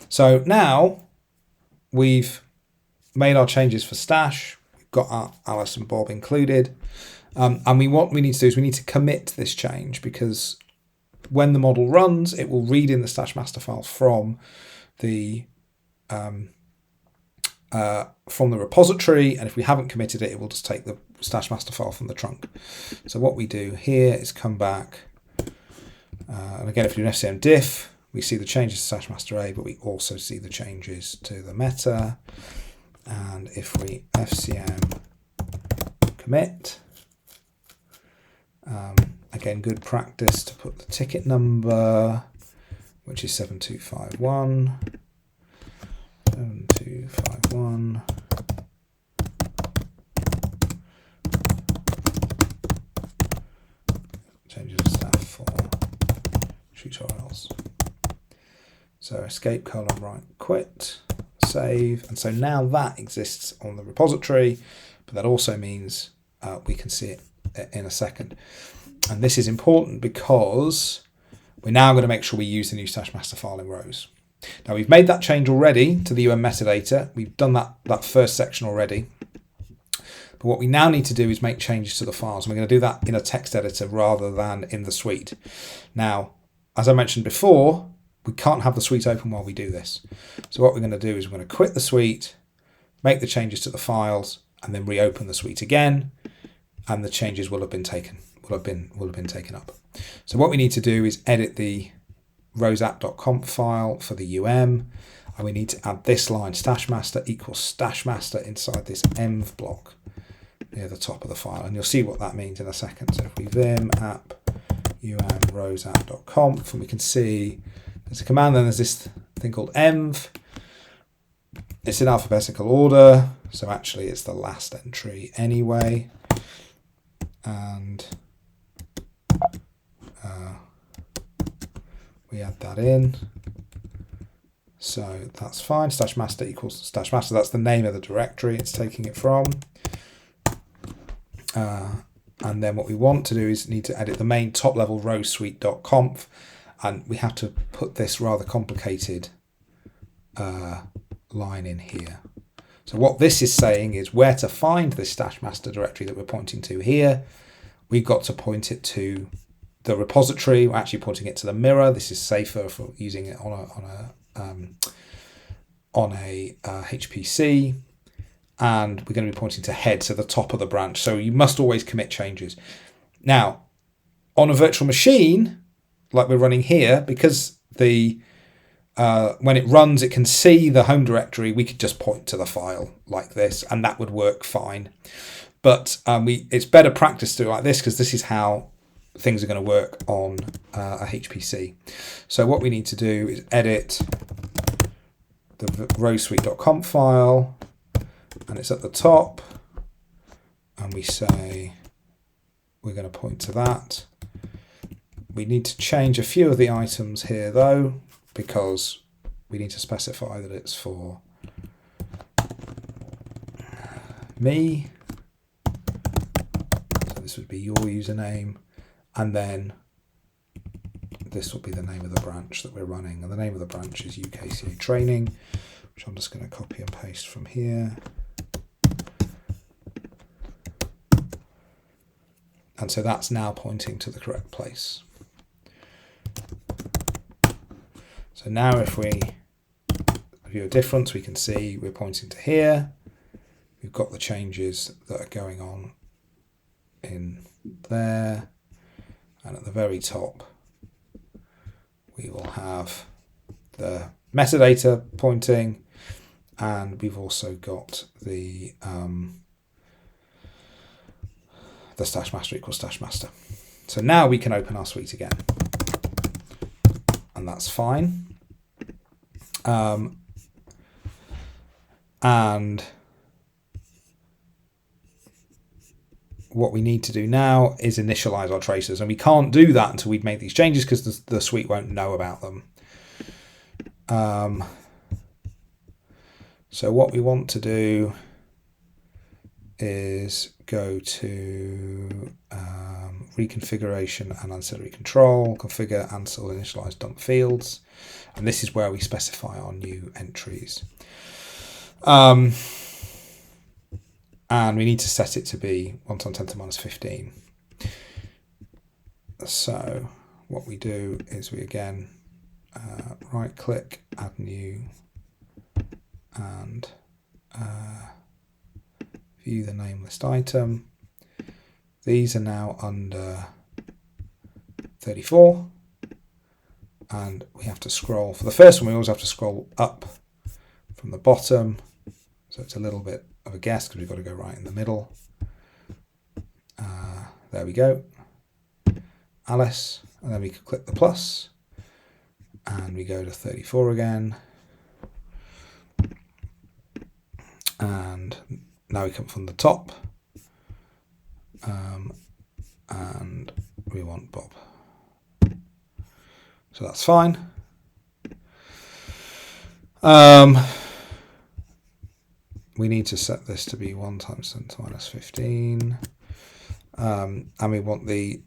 So now we've made our changes for stash. We've got our Alice and Bob included. And what we need to do is we need to commit this change, because when the model runs, it will read in the stash master file from the repository, and if we haven't committed it, it will just take the stash master file from the trunk. So what we do here is come back, and again, if we do an FCM diff, we see the changes to stash master A, but we also see the changes to the meta. And if we FCM commit, again, good practice to put the ticket number, which is 7251. 7251. Changes of staff for tutorials. So escape colon right quit, save, and so now that exists on the repository, but that also means we can see it in a second. And this is important because we're now going to make sure we use the new stash master file in rows. Now we've made that change already to the UM metadata. We've done that first section already. But what we now need to do is make changes to the files. And we're going to do that in a text editor rather than in the suite. Now, as I mentioned before, we can't have the suite open while we do this. So what we're going to do is we're going to quit the suite, make the changes to the files, and then reopen the suite again. And the changes will have been taken up. So what we need to do is edit the rosapp.conf file for the UM, and we need to add this line, stash master equals stash master, inside this env block near the top of the file, and you'll see what that means in a second. So if we vim app rosapp.conf, and we can see there's a command, then there's this thing called env. It's in alphabetical order, so actually it's the last entry anyway. And we add that in. So that's fine. Stash master equals stash master. That's the name of the directory it's taking it from. And then what we want to do is need to edit the main top level row suite.conf, and we have to put this rather complicated line in here. So what this is saying is where to find this stash master directory that we're pointing to here. We've got to point it to the repository. We're actually pointing it to the mirror. This is safer for using it on a HPC. And we're going to be pointing to head, so the top of the branch. So you must always commit changes. Now, on a virtual machine, like we're running here, because the when it runs, it can see the home directory. We could just point to the file like this, and that would work fine. But it's better practice to do it like this, because this is how things are going to work on a HPC. So what we need to do is edit the rowsuite.conf file, and it's at the top, and we say we're going to point to that. We need to change a few of the items here though, because we need to specify that it's for me. So this would be your username, and then this will be the name of the branch that we're running, and the name of the branch is UKCA training, which I'm just going to copy and paste from here. And so that's now pointing to the correct place. So now if we view a difference, we can see we're pointing to here. We've got the changes that are going on in there. And at the very top, we will have the metadata pointing. and we've also got the stash master equals stash master. So now we can open our suite again, and that's fine. And what we need to do now is initialize our traces, and we can't do that until we've made these changes because the suite won't know about them. So what we want to do is go to reconfiguration and ancillary control, configure Ansel initialize dump fields, and this is where we specify our new entries. And we need to set it to be 1 times 10 to the minus 15. So what we do is we again right click, add new, and view the name list item. These are now under 34, and we have to scroll. For the first one, we always have to scroll up from the bottom, so it's a little bit of a guess because we've got to go right in the middle. There we go, Alice, and then we can click the plus, and we go to 34 again, and now we come from the top, and we want Bob. So that's fine. We need to set this to be 1 times 10 to minus 15. And we want the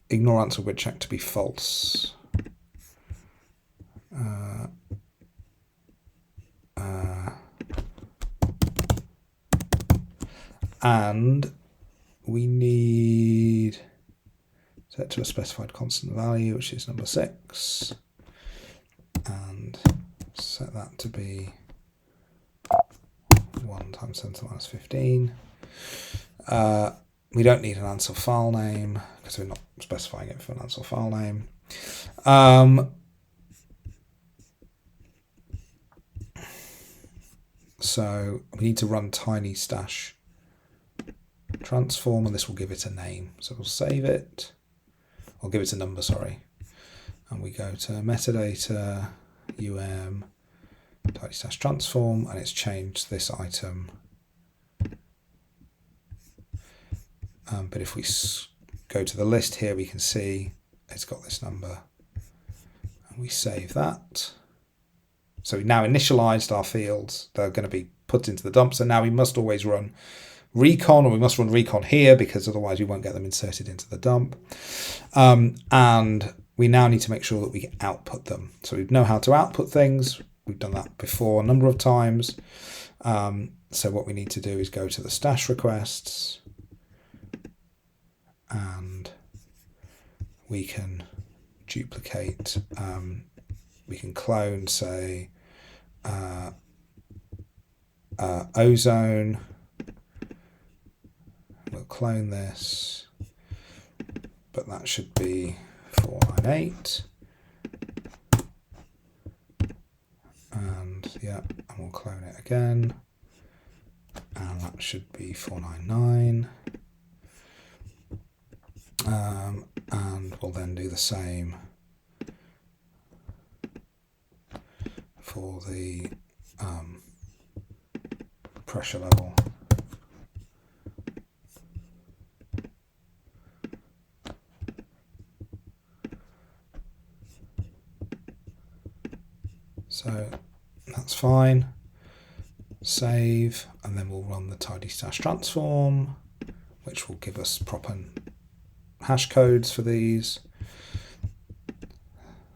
ignore answer grid check to be false. And we need set to a specified constant value, which is number 6, and set that to be 1 times 10 to the minus 15. We don't need an Ansel file name because we're not specifying it for an Ansel file name. So we need to run tiny stash transform, and this will give it a name. So we'll save it. I'll give it a number, sorry. And we go to metadata, tiny stash transform, and it's changed this item. But if we go to the list here, we can see it's got this number, and we save that. So we now initialized our fields. They're going to be put into the dump. So now we must always run recon, or we must run recon here because otherwise we won't get them inserted into the dump. And we now need to make sure that we can output them. So we know how to output things. We've done that before a number of times. So what we need to do is go to the stash requests, and we can duplicate, we can clone, say, ozone. We'll clone this, but that should be 498. And yeah, and we'll clone it again, and that should be 499. And we'll then do the same for the pressure level. So that's fine. Save, and then we'll run the tidy stash transform, which will give us proper hash codes for these.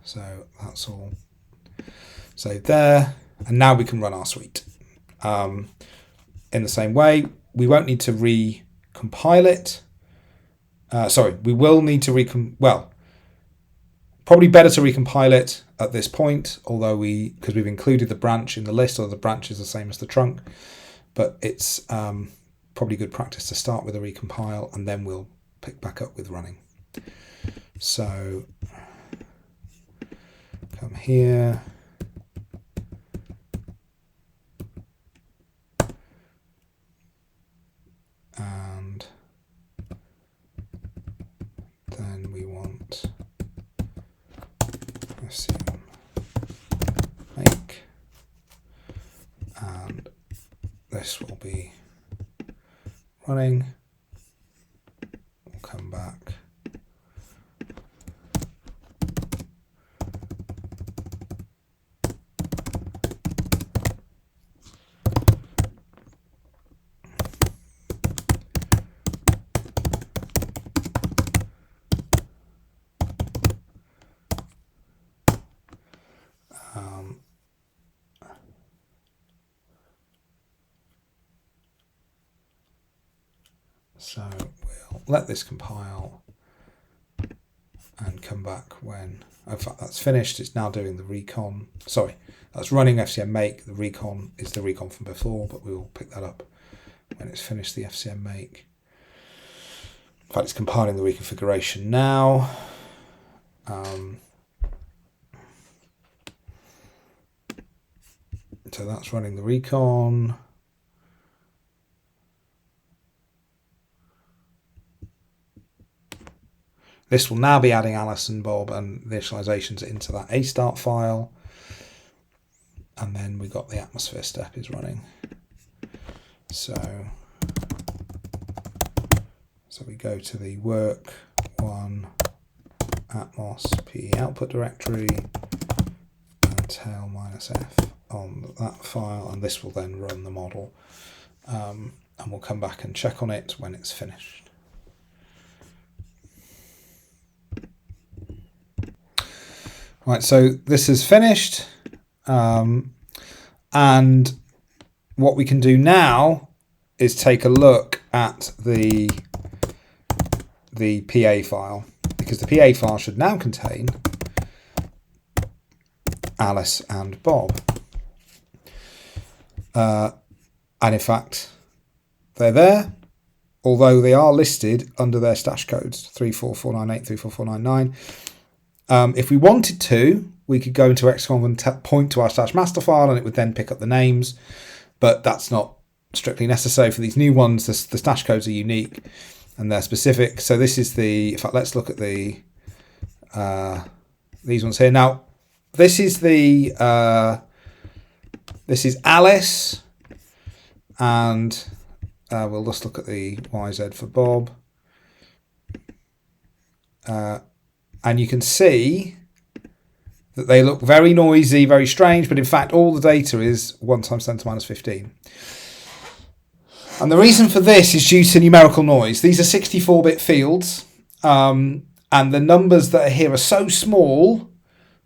So that's all saved there, and now we can run our suite. In the same way, we won't need to recompile it. We will need to probably better to recompile it at this point, although because we've included the branch in the list, or the branch is the same as the trunk, but it's probably good practice to start with a recompile, and then we'll pick back up with running. So come here, this will be running. We'll come back. So we'll let this compile and come back when, in fact, that's finished. It's now doing the recon. Sorry, that's running FCM make. The recon is the recon from before, but we will pick that up when it's finished the FCM make. In fact, it's compiling the reconfiguration now. So that's running the recon. This will now be adding Alice and Bob and the initializations into that A-start file. And then we got the atmosphere step is running. So we go to the work one atmos PE output directory and tail -f on that file, and this will then run the model. And we'll come back and check on it when it's finished. Right, so this is finished, and what we can do now is take a look at the PA file, because the PA file should now contain Alice and Bob. And in fact, they're there, although they are listed under their stash codes, 34498, 34499. If we wanted to, we could go into XConf and point to our stash master file, and it would then pick up the names, but that's not strictly necessary for these new ones. The stash codes are unique and they're specific. So this is the, in fact, let's look at the these ones here. Now, this is the this is Alice, and we'll just look at the YZ for Bob. And you can see that they look very noisy, very strange, but in fact all the data is 1 times 10 to minus 15. And the reason for this is due to numerical noise. These are 64-bit fields, and the numbers that are here are so small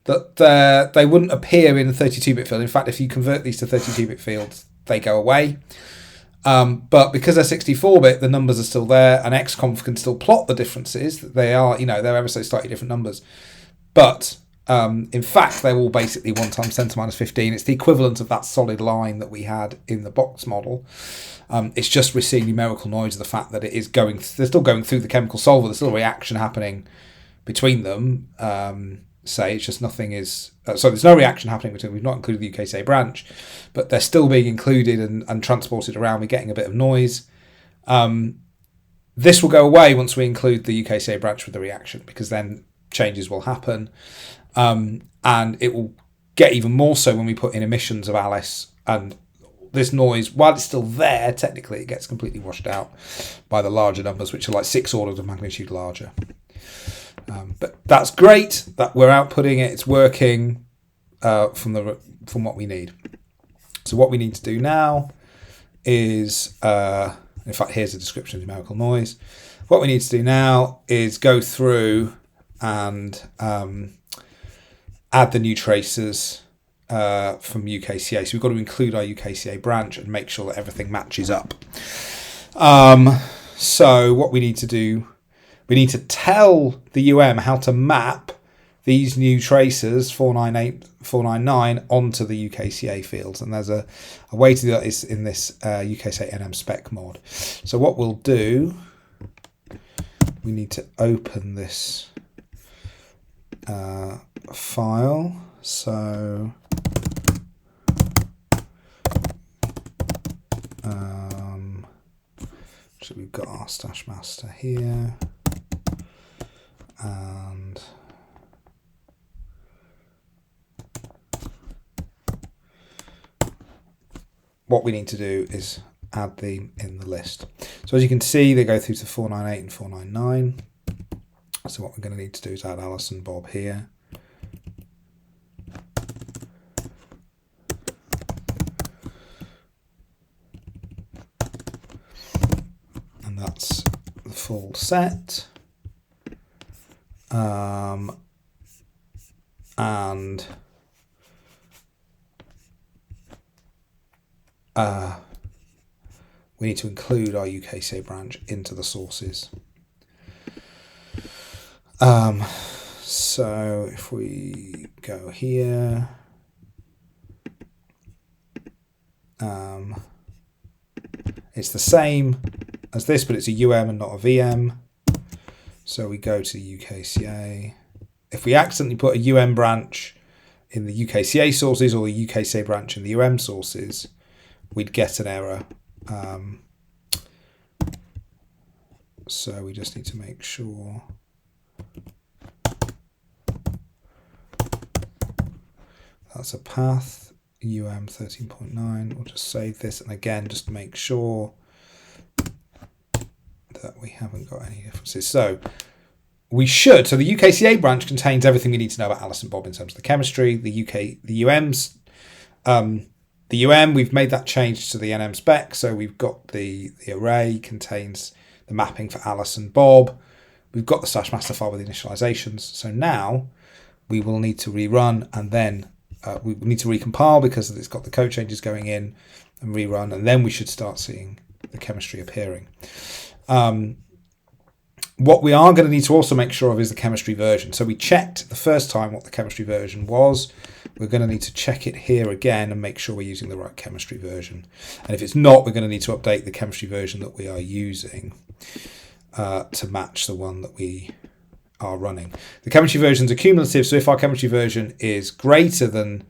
that they wouldn't appear in a 32-bit field. In fact, if you convert these to 32-bit fields, they go away. But because they're 64-bit, the numbers are still there, and XConf can still plot the differences. They are, they're ever so slightly different numbers. But in fact, they're all basically 1 times 10 to minus 15. It's the equivalent of that solid line that we had in the box model. It's just we're seeing numerical noise of the fact that it is they're still going through the chemical solver. There's still a reaction happening between them. It's just nothing is... so there's no reaction happening between... We've not included the UKCA branch, but they're still being included and transported around. We're getting a bit of noise. This will go away once we include the UKCA branch with the reaction, because then changes will happen. And it will get even more so when we put in emissions of Alice, and this noise, while it's still there, technically it gets completely washed out by the larger numbers, which are like 6 orders of magnitude larger. But that's great that we're outputting it. It's working from what we need. So what we need to do now is, in fact, here's a description of numerical noise. What we need to do now is go through and add the new traces from UKCA. So we've got to include our UKCA branch and make sure that everything matches up. So what we need to do, we need to tell the UM how to map these new traces 498, 499 onto the UKCA fields, and there's a way to do that is in this UKCA NM spec mod. So what we'll do, we need to open this file. So so we've got our stash master here, and what we need to do is add them in the list. So as you can see, they go through to 498 and 499. So what we're going to need to do is add Alice and Bob here. And that's the full set. And we need to include our UKCA branch into the sources. So if we go here, it's the same as this, but it's a UM and not a VM. So we go to the UKCA. If we accidentally put a UM branch in the UKCA sources or the UKCA branch in the UM sources, we'd get an error. So we just need to make sure that's a path, UM13.9. We'll just save this, and again, just to make sure that we haven't got any differences. So we should. So the UKCA branch contains everything we need to know about Alice and Bob in terms of the chemistry. The UM, we've made that change to the NM spec. So we've got the array contains the mapping for Alice and Bob. We've got the /master file with the initializations. So now we will need to rerun, and then we need to recompile because it's got the code changes going in, and rerun, and then we should start seeing the chemistry appearing. What we are going to need to also make sure of is the chemistry version. So we checked the first time what the chemistry version was. We're going to need to check it here again and make sure we're using the right chemistry version. And if it's not, we're going to need to update the chemistry version that we are using to match the one that we are running. The chemistry versions are cumulative, so if our chemistry version is greater than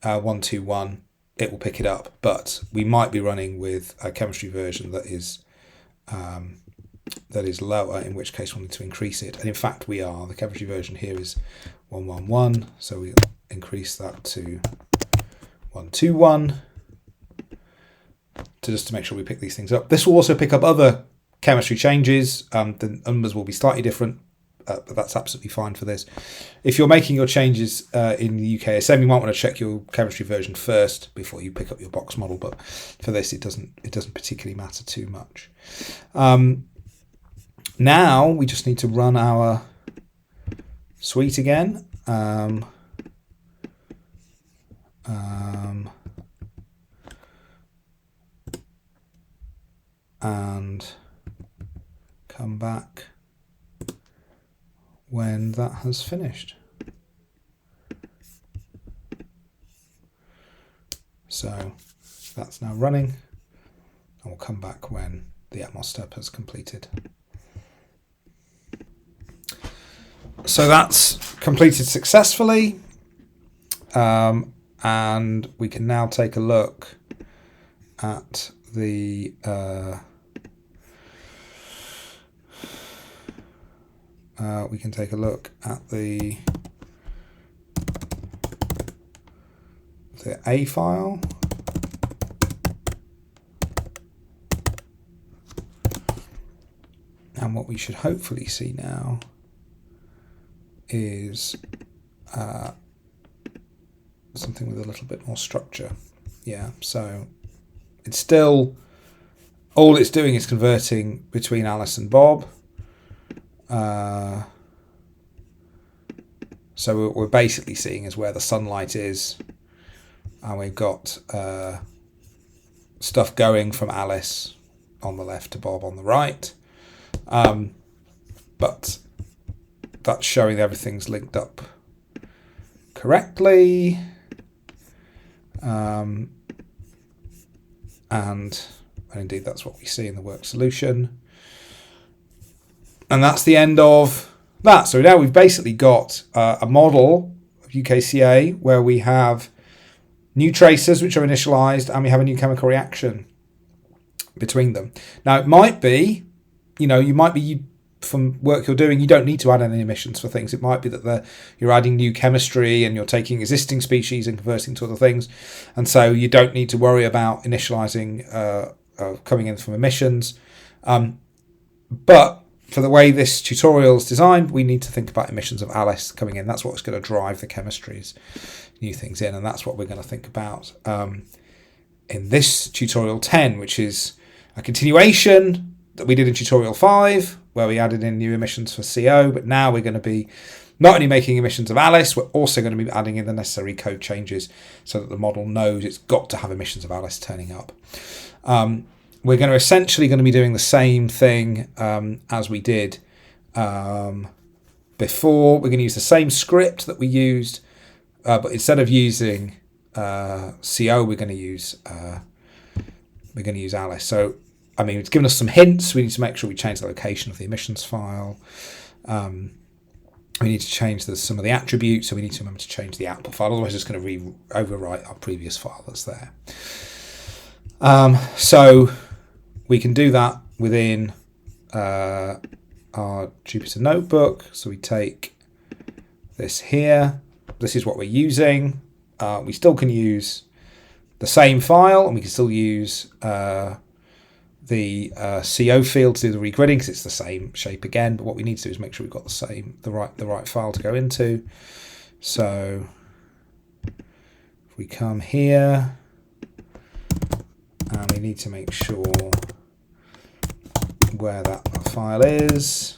121, it will pick it up. But we might be running with a chemistry version that is lower, in which case we'll need to increase it. And in fact, we are. The chemistry version here is 111, so we'll increase that to 121 just to make sure we pick these things up. This will also pick up other chemistry changes. The numbers will be slightly different, but that's absolutely fine for this. If you're making your changes in the UKSM, you might want to check your chemistry version first before you pick up your box model. But for this, it doesn't particularly matter too much. Now we just need to run our suite again. And come back when that has finished. So that's now running, and we'll come back when the Atmos step has completed. So that's completed successfully, and we can now take a look at the A file. And what we should hopefully see now is something with a little bit more structure. Yeah, so it's still, all it's doing is converting between Alice and Bob. So what we're basically seeing is where the sunlight is, and we've got stuff going from Alice on the left to Bob on the right. But that's showing everything's linked up correctly. And indeed that's what we see in the work solution. And that's the end of that. So now we've basically got a model of UKCA where we have new tracers which are initialized, and we have a new chemical reaction between them. Now it might be, you might be from work you're doing, you don't need to add any emissions for things. It might be that you're adding new chemistry and you're taking existing species and converting to other things, and so you don't need to worry about initializing coming in from emissions. But for the way this tutorial is designed, we need to think about emissions of Alice coming in. That's what's going to drive the chemistry's new things in, and that's what we're going to think about in this tutorial 10, which is a continuation that we did in tutorial 5, where we added in new emissions for CO, but now we're going to be not only making emissions of Alice, we're also going to be adding in the necessary code changes so that the model knows it's got to have emissions of Alice turning up. We're going to essentially be doing the same thing as we did before. We're going to use the same script that we used, but instead of using CO, we're going to use Alice. So, I mean, it's given us some hints. We need to make sure we change the location of the emissions file. We need to change some of the attributes, so we need to remember to change the output file. Otherwise, it's going to overwrite our previous file that's there. So we can do that within our Jupyter notebook. So we take this here. This is what we're using. We still can use the same file, and we can still use the CO field to do the regridding because it's the same shape again. But what we need to do is make sure we've got the right file to go into. So if we come here, and we need to make sure where that file is,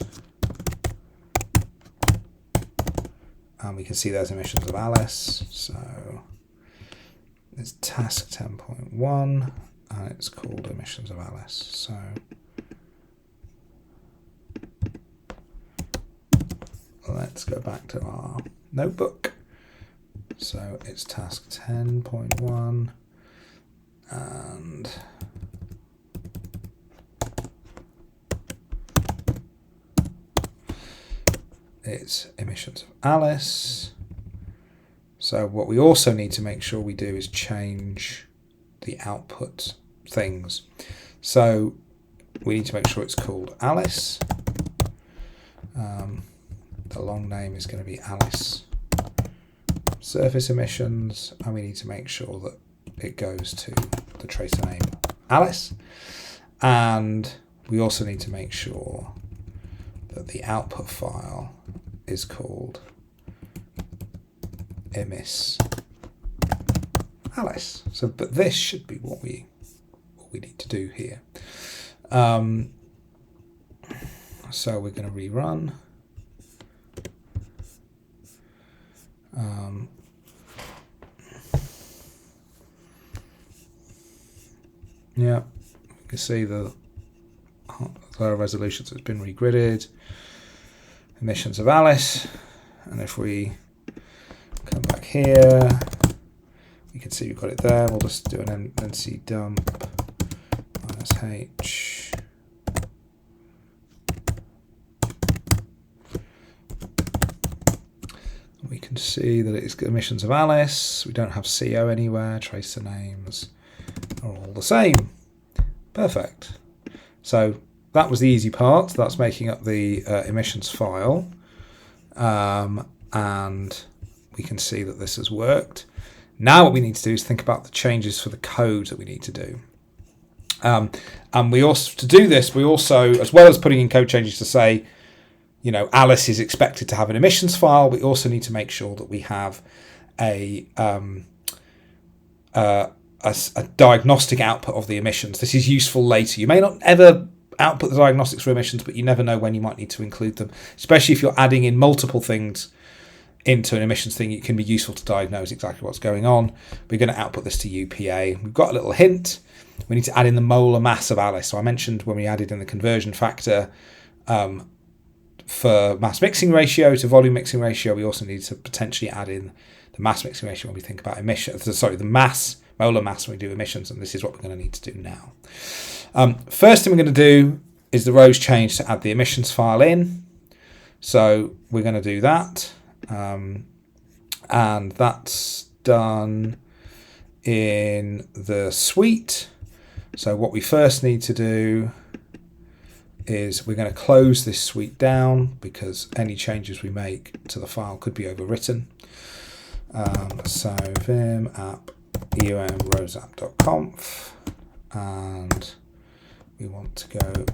and we can see there's emissions of Alice. So it's task 10.1. and it's called emissions of Alice. So let's go back to our notebook. So it's task 10.1 and it's emissions of Alice. So what we also need to make sure we do is change the output things. So we need to make sure it's called Alice. The long name is going to be Alice surface emissions, and we need to make sure that it goes to the tracer name Alice. And we also need to make sure that the output file is called emis Alice. So, but this should be what we need to do here. So we're going to rerun. Yeah, you can see the lower resolutions has been regridded. Emissions of Alice, and if we come back here, you can see we've got it there. We'll just do an nc dump -h. We can see that it's emissions of Alice. We don't have CO anywhere. Tracer names are all the same. Perfect. So that was the easy part. That's making up the emissions file. And we can see that this has worked. Now what we need to do is think about the changes for the code that we need to do. And we also, to do this, we also, as well as putting in code changes to say, you know, Alice is expected to have an emissions file, we also need to make sure that we have a diagnostic output of the emissions. This is useful later. You may not ever output the diagnostics for emissions, but you never know when you might need to include them, especially if you're adding in multiple things into an emissions thing. It can be useful to diagnose exactly what's going on. We're going to output this to UPA. We've got a little hint. We need to add in the molar mass of Alice. So I mentioned when we added in the conversion factor for mass mixing ratio to volume mixing ratio, we also need to potentially add in the mass mixing ratio when we think about emissions. Sorry, the molar mass when we do emissions, and this is what we're going to need to do now. First thing we're going to do is the rows change to add the emissions file in. So we're going to do that. And that's done in the suite. So what we first need to do is we're going to close this suite down because any changes we make to the file could be overwritten. So vim app umrosapp.conf, and we want to go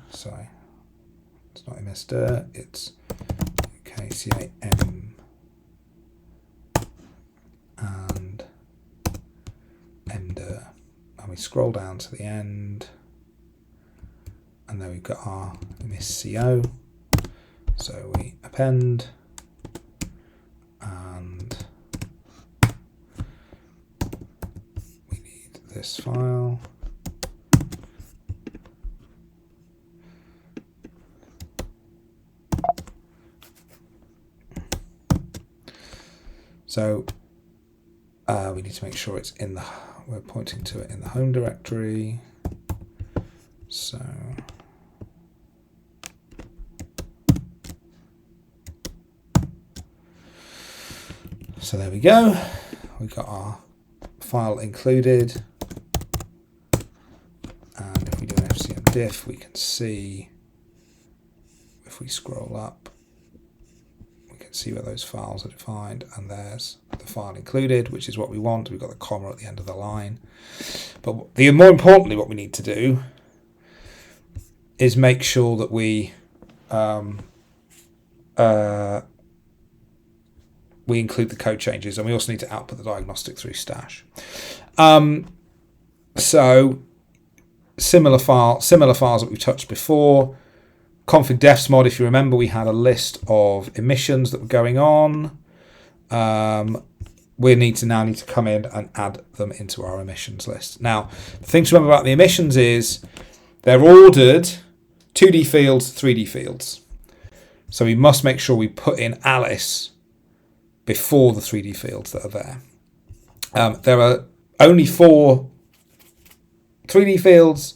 sorry, it's not emsdir, it's UKCA m and mdir. And we scroll down to the end, and then we've got our misco. So we append, and we need this file. So we need to make sure it's in the, we're pointing to it in the home directory. So there we go. We've got our file included. And if we do an FCM diff, we can see, if we scroll up, we can see where those files are defined, and there's the file included, which is what we want. We've got the comma at the end of the line. But more importantly, what we need to do is make sure that we include the code changes, and we also need to output the diagnostic through stash. So similar files that we've touched before. Config defsmod, if you remember, we had a list of emissions that were going on. We need to come in and add them into our emissions list. Now, the thing to remember about the emissions is they're ordered 2D fields, 3D fields. So we must make sure we put in Alice before the 3D fields that are there. There are only 4 3D fields: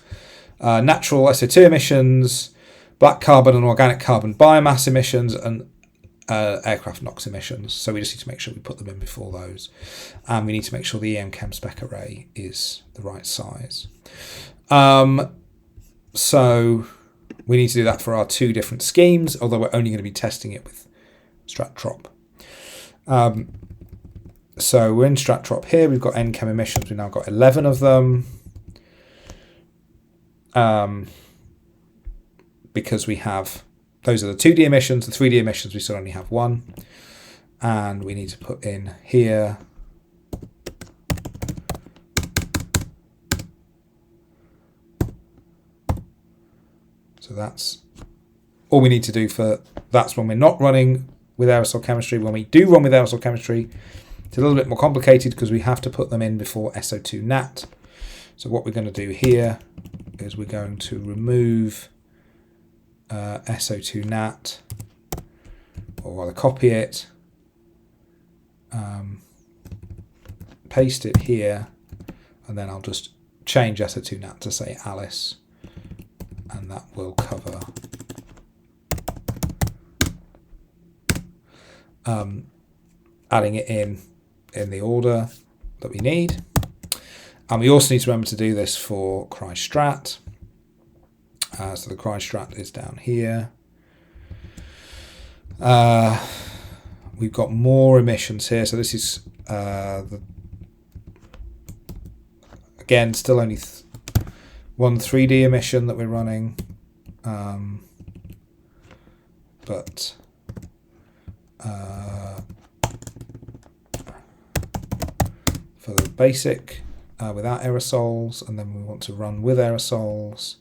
natural SO2 emissions, black carbon and organic carbon biomass emissions, and aircraft NOx emissions. So we just need to make sure we put them in before those. And we need to make sure the EM-Chem spec array is the right size. So we need to do that for our 2 different schemes, although we're only going to be testing it with strat-trop. So we're in strat-trop here. We've got NChem emissions. We've now got 11 of them. Because we have, those are the 2D emissions, the 3D emissions we still only have 1. And we need to put in here so that's all we need to do for, that's when we're not running with aerosol chemistry. When we do run with aerosol chemistry, it's a little bit more complicated because we have to put them in before SO2 nat. So what we're going to do here is we're going to remove SO2 nat, or rather copy it, paste it here, and then I'll just change SO2 nat to say Alice, and that will cover adding it in the order that we need. And we also need to remember to do this for cry-strat. So the cry-strat is down here. We've got more emissions here. So this is, again, still only one 3D emission that we're running. But for the basic, without aerosols, and then we want to run with aerosols.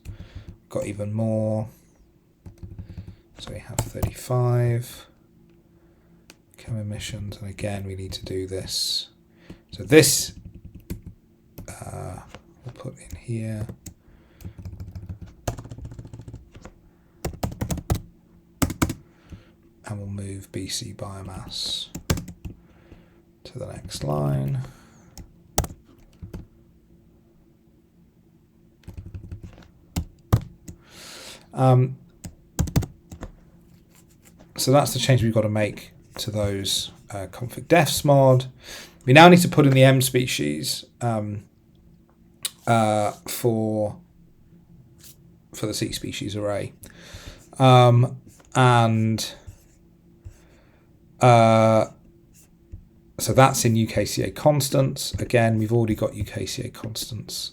We've got even more. So we have 35 chem emissions, and again we need to do this. So this we'll put in here. And we'll move BC biomass to the next line. So that's the change we've got to make to those config defs mod. We now need to put in the M species for the C species array. So that's in UKCA constants. Again, we've already got UKCA constants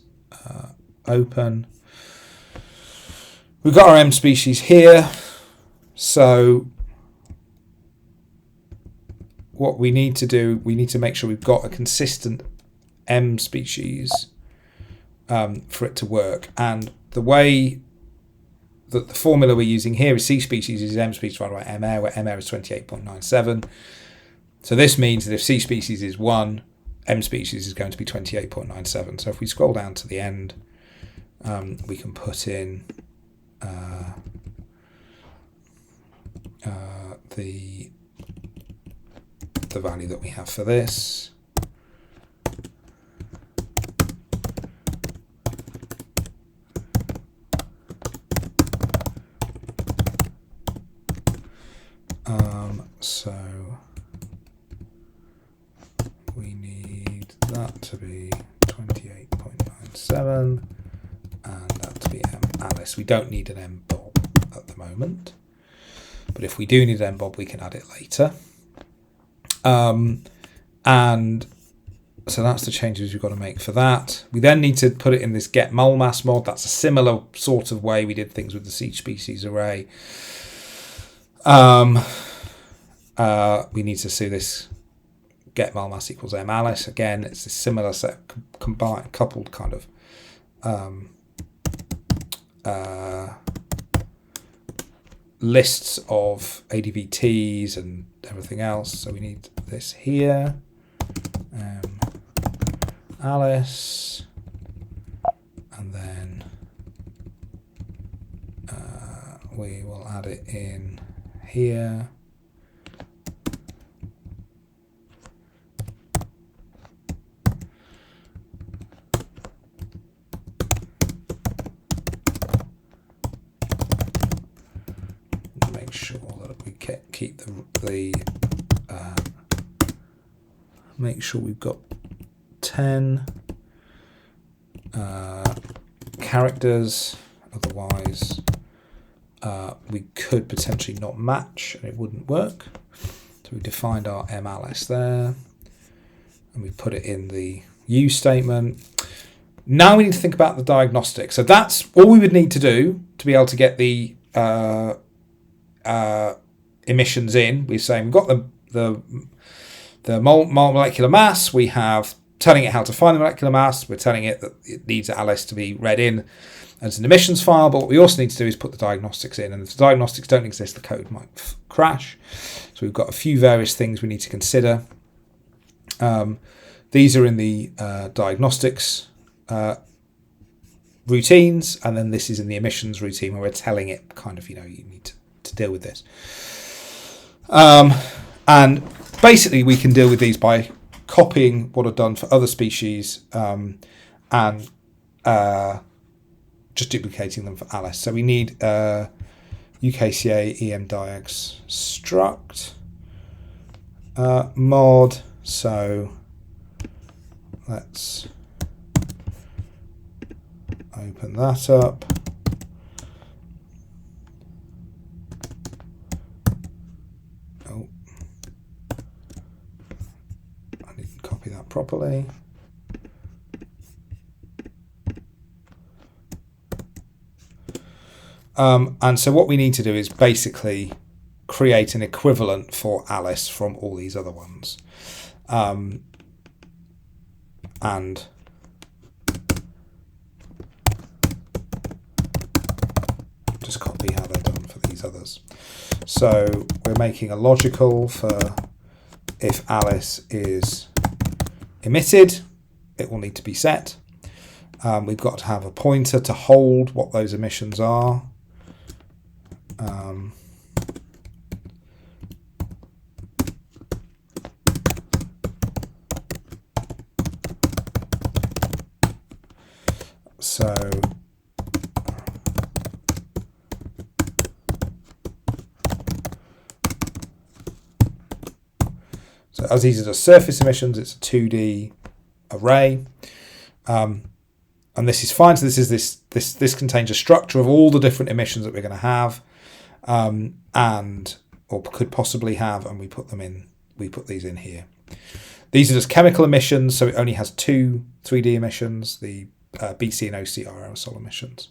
open. We've got our M species here. So what we need to do, we need to make sure we've got a consistent M species for it to work. And the way that the formula we're using here is C species is M species divided by M air, where M air is 28.97. So this means that if C species is 1, M species is going to be 28.97. So if we scroll down to the end, we can put in the value that we have for this. So we need that to be 28.97 and that to be M Alice. We don't need an M Bob at the moment, but if we do need an M Bob, we can add it later. And so that's the changes we've got to make for that. We then need to put it in this get mole mass mod. That's a similar sort of way we did things with the C species array. We need to see this get mole mass equals M Alice. Again, it's a similar set combined, coupled kind of lists of ADVTs and everything else. So we need this here. Alice, and then we will add it in here. Make sure that we keep make sure we've got 10 characters, otherwise we could potentially not match and it wouldn't work. So we defined our M Alice there and we put it in the U statement. Now we need to think about the diagnostic. So that's all we would need to do to be able to get the emissions in. We're saying we've got the molecular mass, we have telling it how to find the molecular mass, we're telling it that it needs Alice to be read in as an emissions file, but what we also need to do is put the diagnostics in, and if the diagnostics don't exist, the code might crash. So we've got a few various things we need to consider. These are in the diagnostics routines, and then this is in the emissions routine where we're telling it kind of, you need to deal with this. And basically we can deal with these by copying what are done for other species and just duplicating them for Alice. So we need UKCA emdiags struct mod. So let's open that up. Oh, I didn't copy that properly. And so what we need to do is basically create an equivalent for Alice from all these other ones. And just copy how they're done for these others. So we're making a logical for if Alice is emitted, it will need to be set. We've got to have a pointer to hold what those emissions are. So as these are the surface emissions, it's a 2D array. and this is fine. So this contains a structure of all the different emissions that we're going to have, or could possibly have, and we put these in here. These are just chemical emissions, so it only has two 3D emissions, the BC and OC are aerosol emissions.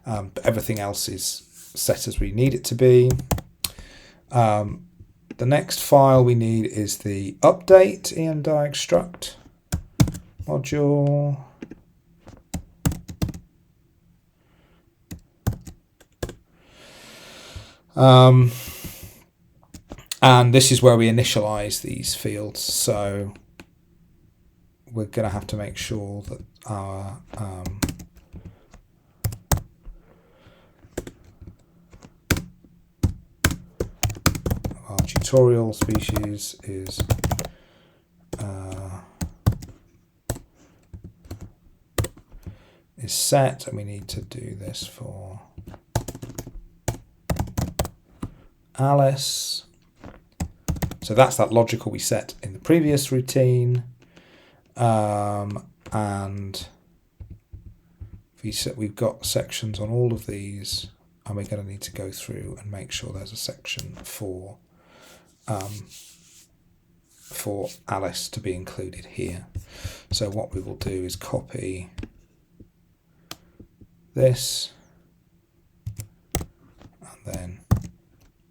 But everything else is set as we need it to be. The next file we need is the update emdiagstruct module. And this is where we initialize these fields. So we're going to have to make sure that our tutorial species is set, and we need to do this for Alice. So that's that logical we set in the previous routine, and we've got sections on all of these, and we're going to need to go through and make sure there's a section for Alice to be included here. So what we will do is copy this and then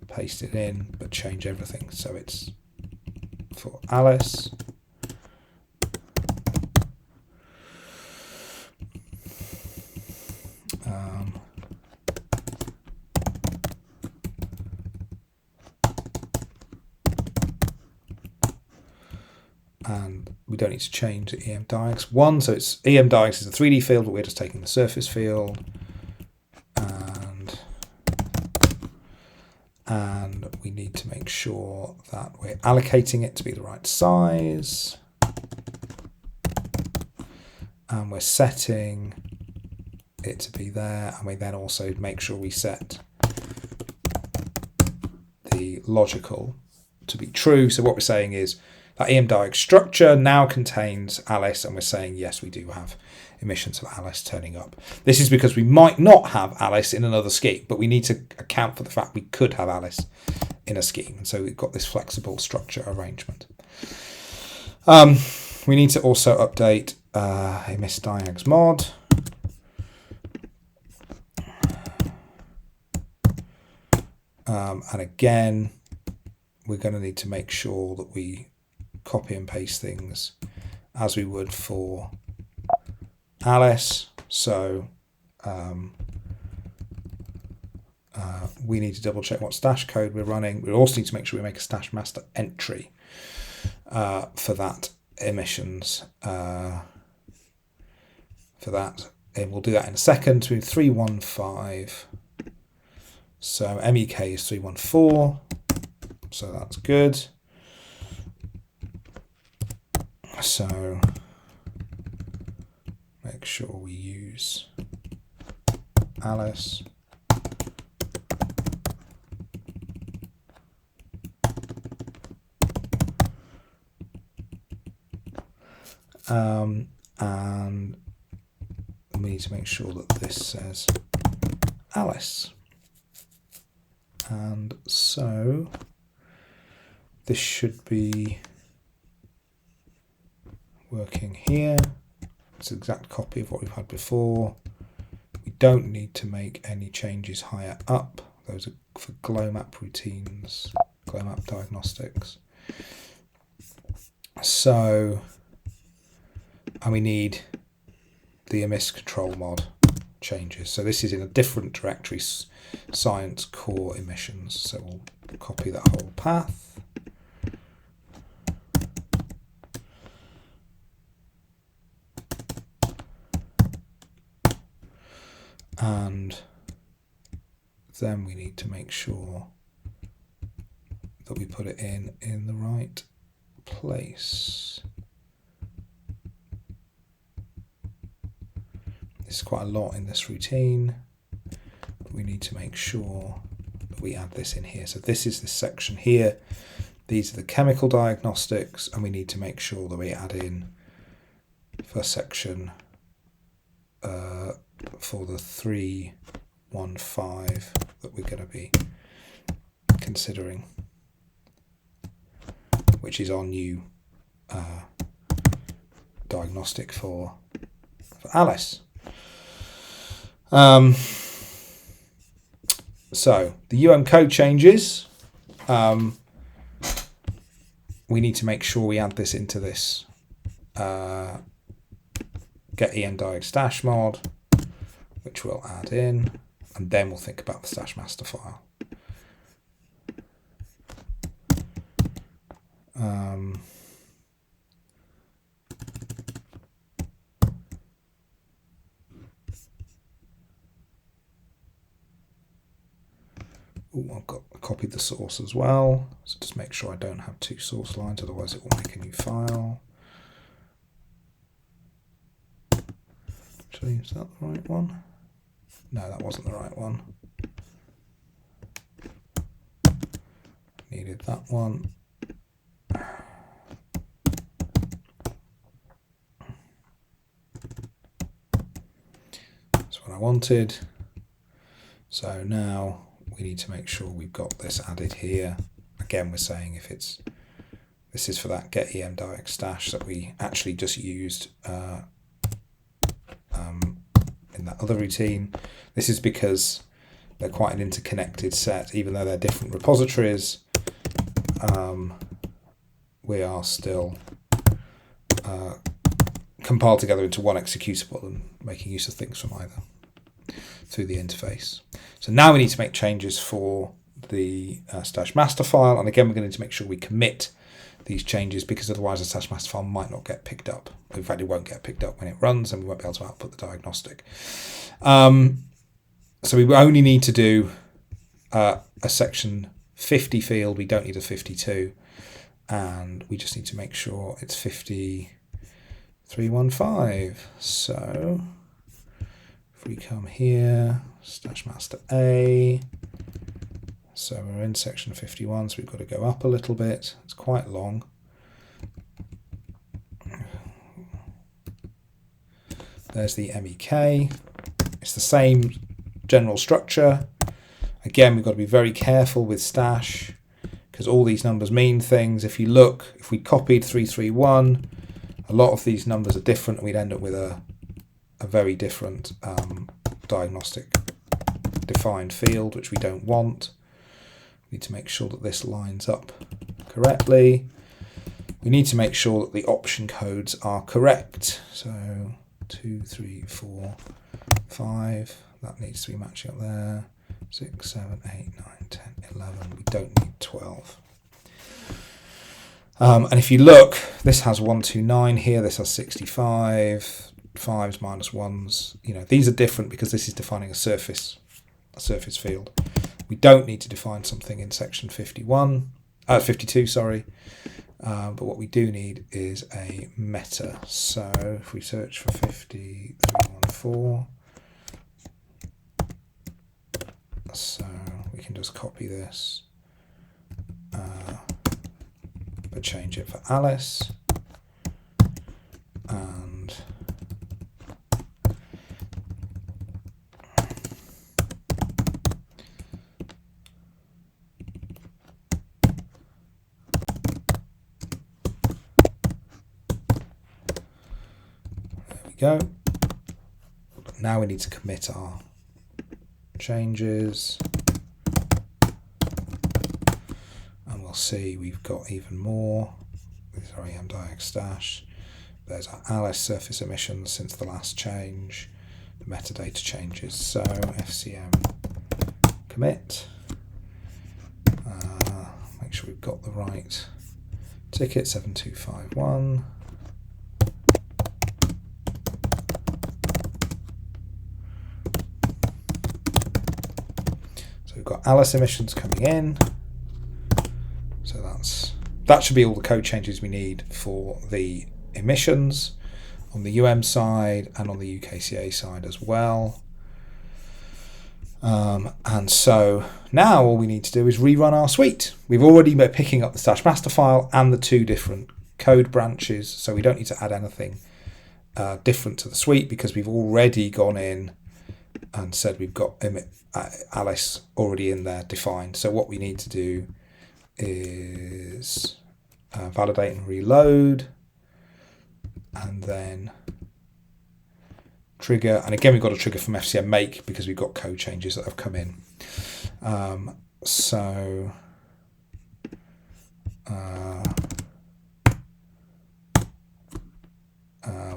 paste it in, but change everything so it's for Alice. And we don't need to change the emdiags1, so it's emdiags is a 3D field, but we're just taking the surface field, and we need to make sure that we're allocating it to be the right size, and we're setting it to be there, and we then also make sure we set the logical to be true. So what we're saying is that emdiag structure now contains Alice, and we're saying, yes, we do have emissions of Alice turning up. This is because we might not have Alice in another scheme, but we need to account for the fact we could have Alice in a scheme. And so we've got this flexible structure arrangement. We need to also update emdiags mod. And again, we're going to need to make sure that we copy and paste things as we would for Alice. So we need to double check what stash code we're running. We also need to make sure we make a stash master entry for that emissions for that, and we'll do that in a second. So 315, so MEK is 314, so that's good. So make sure we use Alice. And we need to make sure that this says Alice. And so this should be working here. It's an exact copy of what we've had before. We don't need to make any changes higher up. Those are for GlowMap routines, GlowMap diagnostics. So, and we need the emis control mod changes. So this is in a different directory, science core emissions. So we'll copy that whole path. And then we need to make sure that we put it in the right place. There's quite a lot in this routine, but we need to make sure that we add this in here. So this is the section here. These are the chemical diagnostics, and we need to make sure that we add in for section for the 315 that we're going to be considering, which is our new diagnostic for Alice. So the UM code changes. We need to make sure we add this into this get EM diag stash mod, which we'll add in, and then we'll think about the stash master file. I've copied the source as well, so just make sure I don't have two source lines, otherwise it will make a new file. Actually, is that the right one? No, that wasn't the right one. Needed that one. That's what I wanted. So now we need to make sure we've got this added here. Again, we're saying if it's, this is for that get EM diag stash that we actually just used in that other routine. This is because they're quite an interconnected set, even though they're different repositories. We are still compiled together into one executable and making use of things from either through the interface. So now we need to make changes for the stash master file, and again we're going to need to make sure we commit these changes, because otherwise the stash master file might not get picked up. In fact, it won't get picked up when it runs, and we won't be able to output the diagnostic. So we only need to do a section 50 field. We don't need a 52, and we just need to make sure it's 5315. So if we come here, stash master A, so we're in section 51, so we've got to go up a little bit. It's quite long. There's the MEK. It's the same general structure. Again, we've got to be very careful with stash, because all these numbers mean things. If you look, if we copied 331, a lot of these numbers are different, and we'd end up with a very different diagnostic defined field, which we don't want. We need to make sure that this lines up correctly. We need to make sure that the option codes are correct. So 2, 3, 4, 5, that needs to be matching up there. 6, 7, 8, 9, 10, 11. We don't need 12. And if you look, this has 129 here, this has 65, 5s minus 1s. You know, these are different because this is defining a surface field. We don't need to define something in section 52, sorry. But what we do need is a meta. So if we search for 5314, so we can just copy this, but change it for Alice, and go. Now we need to commit our changes, and we'll see we've got even more. These are EM diag stash. There's our Alice surface emissions since the last change, the metadata changes. So FCM commit. Make sure we've got the right ticket 7251. We've got Alice emissions coming in, so that should be all the code changes we need for the emissions on the UM side and on the UKCA side as well. And so now all we need to do is rerun our suite. We've already been picking up the stash master file and the two different code branches, so we don't need to add anything different to the suite because we've already gone in and said we've got Alice already in there defined. So what we need to do is validate and reload, and then trigger. And again, we've got a trigger from FCM make because we've got code changes that have come in.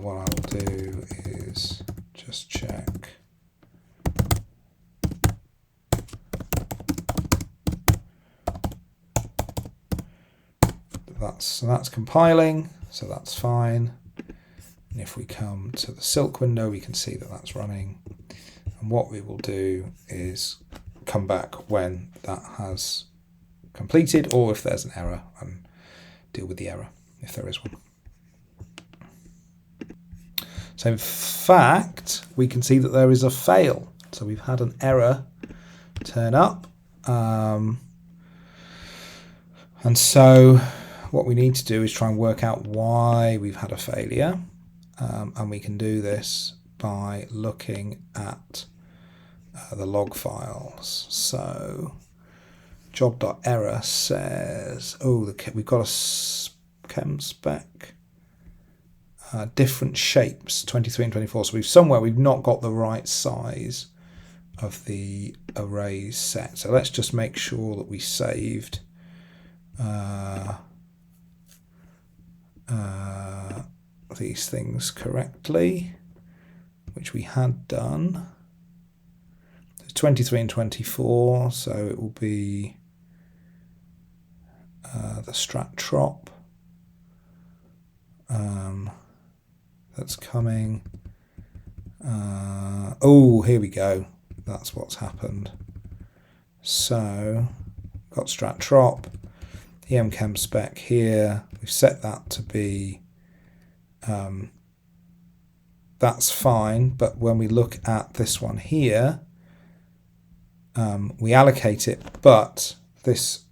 What I will do is just check. That's compiling, so that's fine. And if we come to the Silk window, we can see that that's running. And what we will do is come back when that has completed, or if there's an error, and deal with the error if there is one. So in fact, we can see that there is a fail. So we've had an error turn up. And so what we need to do is try and work out why we've had a failure. And we can do this by looking at the log files. So job.error says, we've got a chem spec, different shapes, 23 and 24. So we've not got the right size of the arrays set. So let's just make sure that we saved these things correctly, which we had done. 23 and 24, so it will be the strat trop that's coming. Here we go. That's what's happened. So got strat trop, chem spec here. We've set that to be that's fine, but when we look at this one here, we allocate it, but this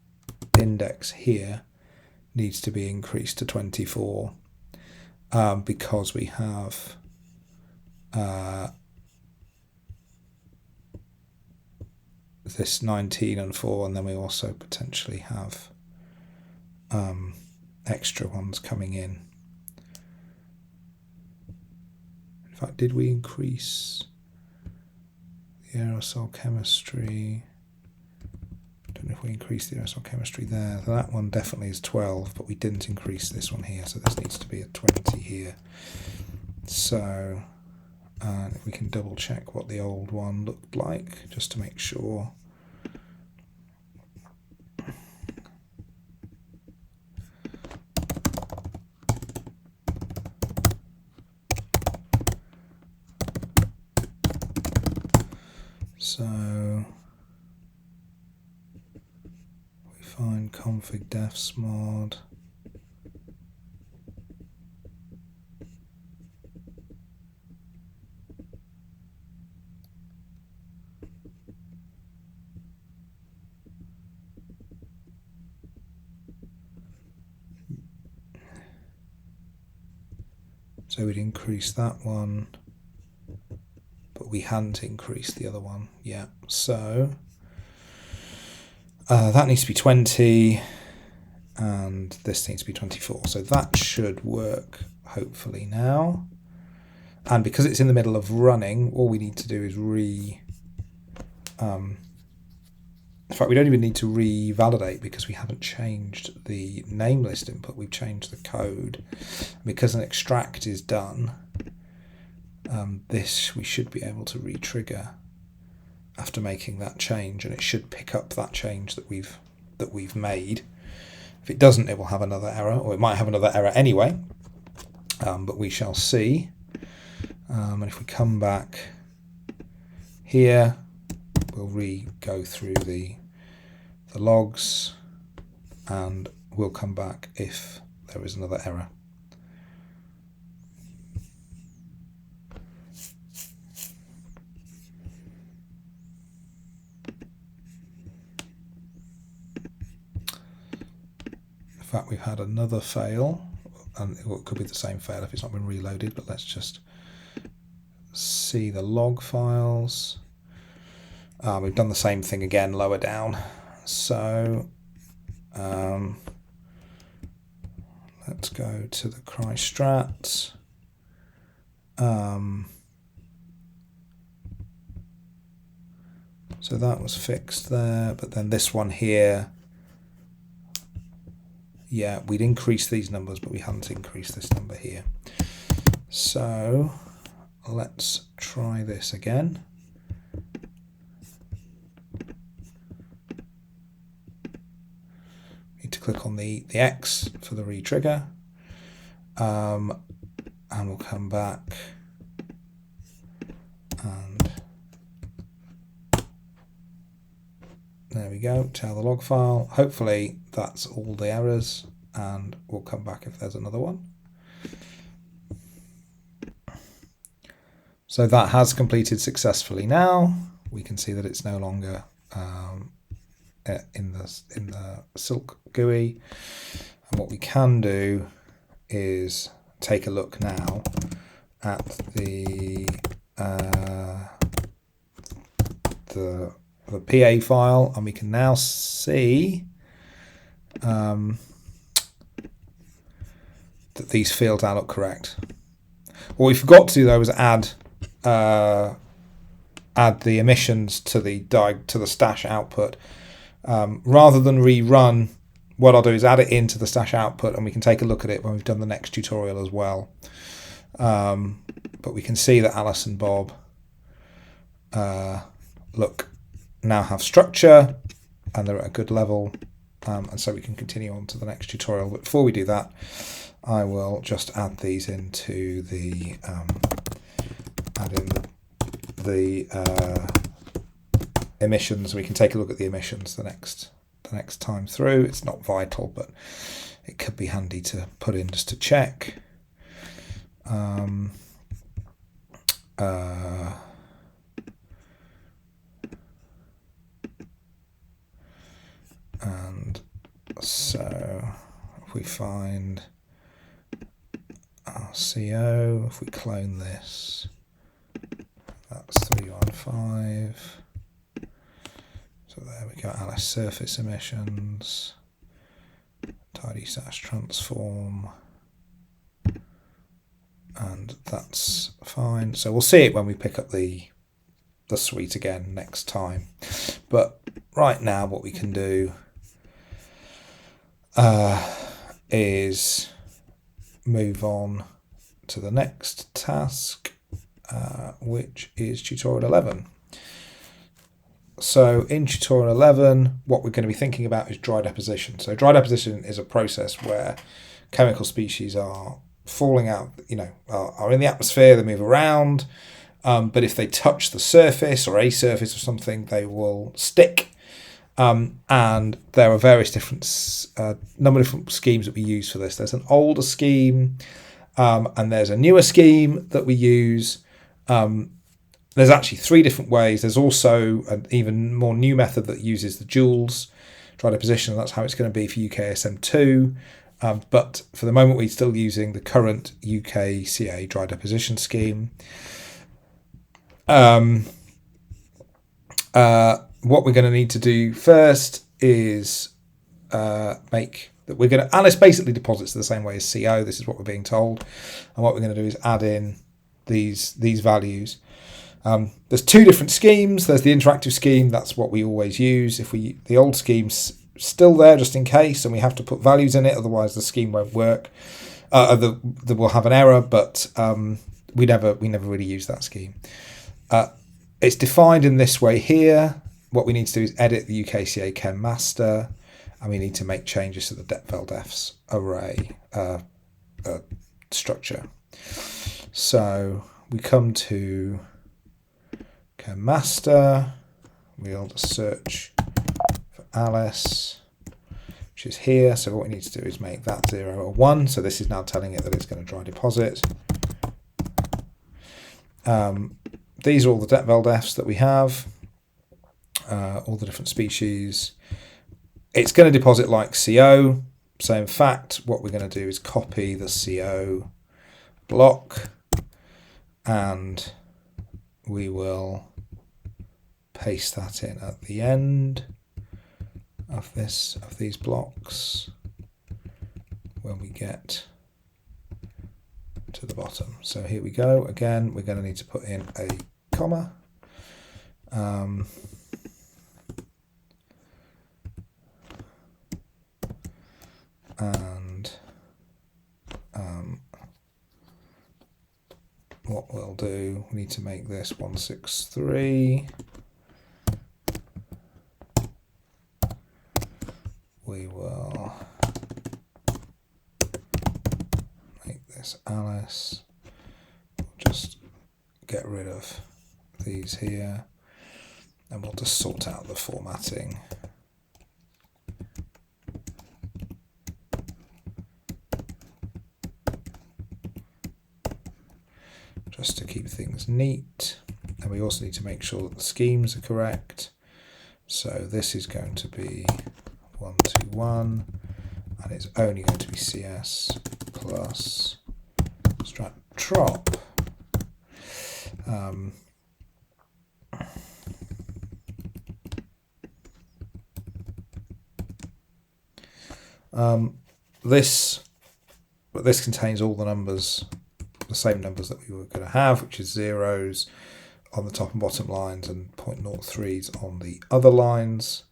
index here needs to be increased to 24 because we have this 19 and 4, and then we also potentially have extra ones coming in. In fact, did we increase the aerosol chemistry? I don't know if we increased the aerosol chemistry there. That one definitely is 12, but we didn't increase this one here, so this needs to be a 20 here. So if we can double check what the old one looked like, just to make sure. So we find config defs mod. So we'd increase that one, but we hadn't increased the other one yet. So that needs to be 20, and this needs to be 24. So that should work, hopefully, now. And because it's in the middle of running, all we need to do is in fact, we don't even need to revalidate because we haven't changed the name list input. We've changed the code. Because an extract is done, this we should be able to re-trigger after making that change, and it should pick up that change that we've made. If it doesn't, it will have another error, or it might have another error anyway, but we shall see. And if we come back here, we'll go through the logs, and we'll come back if there is another error. In fact, we've had another fail. and it could be the same fail if it's not been reloaded, but let's just see the log files. We've done the same thing again lower down. So let's go to the cry strat. So that was fixed there, but then this one here, yeah, we'd increased these numbers, but we hadn't increased this number here. So let's try this again. Need to click on the X for the retrigger, and we'll come back and there we go, tell the log file. Hopefully that's all the errors, and we'll come back if there's another one. So that has completed successfully now. We can see that it's no longer in the Silk GUI. And what we can do is take a look now at the PA file, and we can now see that these fields now look correct. What we forgot to do though was add the emissions to the stash output. Rather than rerun, what I'll do is add it into the stash output, and we can take a look at it when we've done the next tutorial as well. But we can see that Alice and Bob now have structure, and they're at a good level, and so we can continue on to the next tutorial. But before we do that, I will just add these into the emissions. We can take a look at the emissions the next time through. It's not vital, but it could be handy to put in just to check. And so if we find our CO, if we clone this, that's 315. So there we go, Alice surface emissions, tidy stash transform, and that's fine. So we'll see it when we pick up the suite again next time. But right now what we can do is move on to the next task, which is tutorial 11. So in tutorial 11, what we're going to be thinking about is dry deposition. So dry deposition is a process where chemical species are falling out, are in the atmosphere, they move around, but if they touch the surface or a surface or something, they will stick. And there are various different number of different schemes that we use for this. There's an older scheme, and there's a newer scheme that we use. There's actually 3 different ways. There's also an even more new method that uses the joules dry deposition, and that's how it's going to be for UKSM2. But for the moment, we're still using the current UKCA dry deposition scheme. What we're going to need to do first is make that we're going to, Alice basically deposits the same way as CO. This is what we're being told, and what we're going to do is add in these values. There's 2 different schemes. There's the interactive scheme. That's what we always use. If the old scheme's still there just in case, and we have to put values in it, otherwise the scheme won't work. We'll have an error, but we never really use that scheme. It's defined in this way here. What we need to do is edit the UKCA chem master, and we need to make changes to the depveldefs array structure. So we come to chem master. We'll just search for Alice, which is here. So what we need to do is make that 0 or 1. So this is now telling it that it's going to dry deposit. These are all the depveldefs that we have. All the different species. It's going to deposit like CO. So in fact, what we're going to do is copy the CO block, and we will paste that in at the end of these blocks when we get to the bottom. So here we go. Again, we're going to need to put in a comma. What we'll do, we need to make this 163. We will make this Alice. We'll just get rid of these here, and we'll just sort out the formatting. Just to keep things neat. And we also need to make sure that the schemes are correct. So this is going to be 121, and it's only going to be CS plus strat trop. This contains all the numbers, the same numbers that we were going to have, which is zeros on the top and bottom lines and 0.03s on the other lines.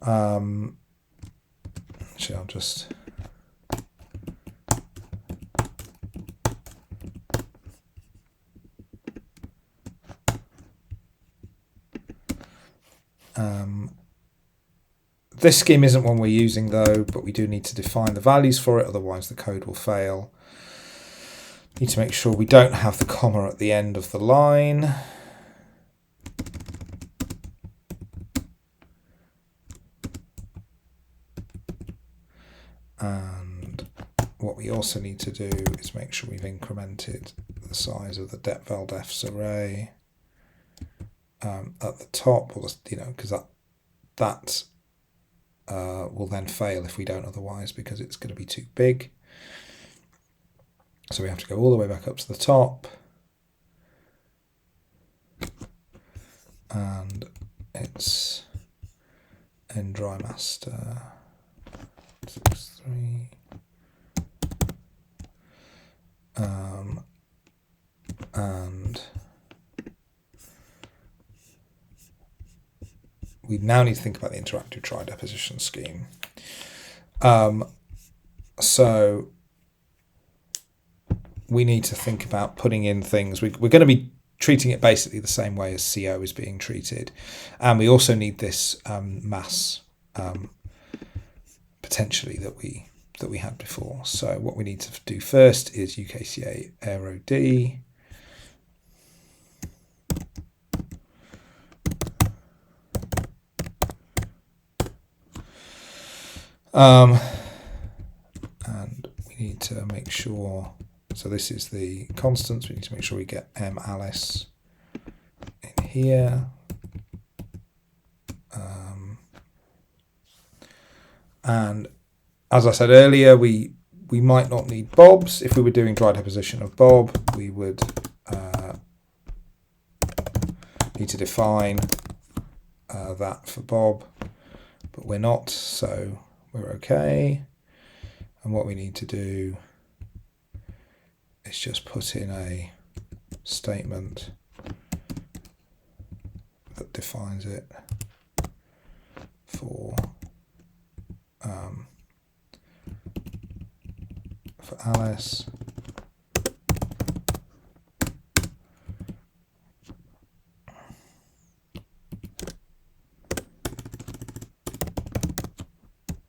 Actually, I'll just this scheme isn't one we're using though, but we do need to define the values for it, otherwise the code will fail. Need to make sure we don't have the comma at the end of the line. And what we also need to do is make sure we've incremented the size of the dep-val-defs array at the top, or because that will then fail if we don't otherwise, because it's going to be too big. So we have to go all the way back up to the top, and it's in dry master 63. And we now need to think about the interactive try deposition scheme. So we need to think about putting in things. We're going to be treating it basically the same way as CO is being treated, and we also need this mass potentially that we had before. So what we need to do first is UKCA aero D. And we need to make sure, so this is the constants, we need to make sure we get Alice in here. And as I said earlier, we might not need Bobs. If we were doing dry deposition of Bob, we would need to define that for Bob, but we're not, so we're okay. And what we need to do is just put in a statement that defines it for Alice.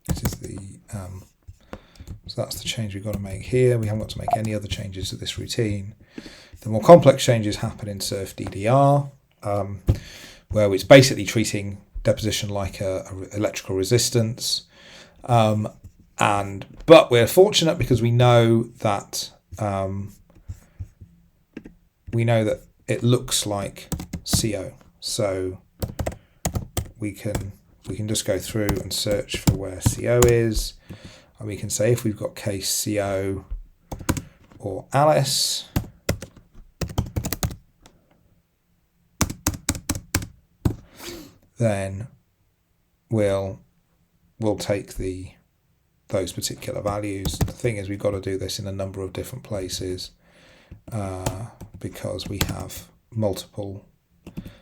This is the so that's the change we've got to make here. We haven't got to make any other changes to this routine. The more complex changes happen in surf DDR, where it's basically treating deposition like a electrical resistance. But we're fortunate because we know that it looks like CO, so we can just go through and search for where CO is. And we can say if we've got case CO or Alice, then we'll take those particular values. The thing is, we've got to do this in a number of different places because we have multiple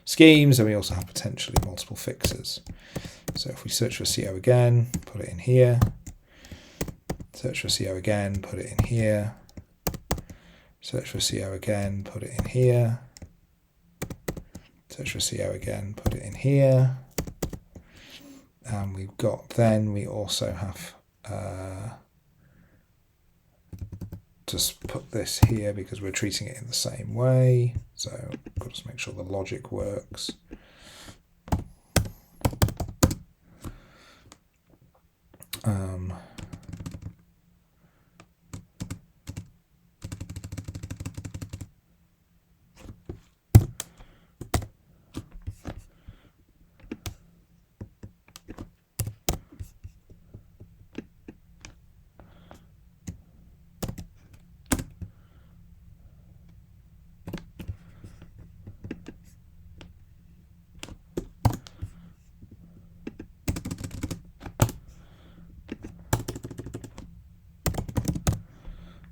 schemes and we also have potentially multiple fixers. So if we search for CO again, put it in here. Search for CO again, put it in here. Search for CO again, put it in here. Search for CO again, put it in here. And we've got, then we also have just put this here because we're treating it in the same way. So I've got to make sure the logic works.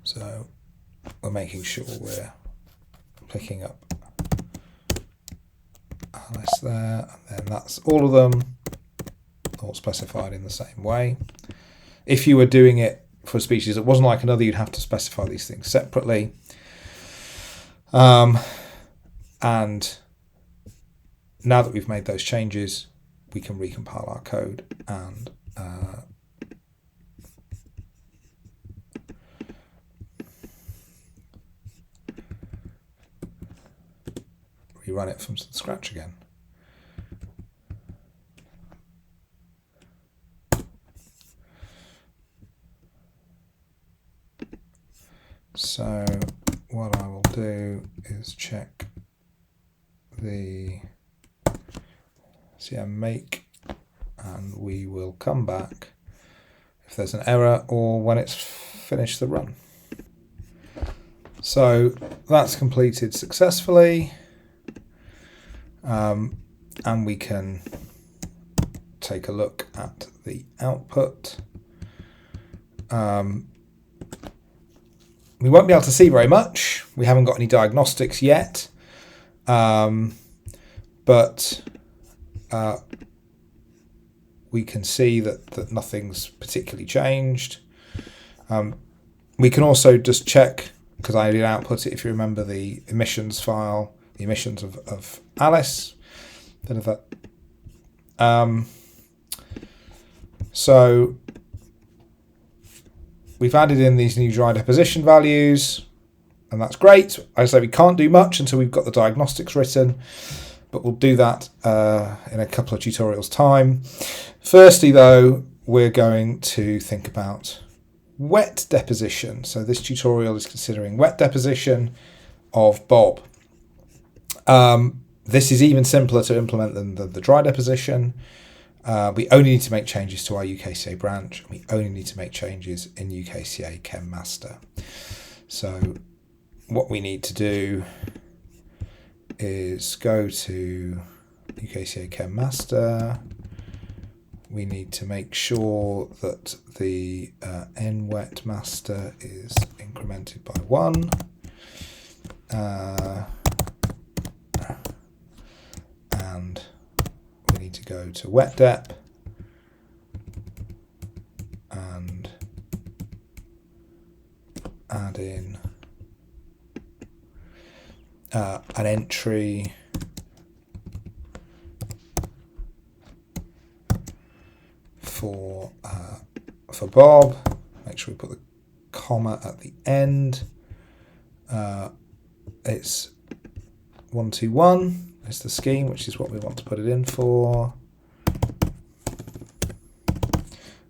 So we're making sure we're picking up Alice there, and then that's all of them, all specified in the same way. If you were doing it for a species that wasn't like another, you'd have to specify these things separately. And now that we've made those changes, we can recompile our code and rerun it from scratch again. So what I will do is check the CM make, and we will come back if there's an error or when it's finished the run. So that's completed successfully. And we can take a look at the output. We won't be able to see very much. We haven't got any diagnostics yet, but we can see that nothing's particularly changed. We can also just check, because I did output it, if you remember the emissions file, the emissions of Alice. Bit of that. So we've added in these new dry deposition values, and that's great. I say we can't do much until we've got the diagnostics written, but we'll do that in a couple of tutorials' time. Firstly, though, we're going to think about wet deposition. So this tutorial is considering wet deposition of Bob. This is even simpler to implement than the dry deposition. We only need to make changes to our UKCA branch. We only need to make changes in UKCA Chem Master. So what we need to do is go to UKCA Chem Master. We need to make sure that the nwet master is incremented by 1. And we need to go to wet dep and add in an entry for Bob. Make sure we put the comma at the end. It's 121 is the scheme, which is what we want to put it in for.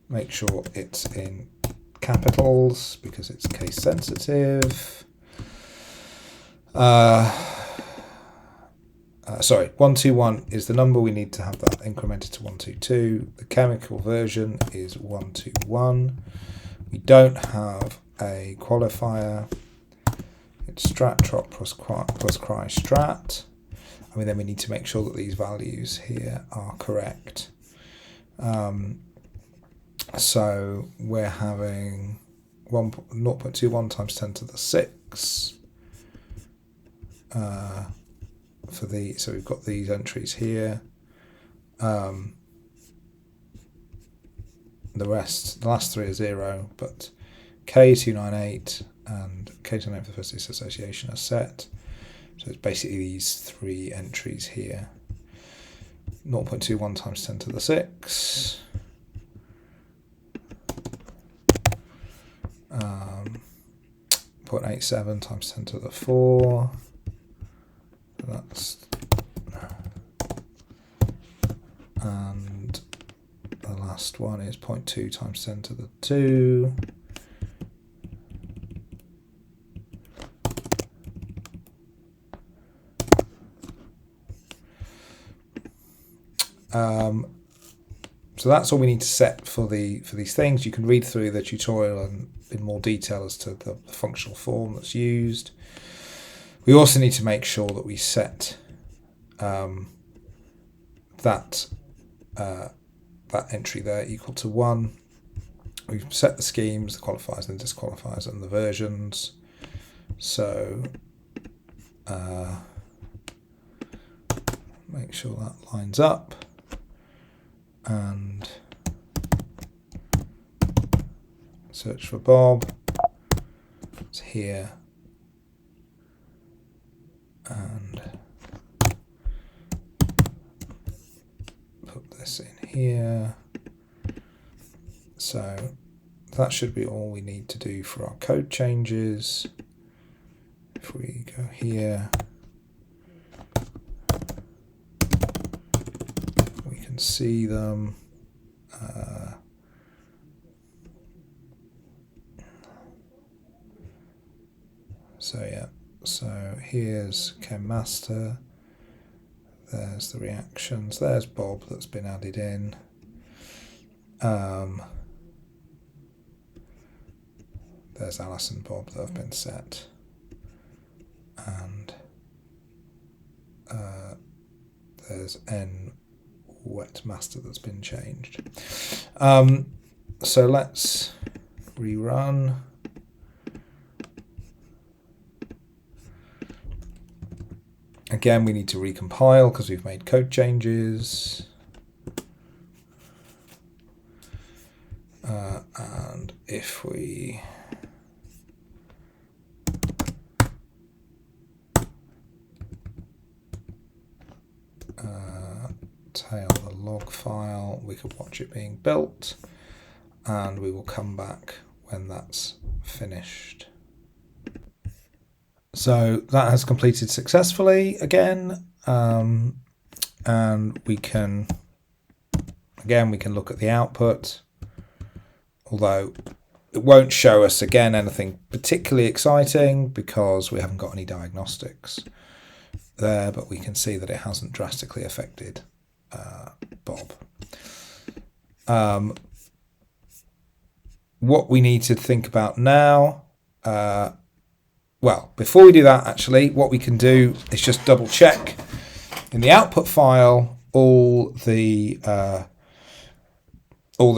Make sure it's in capitals because it's case sensitive. Sorry, 121 is the number. We need to have that incremented to 122. The chemical version is 121. We don't have a qualifier. It's strat trop plus cry strat. Then we need to make sure that these values here are correct. So we're having 0.21 times 10 to the 6 for the, so we've got these entries here. The last three are 0, but K298 and K298 for the first association are set. So it's basically these three entries here. 0.21 times 10 to the 6. 0.87 times 10 to the 4. That's, and the last one is 0.2 times 10 to the 2. So that's all we need to set for these things. You can read through the tutorial in more detail as to the functional form that's used. We also need to make sure that we set that entry there equal to 1. We've set the schemes, the qualifiers and the disqualifiers and the versions. So make sure that lines up. And search for Bob. It's here. And put this in here. So that should be all we need to do for our code changes. If we go here, we can see them. So here's Chem Master. There's the reactions. There's Bob that's been added in. There's Alice and Bob that have been set. And there's N wet master that's been changed. So let's rerun. Again, we need to recompile because we've made code changes. And if we tail the log file, we could watch it being built, and we will come back when that's finished. So that has completed successfully again, and we can look at the output, although it won't show us again anything particularly exciting because we haven't got any diagnostics there, but we can see that it hasn't drastically affected Bob. What we need to think about now, well, before we do that, actually, what we can do is just double check in the output file all the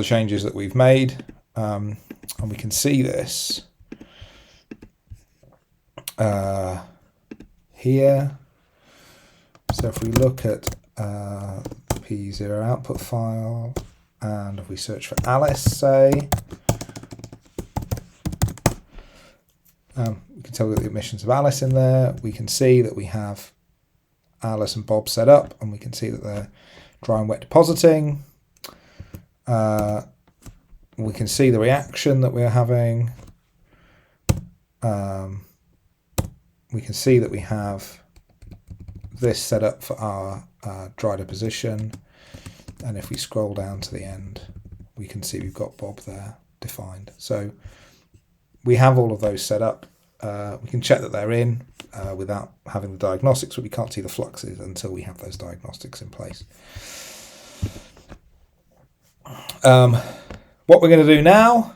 changes that we've made, and we can see this here. So if we look at the P0 output file, and if we search for Alice, say, we can tell that the emissions of Alice in there. We can see that we have Alice and Bob set up, and we can see that they're dry and wet depositing. We can see the reaction that we're having. We can see that we have this set up for our dry deposition, and if we scroll down to the end, we can see we've got Bob there defined. So we have all of those set up. We can check that they're in without having the diagnostics, but we can't see the fluxes until we have those diagnostics in place. What we're going to do now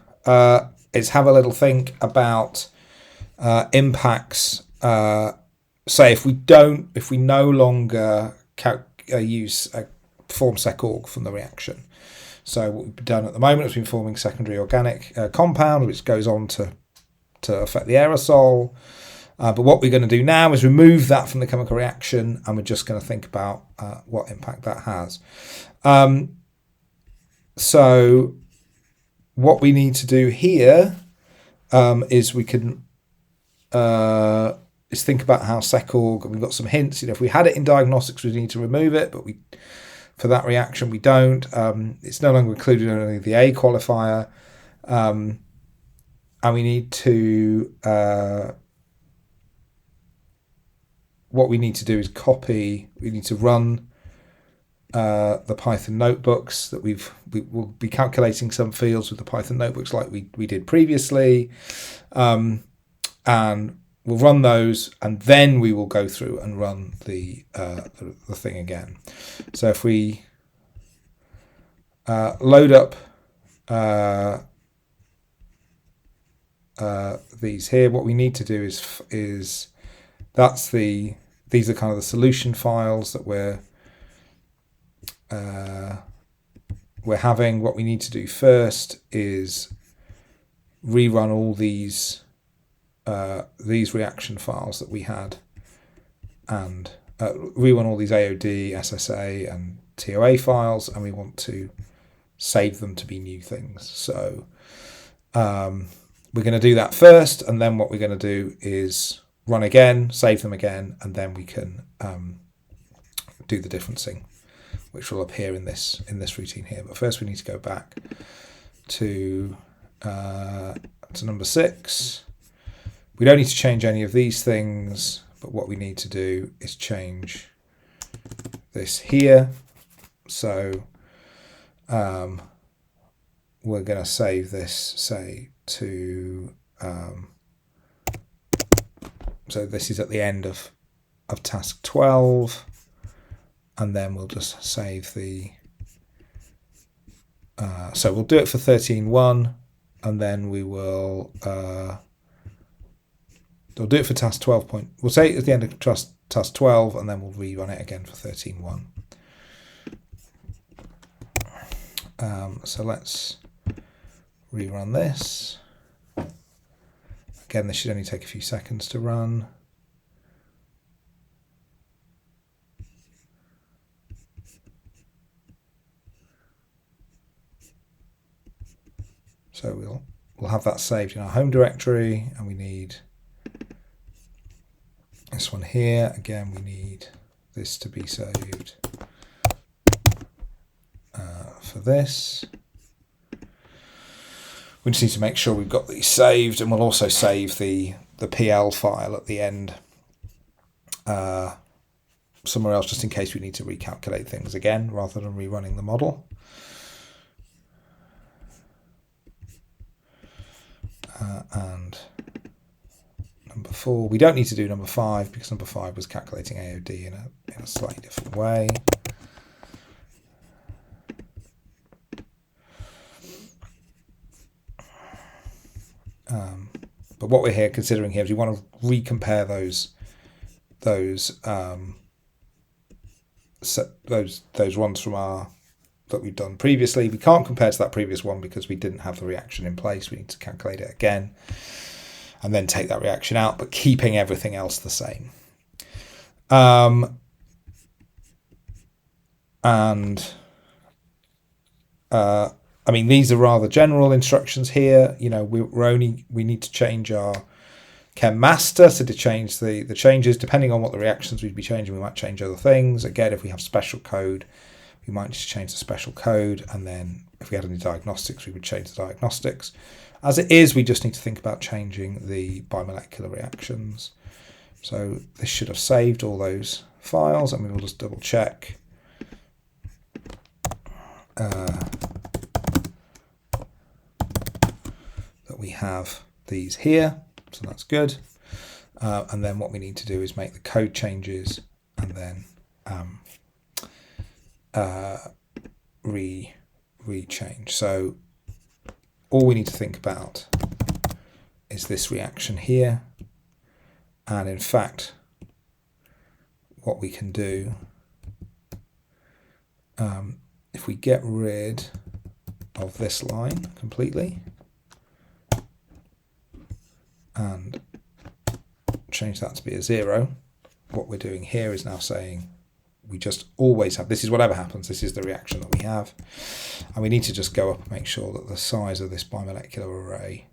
is have a little think about impacts. Say if we no longer use form sec.org from the reaction. So what we've done at the moment is we've been forming secondary organic compound, which goes on to affect the aerosol. But what we're going to do now is remove that from the chemical reaction, and we're just going to think about what impact that has. So what we need to do here is we can is think about how sec.org, we've got some hints. If we had it in diagnostics, we need to remove it, but for that reaction we don't. It's no longer included in only the A qualifier, and we need to what we need to do is we need to run the Python notebooks that we will be calculating some fields with the Python notebooks like we did previously, and we'll run those, and then we will go through and run the thing again. So if we load up these here, what we need to do is these are kind of the solution files that we're having. What we need to do first is rerun all these reaction files that we had, and rerun all these AOD, SSA, and TOA files, and we want to save them to be new things. So we're going to do that first, and then what we're going to do is run again, save them again, and then we can do the differencing, which will appear in this routine here. But first we need to go back to number 6. We don't need to change any of these things, but what we need to do is change this here. So we're going to save this, say, to so this is at the end of task 12, and then we'll just save the so we'll do it for 13.1, and then we will we'll do it for task 12. We'll say it at the end of task 12, and then we'll rerun it again for 13.1. So let's rerun this. Again, this should only take a few seconds to run. So we'll have that saved in our home directory, and we need this one here. Again, we need this to be saved for this. We just need to make sure we've got these saved, and we'll also save the PL file at the end somewhere else, just in case we need to recalculate things again rather than rerunning the model. And number 4, we don't need to do number 5 because number 5 was calculating AOD in a slightly different way. But what we're considering here is we want to recompare those ones from that we've done previously. We can't compare to that previous one because we didn't have the reaction in place. We need to calculate it again and then take that reaction out, but keeping everything else the same. I mean, these are rather general instructions here. We need to change our chem master, so to change the changes, depending on what the reactions we'd be changing, we might change other things. Again, if we have special code, we might just change the special code, and then if we had any diagnostics, we would change the diagnostics. As it is, we just need to think about changing the bimolecular reactions. So this should have saved all those files, and we will just double check that we have these here, so that's good. And then what we need to do is make the code changes, and then re-change. So all we need to think about is this reaction here. And in fact, what we can do, if we get rid of this line completely and change that to be a 0, what we're doing here is now saying we just always have, this is whatever happens, this is the reaction that we have. And we need to just go up and make sure that the size of this bimolecular array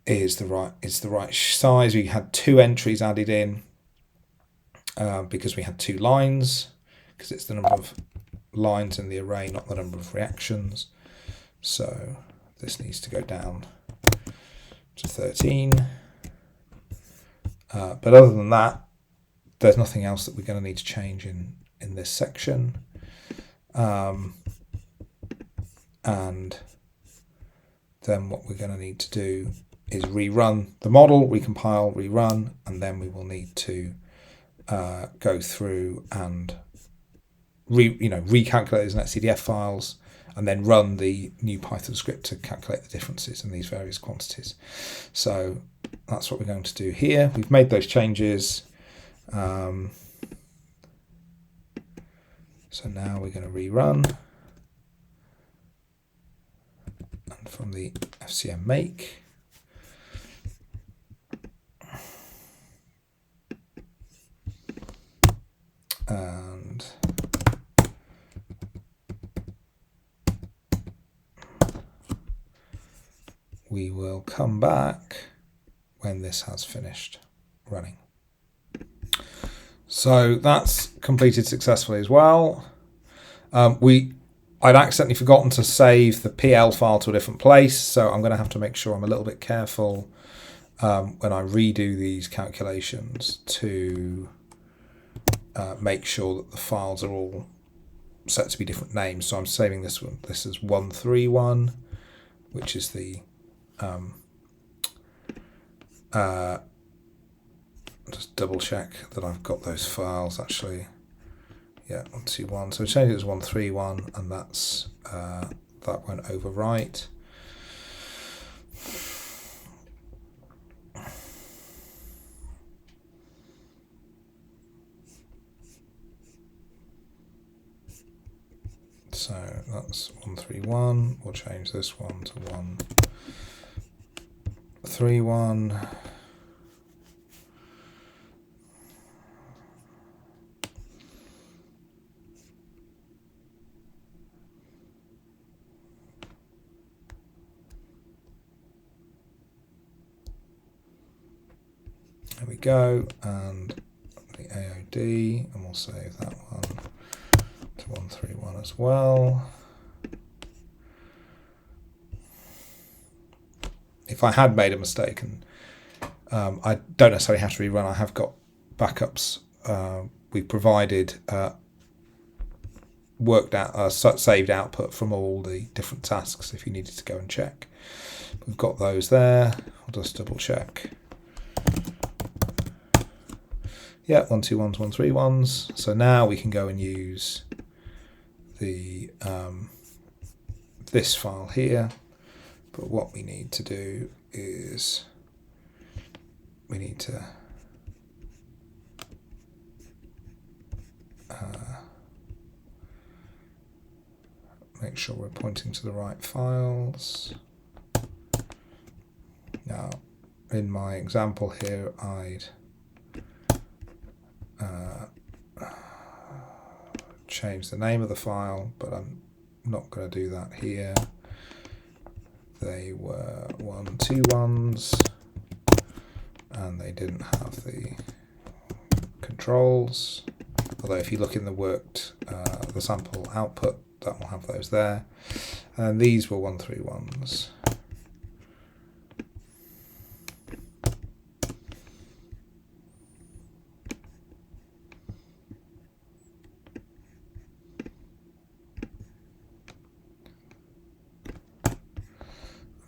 is the right size. We had 2 entries added in because we had 2 lines, because it's the number of lines in the array, not the number of reactions. So this needs to go down to 13. But other than that, there's nothing else that we're going to need to change in this section. And then what we're going to need to do is rerun the model, recompile, rerun, and then we will need to go through and recalculate those netcdf files, and then run the new Python script to calculate the differences in these various quantities. So that's what we're going to do here. We've made those changes. So now we're going to rerun. And from the FCM make, and we will come back when this has finished running. So that's completed successfully as well. I'd accidentally forgotten to save the PL file to a different place, so I'm going to have to make sure I'm a little bit careful when I redo these calculations to make sure that the files are all set to be different names. So I'm saving this one. This is 131, which is the just double check that I've got those files actually. Yeah, 121. So change it as 131, and that's that won't overwrite. So that's 131. We'll change this one to 131. There we go, and the AOD, and we'll save that one to 131 as well. If I had made a mistake, and I don't necessarily have to rerun, I have got backups. We've provided worked out saved output from all the different tasks if you needed to go and check. We've got those there. I'll just double check. Yeah, 121s, 131s. So now we can go and use the this file here. But what we need to do is we need to make sure we're pointing to the right files. Now, in my example here, I'd change the name of the file, but I'm not going to do that here. They were 121s, and they didn't have the controls. Although if you look in the worked, the sample output, that will have those there. And these were 131s.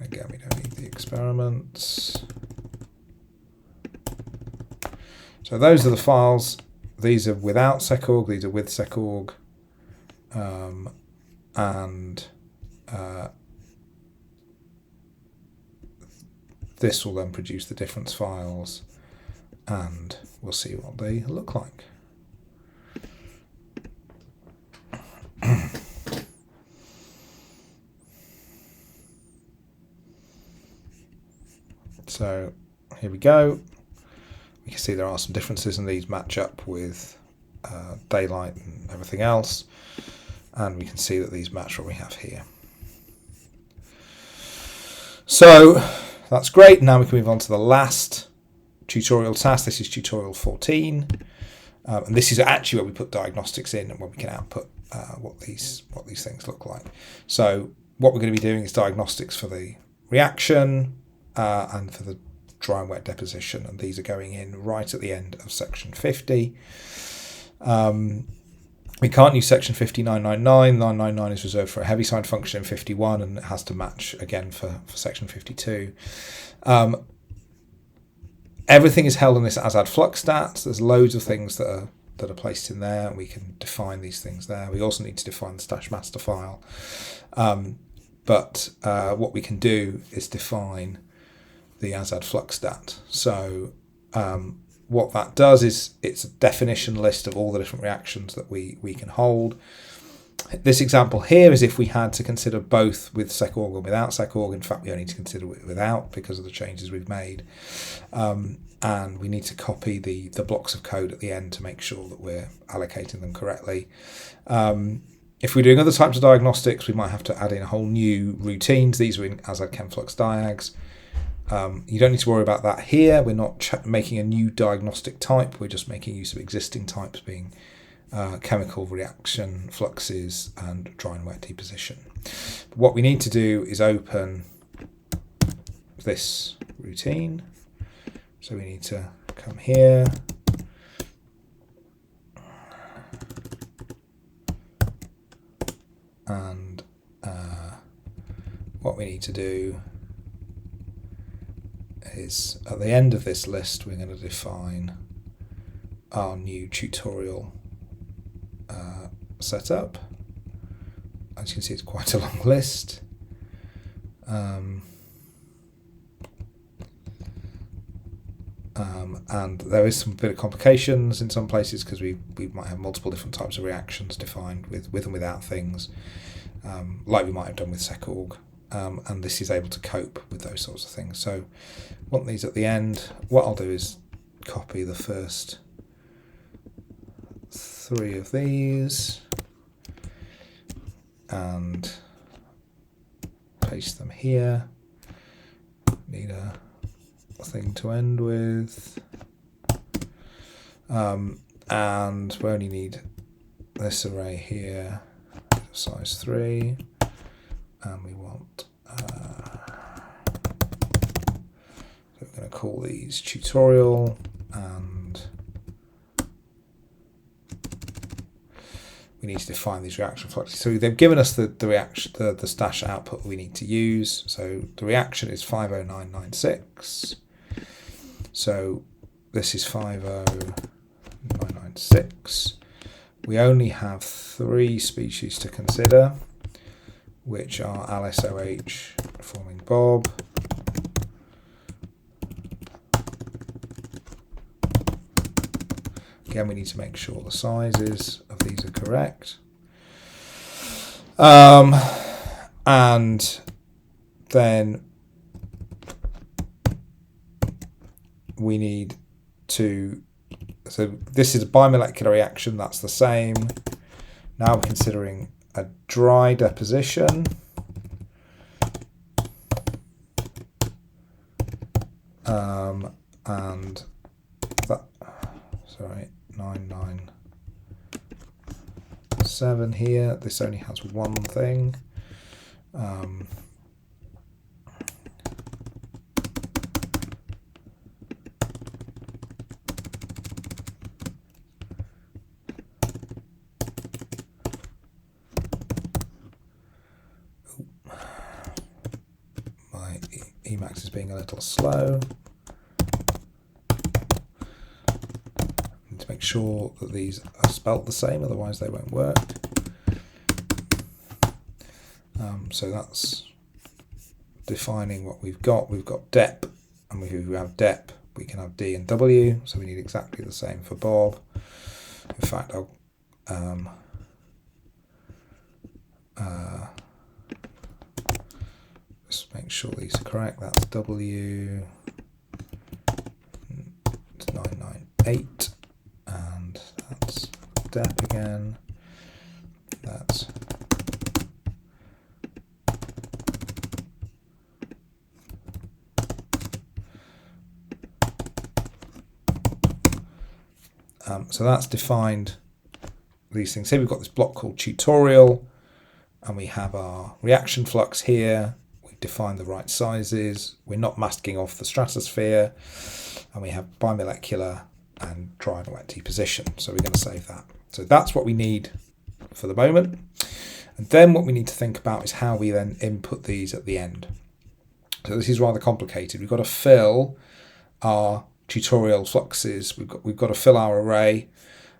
Again, we don't need the experiments. So those are the files. These are without secorg, these are with secorg. And this will then produce the difference files, and we'll see what they look like. So here we go. We can see there are some differences, and these match up with daylight and everything else, and we can see that these match what we have here. So that's great. Now we can move on to the last tutorial task. This is tutorial 14, and this is actually where we put diagnostics in and where we can output what these things look like. So what we're going to be doing is diagnostics for the reaction and for the dry and wet deposition, and these are going in right at the end of section 50. We can't use section 50.999. 999 is reserved for a heavy side function in 51, and it has to match again for section 52. Everything is held in this as add flux stats. There's loads of things that are placed in there, and we can define these things there. We also need to define the stash master file. But what we can do is define the as add flux stat. So what that does is it's a definition list of all the different reactions that we can hold. This example here is if we had to consider both with sec.org and without sec.org. In fact, we only need to consider it without because of the changes we've made. And we need to copy the blocks of code at the end to make sure that we're allocating them correctly. If we're doing other types of diagnostics, we might have to add in a whole new routines. These are in as add chemflux diags. You don't need to worry about that here. We're not making a new diagnostic type. We're just making use of existing types, being chemical reaction, fluxes, and dry and wet deposition. What we need to do is open this routine. So we need to come here, and what we need to do is at the end of this list we're going to define our new tutorial setup. As you can see, it's quite a long list. And there is some bit of complications in some places because we might have multiple different types of reactions defined with and without things, like we might have done with sec.org. And this is able to cope with those sorts of things. So I want these at the end. What I'll do is copy the first 3 of these and paste them here. Need a thing to end with. And we only need this array here, size 3. And we want, so we're going to call these tutorial, and we need to define these reaction fluxes. So they've given us the reaction, the stash output we need to use. So the reaction is 50996. So this is 50996. We only have 3 species to consider, which are Alice OH forming Bob, again we need to make sure the sizes of these are correct, and then we need to, so this is a bimolecular reaction, that's the same. Now we're considering a dry deposition, and that, sorry, 997 here. This only has one thing. My Emacs is being a little slow. Need to make sure that these are spelt the same, otherwise they won't work. So that's defining what we've got. We've got dep and we have dep, we can have D and W, so we need exactly the same for Bob. In fact, I'll just make sure these are correct. That's W 998, and that's dep again. That's so that's defined these things. Here we've got this block called tutorial, and we have our reaction flux here. We've defined the right sizes. We're not masking off the stratosphere, and we have bimolecular and triangle at deposition. So we're going to save that. So that's what we need for the moment. And then what we need to think about is how we then input these at the end. So this is rather complicated. We've got to fill our tutorial fluxes. We've got to fill our array.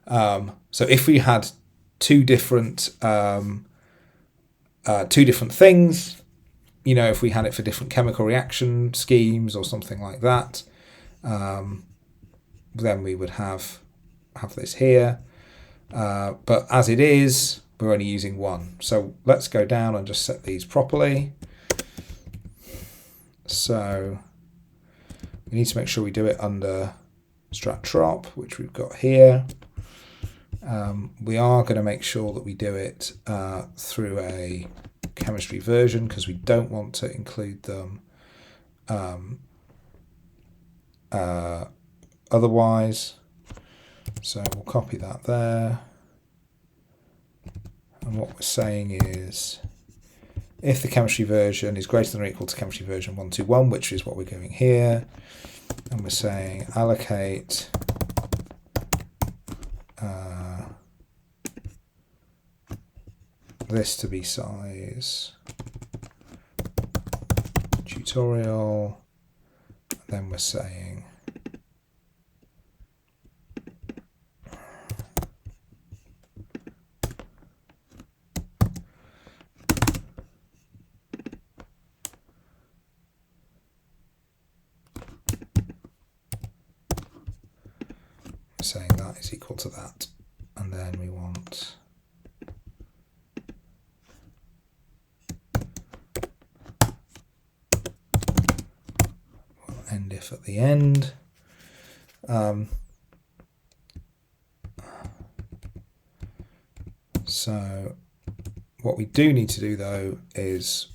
So if we had two different things, you know, if we had it for different chemical reaction schemes or something like that, then we would have this here. But as it is, we're only using one. So let's go down and just set these properly. So we need to make sure we do it under strat trop, which we've got here. We are going to make sure that we do it through a chemistry version, because we don't want to include them otherwise. So we'll copy that there. And what we're saying is, if the chemistry version is greater than or equal to chemistry version 121, which is what we're doing here, and we're saying allocate this to be size tutorial, then we're saying that is equal to that, and then we want end if at the end. So what we do need to do though is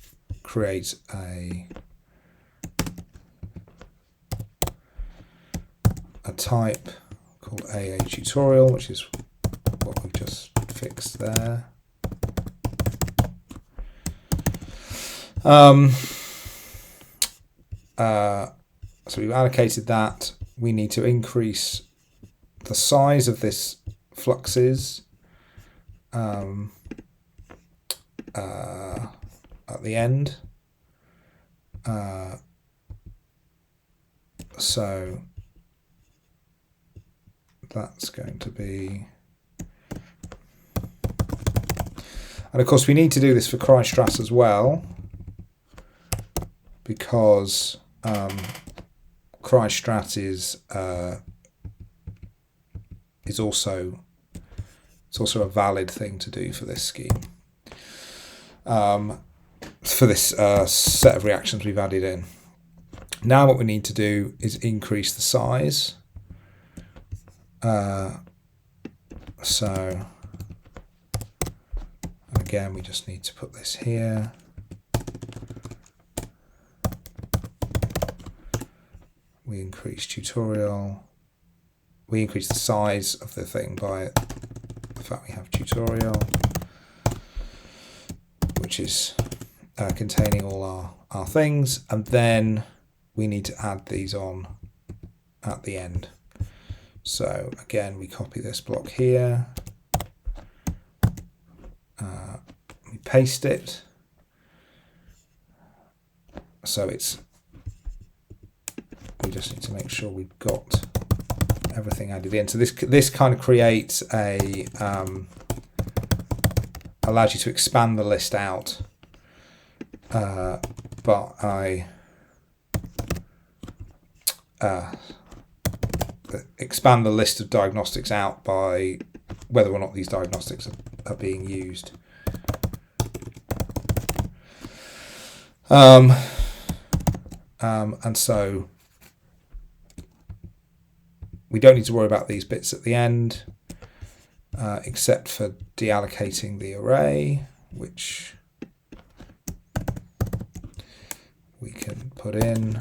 create a type called AA tutorial, which is what we've just fixed there. So we've allocated that. We need to increase the size of this fluxes at the end. So that's going to be, and of course we need to do this for Cry-Strat as well, because Cry-Strat is also a valid thing to do for this scheme. For this set of reactions we've added in. Now what we need to do is increase the size. So again, we just need to put this here. We increase tutorial. We increase the size of the thing by the fact we have tutorial, which is containing all our things, and then we need to add these on at the end. So again, we copy this block here, we paste it, so we just need to make sure we've got everything added in. So this kind of creates a allows you to expand the list out, but expand the list of diagnostics out by whether or not these diagnostics are being used. And so we don't need to worry about these bits at the end, except for deallocating the array, which we can put in.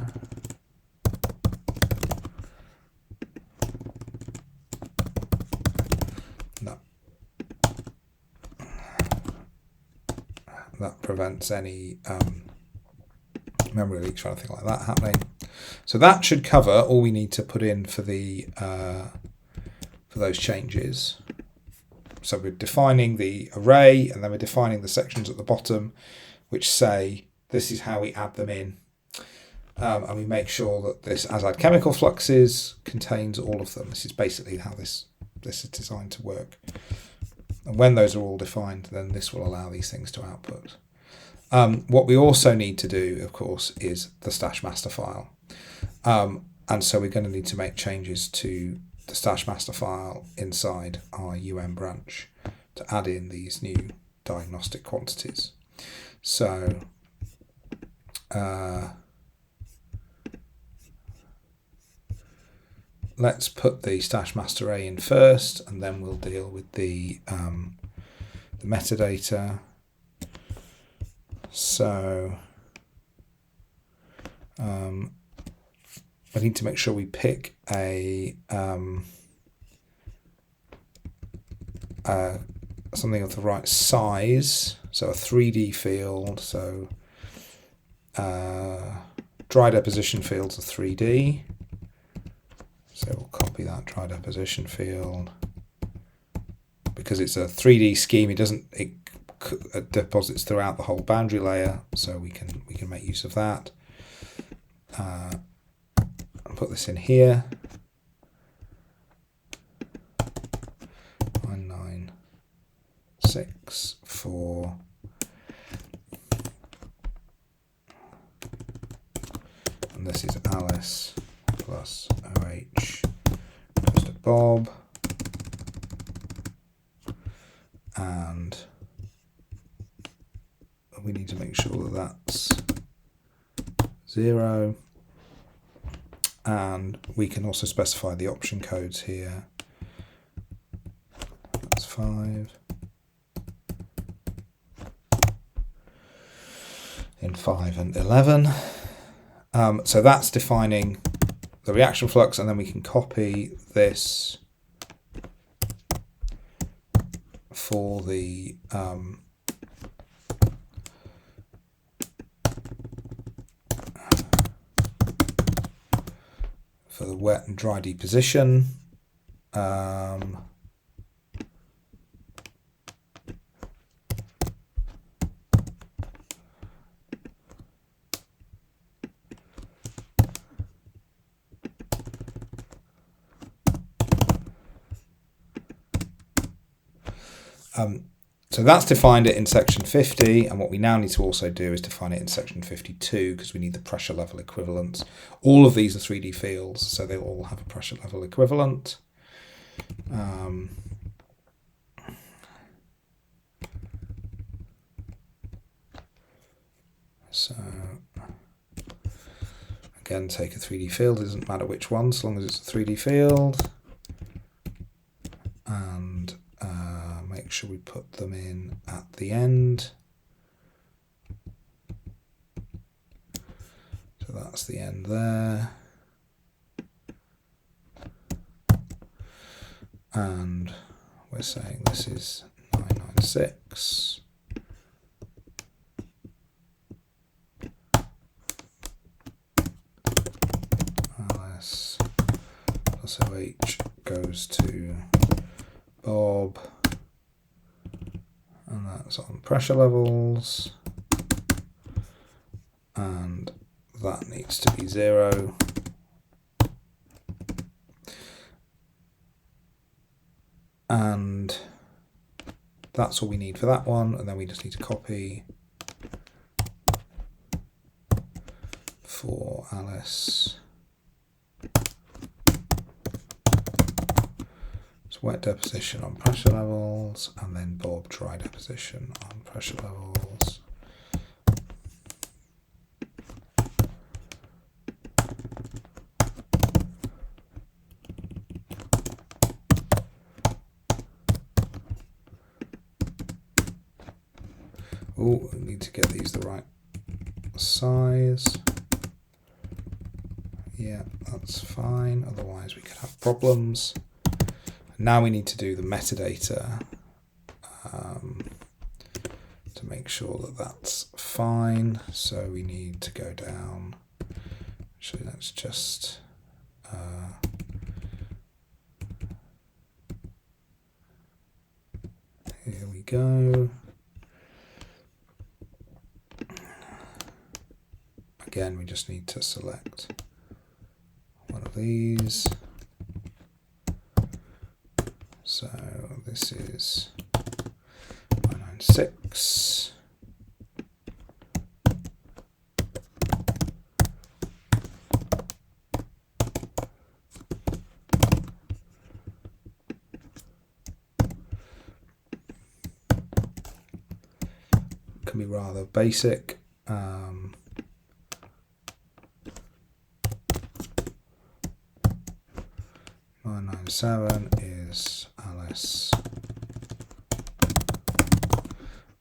No. That prevents any memory leaks or anything like that happening. So that should cover all we need to put in for the for those changes. So we're defining the array, and then we're defining the sections at the bottom, which say this is how we add them in, and we make sure that this as add chemical fluxes contains all of them. This is basically how this is designed to work. And when those are all defined, then this will allow these things to output. What we also need to do, of course, is the stash master file. And so we're going to need to make changes to the stash master file inside our branch to add in these new diagnostic quantities. So let's put the stash master array in first, and then we'll deal with the metadata. So I need to make sure we pick a something of the right size, so a 3D field. So dry deposition fields are 3D. So we'll copy that dry deposition field because it's a 3D scheme. It deposits throughout the whole boundary layer, so we can make use of that. I'll put this in here. 1964. And this is Alice plus OH equals to Bob. And we need to make sure that that's 0. And we can also specify the option codes here. That's 5. In 5 and 11. So that's defining the reaction flux, and then we can copy this for the wet and dry deposition. So that's defined it in section 50, and what we now need to also do is define it in section 52 because we need the pressure level equivalents. All of these are 3D fields, so they'll all have a pressure level equivalent. So again, take a 3D field. It doesn't matter which one, as long as it's a 3D field. And make sure we put them in at the end. So that's the end there. And we're saying this is 996. LS plus OH goes to Bob. And that's on pressure levels, and that needs to be 0. And that's all we need for that one, and then we just need to copy for Alice wet deposition on pressure levels, and then Bob dry deposition on pressure levels. Oh, we need to get these the right size. Yeah, that's fine, otherwise we could have problems. Now we need to do the metadata to make sure that that's fine. So we need to go down, actually let's just here we go. Again, we just need to select one of these. So this is 996. Can be rather basic. 997 is Alice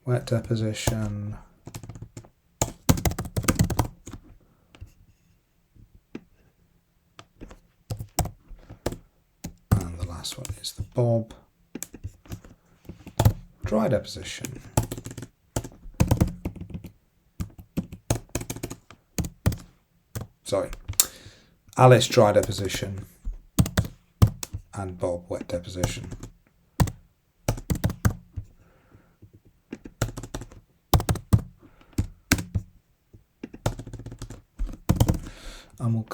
wet deposition. And the last one is the Bob dry deposition. Sorry, Alice dry deposition and Bob wet deposition. And we'll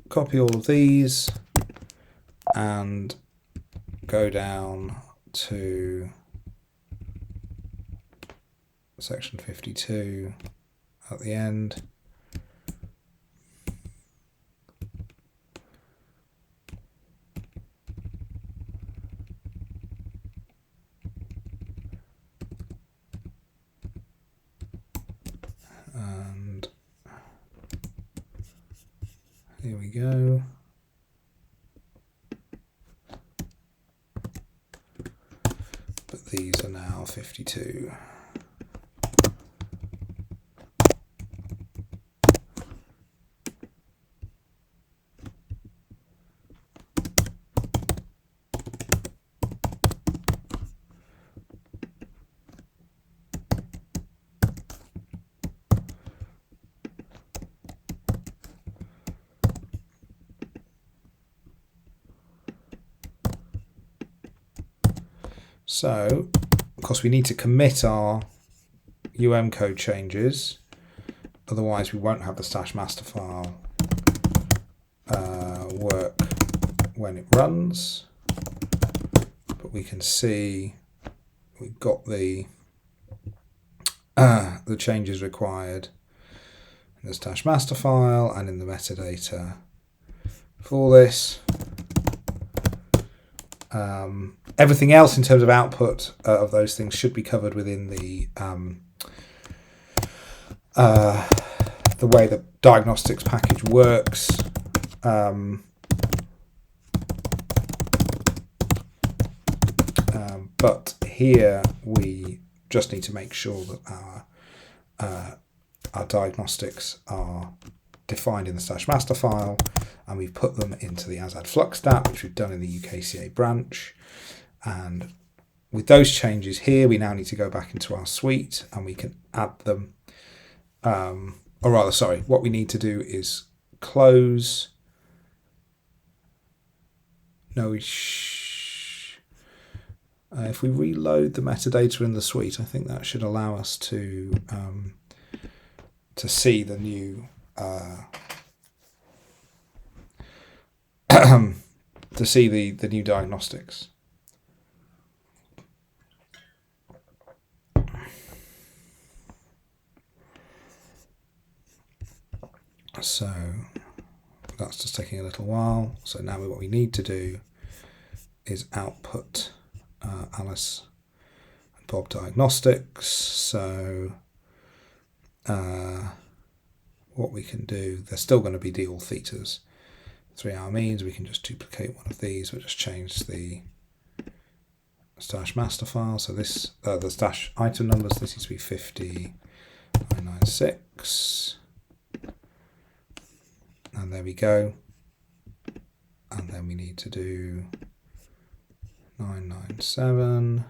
copy all of these and go down to section 52 at the end. And here we go. But these are now 52. So, of course, we need to commit our UM code changes, otherwise we won't have the stash master file work when it runs. But we can see we've got the changes required in the stash master file and in the metadata for this. Everything else in terms of output of those things should be covered within the way the diagnostics package works. But here we just need to make sure that our diagnostics are defined in the stash master file, and we've put them into the ASAD flux stat, which we've done in the UKCA branch. And with those changes here, we now need to go back into our suite and we can add them. Or rather, sorry, what we need to do is close. No, if we reload the metadata in the suite, I think that should allow us to see the new to see the new diagnostics. So that's just taking a little while. So now what we need to do is output Alice and Bob diagnostics. So what we can do, they're still going to be d all thetas. 3-hour means, we can just duplicate one of these. We'll just change the stash master file. So this, the stash item numbers, this needs to be 50996. And there we go. And then we need to do 997.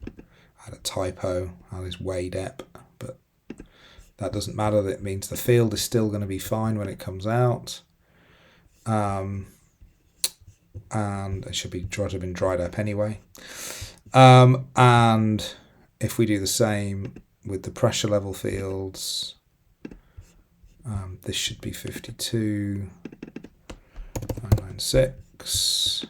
I had a typo, that is way dep, but that doesn't matter. That means the field is still going to be fine when it comes out. And it should have been dried up anyway. And if we do the same with the pressure level fields, this should be 52996.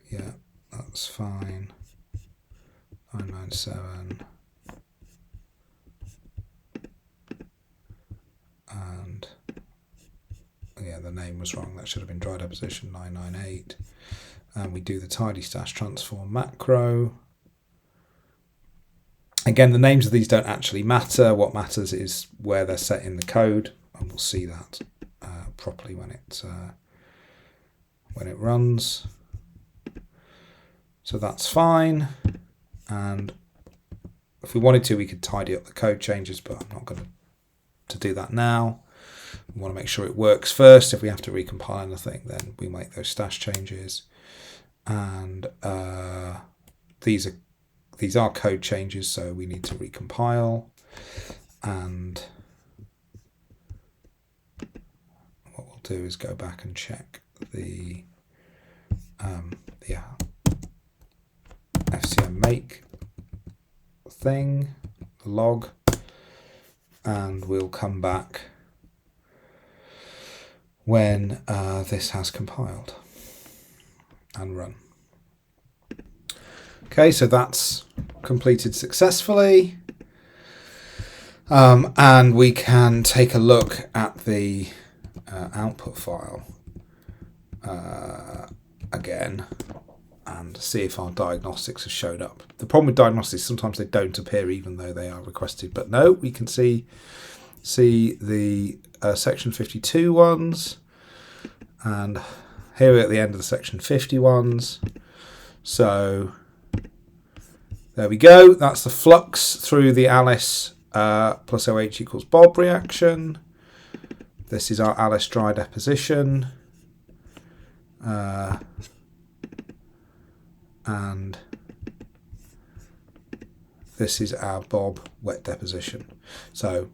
Yeah, that's fine. 997. And yeah, the name was wrong. That should have been dry deposition 998. And we do the tidy stash transform macro. Again, the names of these don't actually matter. What matters is where they're set in the code, and we'll see that properly when it runs. So that's fine. And if we wanted to, we could tidy up the code changes, but I'm not going to do that now. We want to make sure it works first. If we have to recompile anything, then we make those stash changes. And these are code changes, so we need to recompile. And what we'll do is go back and check the FCM make thing, the log, and we'll come back when this has compiled and run. Okay, so that's completed successfully. And we can take a look at the output file again and see if our diagnostics have showed up. The problem with diagnostics, sometimes they don't appear even though they are requested. But no, we can see the section 52 ones. And here we're at the end of the section 50 ones. So there we go. That's the flux through the Alice plus OH equals Bob reaction. This is our Alice dry deposition. And this is our Bob wet deposition. So,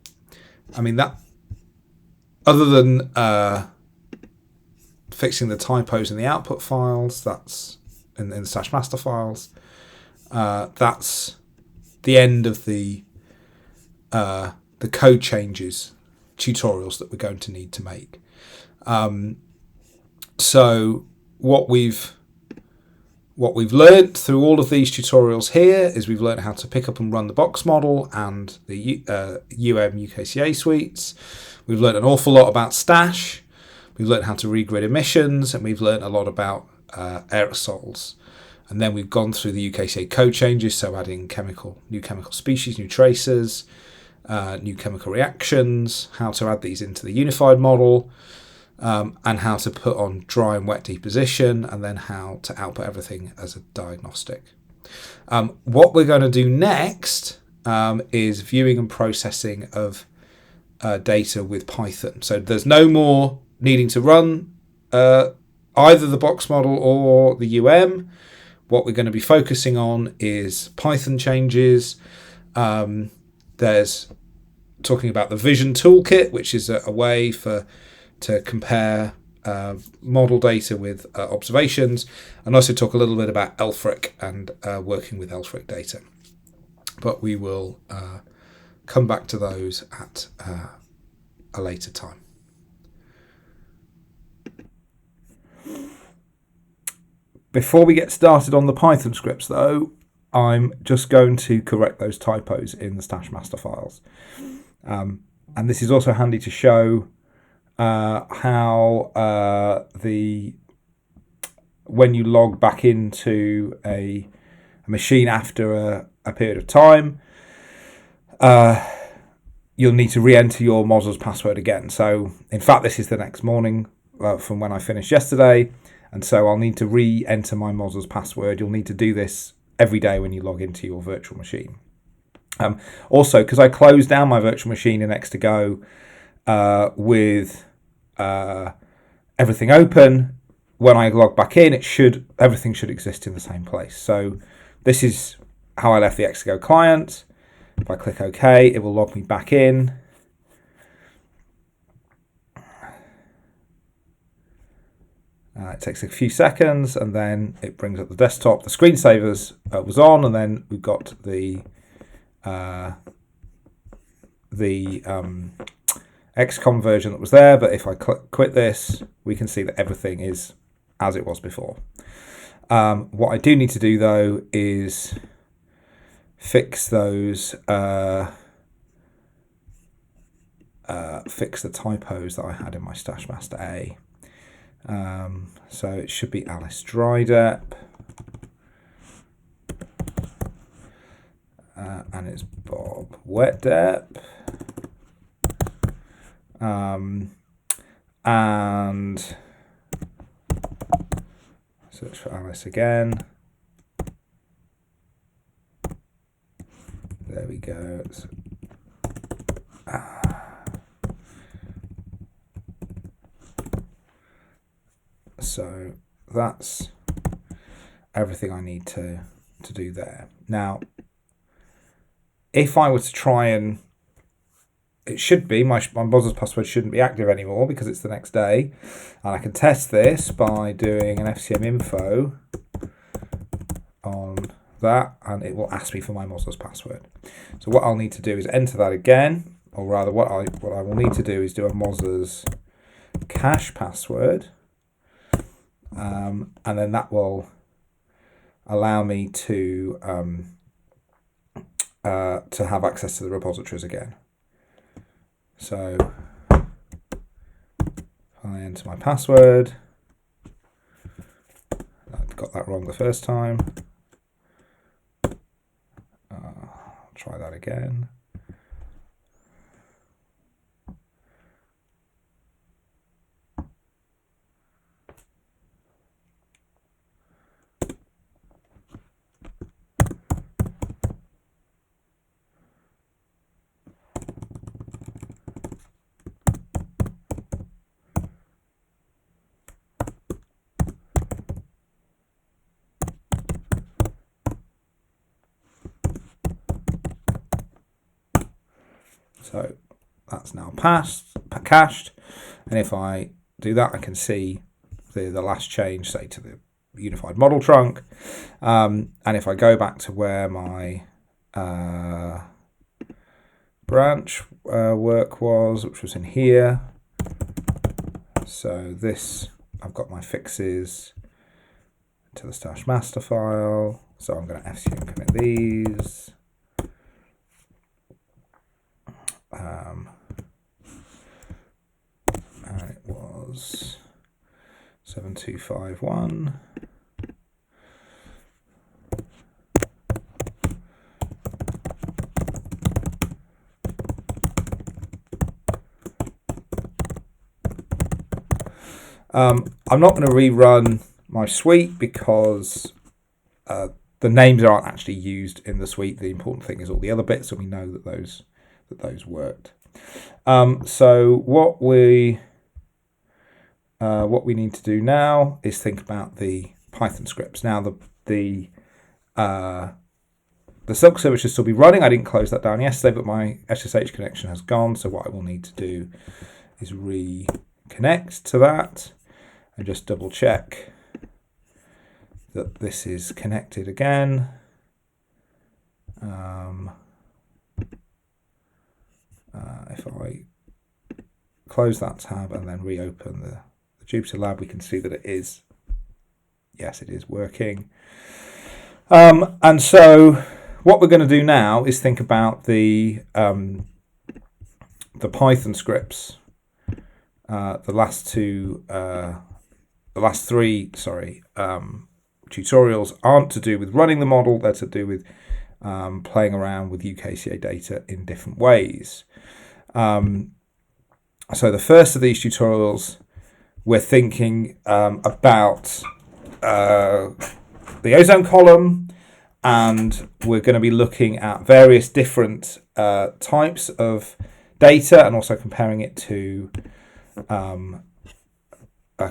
I mean, that, other than fixing the typos in the output files, that's in the stash master files, that's the end of the code changes tutorials that we're going to need to make. So what we've learned through all of these tutorials here is we've learned how to pick up and run the box model and the UM-UKCA suites. We've learned an awful lot about stash. We've learned how to regrid emissions, and we've learned a lot about aerosols. And then we've gone through the UKCA code changes, so adding new chemical species, new tracers, new chemical reactions, how to add these into the unified model, and how to put on dry and wet deposition, and then how to output everything as a diagnostic. What we're going to do next is viewing and processing of data with Python. So there's no more needing to run either the box model or the UM. What we're going to be focusing on is Python changes. There's talking about the vision toolkit, which is a way to compare model data with observations, and also talk a little bit about LFRic and working with LFRic data. But we will come back to those at a later time. Before we get started on the Python scripts, though, I'm just going to correct those typos in the stash master files. And this is also handy to show how when you log back into a machine after a period of time, you'll need to re-enter your modules password again. So in fact, this is the next morning from when I finished yesterday, and so I'll need to re-enter my modules password. You'll need to do this every day when you log into your virtual machine. Also, because I closed down my virtual machine in X2Go with everything open, when I log back in, everything should exist in the same place. So this is how I left the X2Go client. If I click OK, it will log me back in. It takes a few seconds, and then it brings up the desktop. The screensavers was on, and then we've got the XCOM version that was there. But if I quit this, we can see that everything is as it was before. What I do need to do though is fix those, fix the typos that I had in my Stash Master A. So it should be Alice Drydep, and it's Bob Wetdep, and search for Alice again. There we go. So that's everything I need to do there. Now, if I were to try and, it should be, my modules password shouldn't be active anymore because it's the next day. And I can test this by doing an FCM info on that, and it will ask me for my modules password. So what I'll need to do is enter that again, or rather what I will need to do is do a modules cache password, and then that will allow me to have access to the repositories again. So I enter my password. I got that wrong the first time. I'll try that again. So that's now cached, and if I do that, I can see the last change, say, to the unified model trunk. And if I go back to where my branch work was, which was in here, so this, I've got my fixes to the stash master file. So I'm going to FCM commit these. And it was 7251. I'm not going to rerun my suite because the names aren't actually used in the suite. The important thing is all the other bits, and we know that those worked. So what we need to do now is think about the Python scripts. Now the Silk server should still be running. I didn't close that down yesterday, but my SSH connection has gone. So what I will need to do is reconnect to that and just double check that this is connected again. If I close that tab and then reopen the Jupyter Lab, we can see that it is, yes, it is working. And so what we're going to do now is think about the the Python scripts, the last three tutorials aren't to do with running the model. They're to do with playing around with UKCA data in different ways. So the first of these tutorials, we're thinking about the ozone column, and we're going to be looking at various different types of data, and also comparing it to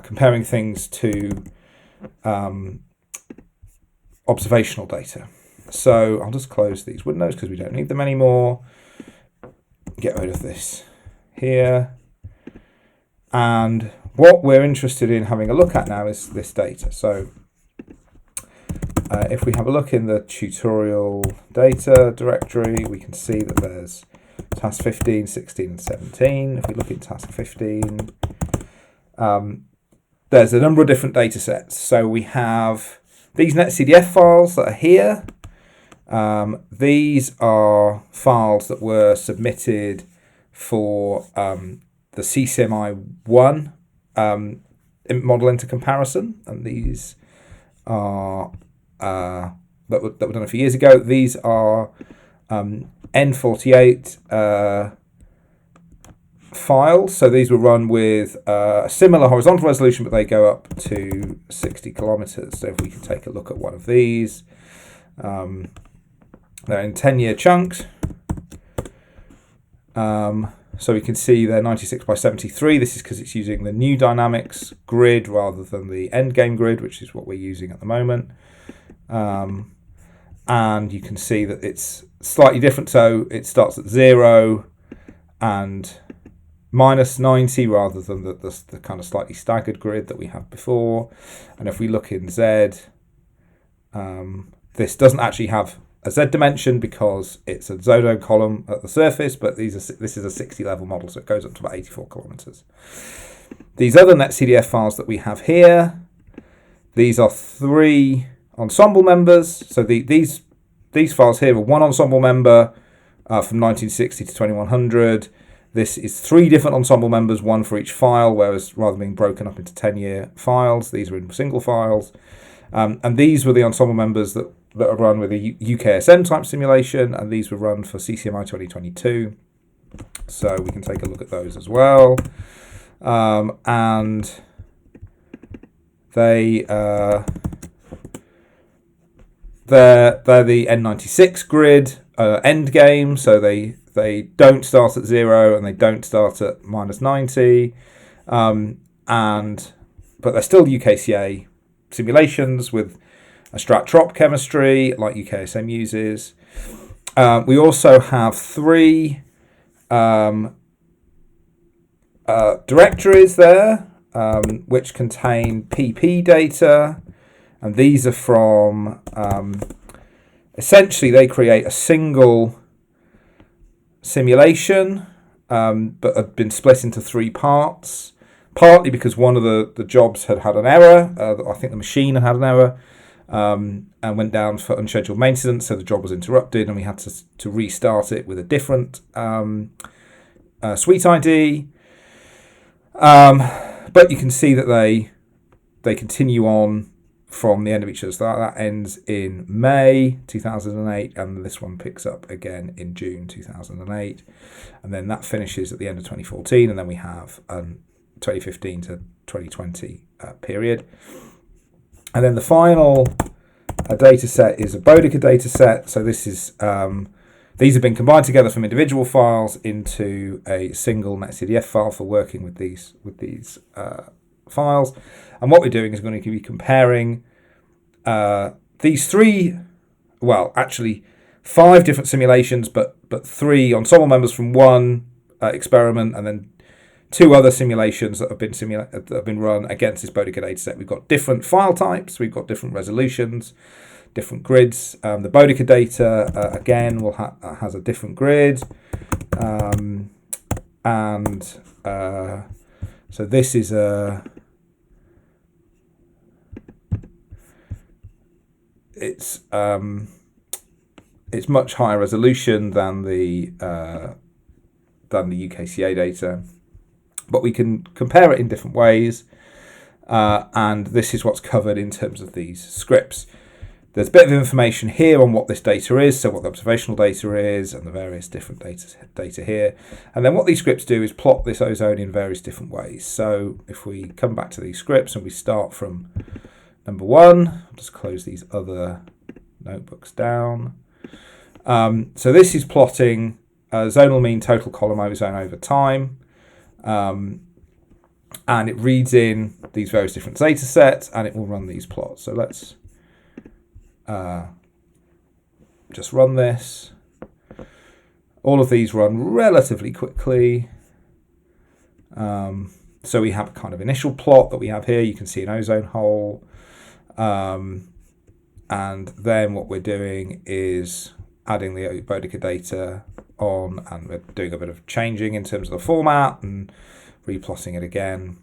comparing things to observational data. So I'll just close these windows because we don't need them anymore. Get rid of this here. And what we're interested in having a look at now is this data. So if we have a look in the tutorial data directory, we can see that there's task 15, 16, and 17. If we look at task 15, there's a number of different data sets. So we have these netcdf files that are here. These are files that were submitted for the CCMI1 model into comparison, and these are that were done a few years ago. These are N48 files, so these were run with a similar horizontal resolution, but they go up to 60 kilometers. So if we can take a look at one of these, they're in 10-year chunks. So we can see they're 96 by 73. This is because it's using the new dynamics grid rather than the endgame grid, which is what we're using at the moment. And you can see that it's slightly different. So it starts at 0 and minus 90 rather than the kind of slightly staggered grid that we had before. And if we look in Z, this doesn't actually have a Z dimension because it's a ozone column at the surface, but this is a 60 level model, so it goes up to about 84 kilometers. These other netcdf files that we have here, these are 3 ensemble members. So these files here are 1 ensemble member from 1960 to 2100. This is 3 different ensemble members, 1 for each file, whereas rather than being broken up into 10-year files, these are in single files. And these were the ensemble members that are run with a UKSM type simulation, and these were run for CCMI 2022. So we can take a look at those as well. And they're the N96 grid end game, so they don't start at 0 and they don't start at minus 90, but they're still UKCA simulations with a strat-trop chemistry like UKSM uses. We also have 3 directories there, which contain PP data, and these are from essentially they create a single simulation, but have been split into 3 parts, partly because one of the jobs had an error. I think the machine had an error, and went down for unscheduled maintenance, so the job was interrupted and we had to restart it with a different suite ID. But you can see that they continue on from the end of each other. So that ends in May 2008, and this one picks up again in June 2008, and then that finishes at the end of 2014, and then we have 2015 to 2020 period. And then the final data set is a Bodica data set. So this is these have been combined together from individual files into a single netcdf file for working with these files. And what we're doing is going to be comparing these 5 different simulations, but 3 ensemble members from one experiment, and then 2 other simulations that have been run against this Bodica data set. We've got different file types, we've got different resolutions, different grids. The Bodica data again has a different grid, so this is it's much higher resolution than the than the UKCA data, but we can compare it in different ways, and this is what's covered in terms of these scripts. There's a bit of information here on what this data is, so what the observational data is and the various different data here. And then what these scripts do is plot this ozone in various different ways. So if we come back to these scripts and we start from number 1, I'll just close these other notebooks down. So this is plotting zonal mean total column ozone over time. And it reads in these various different data sets and it will run these plots. So let's just run this. All of these run relatively quickly. So we have a kind of initial plot that we have here. You can see an ozone hole. And then what we're doing is adding the Bodica data on, and we're doing a bit of changing in terms of the format and replotting it again.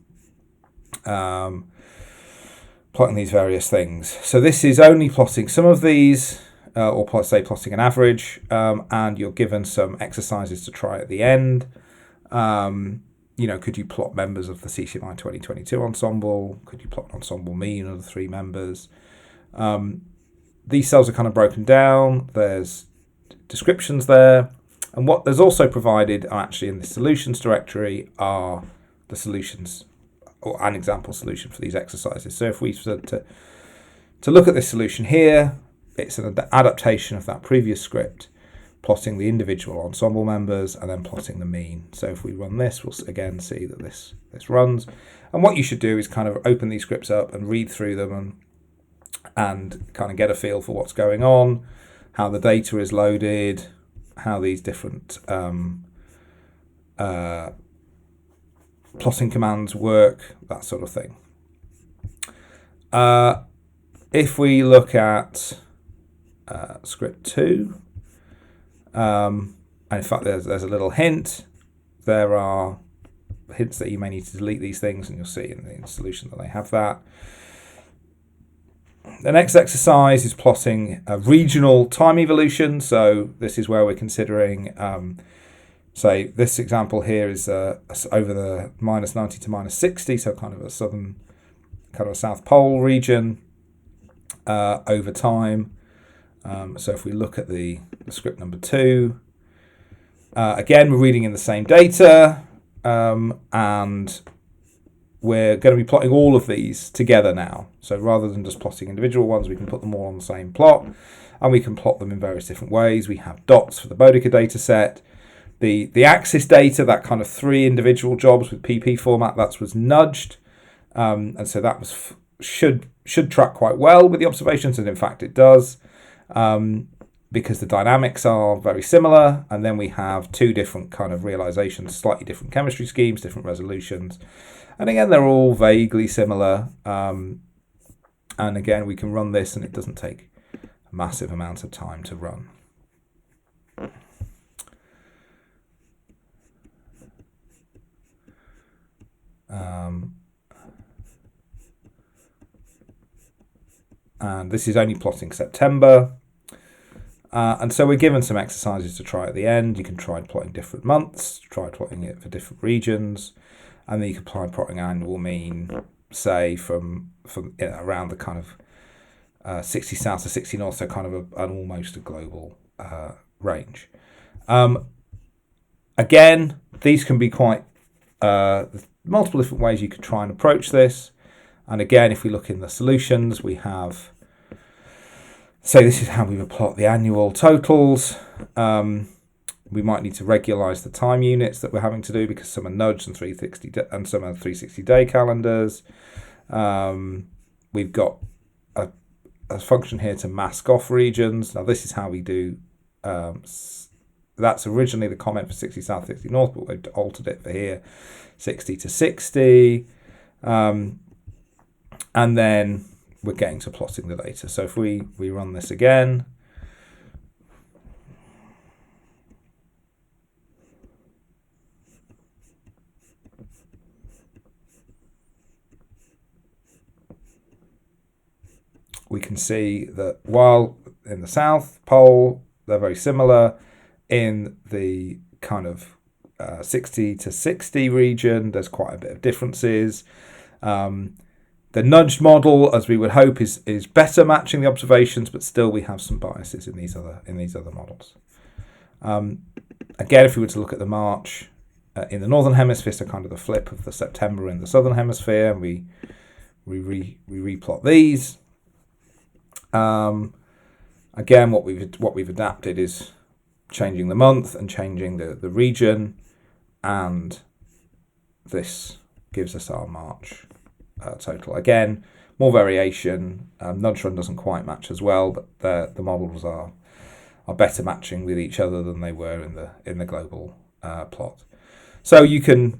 Plotting these various things. So this is only plotting some of these, or plotting an average, and you're given some exercises to try at the end. Could you plot members of the CCMI 2022 ensemble? Could you plot an ensemble mean of the 3 members? These cells are kind of broken down. There's descriptions there. And what there's also provided are actually in the solutions directory are the solutions, or an example solution for these exercises. So if we said to look at this solution here, it's an adaptation of that previous script, plotting the individual ensemble members and then plotting the mean. So if we run this, we'll again see that this runs. And what you should do is kind of open these scripts up and read through them and kind of get a feel for what's going on, how the data is loaded, how these different plotting commands work, that sort of thing. If we look at script 2, and in fact there's a little hint. There are hints that you may need to delete these things, and you'll see in the solution that they have that. The next exercise is plotting a regional time evolution. So this is where we're considering, say this example here is over the -90 to -60, so kind of a southern, kind of a South Pole region over time. So if we look at the script number 2, again, we're reading in the same data, and we're going to be plotting all of these together now. So rather than just plotting individual ones, we can put them all on the same plot, and we can plot them in various different ways. We have dots for the Bodica data set. The axis data, that kind of 3 individual jobs with PP format, that was nudged, and so that was should track quite well with the observations, and in fact it does, because the dynamics are very similar. And then we have 2 different kind of realizations, slightly different chemistry schemes, different resolutions, and again they're all vaguely similar. And again we can run this, and it doesn't take a massive amount of time to run. And this is only plotting September. And so we're given some exercises to try at the end. You can try plotting different months, try plotting it for different regions, and then you can try plotting annual mean, say from around the kind of 60 south to 60 north, so kind of an almost a global range. Again, these can be quite multiple different ways you could try and approach this. And again, if we look in the solutions, we have, say this is how we would plot the annual totals. We might need to regularize the time units that we're having to do, because some are nudged and 360 and some are 360-day calendars. We've got a function here to mask off regions. Now this is how we do, that's originally the comment for 60 south, 60 north, but we've altered it for here, 60 to 60. And then we're getting to plotting the data. So if we run this again, we can see that while in the South Pole, they're very similar, in the kind of 60 to 60 region, there's quite a bit of differences. The nudged model, as we would hope, is better matching the observations, but still we have some biases in these other models. Again, if we were to look at the March in the northern hemisphere, so kind of the flip of the September in the southern hemisphere, and we replot these. Again, what we've adapted is changing the month and changing the region, and this gives us our March total. Again, more variation. Nudge run doesn't quite match as well, but the models are better matching with each other than they were in the global plot. So you can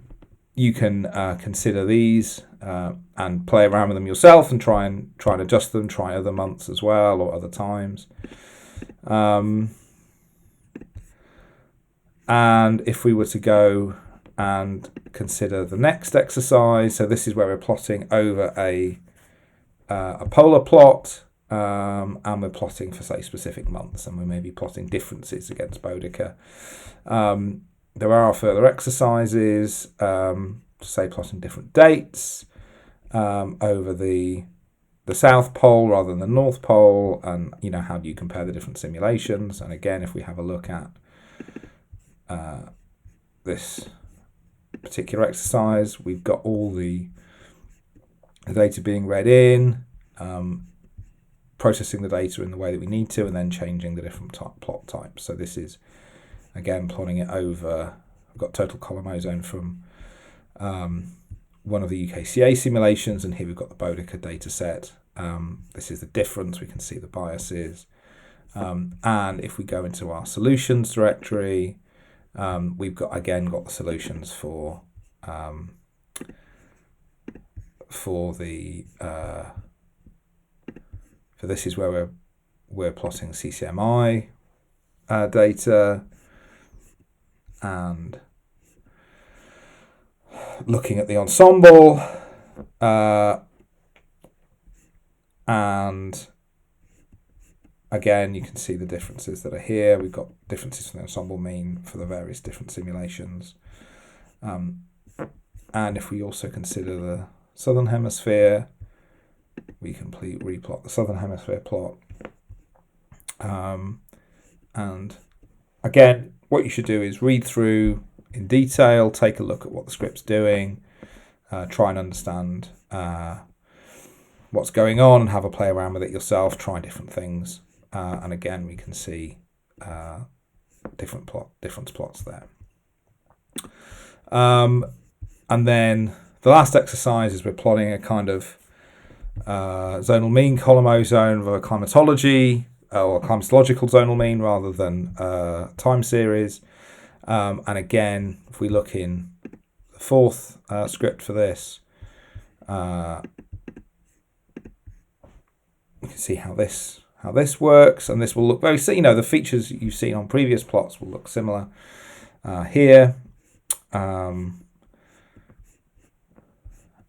consider these and play around with them yourself and try and adjust them. Try other months as well or other times. And if we were to go and consider the next exercise, so this is where we're plotting over a polar plot, and we're plotting for, say, specific months, and we may be plotting differences against Boudica. There are further exercises, say plotting different dates over the South Pole rather than the North Pole, and how do you compare the different simulations? And again, if we have a look at this particular exercise, we've got all the data being read in, processing the data in the way that we need to, and then changing the different plot types. So this is, again, plotting it over, I've got total column ozone from one of the UKCA simulations, and here we've got the Boudica data set. This is the difference, we can see the biases. And if we go into our solutions directory, we've got the solutions for this is where we're plotting CCMI data and looking at the ensemble, and again you can see the differences that are here. We've got differences from the ensemble mean for the various different simulations, and if we also consider the southern hemisphere, we can replot the southern hemisphere plot, and again what you should do is read through in detail, take a look at what the script's doing, try and understand what's going on, have a play around with it yourself, try different things, and again we can see different plots there. And then the last exercise is we're plotting a kind of zonal mean column ozone of a climatology, or climatological zonal mean rather than time series. And again, if we look in the fourth script for this, you can see how this works, and this will look very, the features you've seen on previous plots will look similar here. And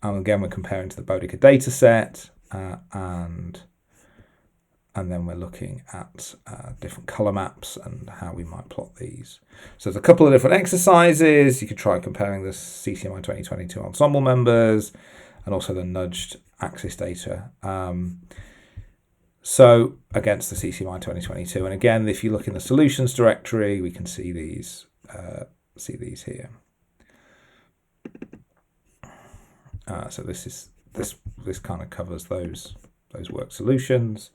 again, we're comparing to the Boudica data set, and then we're looking at different color maps and how we might plot these. So there's a couple of different exercises. You could try comparing the CCMI 2022 ensemble members and also the nudged axis data. So against the CCMI 2022, and again, if you look in the solutions directory, we can see these here. So this kind of covers those work solutions.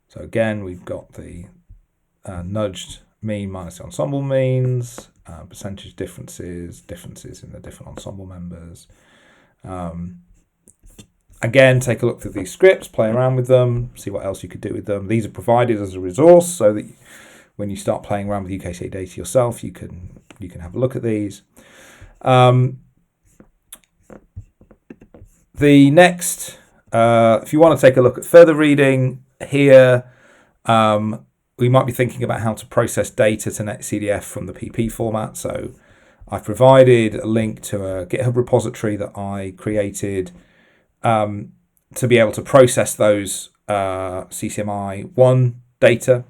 So again, we've got the nudged mean minus the ensemble means, percentage differences in the different ensemble members. Again, take a look through these scripts, play around with them, see what else you could do with them. These are provided as a resource so that when you start playing around with UKCA data yourself, you can have a look at these. The next, if you want to take a look at further reading here, we might be thinking about how to process data to NetCDF from the PP format. So I've provided a link to a GitHub repository that I created to be able to process those CCMI1 data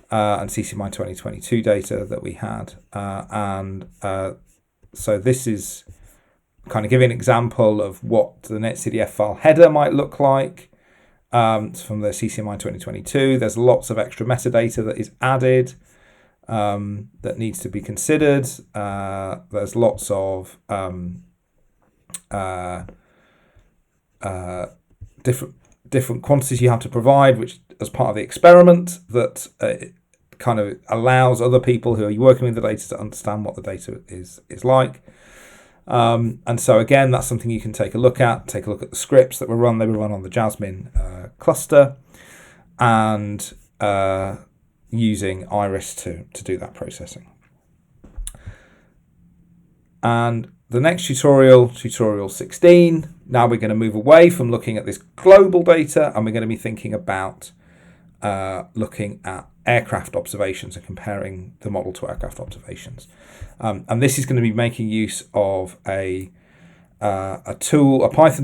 and CCMI 2022 data that we had. So this is kind of giving an example of what the netcdf file header might look like from the CCMI 2022. There's lots of extra metadata that is added that needs to be considered. There's lots of different quantities you have to provide, which as part of the experiment that kind of allows other people who are working with the data to understand what the data is like. And so again, that's something you can take a look at. Take a look at the scripts that were run. They were run on the Jasmine cluster, and using Iris to do that processing. And the next tutorial 16, now we're going to move away from looking at this global data, and we're going to be thinking about looking at aircraft observations and comparing the model to aircraft observations. And this is going to be making use of a Python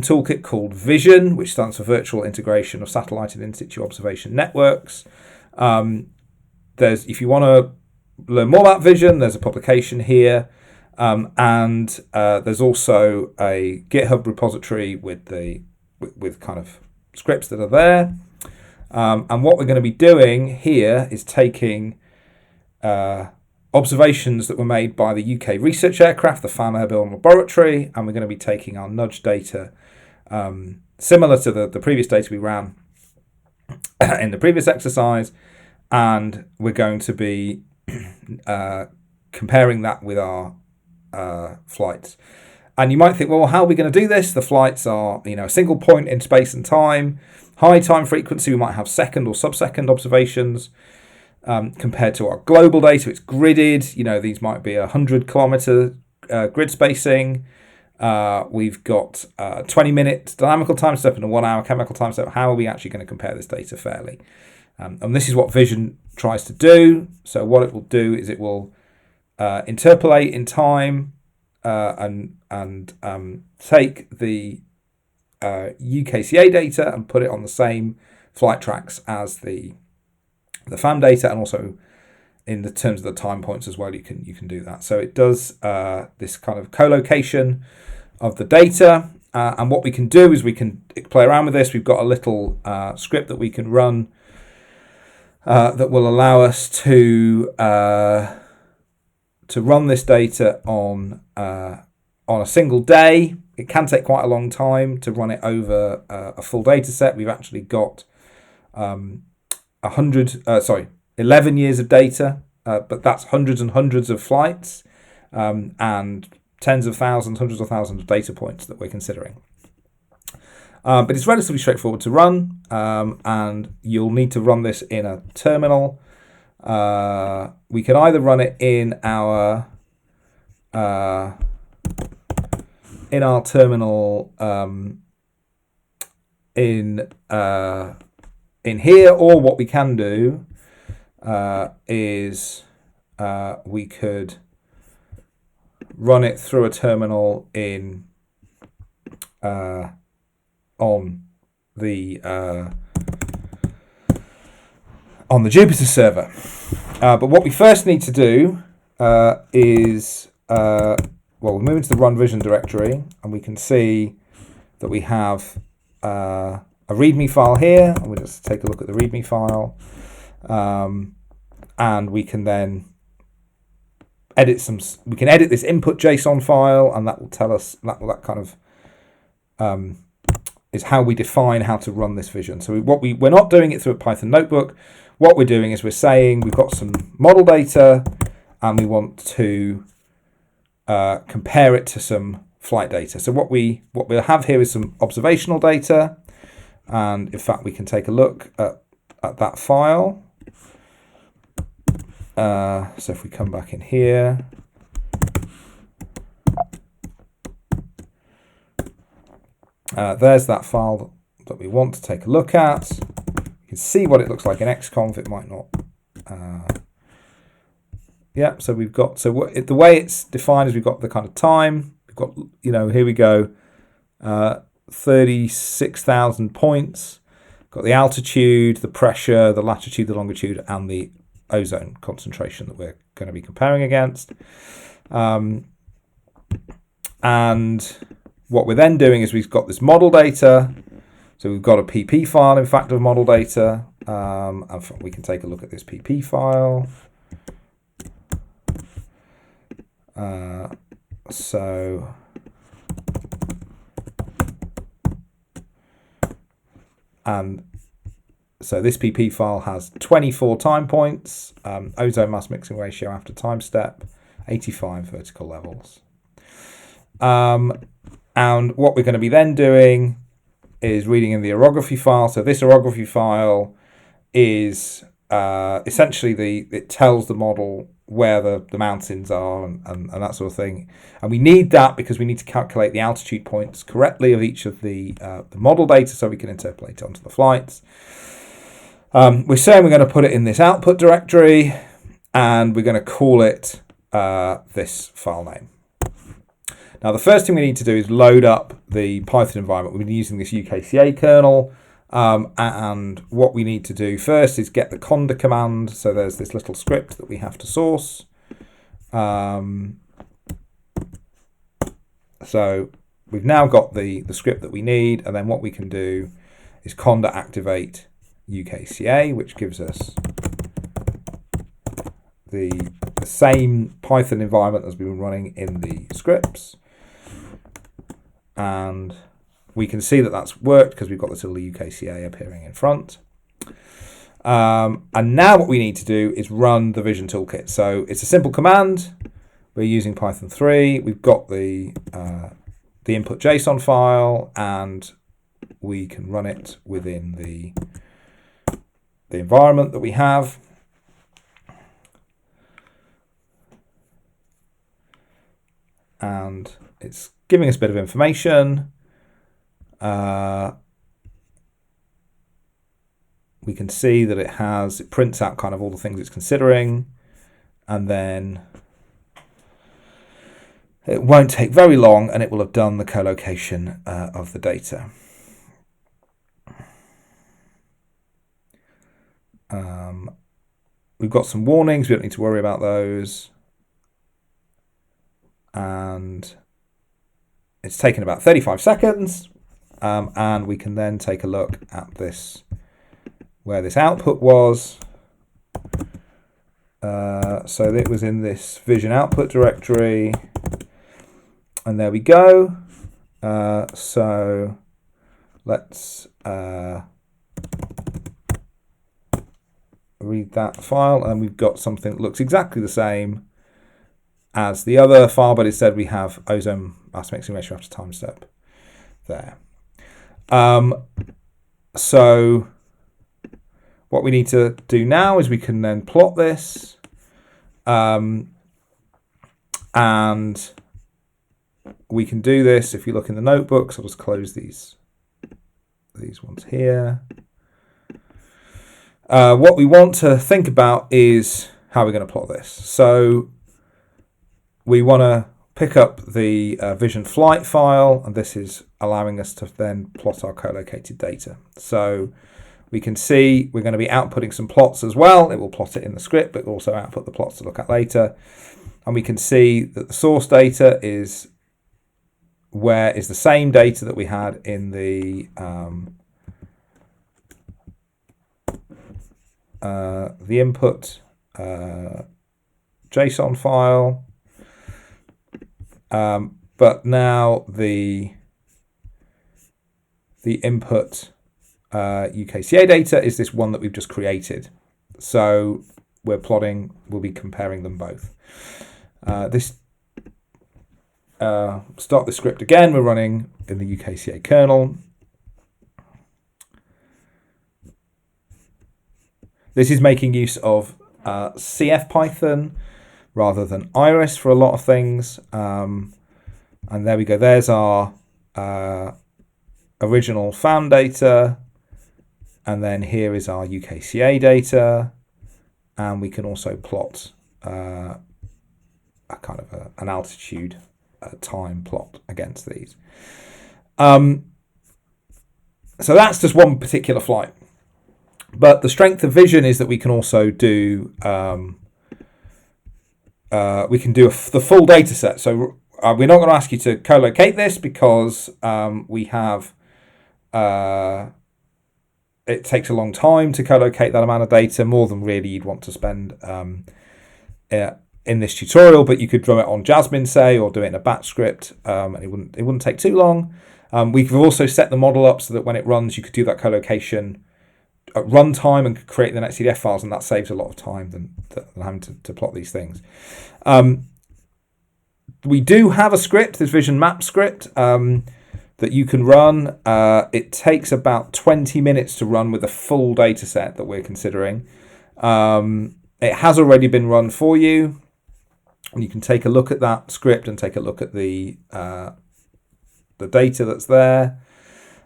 toolkit called Vision, which stands for Virtual Integration of Satellite and In-Situ Observation Networks. If you want to learn more about Vision, there's a publication here. And there's also a GitHub repository with kind of scripts that are there. And what we're going to be doing here is taking observations that were made by the UK research aircraft, the FAM Airborne Laboratory, and we're going to be taking our nudge data, similar to the previous data we ran in the previous exercise, and we're going to be comparing that with our flights. And you might think, well, how are we going to do this? The flights are, a single point in space and time, high time frequency. We might have second or sub-second observations. Compared to our global data, it's gridded. These might be 100-kilometer grid spacing. We've got 20-minute dynamical time step and a 1-hour chemical time step. How are we actually going to compare this data fairly? And this is what Vision tries to do. So what it will do is it will interpolate in time and take the UKCA data and put it on the same flight tracks as the FAM data, and also in the terms of the time points as well, you can do that. So it does this kind of co-location of the data, and what we can do is we can play around with this. We've got a little script that we can run that will allow us to run this data on a single day. It can take quite a long time to run it over a full data set. We've actually got 11 years of data, but that's hundreds and hundreds of flights and tens of thousands, hundreds of thousands of data points that we're considering. But it's relatively straightforward to run, and you'll need to run this in a terminal. We can either run it in our terminal in here, or what we can do is we could run it through a terminal on the Jupyter server. But what we first need to do is we move into the Run Vision directory, and we can see that we have a README file here, and we'll just take a look at the README file, and we can then edit this input JSON file, and that will tell us that kind of is how we define how to run this vision. So we're not doing it through a Python notebook. What we're doing is we're saying we've got some model data, and we want to compare it to some flight data. So what we'll have here is some observational data. And in fact, we can take a look at that file. So if we come back in here, there's that file that we want to take a look at. You can see what it looks like in XConf. It might not. So we've got, the way it's defined is we've got the kind of time. We've got, here we go. 36,000 points. Got the altitude, the pressure, the latitude, the longitude, and the ozone concentration that we're going to be comparing against. And what we're then doing is we've got this model data. So we've got a PP file, in fact, of model data. And we can take a look at this PP file. So this PP file has 24 time points, ozone mass mixing ratio after time step, 85 vertical levels. And what we're going to be then doing is reading in the orography file. So this orography file is essentially it tells the model where the mountains are and that sort of thing. And we need that because we need to calculate the altitude points correctly of each of the model data so we can interpolate it onto the flights. We're saying we're going to put it in this output directory and we're going to call it this file name. Now, the first thing we need to do is load up the Python environment. We've been using this UKCA kernel. And what we need to do first is get the conda command. So there's this little script that we have to source. So we've now got the script that we need. And then what we can do is conda activate UKCA, which gives us the same Python environment as we've been running in the scripts. And we can see that that's worked because we've got this little UKCA appearing in front. And now what we need to do is run the Vision toolkit. So it's a simple command. We're using Python 3. We've got the input JSON file, and we can run it within the environment that we have. And it's giving us a bit of information. We can see that it prints out kind of all the things it's considering, and then it won't take very long and it will have done the collocation of the data. We've got some warnings, we don't need to worry about those. And it's taken about 35 seconds. And we can then take a look at this, where this output was. So it was in this Vision output directory. And there we go. So let's read that file. And we've got something that looks exactly the same as the other file, but instead we have ozone mass mixing ratio after time step there. So what we need to do now is we can then plot this, and we can do this if you look in the notebooks. I'll just close these ones here. What we want to think about is how we're going to plot this. So we want to pick up the Vision flight file, and this is allowing us to then plot our collocated data. So we can see we're going to be outputting some plots as well. It will plot it in the script, but also output the plots to look at later. And we can see that the source data is the same data that we had in the input JSON file. But now the input UKCA data is this one that we've just created. So we'll be comparing them both. Start the script again. We're running in the UKCA kernel. This is making use of CF Python rather than Iris for a lot of things. And there we go. There's our original FAM data. And then here is our UKCA data. And we can also plot a kind of an altitude time plot against these. So that's just one particular flight. But the strength of vision is that we can also do the full data set. So we're not going to ask you to co-locate this because we have it takes a long time to co-locate that amount of data, more than really you'd want to spend in this tutorial. But you could draw it on Jasmine, say, or do it in a batch script, and it wouldn't take too long. We've also set the model up so that when it runs, you could do that co-location at runtime and create the .NET files, and that saves a lot of time than having to plot these things. We do have a script, this vision map script, that you can run. It takes about 20 minutes to run with the full data set that we're considering. It has already been run for you, and you can take a look at that script and take a look at the data that's there,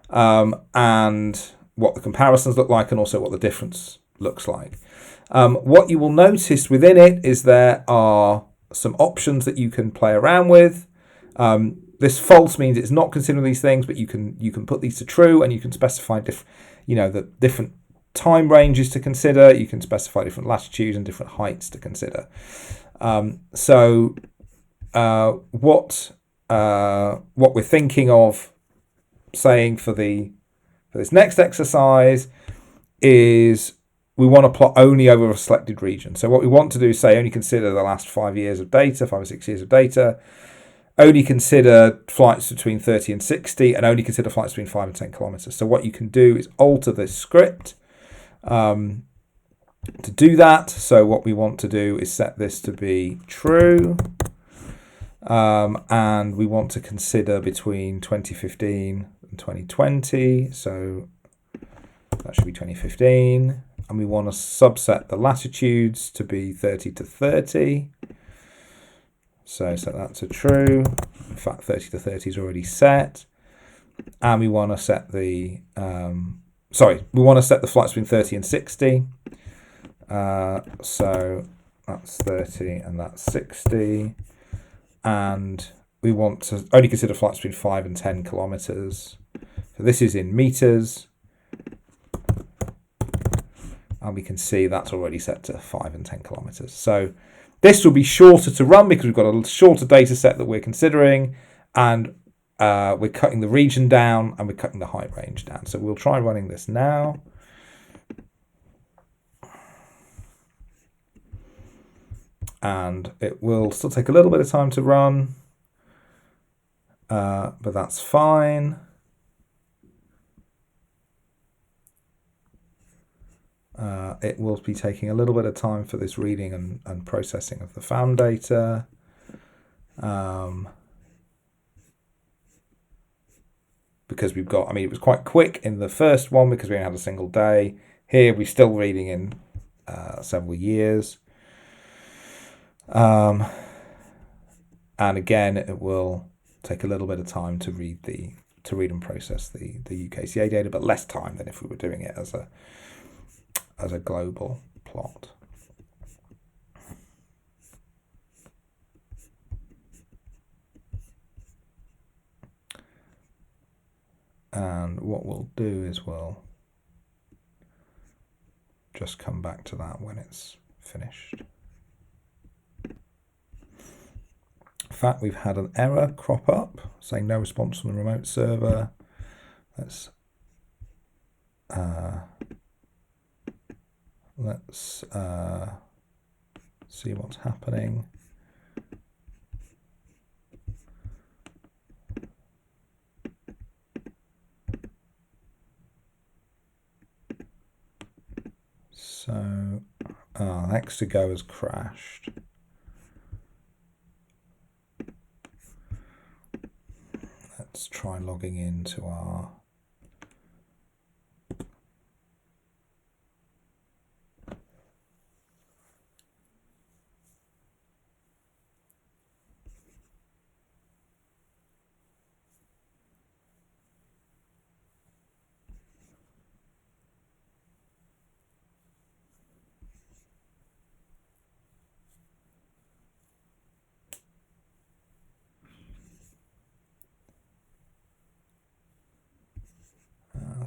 and what the comparisons look like, and also what the difference looks like. What you will notice within it is there are some options that you can play around with. This false means it's not considering these things, but you can put these to true, and you can specify the different time ranges to consider. You can specify different latitudes and different heights to consider. What we're thinking of saying for this next exercise is we want to plot only over a selected region. So what we want to do is say only consider the last 5 years of data, 5 or 6 years of data, only consider flights between 30 and 60, and only consider flights between 5 and 10 kilometers. So what you can do is alter this script to do that. So what we want to do is set this to be true, and we want to consider between 2015 and 2020. So that should be 2015. And we want to subset the latitudes to be 30 to 30. So set that to true. In fact, 30 to 30 is already set. And we want to set the flights between 30 and 60. So that's 30 and that's 60. And we want to only consider flights between 5 and 10 kilometers. So this is in meters. And we can see that's already set to 5 and 10 kilometers. So this will be shorter to run because we've got a shorter data set that we're considering, and we're cutting the region down and we're cutting the height range down. So we'll try running this now. And it will still take a little bit of time to run, but that's fine. It will be taking a little bit of time for this reading and processing of the found data. Because we've got, it was quite quick in the first one because we only had a single day. Here we're still reading in several years. And again, it will take a little bit of time to read and process the UKCA data, but less time than if we were doing it as a global plot. And what we'll do is we'll just come back to that when it's finished. In fact, we've had an error crop up saying no response from the remote server. Let's see what's happening. So, X2Go has crashed. Let's try logging into our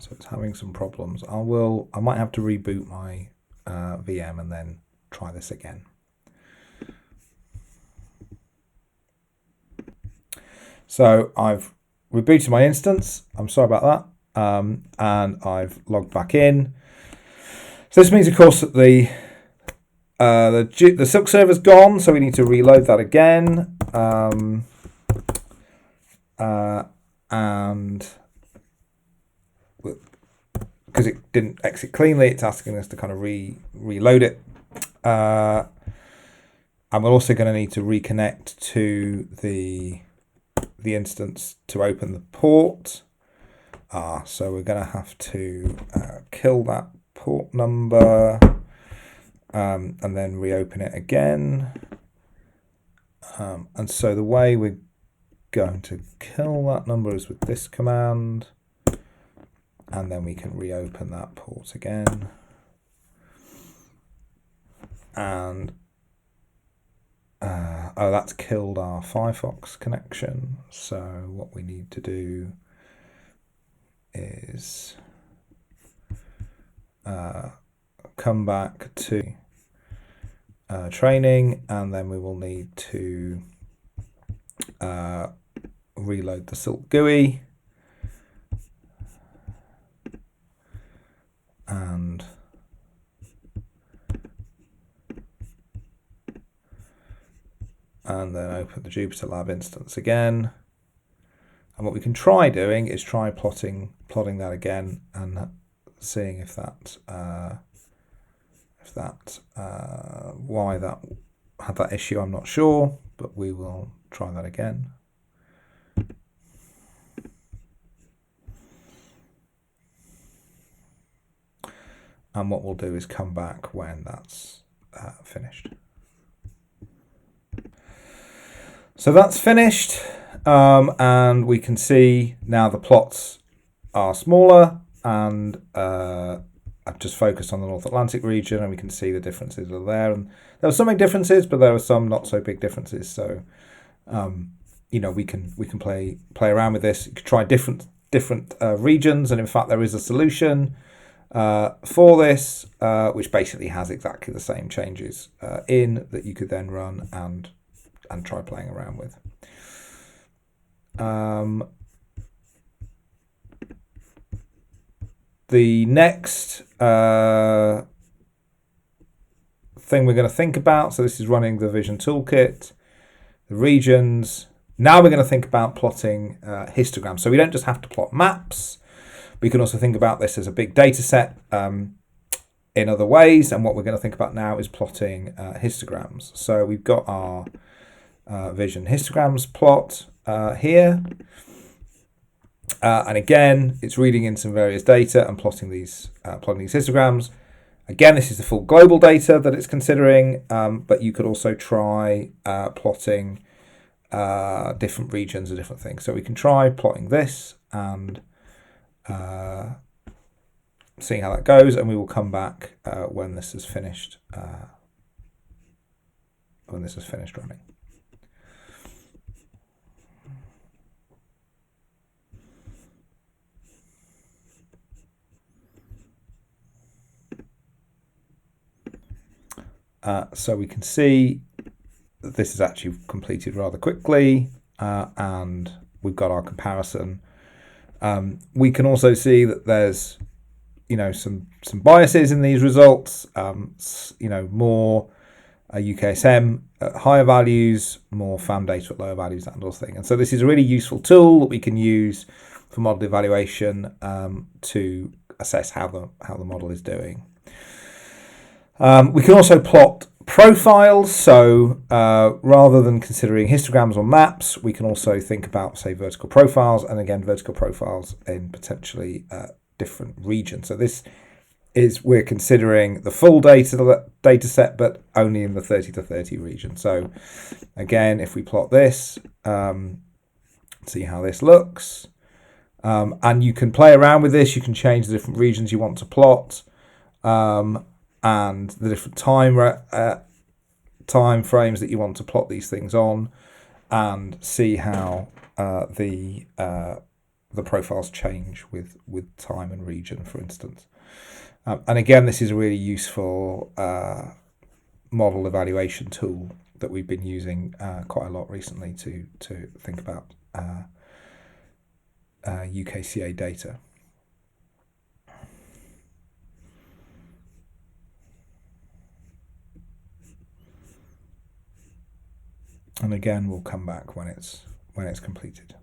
So it's having some problems. I might have to reboot my VM and then try this again. So I've rebooted my instance. I'm sorry about that. And I've logged back in. So this means, of course, that the Silk server's gone, so we need to reload that again. And because it didn't exit cleanly, it's asking us to kind of reload it. And we're also going to need to reconnect to the instance to open the port. So we're going to have to kill that port number and then reopen it again. And so the way we're going to kill that number is with this command, and then we can reopen that port again. And oh, that's killed our Firefox connection. So what we need to do is come back to training, and then we will need to reload the Silk GUI, and then open the Jupyter Lab instance again. And what we can try doing is try plotting that again and seeing if that why that had that issue. I'm not sure, but we will try that again. And what we'll do is come back when that's finished. So that's finished, and we can see now the plots are smaller, and I've just focused on the North Atlantic region, and we can see the differences are there. And there were some big differences, but there were some not so big differences. So you know, we can play around with this. You could try different regions, and in fact there is a solution for this, which basically has exactly the same changes in that you could then run and try playing around with. The next thing we're going to think about, so this is running the Vision toolkit, the regions. Now we're going to think about plotting histograms. So we don't just have to plot maps. We can also think about this as a big data set in other ways. And what we're going to think about now is plotting histograms. So we've got our Vision histograms plot here. And again, it's reading in some various data and plotting these histograms. Again, this is the full global data that it's considering, but you could also try plotting different regions or different things. So we can try plotting this and seeing how that goes, and we will come back when this is finished. Running. So we can see that this is actually completed rather quickly, and we've got our comparison. We can also see that there's, you know, some biases in these results. You know, more UKSM at higher values, more FAM data at lower values, that sort of thing. And so this is a really useful tool that we can use for model evaluation to assess how the model is doing. We can also plot profiles, so rather than considering histograms or maps, we can also think about, say, vertical profiles, and again, vertical profiles in potentially different regions. So this is, we're considering the full data set, but only in the 30 to 30 region. So again, if we plot this, see how this looks, and you can play around with this. You can change the different regions you want to plot, and the different time frames that you want to plot these things on, and see how the the profiles change with time and region, for instance. And again, this is a really useful model evaluation tool that we've been using quite a lot recently to think about UKCA data. And again, we'll come back when it's completed.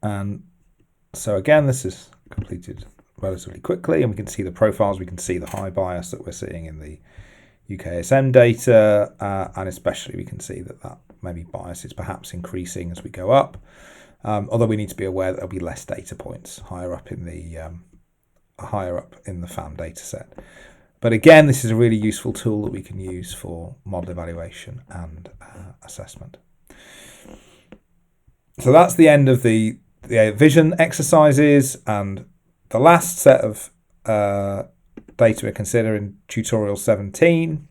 And so again, this is completed relatively quickly, and we can see the profiles. We can see the high bias that we're seeing in the UKSM data, and especially we can see that maybe bias is perhaps increasing as we go up. Although we need to be aware that there'll be less data points higher up in the FAM data set. But again, this is a really useful tool that we can use for model evaluation and assessment. So that's the end of the vision exercises, and the last set of data we consider in tutorial 17.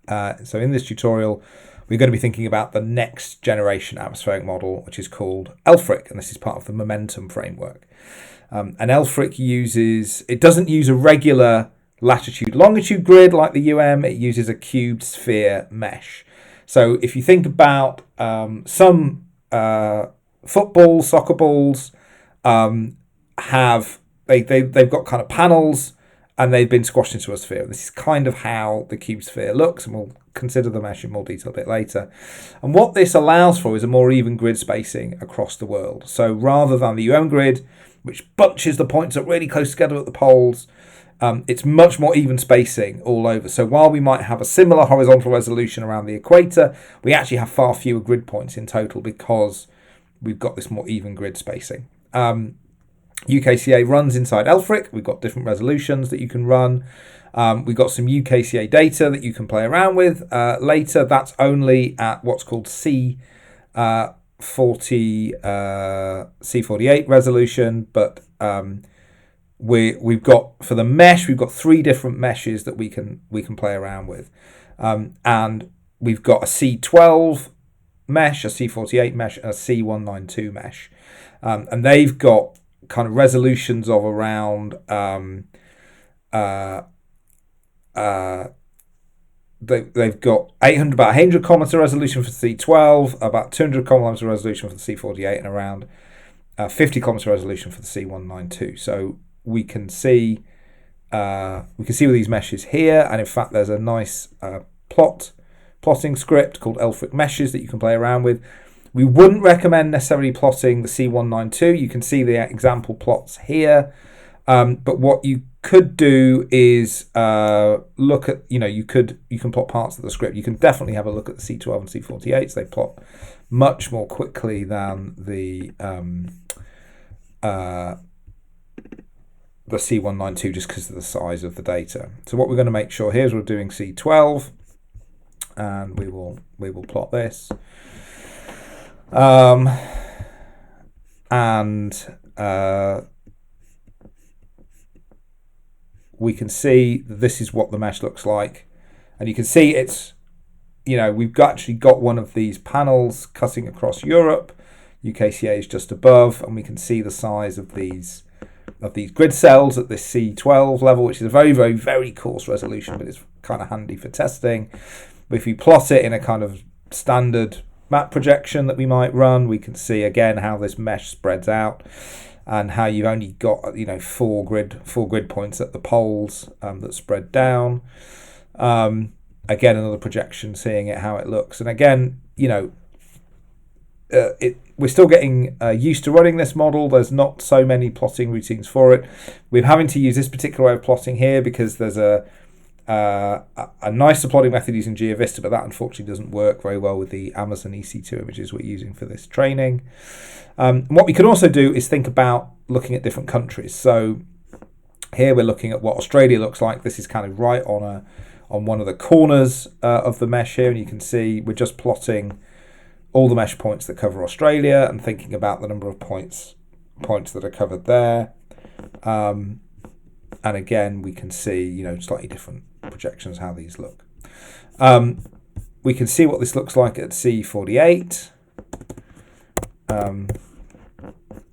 So in this tutorial, we're going to be thinking about the next generation atmospheric model, which is called LFRic, and this is part of the momentum framework. And LFRic doesn't use a regular latitude-longitude grid like the it uses a cubed sphere mesh. So if you think about some football, soccer balls, they've got kind of panels, and they've been squashed into a sphere. This is kind of how the cube sphere looks, and we'll consider the mesh in more detail a bit later. And what this allows for is a more even grid spacing across the world. So rather than the grid, which bunches the points up really close together at the poles, it's much more even spacing all over. So while we might have a similar horizontal resolution around the equator, we actually have far fewer grid points in total because we've got this more even grid spacing. UKCA runs inside LFRic. We've got different resolutions that you can run. We've got some UKCA data that you can play around with later. That's only at what's called C48 resolution, but we've got, for the mesh, we've got 3 different meshes that we can play around with, and we've got a C12 mesh, a C48 mesh, and a C192 mesh, and they've got kind of resolutions of around they've got about 100 kilometer resolution for C12, about 200 kilometer resolution for the C48, and around 50 kilometer resolution for the C192. So we can see with these meshes here, and in fact there's a nice plotting script called LFRic meshes that you can play around with. We wouldn't recommend necessarily plotting the C192. You can see the example plots here, but what you could do is look at, you can plot parts of the script. You can definitely have a look at the C12 and C48s. They plot much more quickly than the C192 just because of the size of the data. So what we're going to make sure here is we're doing C12, and we will plot this. We can see that this is what the mesh looks like, and you can see it's, we've actually got one of these panels cutting across Europe. UKCA is just above, and we can see the size of these grid cells at this C12 level, which is a very, very, very coarse resolution, but it's kind of handy for testing. But if you plot it in a kind of standard map projection that we might run, we can see again how this mesh spreads out, and how you've only got 4 grid points at the poles that spread down. Again, another projection, seeing how it looks, and again, we're still getting used to running this model. There's not so many plotting routines for it. We're having to use this particular way of plotting here because there's a nicer plotting method using GeoVista, but that unfortunately doesn't work very well with the Amazon EC2 images we're using for this training. What we can also do is think about looking at different countries. So here we're looking at what Australia looks like. This is kind of right on one of the corners of the mesh here, and you can see we're just plotting all the mesh points that cover Australia and thinking about the number of points that are covered there. And again, we can see, slightly different projections, how these look. We can see what this looks like at C48.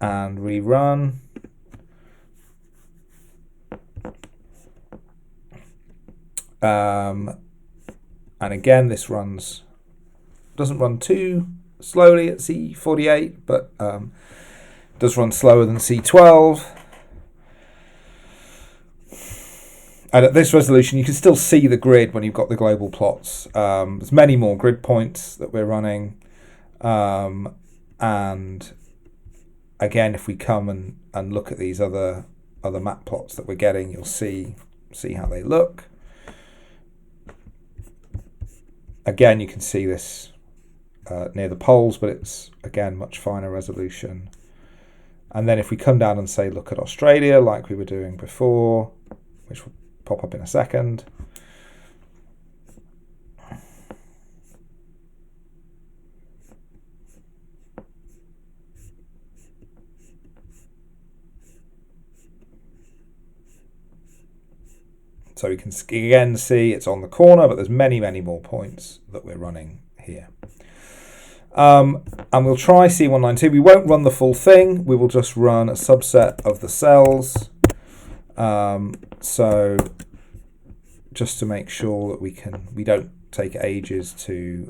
and rerun. And again, this doesn't run too slowly at C48, but does run slower than C12. And at this resolution, you can still see the grid when you've got the global plots. There's many more grid points that we're running. And again, if we come and look at these other map plots that we're getting, you'll see how they look. Again, you can see this near the poles, but it's, again, much finer resolution. And then if we come down and say, look at Australia, like we were doing before, which will pop up in a second. So we can again see it's on the corner, but there's many, many more points that we're running here. And we'll try C192. We won't run the full thing. We will just run a subset of the cells. So just to make sure that we don't take ages to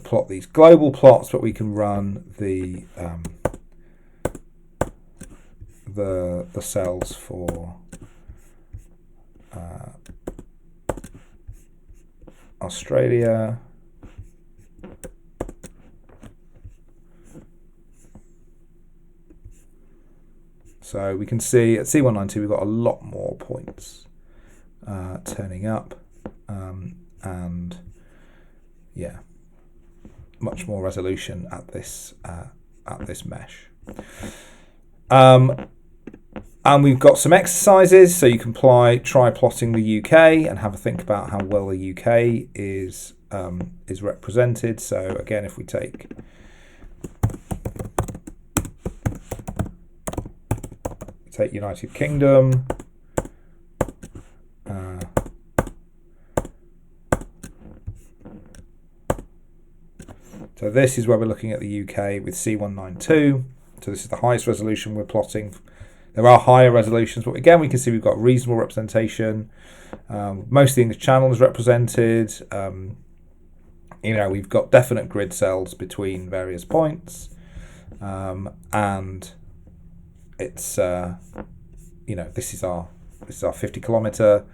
plot these global plots, but we can run the cells for Australia. So we can see at C192 we've got a lot more points turning up, and yeah, much more resolution at this mesh. And we've got some exercises, so you can try plotting the UK and have a think about how well the UK is represented. So again, if we take United Kingdom, so this is where we're looking at the UK with C192. So this is the highest resolution we're plotting. There are higher resolutions, but again, we can see we've got reasonable representation. Most of the English Channel is represented. We've got definite grid cells between various points, and it's this is our 50 kilometer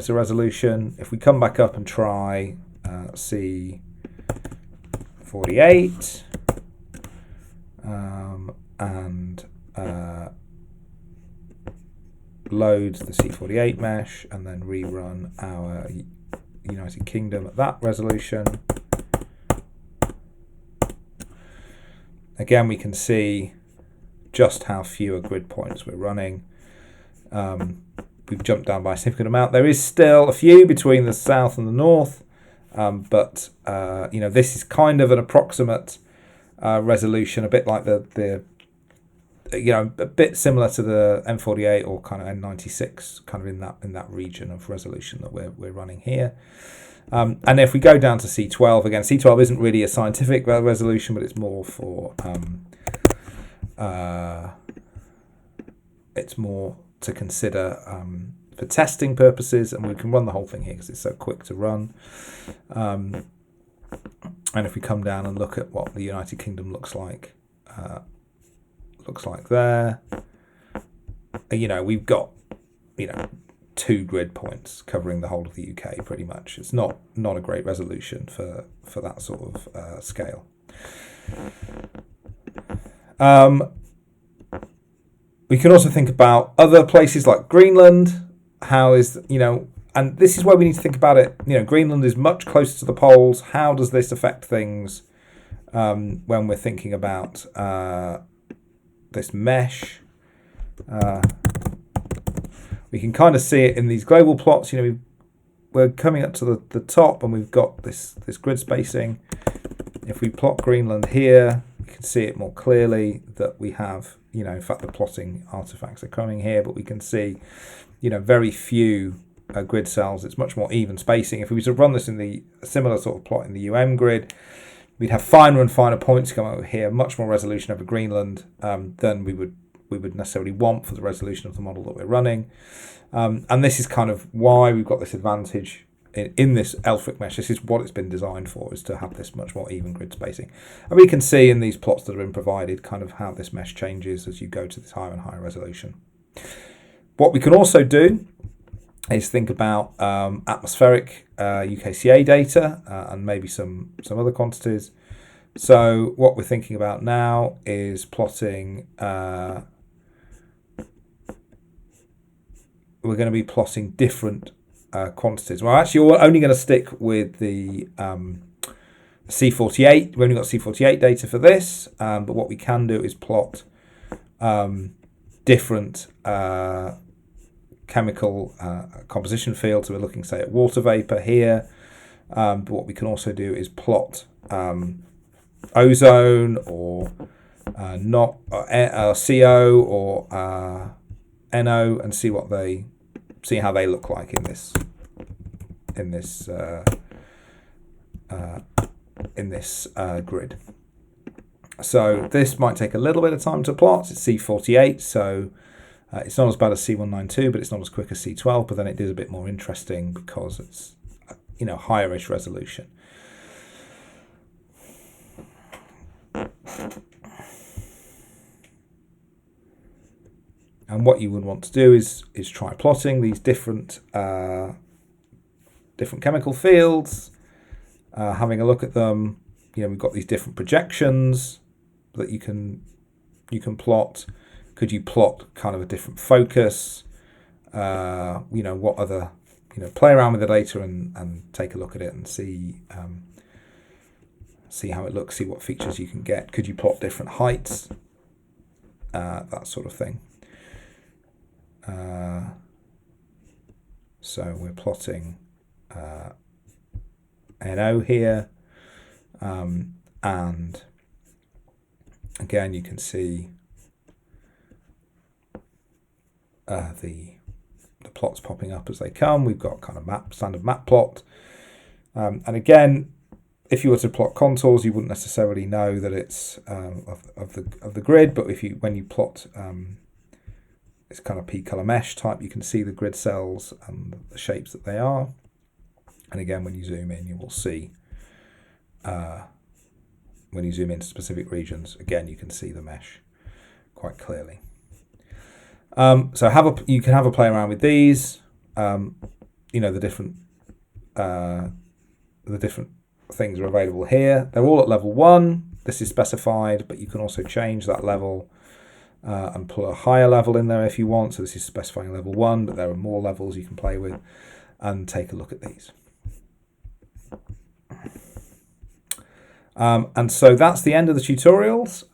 resolution. If we come back up and try C48 and load the C48 mesh and then rerun our United Kingdom at that resolution, again we can see just how fewer grid points we're running. We've jumped down by a significant amount. There is still a few between the south and the north, but this is kind of an approximate resolution, a bit like a bit similar to the M48 or kind of N96, kind of in that region of resolution that we're running here. And if we go down to C12, again, C12 isn't really a scientific resolution, but it's more for it's more to consider for testing purposes, and we can run the whole thing here because it's so quick to run. And if we come down and look at what the United Kingdom looks like there, we've got 2 grid points covering the whole of the UK pretty much. It's not a great resolution for that sort of scale. We can also think about other places like Greenland. How is, and this is where we need to think about it. Greenland is much closer to the poles. How does this affect things when we're thinking about this mesh? We can kind of see it in these global plots. We're coming up to the top and we've got this grid spacing. If we plot Greenland here, we can see it more clearly that we have, in fact, the plotting artifacts are coming here, but we can see, very few grid cells. It's much more even spacing. If we were to run this in the similar sort of plot in the UM grid, we'd have finer and finer points come over here, much more resolution over Greenland than we would necessarily want for the resolution of the model that we're running. And this is kind of why we've got this advantage in this LFRic mesh. This is what it's been designed for, is to have this much more even grid spacing. And we can see in these plots that have been provided kind of how this mesh changes as you go to this higher and higher resolution. What we can also do is think about atmospheric UKCA data and maybe some other quantities. So what we're thinking about now is plotting, we're going to be plotting different quantities. Well, actually, we're only going to stick with the C48. We've only got C48 data for this, but what we can do is plot different chemical composition fields. So we're looking, say, at water vapor here, but what we can also do is plot ozone or CO or NO and see how they look like in this grid. So this might take a little bit of time to plot. It's C48, so it's not as bad as C192, but it's not as quick as C12. But then it is a bit more interesting because it's higher-ish resolution. And what you would want to do is try plotting these different chemical fields, having a look at them. We've got these different projections that you can plot. Could you plot kind of a different focus? What other play around with the data and take a look at it and see how it looks. See what features you can get. Could you plot different heights? That sort of thing. So we're plotting NO here, and again you can see the plots popping up as they come. We've got kind of standard map plot, and again, if you were to plot contours, you wouldn't necessarily know that it's of the grid, but when you plot this kind of p-color mesh type, you can see the grid cells and the shapes that they are. And again, when you zoom in, you will see, when you zoom into specific regions, again, you can see the mesh quite clearly. So you can have a play around with these, the different things are available here. They're all at level 1. This is specified, but you can also change that level and put a higher level in there if you want. So this is specifying level 1, but there are more levels you can play with, and take a look at these. And so that's the end of the tutorials.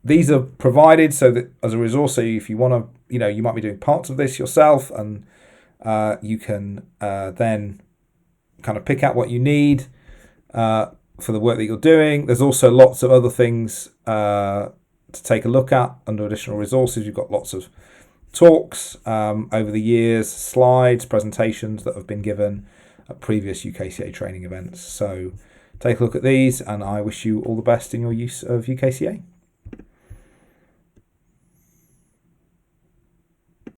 These are provided so that as a resource, so if you want to, you might be doing parts of this yourself, and you can then kind of pick out what you need for the work that you're doing. There's also lots of other things to take a look at under additional resources. You've got lots of talks over the years, slides, presentations that have been given at previous UKCA training events. So take a look at these, and I wish you all the best in your use of UKCA.